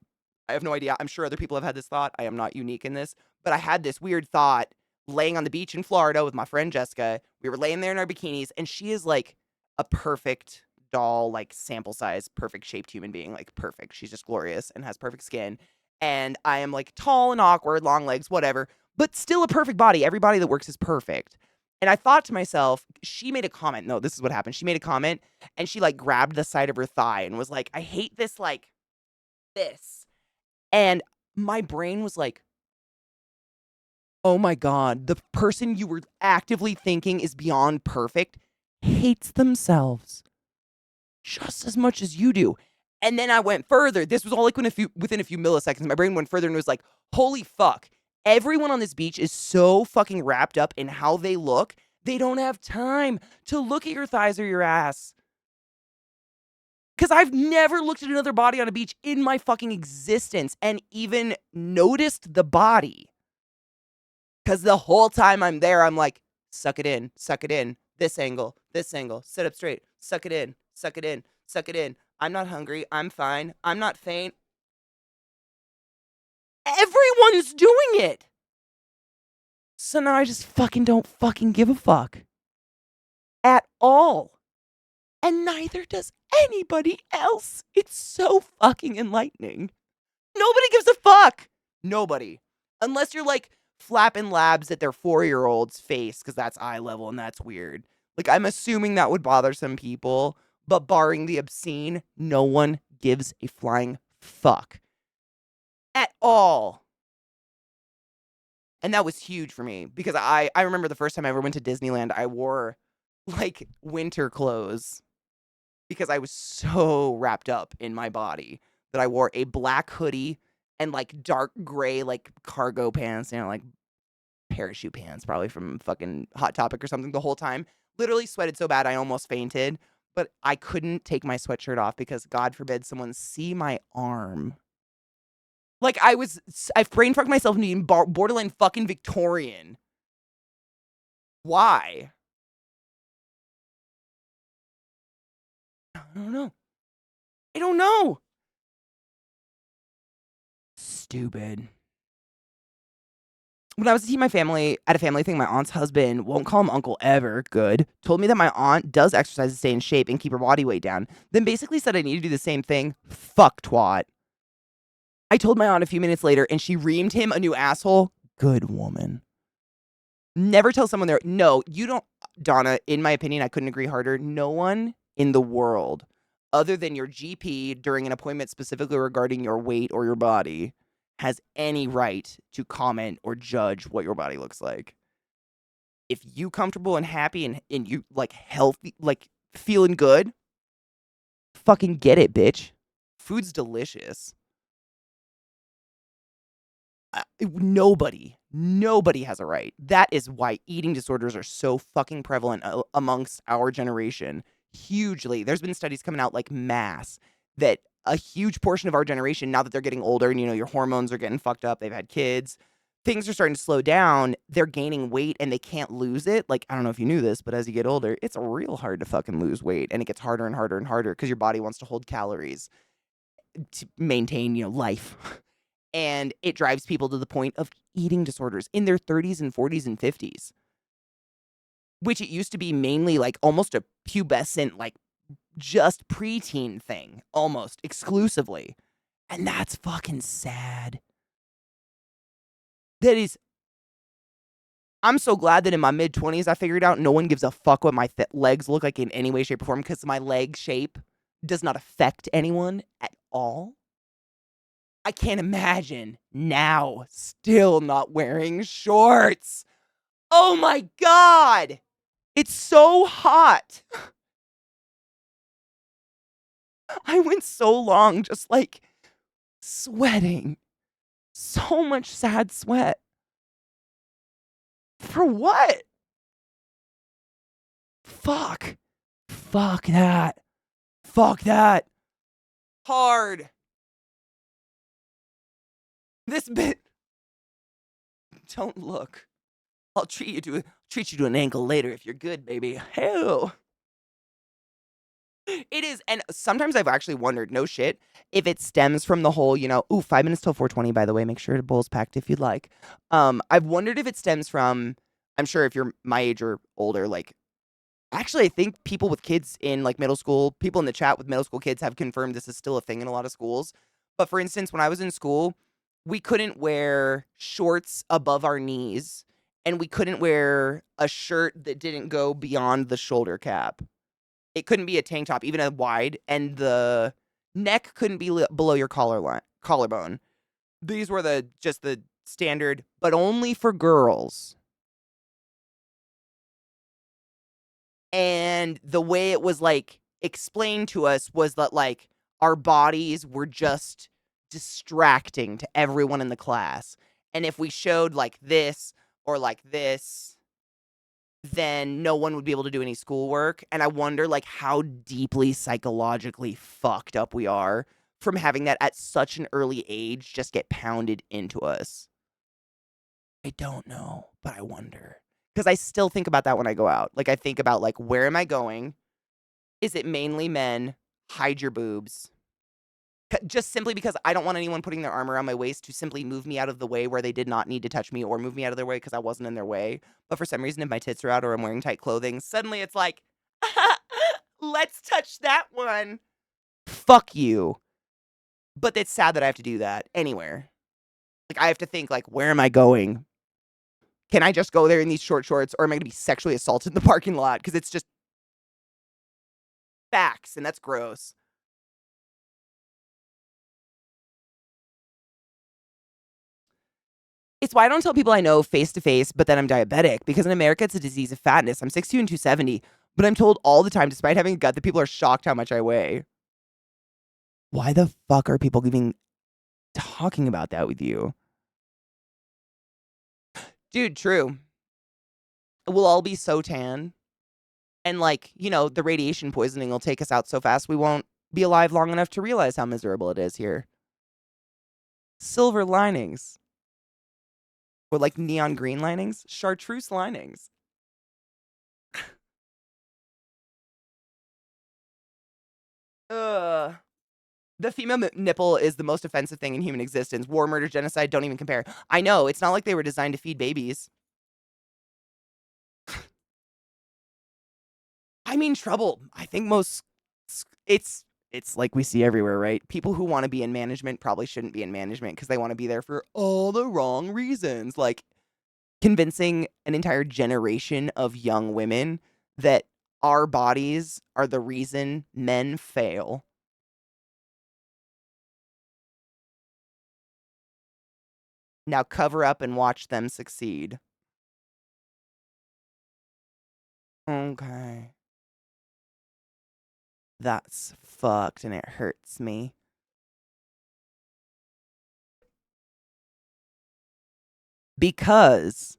I have no idea. I'm sure other people have had this thought. I am not unique in this, but I had this weird thought laying on the beach in Florida with my friend Jessica. We were laying there in our bikinis, and she is like a perfect doll, like sample size, perfect shaped human being, like perfect. She's just glorious and has perfect skin. And I am like tall and awkward, long legs, whatever, but still a perfect body. Every body that works is perfect. And I thought to myself, she made a comment. No, this is what happened. She made a comment and she like grabbed the side of her thigh and was like, I hate this, like this. And my brain was like, oh my God, the person you were actively thinking is beyond perfect hates themselves just as much as you do. And then I went further. This was all like within a few milliseconds. My brain went further and was like, holy fuck. Everyone on this beach is so fucking wrapped up in how they look. They don't have time to look at your thighs or your ass. Because I've never looked at another body on a beach in my fucking existence and even noticed the body. Because the whole time I'm there, I'm like, suck it in, this angle, sit up straight, suck it in, suck it in. I'm not hungry, I'm fine, I'm not faint. Everyone's doing it. So now I just fucking don't fucking give a fuck. At all. And neither does anybody else. It's so fucking enlightening. Nobody gives a fuck. Nobody. Unless you're like flapping labs at their 4-year-old's face, because that's eye level and that's weird. Like, I'm assuming that would bother some people, but barring the obscene, no one gives a flying fuck. At all. And that was huge for me, because I remember the first time I ever went to Disneyland, I wore, like, winter clothes, because I was so wrapped up in my body that I wore a black hoodie and like dark gray, like cargo pants, like parachute pants, probably from fucking Hot Topic or something the whole time. Literally sweated so bad I almost fainted, but I couldn't take my sweatshirt off because God forbid someone see my arm. Like I've brain fucked myself into being borderline fucking Victorian. Why? I don't know. I don't know. Stupid. When I was at a family thing, my aunt's husband, won't call him uncle ever, good, told me that my aunt does exercise to stay in shape and keep her body weight down, then basically said I need to do the same thing. Fuck twat. I told my aunt a few minutes later and she reamed him a new asshole. Good woman. Never tell someone there. No, you don't, Donna, in my opinion, I couldn't agree harder. No one in the world, other than your GP during an appointment specifically regarding your weight or your body, has any right to comment or judge what your body looks like. If you comfortable and happy and you like healthy, like feeling good, fucking get it, bitch. Food's delicious. Nobody has a right. That is why eating disorders are so fucking prevalent amongst our generation. Hugely. There's been studies coming out like mass that a huge portion of our generation, now that they're getting older and, your hormones are getting fucked up, they've had kids, things are starting to slow down, they're gaining weight and they can't lose it. Like, I don't know if you knew this, but as you get older, it's real hard to fucking lose weight. And it gets harder and harder and harder because your body wants to hold calories to maintain, life. And it drives people to the point of eating disorders in their 30s and 40s and 50s. Which it used to be mainly like almost a pubescent, like just preteen thing, almost exclusively. And that's fucking sad. I'm so glad that in my mid-20s I figured out no one gives a fuck what my legs look like in any way, shape, or form, because my leg shape does not affect anyone at all. I can't imagine now still not wearing shorts. Oh my God. It's so hot. I went so long just like sweating. So much sad sweat. For what? Fuck. Fuck that. Fuck that. Hard. This bit. Don't look. I'll treat you to an ankle later if you're good, baby. Hell. It is, and sometimes I've actually wondered, no shit, if it stems from the whole, 5 minutes till 4:20, by the way, make sure the bowl's packed if you'd like. I've wondered if it stems from, I'm sure if you're my age or older, like, actually, I think people with kids in, like, middle school, people in the chat with middle school kids have confirmed this is still a thing in a lot of schools. But for instance, when I was in school, we couldn't wear shorts above our knees, and we couldn't wear a shirt that didn't go beyond the shoulder cap. It couldn't be a tank top, even a wide, and the neck couldn't be below your collarbone. These were just the standard, but only for girls. And the way it was like explained to us was that like our bodies were just distracting to everyone in the class. And if we showed like this or like this, then no one would be able to do any schoolwork. And I wonder like how deeply psychologically fucked up we are from having that at such an early age just get pounded into us. I don't know, but I wonder. Because I still think about that when I go out. Like I think about like, where am I going? Is it mainly men? Hide your boobs. Just simply because I don't want anyone putting their arm around my waist to simply move me out of the way where they did not need to touch me, or move me out of their way because I wasn't in their way. But for some reason, if my tits are out or I'm wearing tight clothing, suddenly it's like, let's touch that one. Fuck you. But it's sad that I have to do that anywhere. Like I have to think like, where am I going? Can I just go there in these short shorts, or am I going to be sexually assaulted in the parking lot? Because it's just facts, and that's gross. It's why I don't tell people I know face to face, but then I'm diabetic, because in America, it's a disease of fatness. I'm 6'2" and 270, but I'm told all the time, despite having a gut, that people are shocked how much I weigh. Why the fuck are people even talking about that with you? Dude, true. We'll all be so tan. And like, you know, the radiation poisoning will take us out so fast we won't be alive long enough to realize how miserable it is here. Silver linings. Or like neon green linings? Chartreuse linings. Ugh. The female nipple is the most offensive thing in human existence. War, murder, genocide, don't even compare. I know, it's not like they were designed to feed babies. I mean, trouble. I think it's like we see everywhere, right? People who want to be in management probably shouldn't be in management because they want to be there for all the wrong reasons. Like convincing an entire generation of young women that our bodies are the reason men fail. Now cover up and watch them succeed. Okay. That's fucked and it hurts me. Because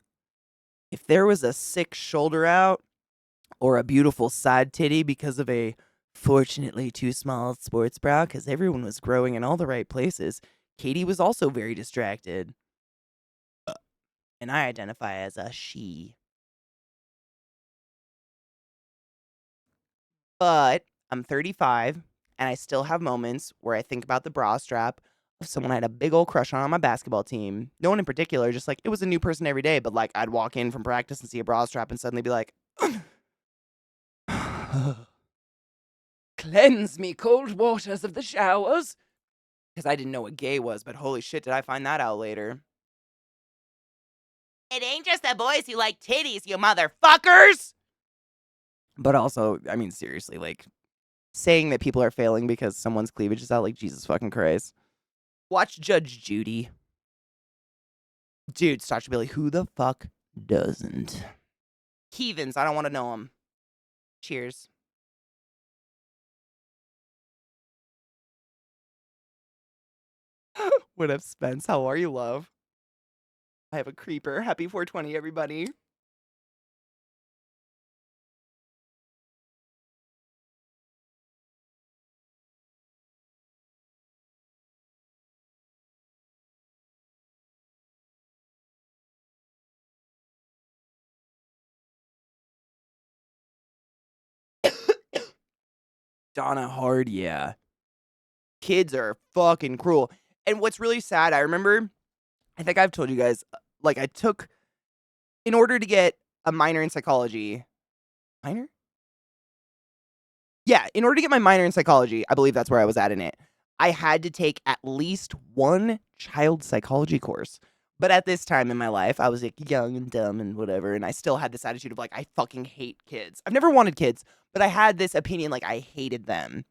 if there was a sick shoulder out or a beautiful side titty because of a fortunately too small sports bra, because everyone was growing in all the right places, Katie was also very distracted. And I identify as a she. But I'm 35, and I still have moments where I think about the bra strap of someone I had a big old crush on my basketball team. No one in particular, just like it was a new person every day, but like I'd walk in from practice and see a bra strap and suddenly be like, cleanse me, cold waters of the showers. Because I didn't know what gay was, but holy shit, did I find that out later. It ain't just the boys who like titties, you motherfuckers! But also, I mean, seriously, like, saying that people are failing because someone's cleavage is out, like, Jesus fucking Christ. Watch Judge Judy. Dude, Sasha Billy, who the fuck doesn't? Heathens, I don't want to know them. Cheers. What up, Spence? How are you, love? I have a creeper. Happy 420, everybody. Donna Hard, yeah. Kids are fucking cruel. And what's really sad, I remember, I think I've told you guys, like, I took, in order to get a minor in psychology, minor? Yeah, in order to get my minor in psychology, I believe that's where I was at in it, I had to take at least one child psychology course. But at this time in my life, I was like young and dumb and whatever, and I still had this attitude of like, I fucking hate kids. I've never wanted kids, but I had this opinion like I hated them.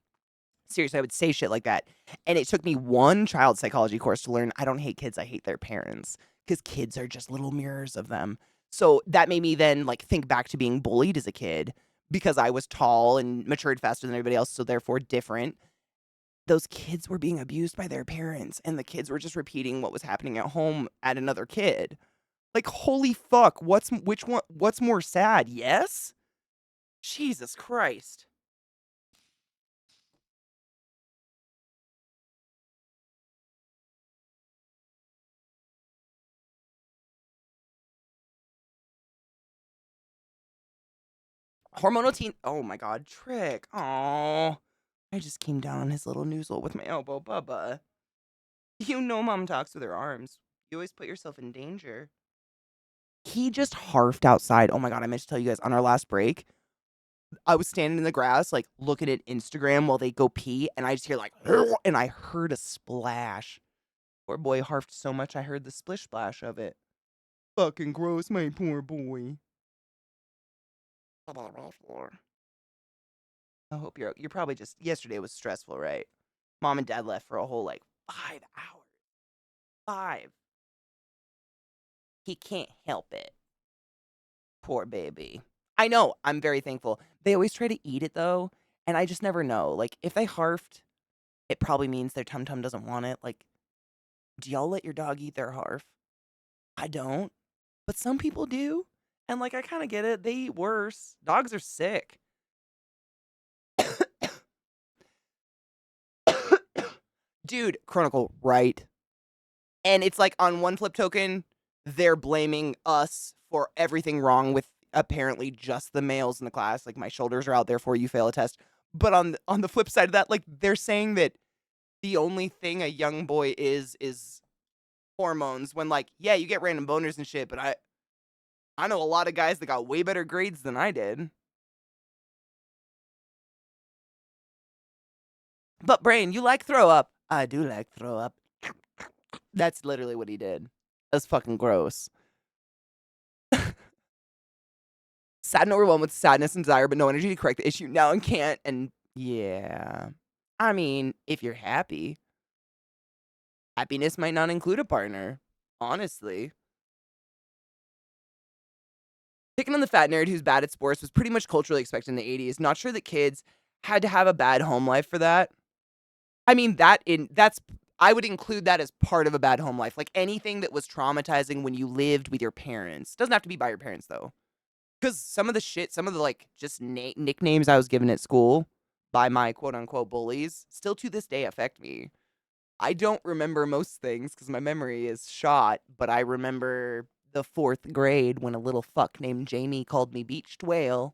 Seriously, I would say shit like that. And it took me one child psychology course to learn I don't hate kids, I hate their parents. Because kids are just little mirrors of them. So that made me then like think back to being bullied as a kid because I was tall and matured faster than everybody else, so therefore different. those kids were being abused by their parents, and the kids were just repeating what was happening at home at another kid. Like, holy fuck, what's more sad? Yes? Jesus Christ. Hormonal teen. Oh my god, Trick. Oh, I just came down on his little noozle with my elbow, Bubba. You know mom talks with her arms. You always put yourself in danger. He just harfed outside. Oh my god, I meant to tell you guys on our last break. I was standing in the grass, like looking at Instagram while they go pee, and I just hear like, and I heard a splash. Poor boy harfed so much I heard the splish splash of it. Fucking gross, my poor boy. I hope you're probably just yesterday was stressful, right? Mom and dad left for a whole like 5 hours. 5. He can't help it. Poor baby. I know, I'm very thankful. They always try to eat it though, and I just never know. Like if they harfed, it probably means their tum tum doesn't want it. Like, do y'all let your dog eat their harf? I don't. But some people do. And like I kind of get it. They eat worse. Dogs are sick. Dude, Chronicle, right? And it's like on one flip token, they're blaming us for everything wrong with apparently just the males in the class. Like my shoulders are out, therefore you fail a test. But on the flip side of that, like they're saying that the only thing a young boy is hormones. When like, yeah, you get random boners and shit, but I know a lot of guys that got way better grades than I did. But brain, you like throw up? I do like throw up. That's literally what he did. That's fucking gross. Sad and overwhelmed with sadness and desire, but no energy to correct the issue now and can't. And yeah. I mean, if you're happy, happiness might not include a partner. Honestly. Picking on the fat nerd who's bad at sports was pretty much culturally expected in the 80s. Not sure that kids had to have a bad home life for that. I mean, I would include that as part of a bad home life. Like anything that was traumatizing when you lived with your parents. Doesn't have to be by your parents though. Because some of the like just nicknames I was given at school by my quote unquote bullies still to this day affect me. I don't remember most things because my memory is shot, but I remember the 4th grade when a little fuck named Jamie called me beached whale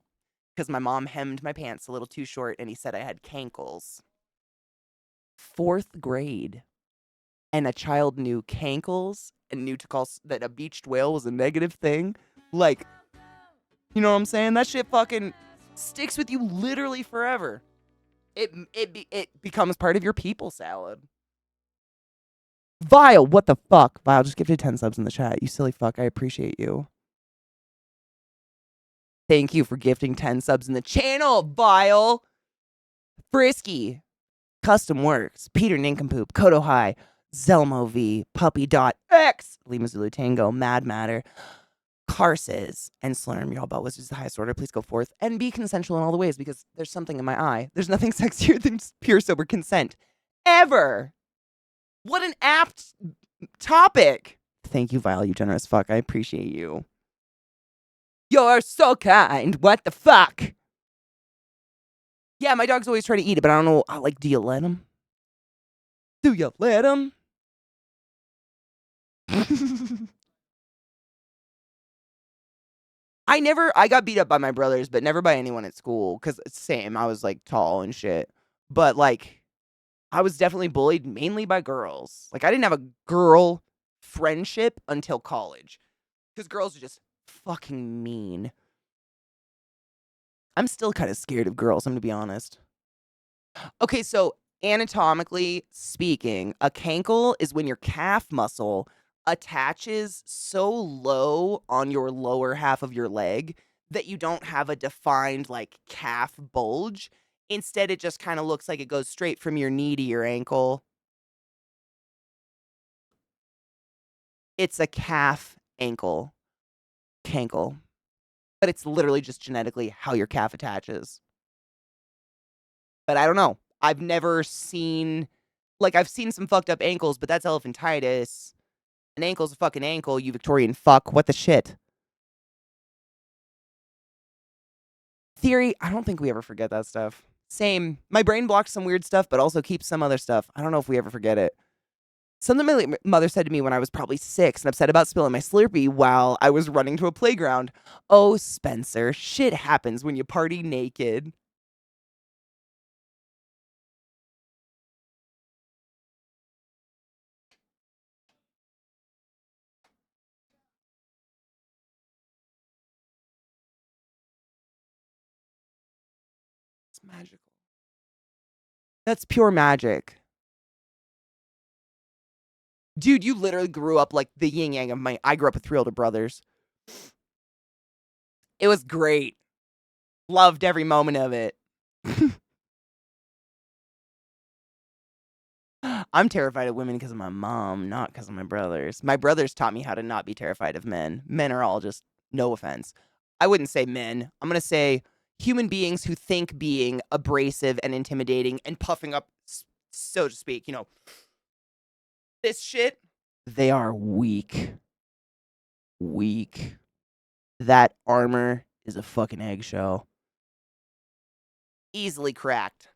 because my mom hemmed my pants a little too short and he said I had cankles. 4th grade. And a child knew cankles and knew to call that a beached whale was a negative thing. Like, you know what I'm saying? That shit fucking sticks with you literally forever. It becomes part of your people salad. Vile, what the fuck? Vile, just gifted 10 subs in the chat. You silly fuck, I appreciate you. Thank you for gifting 10 subs in the channel, Vile. Frisky, Custom Works, Peter Nincompoop, Kodo High, Zelmo V, Puppy.x, Lima Zulu Tango, Mad Matter, Carses, and Slurm. Your all about wizards the highest order. Please go forth and be consensual in all the ways because there's something in my eye. There's nothing sexier than pure sober consent. Ever. What an apt topic. Thank you, Vile, you generous fuck. I appreciate you. You're so kind. What the fuck? Yeah, my dogs always try to eat it, but I don't know. Like, do you let them? Do you let them? I got beat up by my brothers, but never by anyone at school. Cause same, I was like tall and shit. But like, I was definitely bullied mainly by girls. Like I didn't have a girl friendship until college. Cause girls are just fucking mean. I'm still kind of scared of girls, I'm gonna be honest. Okay, so anatomically speaking, a cankle is when your calf muscle attaches so low on your lower half of your leg that you don't have a defined like calf bulge. Instead, it just kind of looks like it goes straight from your knee to your ankle. It's a calf ankle. Cankle. But it's literally just genetically how your calf attaches. But I don't know. I've never seen, like, I've seen some fucked up ankles, but that's elephantitis. An ankle's a fucking ankle, you Victorian fuck. What the shit? Theory, I don't think we ever forget that stuff. Same. My brain blocks some weird stuff, but also keeps some other stuff. I don't know if we ever forget it. Something my mother said to me when I was probably 6 and upset about spilling my Slurpee while I was running to a playground. Oh, Spencer, shit happens when you party naked. It's magical. That's pure magic. Dude, you literally grew up like the yin yang of my. I grew up with 3 older brothers. It was great. Loved every moment of it. I'm terrified of women because of my mom, not because of my brothers. My brothers taught me how to not be terrified of men. Men are all just, no offense. I wouldn't say men. I'm going to say human beings who think being abrasive and intimidating and puffing up, so to speak, this shit, they are weak. Weak. That armor is a fucking eggshell. Easily cracked.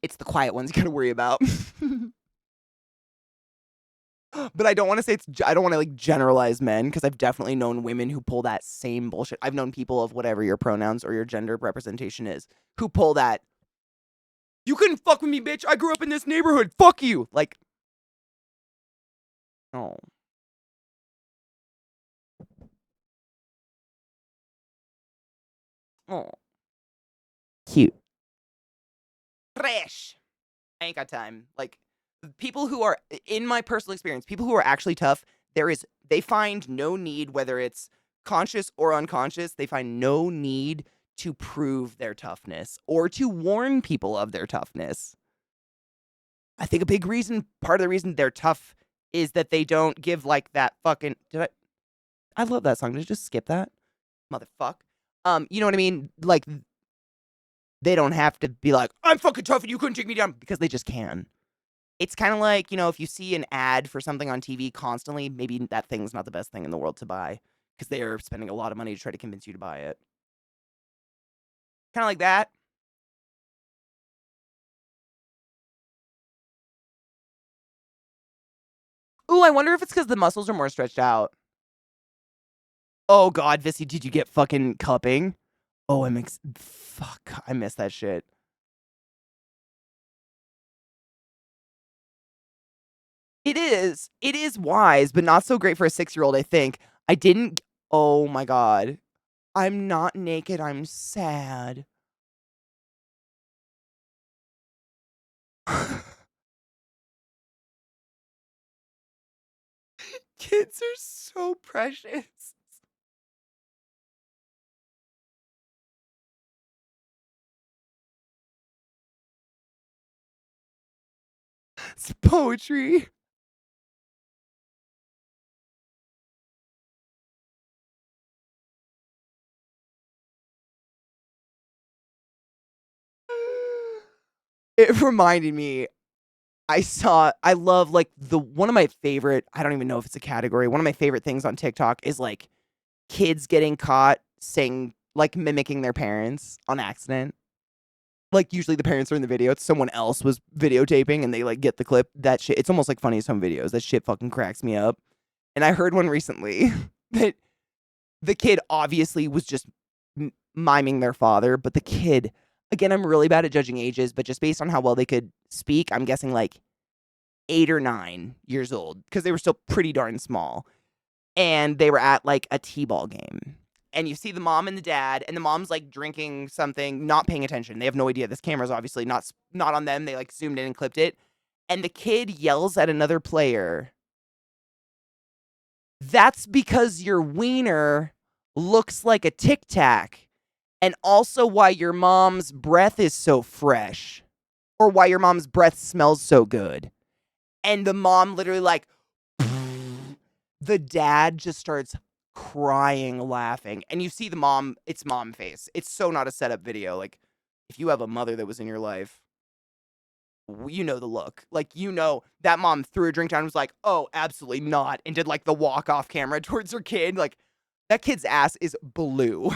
It's the quiet ones you gotta worry about. But I don't want to say I don't want to like generalize men because I've definitely known women who pull that same bullshit. I've known people of whatever your pronouns or your gender representation is who pull that. You couldn't fuck with me, bitch. I grew up in this neighborhood. Fuck you. Like, oh. Oh. Cute. Fresh. I ain't got time. Like, people who are, in my personal experience, people who are actually tough, they find no need, whether it's conscious or unconscious, they find no need to prove their toughness or to warn people of their toughness. I think a big reason, part of the reason they're tough is that they don't give like that fucking, I love that song. Did I just skip that? Motherfuck. You know what I mean? Like, they don't have to be like, I'm fucking tough and you couldn't take me down, because they just can. It's kind of like, if you see an ad for something on TV constantly, maybe that thing's not the best thing in the world to buy because they are spending a lot of money to try to convince you to buy it. Kind of like that. Ooh, I wonder if it's because the muscles are more stretched out. Oh, God, Vissy, did you get fucking cupping? Oh, fuck, I miss that shit. It is. It is wise, but not so great for a 6-year-old, I think. Oh my God. I'm not naked, I'm sad. Kids are so precious. It's poetry. It reminded me, I love like one of my favorite, I don't even know if it's a category. One of my favorite things on TikTok is like kids getting caught saying, like mimicking their parents on accident. Like usually the parents are in the video. It's someone else was videotaping and they like get the clip. That shit, it's almost like Funniest Home Videos. That shit fucking cracks me up. And I heard one recently that the kid obviously was just miming their father, but the kid, again, I'm really bad at judging ages, but just based on how well they could speak, I'm guessing like 8 or 9 years old because they were still pretty darn small. And they were at like a t-ball game. And you see the mom and the dad, and the mom's like drinking something, not paying attention. They have no idea. This camera's obviously not on them. They like zoomed in and clipped it. And the kid yells at another player, "That's because your wiener looks like a Tic Tac. And also why your mom's breath is so fresh. Or why your mom's breath smells so good." And the mom literally like, the dad just starts crying, laughing. And you see the mom, it's mom face. It's so not a setup video. Like, if you have a mother that was in your life, you know the look. Like, you know, that mom threw a drink down and was like, oh, absolutely not. And did like the walk off camera towards her kid. Like, that kid's ass is blue.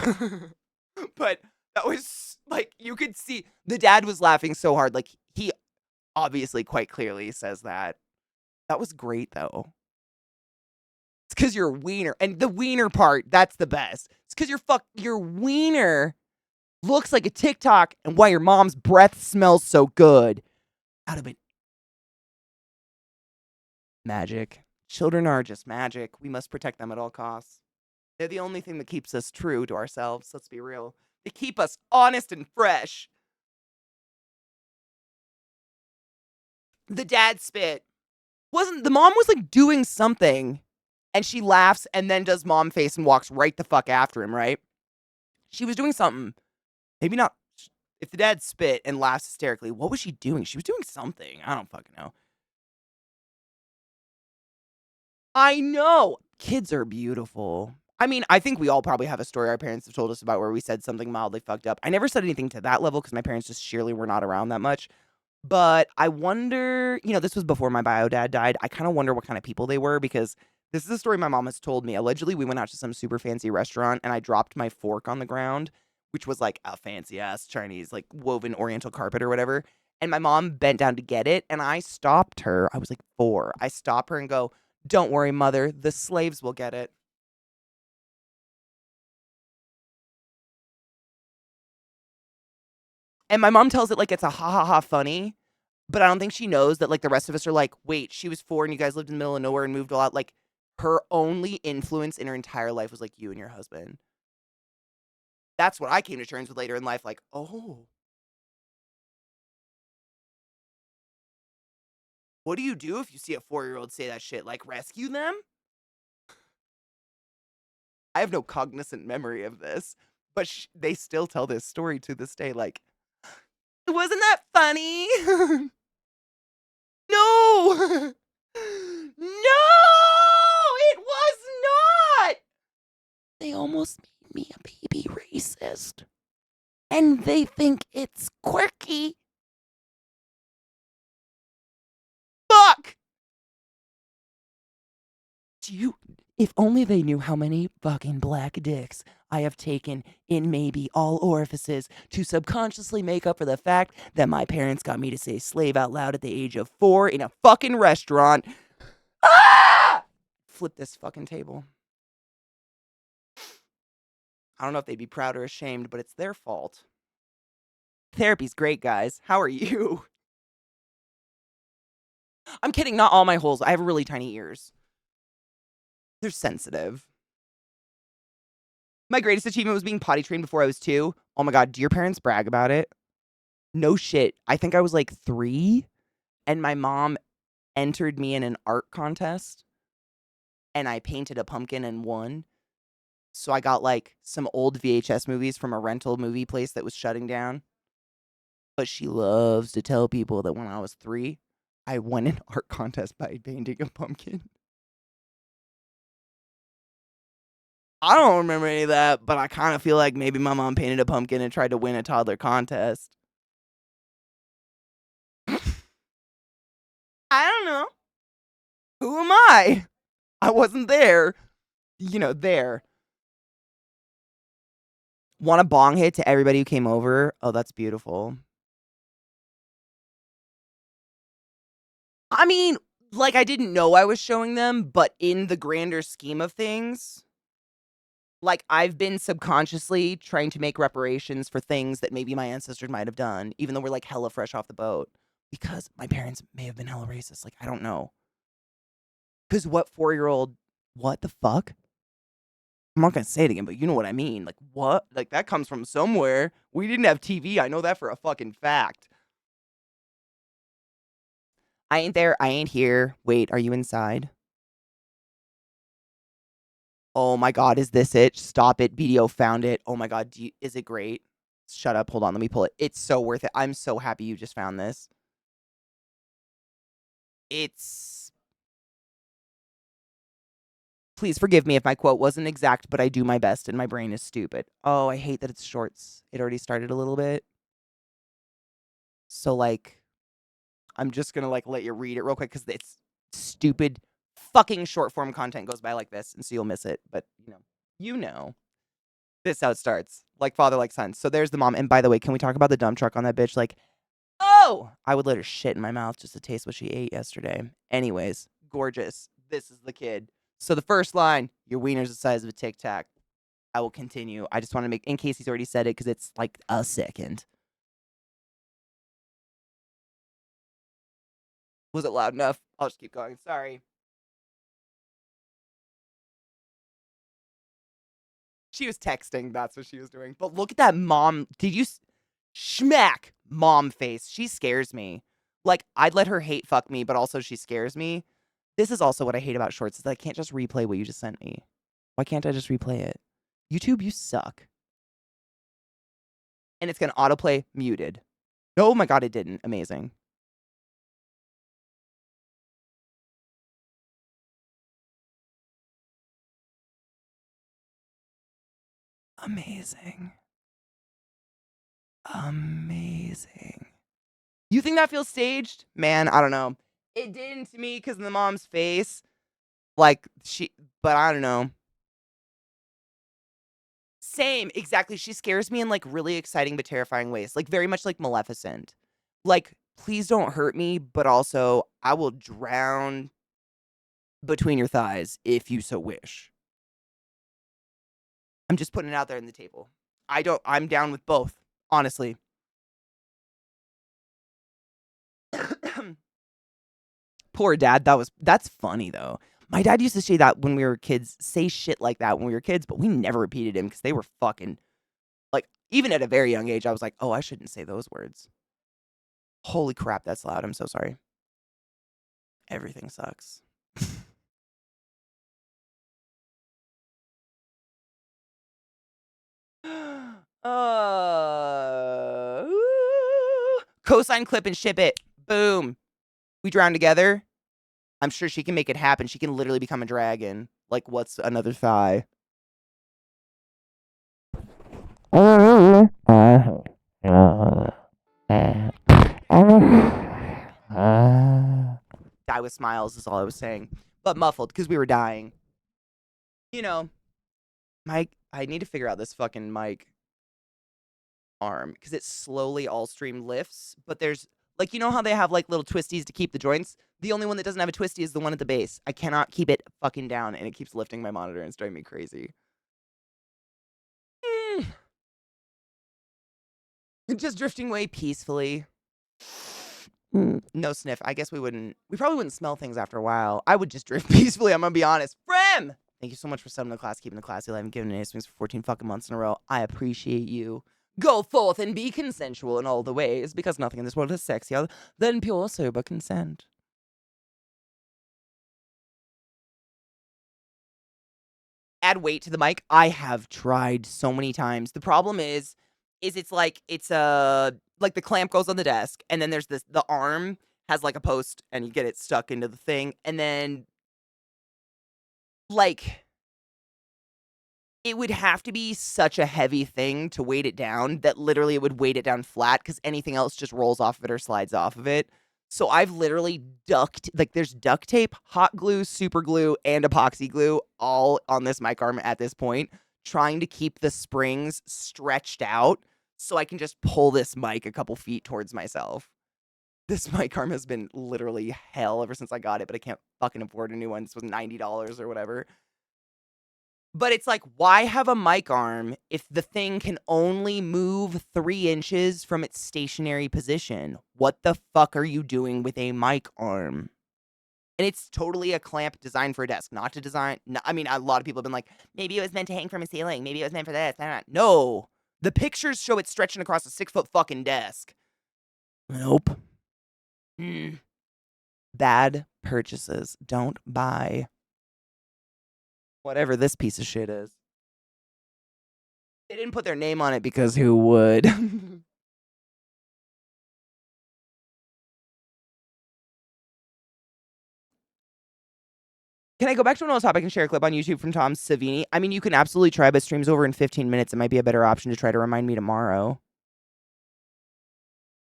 But that was like, you could see the dad was laughing so hard. Like, he obviously quite clearly says that. That was great though. It's because you're a wiener. And the wiener part, that's the best. It's because your wiener looks like a TikTok and why your mom's breath smells so good. Out of it. Magic. Children are just magic. We must protect them at all costs. They're the only thing that keeps us true to ourselves. Let's be real. They keep us honest and fresh. The dad spit. The mom was like doing something and she laughs and then does mom face and walks right the fuck after him, right? She was doing something. Maybe not. If the dad spit and laughs hysterically, what was she doing? She was doing something. I don't fucking know. I know. Kids are beautiful. I mean, I think we all probably have a story our parents have told us about where we said something mildly fucked up. I never said anything to that level because my parents just sheerly were not around that much. But I wonder, this was before my bio dad died. I kind of wonder what kind of people they were because this is a story my mom has told me. Allegedly, we went out to some super fancy restaurant and I dropped my fork on the ground, which was like a fancy ass Chinese, like woven oriental carpet or whatever. And my mom bent down to get it and I stopped her. I was like 4. I stop her and go, "Don't worry, mother. The slaves will get it." And my mom tells it like it's a ha ha ha funny, but I don't think she knows that like the rest of us are like, wait, she was 4 and you guys lived in the middle of nowhere and moved a lot. Like her only influence in her entire life was like you and your husband. That's what I came to terms with later in life. Like, oh, what do you do if you see a 4-year-old say that shit? Like rescue them? I have no cognizant memory of this, but they still tell this story to this day. Like, wasn't that funny? No! No! It was not! They almost made me a baby racist. And they think it's quirky. Fuck! If only they knew how many fucking black dicks I have taken in maybe all orifices to subconsciously make up for the fact that my parents got me to say slave out loud at the age of 4 in a fucking restaurant. Ah! Flip this fucking table. I don't know if they'd be proud or ashamed, but it's their fault. Therapy's great, guys. How are you? I'm kidding, not all my holes. I have really tiny ears. They're sensitive. My greatest achievement was being potty trained before I was 2. Oh my God, do your parents brag about it? No shit. I think I was like 3, and my mom entered me in an art contest, and I painted a pumpkin and won. So I got like some old VHS movies from a rental movie place that was shutting down. But she loves to tell people that when I was 3, I won an art contest by painting a pumpkin. I don't remember any of that, but I kind of feel like maybe my mom painted a pumpkin and tried to win a toddler contest. I don't know. Who am I? I wasn't there. There. Want a bong hit to everybody who came over? Oh, that's beautiful. I mean, like, I didn't know I was showing them, but in the grander scheme of things, like, I've been subconsciously trying to make reparations for things that maybe my ancestors might have done, even though we're, like, hella fresh off the boat. Because my parents may have been hella racist. Like, I don't know. Because what 4-year-old... What the fuck? I'm not gonna say it again, but you know what I mean. Like, what? Like, that comes from somewhere. We didn't have TV. I know that for a fucking fact. I ain't there. I ain't here. Wait, are you inside? Oh my God, is this it? Stop it. BDO found it. Oh my God, is it great? Shut up. Hold on. Let me pull it. It's so worth it. I'm so happy you just found this. Please forgive me if my quote wasn't exact, but I do my best and my brain is stupid. Oh, I hate that it's shorts. It already started a little bit. So, like, I'm just gonna, like, let you read it real quick because it's stupid fucking short form content goes by like this, and so you'll miss it. But, you know. This is how it starts. Like father, like son. So there's the mom. And by the way, can we talk about the dump truck on that bitch? Like, oh! I would let her shit in my mouth just to taste what she ate yesterday. Anyways, gorgeous. This is the kid. So the first line, your wiener's the size of a Tic Tac. I will continue. I just want to make, in case he's already said it, because it's like a second. Was it loud enough? I'll just keep going. Sorry. She was texting. That's what she was doing. But look at that mom. Did you... Schmack! Mom face. She scares me. Like, I'd let her hate fuck me, but also she scares me. This is also what I hate about shorts, is that I can't just replay what you just sent me. Why can't I just replay it? YouTube, you suck. And it's going to autoplay muted. Oh my god, it didn't. Amazing. Amazing. Amazing. You think that feels staged? Man, I don't know. It didn't to me because of the mom's face. Like, but I don't know. Same, exactly. She scares me in like really exciting but terrifying ways. Like very much like Maleficent. Like, please don't hurt me, but also I will drown between your thighs if you so wish. I'm just putting it out there on the table. I'm down with both, honestly. Poor dad. That's funny though. My dad used to say that when we were kids, say shit like that when we were kids, but we never repeated him because they were fucking, like, even at a very young age, I was like, oh, I shouldn't say those words. Holy crap, that's loud. I'm so sorry. Everything sucks. Cosine clip and ship it. Boom. We drown together. I'm sure she can make it happen. She can literally become a dragon. Like, what's another thigh? Die with smiles is all I was saying. But muffled, because we were dying. You know, Mike, I need to figure out this fucking mic arm. Because it slowly all stream lifts. But there's, like, you know how they have, like, little twisties to keep the joints? The only one that doesn't have a twisty is the one at the base. I cannot keep it fucking down, and it keeps lifting my monitor, and it's driving me crazy. Just drifting away peacefully. No sniff. I guess we probably wouldn't smell things after a while. I would just drift peacefully, I'm gonna be honest. Frem! Thank you so much for subbing the class, keeping the classy alive, and giving an swings for 14 fucking months in a row. I appreciate you. Go forth and be consensual in all the ways, because nothing in this world is sexier than pure sober consent. Add weight to the mic. I have tried so many times. The problem is it's like like the clamp goes on the desk, and then there's the arm has like a post, and you get it stuck into the thing, and then like it would have to be such a heavy thing to weight it down that literally it would weight it down flat because anything else just rolls off of it or slides off of it. So I've literally there's duct tape, hot glue, super glue, and epoxy glue all on this mic arm at this point, trying to keep the springs stretched out so I can just pull this mic a couple feet towards myself. This mic arm has been literally hell ever since I got it, but I can't fucking afford a new one. This was $90 or whatever. But it's like, why have a mic arm if the thing can only move 3 inches from its stationary position? What the fuck are you doing with a mic arm? And it's totally a clamp designed for a desk, not to design. I mean, a lot of people have been like, maybe it was meant to hang from a ceiling. Maybe it was meant for this. No. The pictures show it stretching across a 6-foot fucking desk. Nope. Bad purchases. Don't buy whatever this piece of shit is. They didn't put their name on it because who would? Can I go back to an old topic and share a clip on YouTube from Tom Savini? I mean, you can absolutely try, but stream's over in 15 minutes. It might be a better option to try to remind me tomorrow.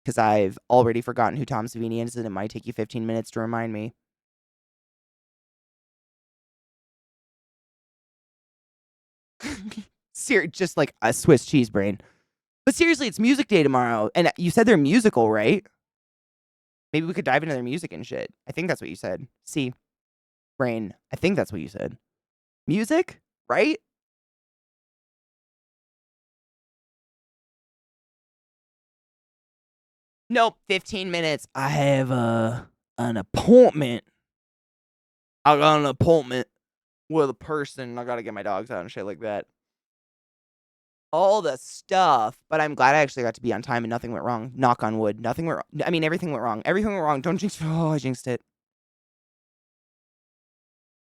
because I've already forgotten who Tom Savini is, and it might take you 15 minutes to remind me. Just like a Swiss cheese brain. But seriously, it's music day tomorrow, and you said they're musical, right? Maybe we could dive into their music and shit. I think that's what you said. See, brain. I think that's what you said. Music, right? Nope, 15 minutes. I have an appointment. I got an appointment with a person. I gotta get my dogs out and shit like that. All the stuff, but I'm glad I actually got to be on time and nothing went wrong. Knock on wood. Nothing went wrong. I mean, everything went wrong. Everything went wrong. Don't jinx. Oh, I jinxed it.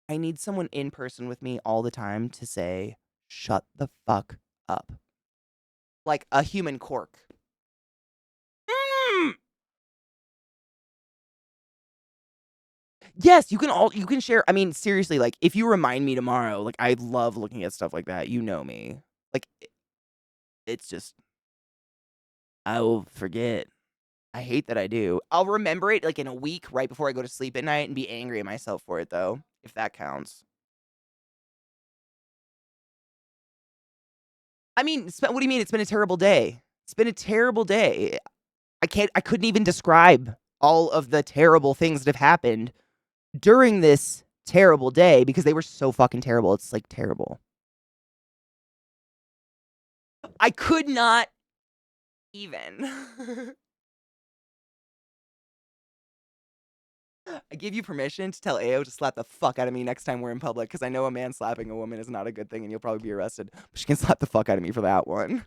I need someone in person with me all the time to say, shut the fuck up. Like a human cork. Mm. Yes, you can share. I mean, seriously, like if you remind me tomorrow, like I love looking at stuff like that. You know me. Like it's just I will forget. I hate that I do. I'll remember it like in a week right before I go to sleep at night and be angry at myself for it though, if that counts. I mean, what do you mean it's been a terrible day? It's been a terrible day. I couldn't even describe all of the terrible things that have happened during this terrible day because they were so fucking terrible. It's like terrible. I could not even. I give you permission to tell Ao to slap the fuck out of me next time we're in public because I know a man slapping a woman is not a good thing and you'll probably be arrested. But she can slap the fuck out of me for that one.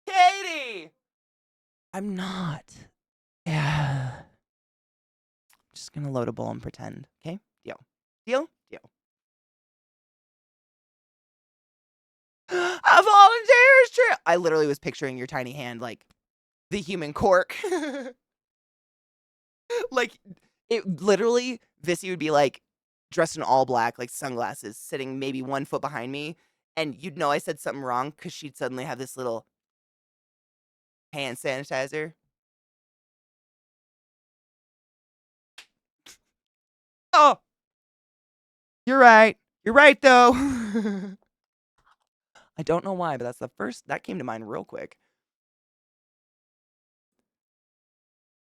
Katie! I'm not. Yeah. I'm just gonna load a bowl and pretend. Okay? Deal. Deal? Deal. A volunteer's trip! I literally was picturing your tiny hand like the human cork. Like, it literally, Vissy would be like dressed in all black, like sunglasses, sitting maybe 1 foot behind me. And you'd know I said something wrong because she'd suddenly have this little hand sanitizer. Oh, you're right. You're right, though. I don't know why, but that's the first that came to mind real quick.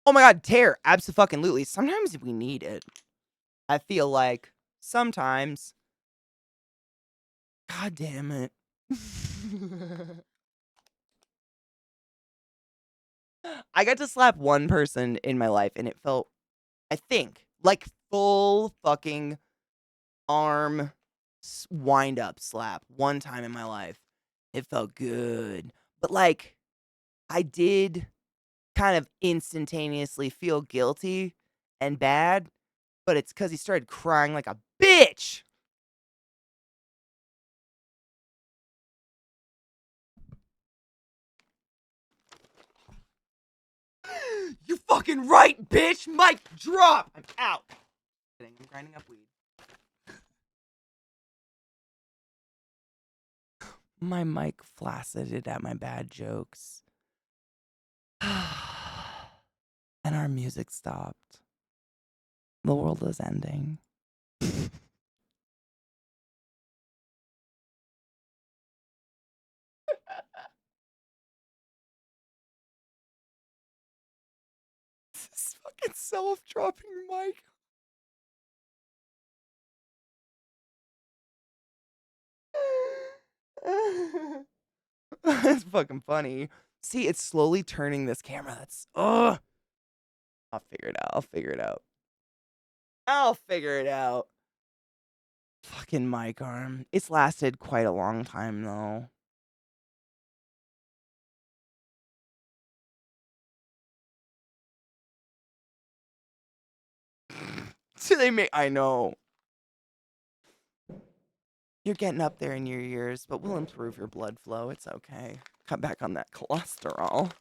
Oh my god, tear. Abso-fucking-lutely. Sometimes we need it. I feel like sometimes. God damn it. I got to slap one person in my life and it felt, I think, like full fucking arm wind up slap one time in my life. It felt good. But like, I did kind of instantaneously feel guilty and bad, but it's because he started crying like a bitch. You fucking right, bitch! Mic drop! I'm out. I'm grinding up weed. My mic flaccided at my bad jokes. And our music stopped. The world is ending. This fucking self-dropping mic. That's fucking funny. See, it's slowly turning this camera. That's ugh. I'll figure it out. I'll figure it out. I'll figure it out. Fucking mic arm. It's lasted quite a long time though. So they may I know. You're getting up there in your years, but we'll improve your blood flow. It's okay. Cut back on that cholesterol.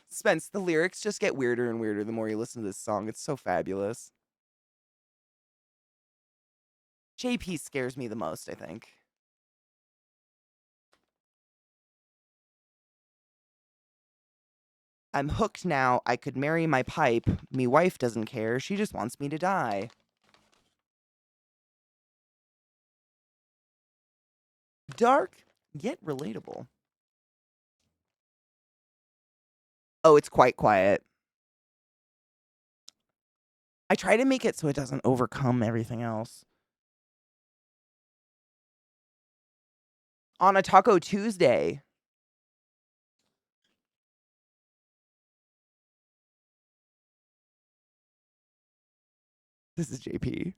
Spence, the lyrics just get weirder and weirder the more you listen to this song. It's so fabulous. JP scares me the most, I think. I'm hooked now. I could marry my pipe. Me wife doesn't care. She just wants me to die. Dark, yet relatable. Oh, it's quite quiet. I try to make it so it doesn't overcome everything else. On a Taco Tuesday. This is JP.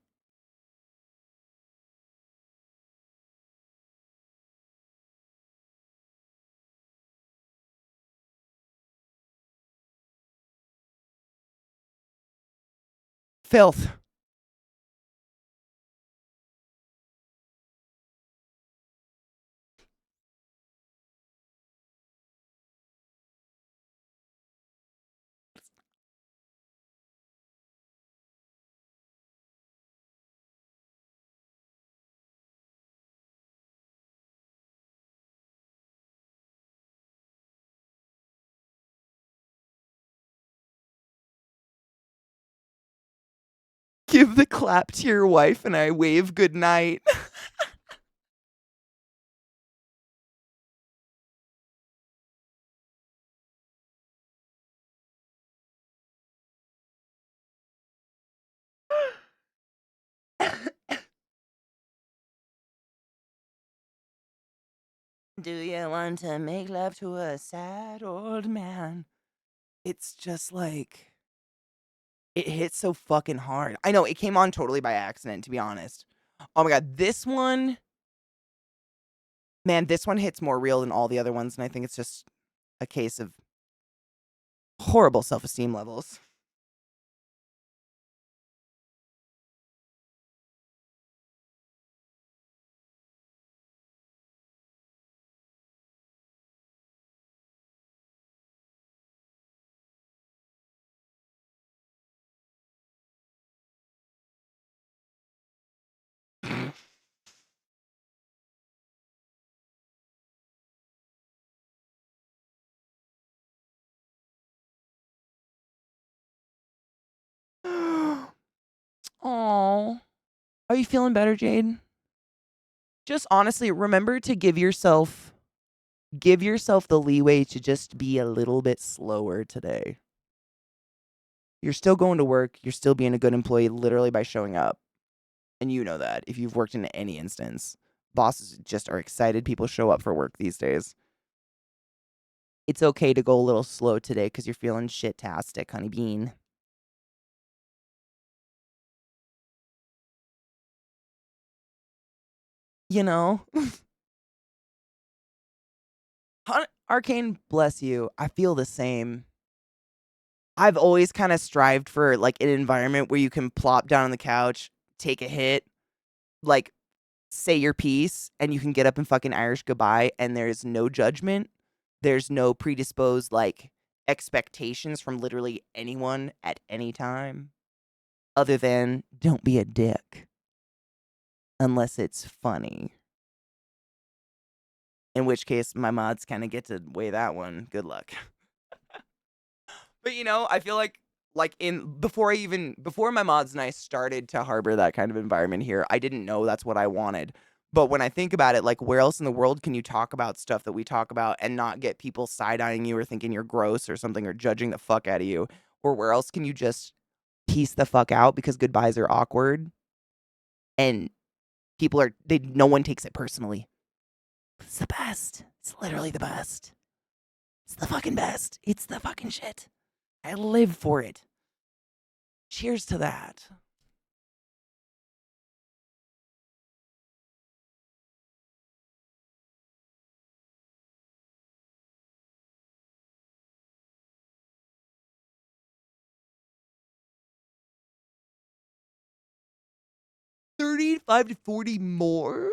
Filth. Give the clap to your wife and I wave goodnight. Do you want to make love to a sad old man? It's just like, it hits so fucking hard. I know, it came on totally by accident, to be honest. Oh my god, this one, man, this one hits more real than all the other ones, and I think it's just a case of horrible self-esteem levels. Oh, are you feeling better, Jade? Just honestly, remember to give yourself the leeway to just be a little bit slower today. You're still going to work. You're still being a good employee literally by showing up. And you know that if you've worked in any instance. Bosses just are excited people show up for work these days. It's okay to go a little slow today because you're feeling shit-tastic, honey bean. You know? Arcane, bless you. I feel the same. I've always kind of strived for like an environment where you can plop down on the couch, take a hit, like say your piece, and you can get up and fucking Irish goodbye, and there's no judgment. There's no predisposed like expectations from literally anyone at any time, other than don't be a dick unless it's funny. In which case, my mods kind of get to weigh that one. Good luck. But you know, I feel like before my mods and I started to harbor that kind of environment here, I didn't know that's what I wanted. But when I think about it, like where else in the world can you talk about stuff that we talk about and not get people side-eyeing you or thinking you're gross or something or judging the fuck out of you? Or where else can you just piece the fuck out because goodbyes are awkward and no one takes it personally. It's the best. It's literally the best. It's the fucking best. It's the fucking shit. I live for it. Cheers to that. $35 to $40 more?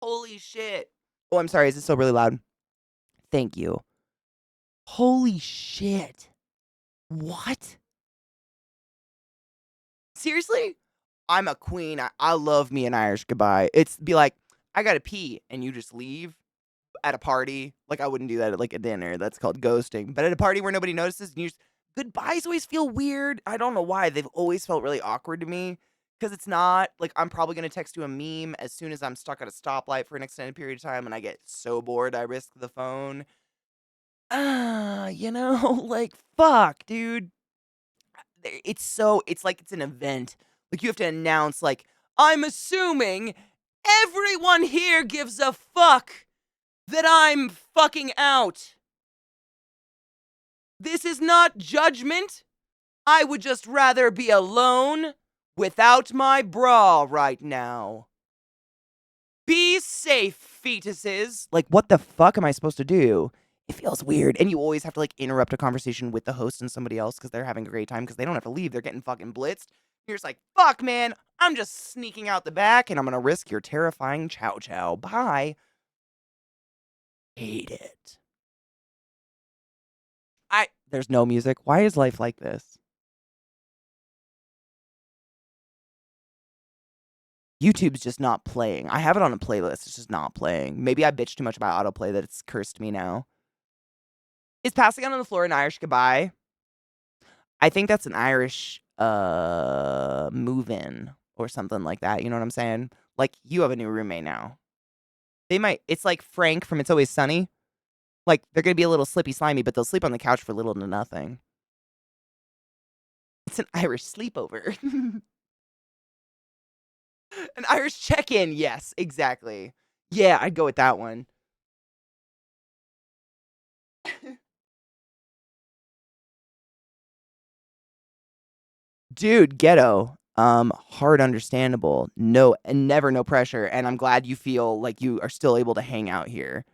Holy shit. Oh, I'm sorry. Is this still really loud? Thank you. Holy shit. What? Seriously? I'm a queen. I love me an Irish goodbye. It's be like, I gotta pee, and you just leave at a party. Like, I wouldn't do that at like a dinner. That's called ghosting. But at a party where nobody notices, and you just, goodbyes always feel weird. I don't know why. They've always felt really awkward to me. Because it's not like I'm probably gonna text you a meme as soon as I'm stuck at a stoplight for an extended period of time and I get so bored I risk the phone. Like fuck, dude. It's like it's an event. Like you have to announce, like, I'm assuming everyone here gives a fuck that I'm fucking out. This is not judgment. I would just rather be alone without my bra right now. Be safe, fetuses. Like, what the fuck am I supposed to do? It feels weird. And you always have to, like, interrupt a conversation with the host and somebody else because they're having a great time because they don't have to leave. They're getting fucking blitzed. You're just like, fuck, man. I'm just sneaking out the back and I'm going to risk your terrifying chow chow. Bye. Hate it. There's no music. Why is life like this? YouTube's just not playing. I have it on a playlist. It's just not playing. Maybe I bitch too much about autoplay that it's cursed me now. Is passing out on the floor an Irish goodbye? I think that's an Irish move-in or something like that. You know what I'm saying? Like, you have a new roommate now. It's like Frank from It's Always Sunny. Like, they're gonna be a little slippy slimy, but they'll sleep on the couch for little to nothing. It's an Irish sleepover. An Irish check-in, yes, exactly. Yeah, I'd go with that one. Dude, ghetto. Hard understandable. No, and never no pressure. And I'm glad you feel like you are still able to hang out here.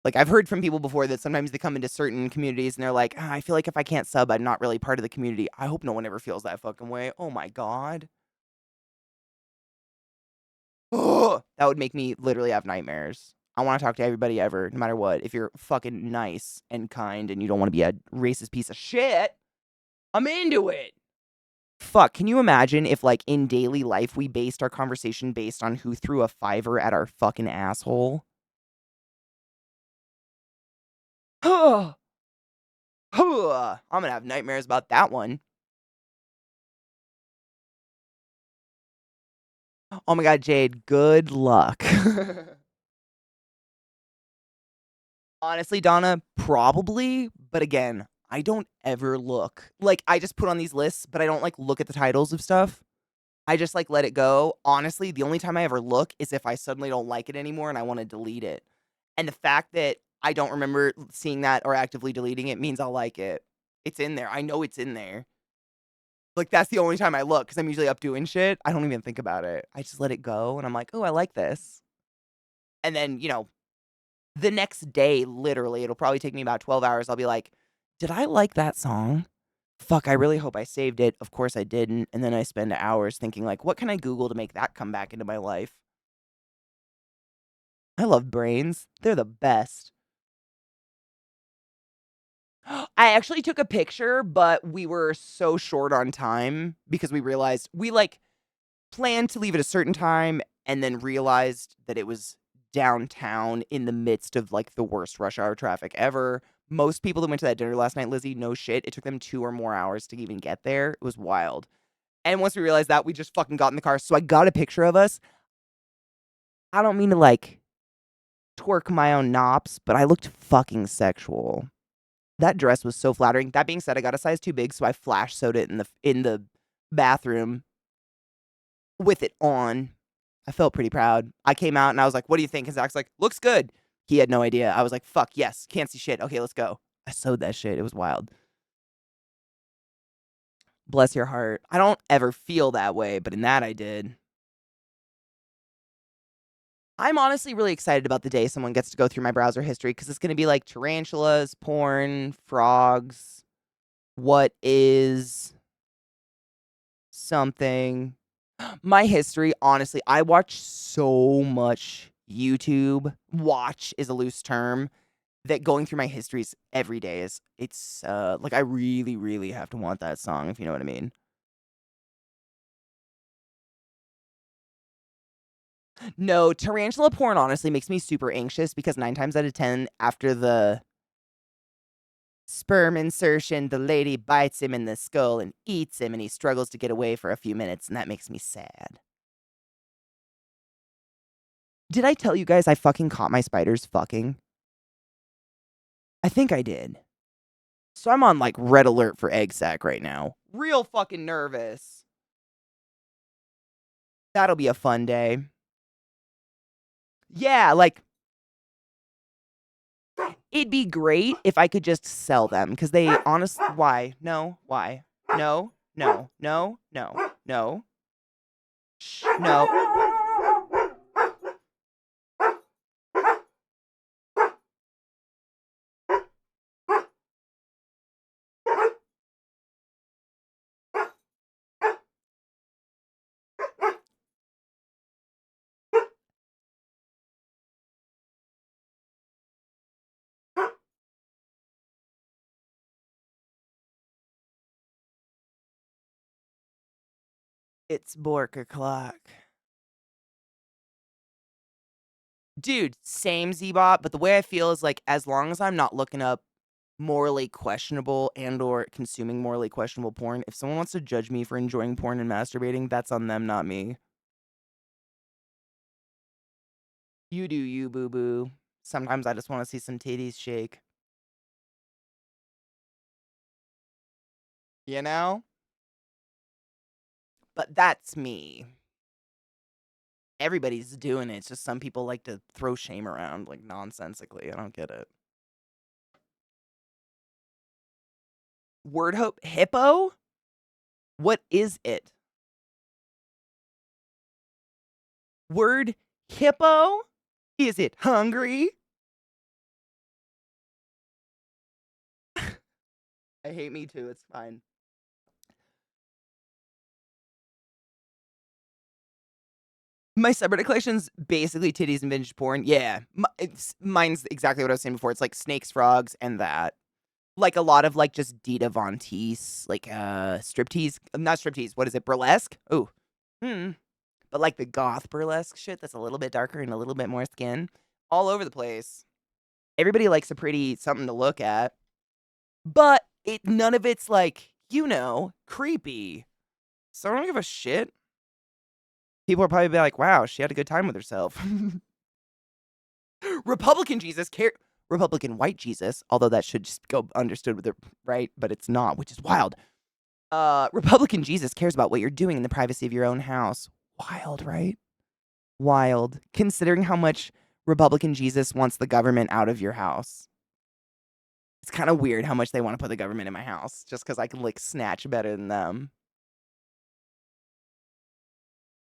Like, I've heard from people before that sometimes they come into certain communities and they're like, I feel like if I can't sub, I'm not really part of the community. I hope no one ever feels that fucking way. Oh my God. Oh, that would make me literally have nightmares. I want to talk to everybody ever, no matter what. If you're fucking nice and kind and you don't want to be a racist piece of shit, I'm into it. Fuck, can you imagine if, like, in daily life, we based our conversation based on who threw a fiver at our fucking asshole? I'm gonna have nightmares about that one. Oh my God, Jade, good luck. Honestly, Donna, probably, but again, I don't ever look. Like, I just put on these lists, but I don't, like, look at the titles of stuff. I just, like, let it go. Honestly, the only time I ever look is if I suddenly don't like it anymore and I wanna delete it. And the fact that I don't remember seeing that or actively deleting it means I'll like it. It's in there. I know it's in there. Like, that's the only time I look because 'cause I'm usually up doing shit. I don't even think about it. I just let it go, and I'm like, "Oh, I like this." And then, the next day, literally, it'll probably take me about 12 hours. I'll be like, "Did I like that song? Fuck, I really hope I saved it. Of course I didn't." And then I spend hours thinking, like, "What can I Google to make that come back into my life?" I love brains. They're the best. I actually took a picture, but we were so short on time because we realized we, like, planned to leave at a certain time and then realized that it was downtown in the midst of, like, the worst rush hour traffic ever. Most people that went to that dinner last night, Lizzie, no shit, it took them 2 or more hours to even get there. It was wild. And once we realized that, we just fucking got in the car. So I got a picture of us. I don't mean to, like, twerk my own knops, but I looked fucking sexual. That dress was so flattering. That being said, I got a size too big, so I flash sewed it in the bathroom with it on. I felt pretty proud. I came out and I was like, "What do you think?" And Zach's like, "Looks good." He had no idea. I was like, "Fuck yes, can't see shit. Okay, let's go." I sewed that shit. It was wild. Bless your heart. I don't ever feel that way, but in that I did. I'm honestly really excited about the day someone gets to go through my browser history because it's going to be like tarantulas, porn, frogs, what is something. My history, honestly, I watch so much YouTube. Watch is a loose term. that going through my histories every day is it's like I really, really have to want that song, if you know what I mean. No, tarantula porn honestly makes me super anxious because 9 times out of 10 after the sperm insertion, the lady bites him in the skull and eats him and he struggles to get away for a few minutes and that makes me sad. Did I tell you guys I fucking caught my spiders fucking? I think I did. So I'm on like red alert for egg sack right now. Real fucking nervous. That'll be a fun day. Yeah, like it'd be great if I could just sell them because they honestly, why? No, why? No, no, no, no, no. Shh, no. It's Bork o'clock. Dude, same Z-Bot, but the way I feel is like as long as I'm not looking up morally questionable and or consuming morally questionable porn, if someone wants to judge me for enjoying porn and masturbating, that's on them, not me. You do you, boo-boo. Sometimes I just want to see some titties shake. You know? But that's me. Everybody's doing it. It's just some people like to throw shame around like nonsensically. I don't get it. Word hope hippo? What is it? Word hippo? Is it hungry? I hate me too. It's fine. My subreddit collection's basically titties and vintage porn. Yeah. Mine's exactly what I was saying before. It's like snakes, frogs, and that. Like a lot of like just Dita Von Teese, like striptease. Not striptease. What is it? Burlesque? Oh. But like the goth burlesque shit that's a little bit darker and a little bit more skin. All over the place. Everybody likes a pretty something to look at. But none of it's like, you know, creepy. So I don't give a shit. People are probably be like, wow, she had a good time with herself. Republican white Jesus, although that should just go understood with it, right? But it's not, which is wild. Republican Jesus cares about what you're doing in the privacy of your own house. Wild, right? Wild. Considering how much Republican Jesus wants the government out of your house. It's kind of weird how much they want to put the government in my house just because I can like snatch better than them.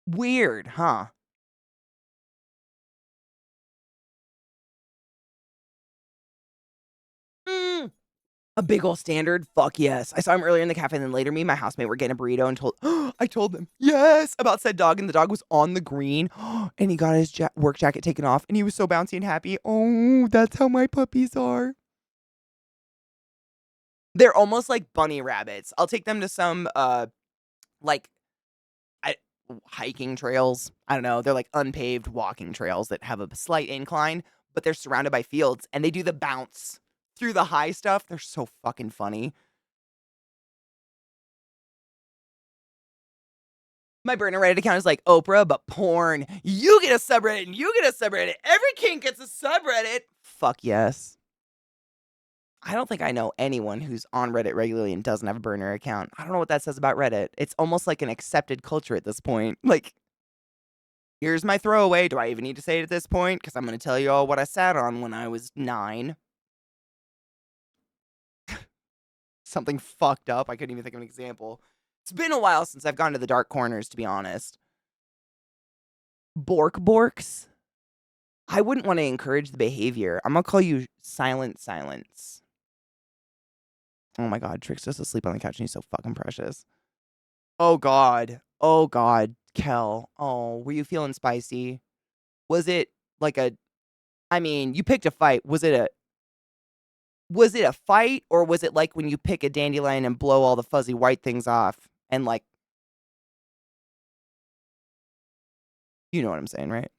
Weird, huh? A big old standard? Fuck yes. I saw him earlier in the cafe and then later me and my housemate were getting a burrito and I told them, yes, about said dog and the dog was on the green and he got his work jacket taken off and he was so bouncy and happy. Oh, that's how my puppies are. They're almost like bunny rabbits. I'll take them to some, like, hiking trails. I don't know. They're like unpaved walking trails that have a slight incline, but they're surrounded by fields and they do the bounce through the high stuff. They're so fucking funny. My burner Reddit account is like Oprah, but porn. You get a subreddit and you get a subreddit. Every kink gets a subreddit. Fuck yes. I don't think I know anyone who's on Reddit regularly and doesn't have a burner account. I don't know what that says about Reddit. It's almost like an accepted culture at this point. Like, here's my throwaway. Do I even need to say it at this point? Because I'm going to tell you all what I sat on when I was 9. Something fucked up. I couldn't even think of an example. It's been a while since I've gone to the dark corners, to be honest. Borks? I wouldn't want to encourage the behavior. I'm going to call you silence. Oh my god, Trick's just asleep on the couch and he's so fucking precious. Oh god, Kel. Oh, were you feeling spicy? Was it like you picked a fight. Was it Was it a fight, or was it like when you pick a dandelion and blow all the fuzzy white things off and like, you know what I'm saying, right?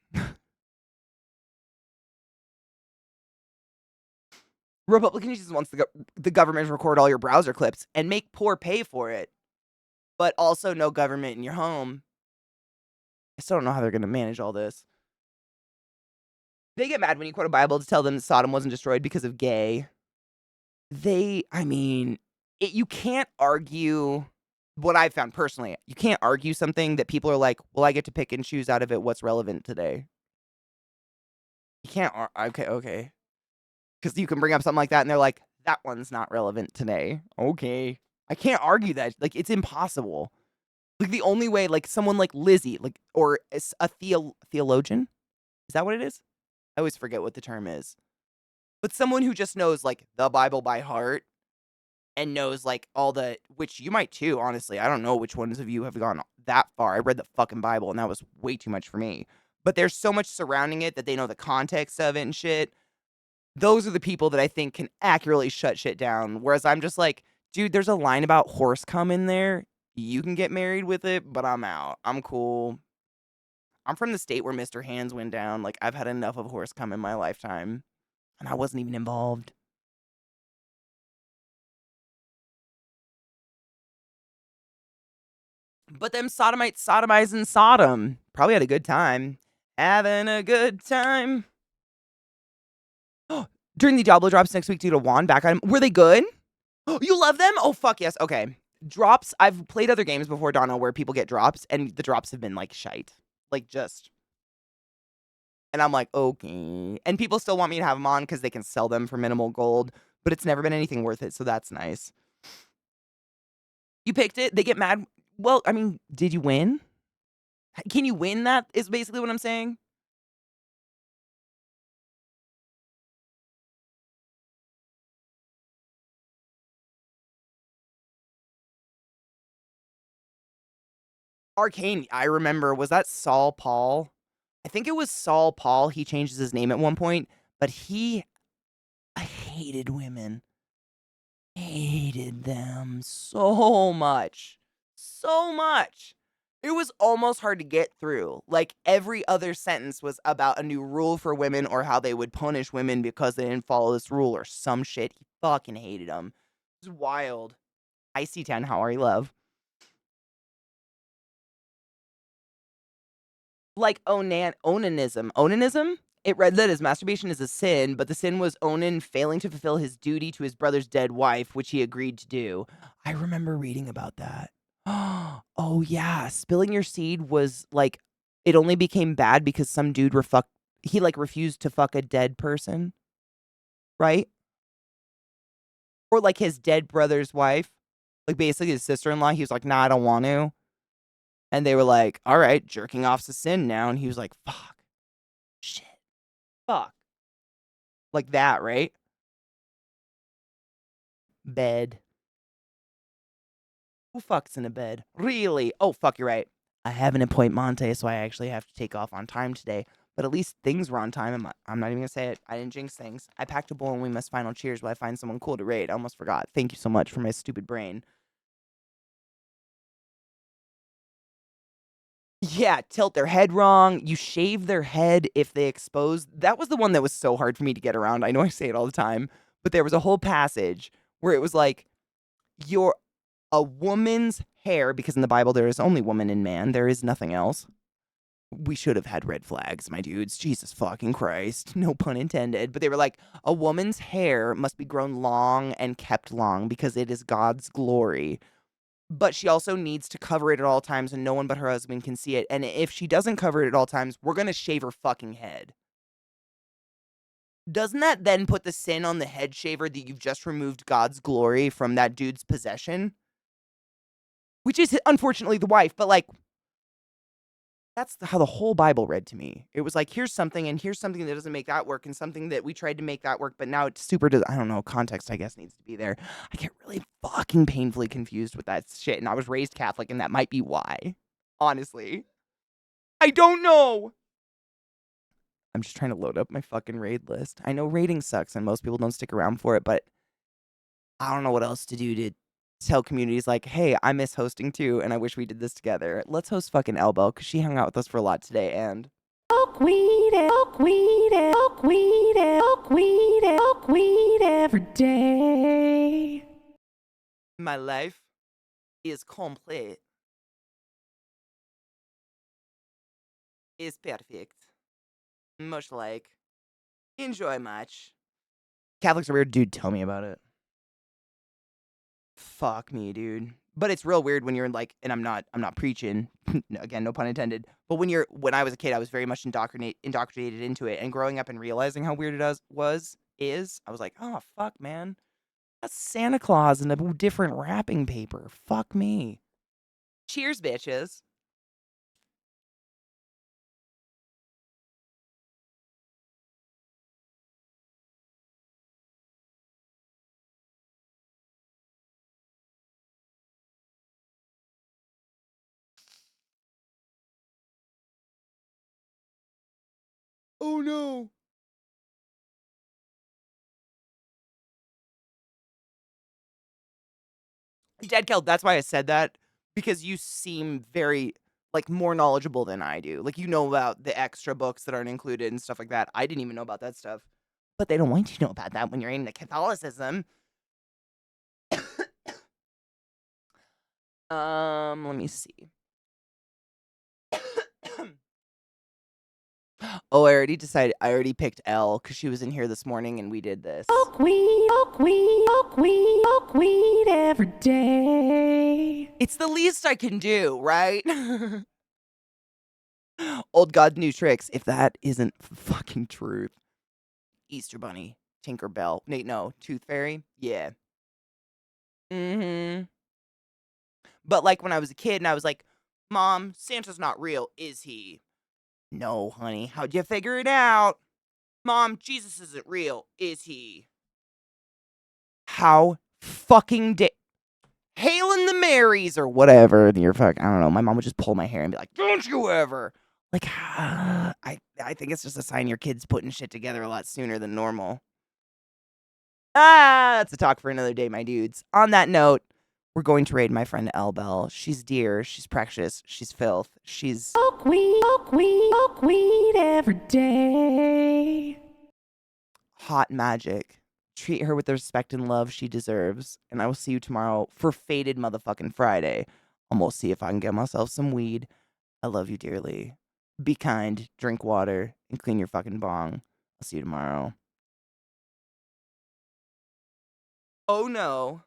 Republican just wants the government to record all your browser clips and make poor pay for it, but also no government in your home. I still don't know how they're going to manage all this. They get mad when you quote a Bible to tell them that Sodom wasn't destroyed because of gay. You can't argue what I've found personally. You can't argue something that people are like, well, I get to pick and choose out of it what's relevant today. You can't, okay. Because you can bring up something like that and they're like, that one's not relevant today. Okay. I can't argue that. Like, it's impossible. Like, the only way, like, someone like Lizzie, like, or a theologian? Is that what it is? I always forget what the term is. But someone who just knows, like, the Bible by heart and knows, like, all the, which you might too, honestly. I don't know which ones of you have gone that far. I read the fucking Bible and that was way too much for me. But there's so much surrounding it that they know the context of it and shit. Those are the people that I think can accurately shut shit down. Whereas I'm just like, dude, there's a line about horse cum in there. You can get married with it, but I'm out. I'm cool. I'm from the state where Mr. Hands went down. Like, I've had enough of horse cum in my lifetime. And I wasn't even involved. But them sodomites sodomizing Sodom. Probably had a good time. Having a good time. During the Diablo drops next week due to Juan back on him. Were they good? You love them? Oh, fuck yes. Okay. Drops. I've played other games before, Donna, where people get drops, and the drops have been like shite. Like, just. And I'm like, okay. And people still want me to have them on because they can sell them for minimal gold, but it's never been anything worth it, so that's nice. You picked it. They get mad. Well, I mean, did you win? Can you win that, is basically what I'm saying. Arcane, I remember, was that Saul Paul? I think it was Saul Paul. He changes his name at one point, but I hated women. Hated them so much. So much. It was almost hard to get through. Like, every other sentence was about a new rule for women or how they would punish women because they didn't follow this rule or some shit. He fucking hated them. It was wild. Icy 10, how are you, love? Like onanism. Onanism? It read that as masturbation is a sin, but the sin was Onan failing to fulfill his duty to his brother's dead wife, which he agreed to do. I remember reading about that. Oh yeah, spilling your seed was like, it only became bad because some dude he like refused to fuck a dead person, right? Or like his dead brother's wife, like basically his sister-in-law. He was like, nah, I don't want to. And they were like, all right, jerking off's a sin now. And he was like, fuck, shit, fuck. Like that, right? Bed. Who fucks in a bed? Really? Oh, fuck, you're right. I have an appointment, so I actually have to take off on time today. But at least things were on time. I'm not even going to say it. I didn't jinx things. I packed a bowl and we missed final cheers while I find someone cool to raid. I almost forgot. Thank you so much for my stupid brain. Yeah, tilt their head wrong. You shave their head if they expose. That was the one that was so hard for me to get around. I know I say it all the time, but there was a whole passage where it was like, a woman's hair, because in the Bible there is only woman and man. There is nothing else. We should have had red flags, my dudes. Jesus fucking Christ. No pun intended. But they were like, a woman's hair must be grown long and kept long because it is God's glory. But she also needs to cover it at all times and no one but her husband can see it. And if she doesn't cover it at all times, we're going to shave her fucking head. Doesn't that then put the sin on the head shaver that you've just removed God's glory from that dude's possession? Which is unfortunately the wife, but like, that's how the whole Bible read to me. It was like, here's something, and here's something that doesn't make that work, and something that we tried to make that work, but now it's super, I don't know, context, I guess, needs to be there. I get really fucking painfully confused with that shit, and I was raised Catholic, and that might be why. Honestly. I don't know! I'm just trying to load up my fucking raid list. I know raiding sucks, and most people don't stick around for it, but I don't know what else to do to tell communities like, hey, I miss hosting too, and I wish we did this together. Let's host fucking Elbel, because she hung out with us for a lot today, and milkweed every day. My life is complete. Is perfect. Much like. Enjoy much. Catholics are weird, dude. Tell me about it. Fuck me, dude. But it's real weird when you're like, and I'm not preaching. Again, no pun intended. But when I was a kid, I was very much indoctrinated into it, and growing up and realizing how weird it is, I was like, oh fuck, man, that's Santa Claus in a different wrapping paper. Fuck me. Cheers, bitches. Oh no. Dead Kel, that's why I said that, because you seem very, like, more knowledgeable than I do. Like, you know about the extra books that aren't included and stuff like that. I didn't even know about that stuff. But they don't want you to know about that when you're into Catholicism. Let me see. Oh, I already picked Elle, because she was in here this morning and we did this. Milkweed every day. It's the least I can do, right? Old God, new tricks, if that isn't fucking truth. Easter Bunny, Tinkerbell. Wait, no, Tooth Fairy? Yeah. Mm-hmm. But like when I was a kid and I was like, Mom, Santa's not real, is he? No, honey. How'd you figure it out? Mom, Jesus isn't real, is he? How fucking Hailing the Marys or whatever. You're fuck. I don't know. My mom would just pull my hair and be like, "Don't you ever!" Like, I think it's just a sign your kid's putting shit together a lot sooner than normal. That's a talk for another day, my dudes. On that note, we're going to raid my friend Elbel. She's dear. She's precious. She's filth. She's milkweed every day. Hot magic. Treat her with the respect and love she deserves. And I will see you tomorrow for Faded Motherfucking Friday. I'm gonna see if I can get myself some weed. I love you dearly. Be kind, drink water, and clean your fucking bong. I'll see you tomorrow. Oh no.